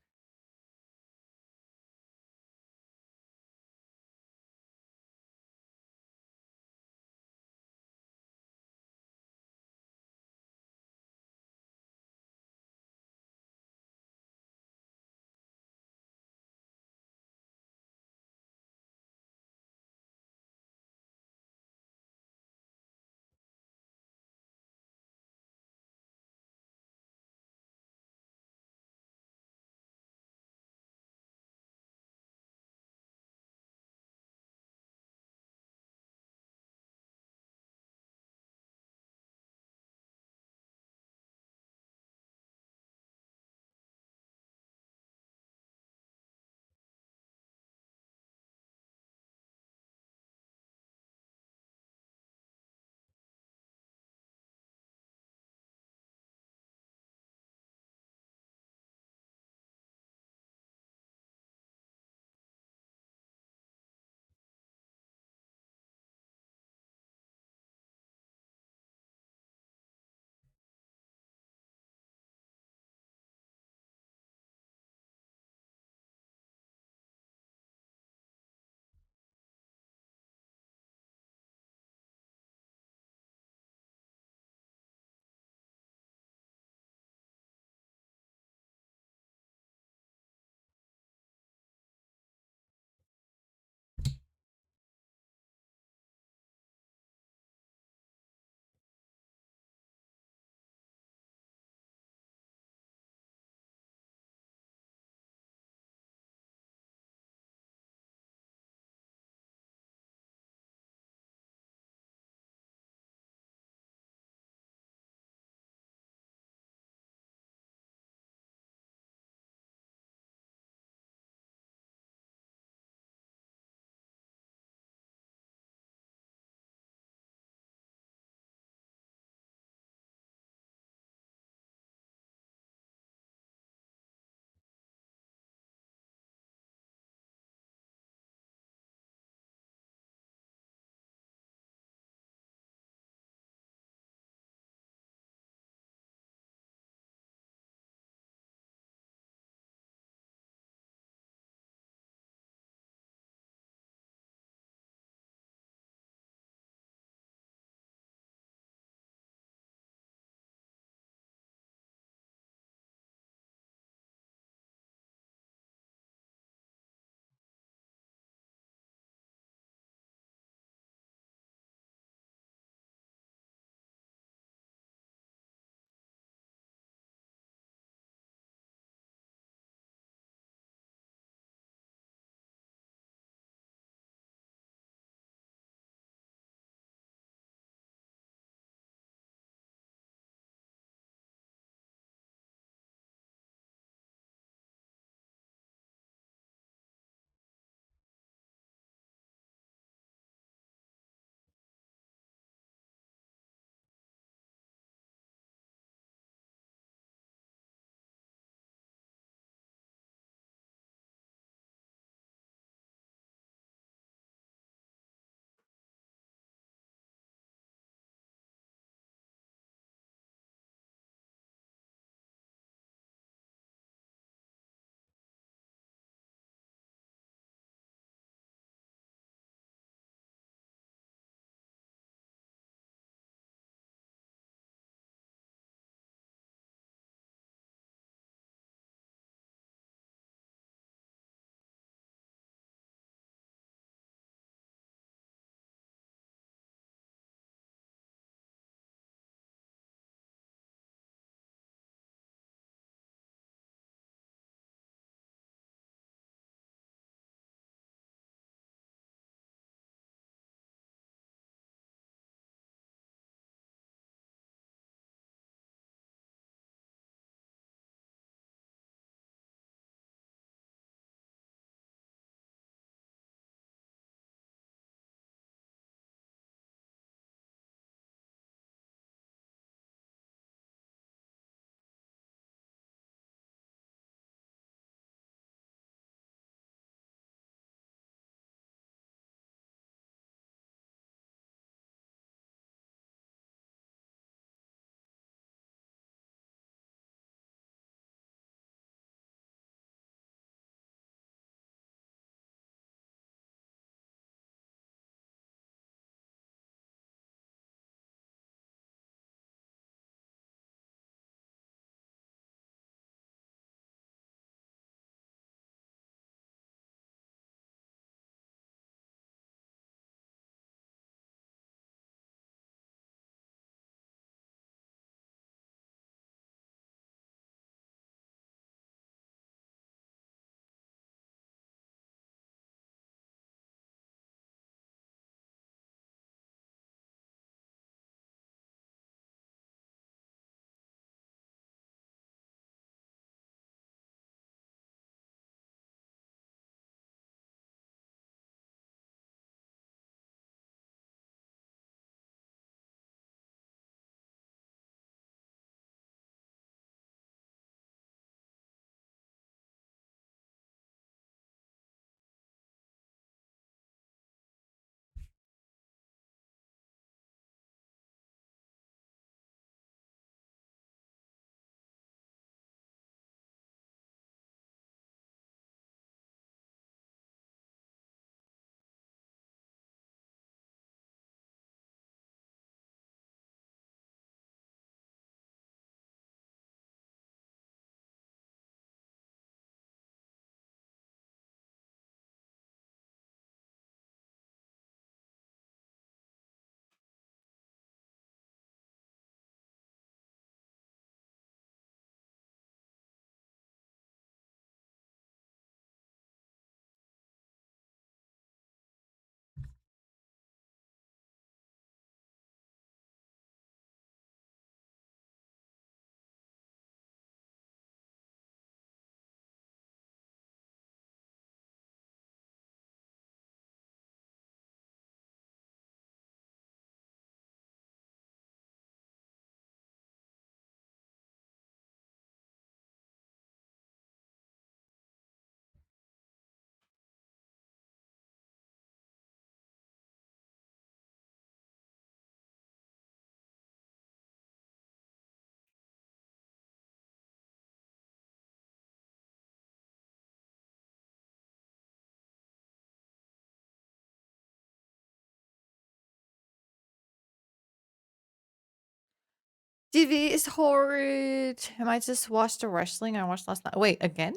TV is horrid. I might just watch the wrestling I watched last night. Wait, again?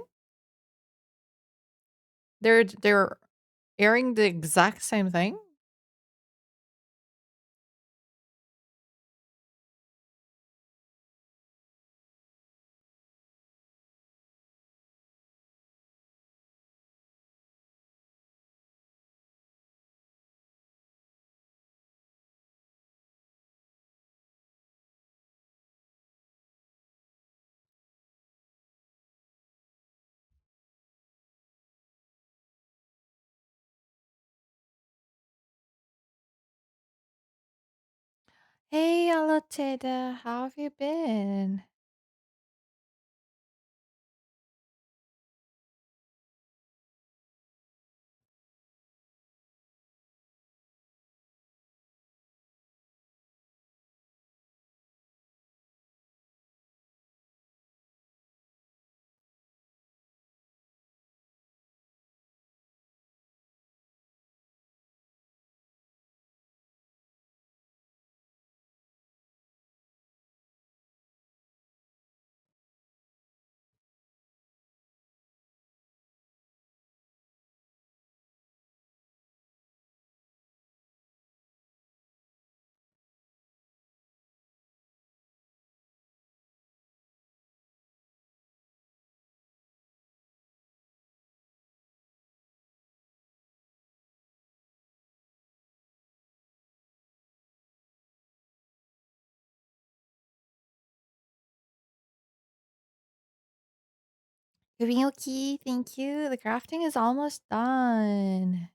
They're airing the exact same thing? Hey, Aloteda, how have you been? Yoki, thank you. The crafting is almost done.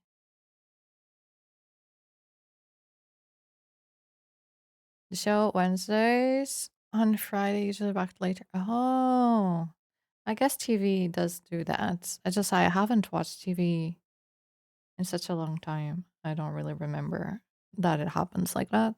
The show Wednesdays. On Friday, usually back later. Oh, I guess TV does do that. I haven't watched TV in such a long time. I don't really remember that it happens like that.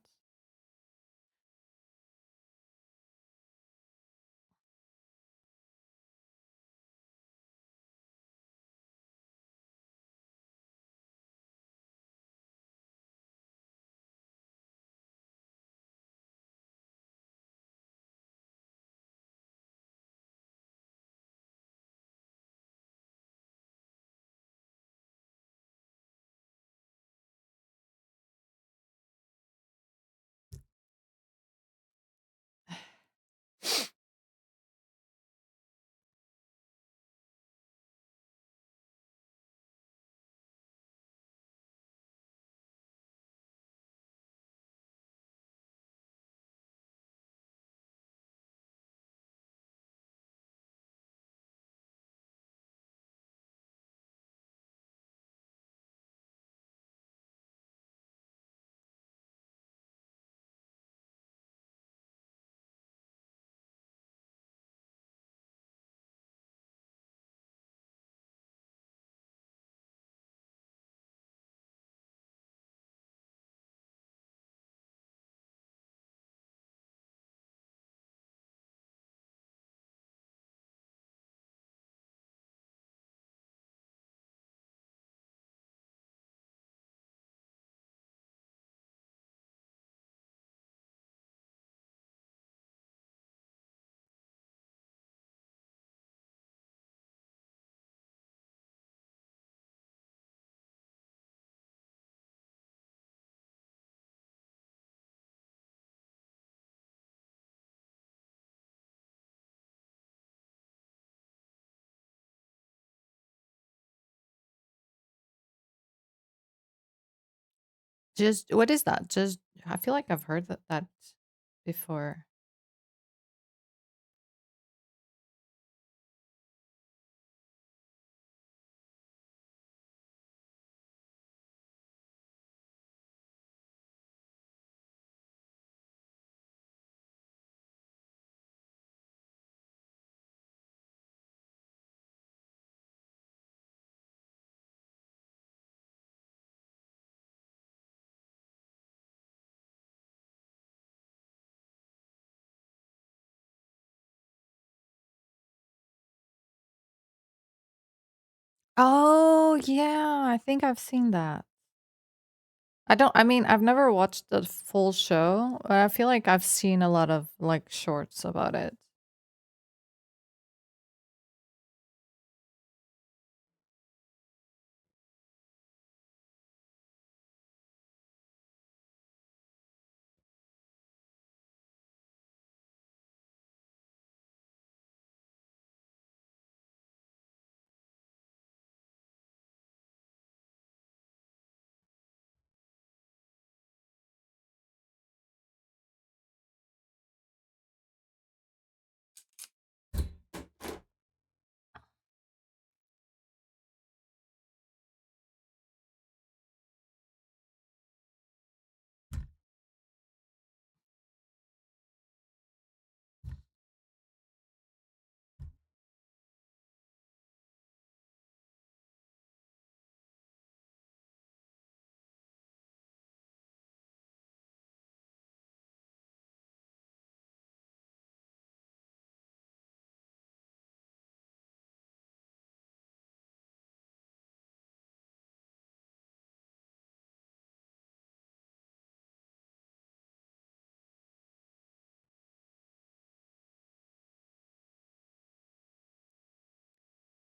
Just what is that? Just I feel like I've heard that before. Oh, yeah, I think I've seen that. I mean, I've never watched the full show, but I feel like I've seen a lot of like shorts about it.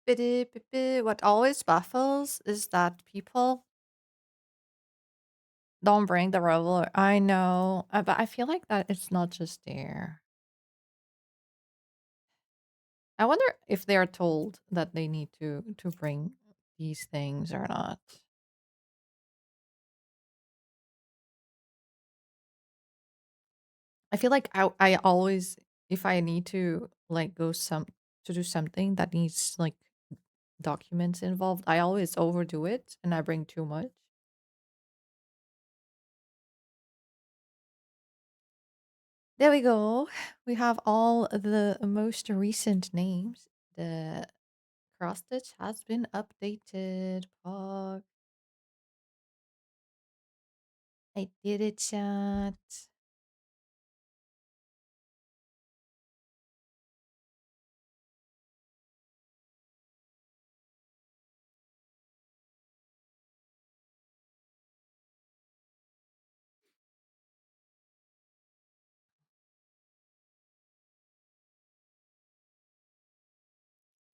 What always baffles is that people don't bring the revel. I know, but I feel like that it's not just there. I wonder if they are told that they need to bring these things or not. I feel like I always, if I need to like go some to do something that needs like documents involved, I always overdo it and I bring too much. There we go. We have all the most recent names. The cross stitch has been updated. Pog. I did it, chat.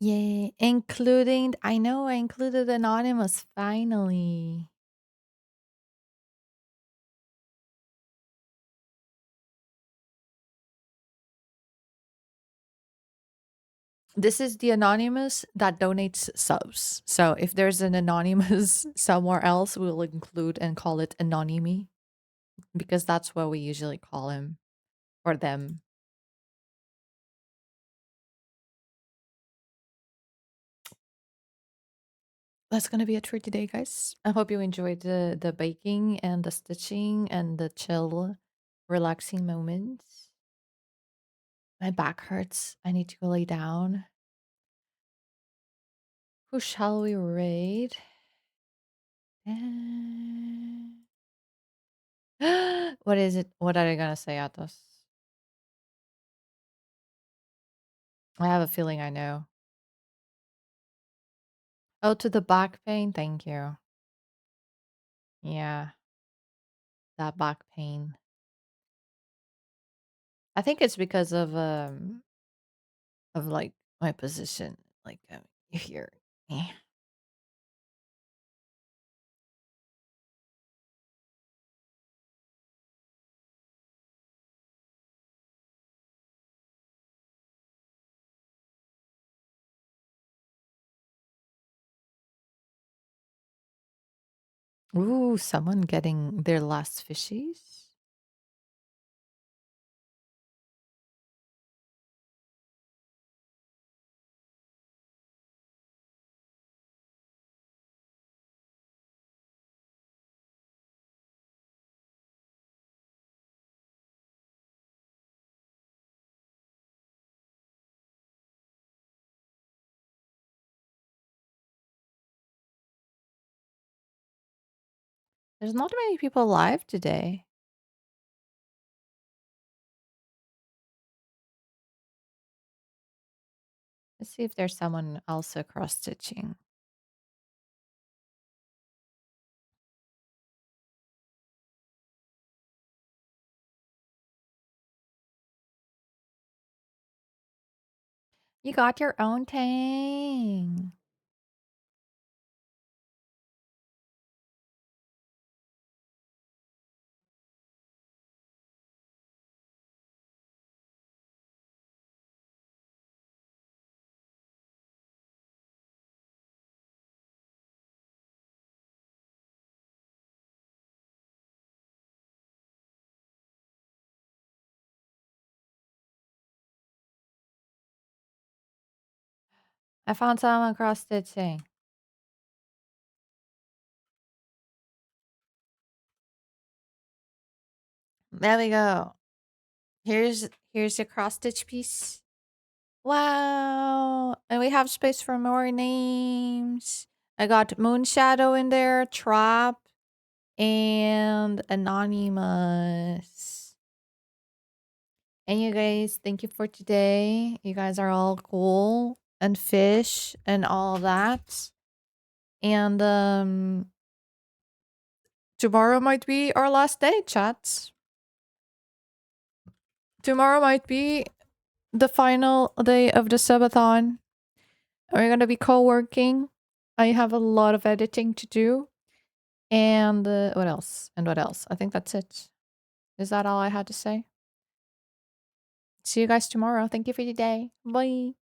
Yay. Including, I know I included Anonymous finally. This is the anonymous that donates subs. So if there's an anonymous somewhere else, we'll include and call it anonymy because that's what we usually call him or them. That's gonna be it for today, guys. I hope you enjoyed the baking and the stitching and the chill, relaxing moments. My back hurts. I need to go lay down. Who shall we raid? What is it? What are they gonna say, Atos? I have a feeling I know. Oh, to the back pain? Thank you. Yeah, that back pain. I think it's because of like my position. Like here. Eh. Ooh, someone getting their last fishies? There's not many people live today. Let's see if there's someone also cross stitching. You got your own thing. I found some cross stitching. There we go. Here's your cross stitch piece. Wow. And we have space for more names. I got Moon Shadow in there, Trap, and Anonymous. And you guys, thank you for today. You guys are all cool and fish and all that. And tomorrow might be our last day, chats. Tomorrow might be the final day of the subathon. We're gonna be co-working. I have a lot of editing to do. And what else? And what else? I think that's it. Is that all I had to say? See you guys tomorrow. Thank you for your day. Bye.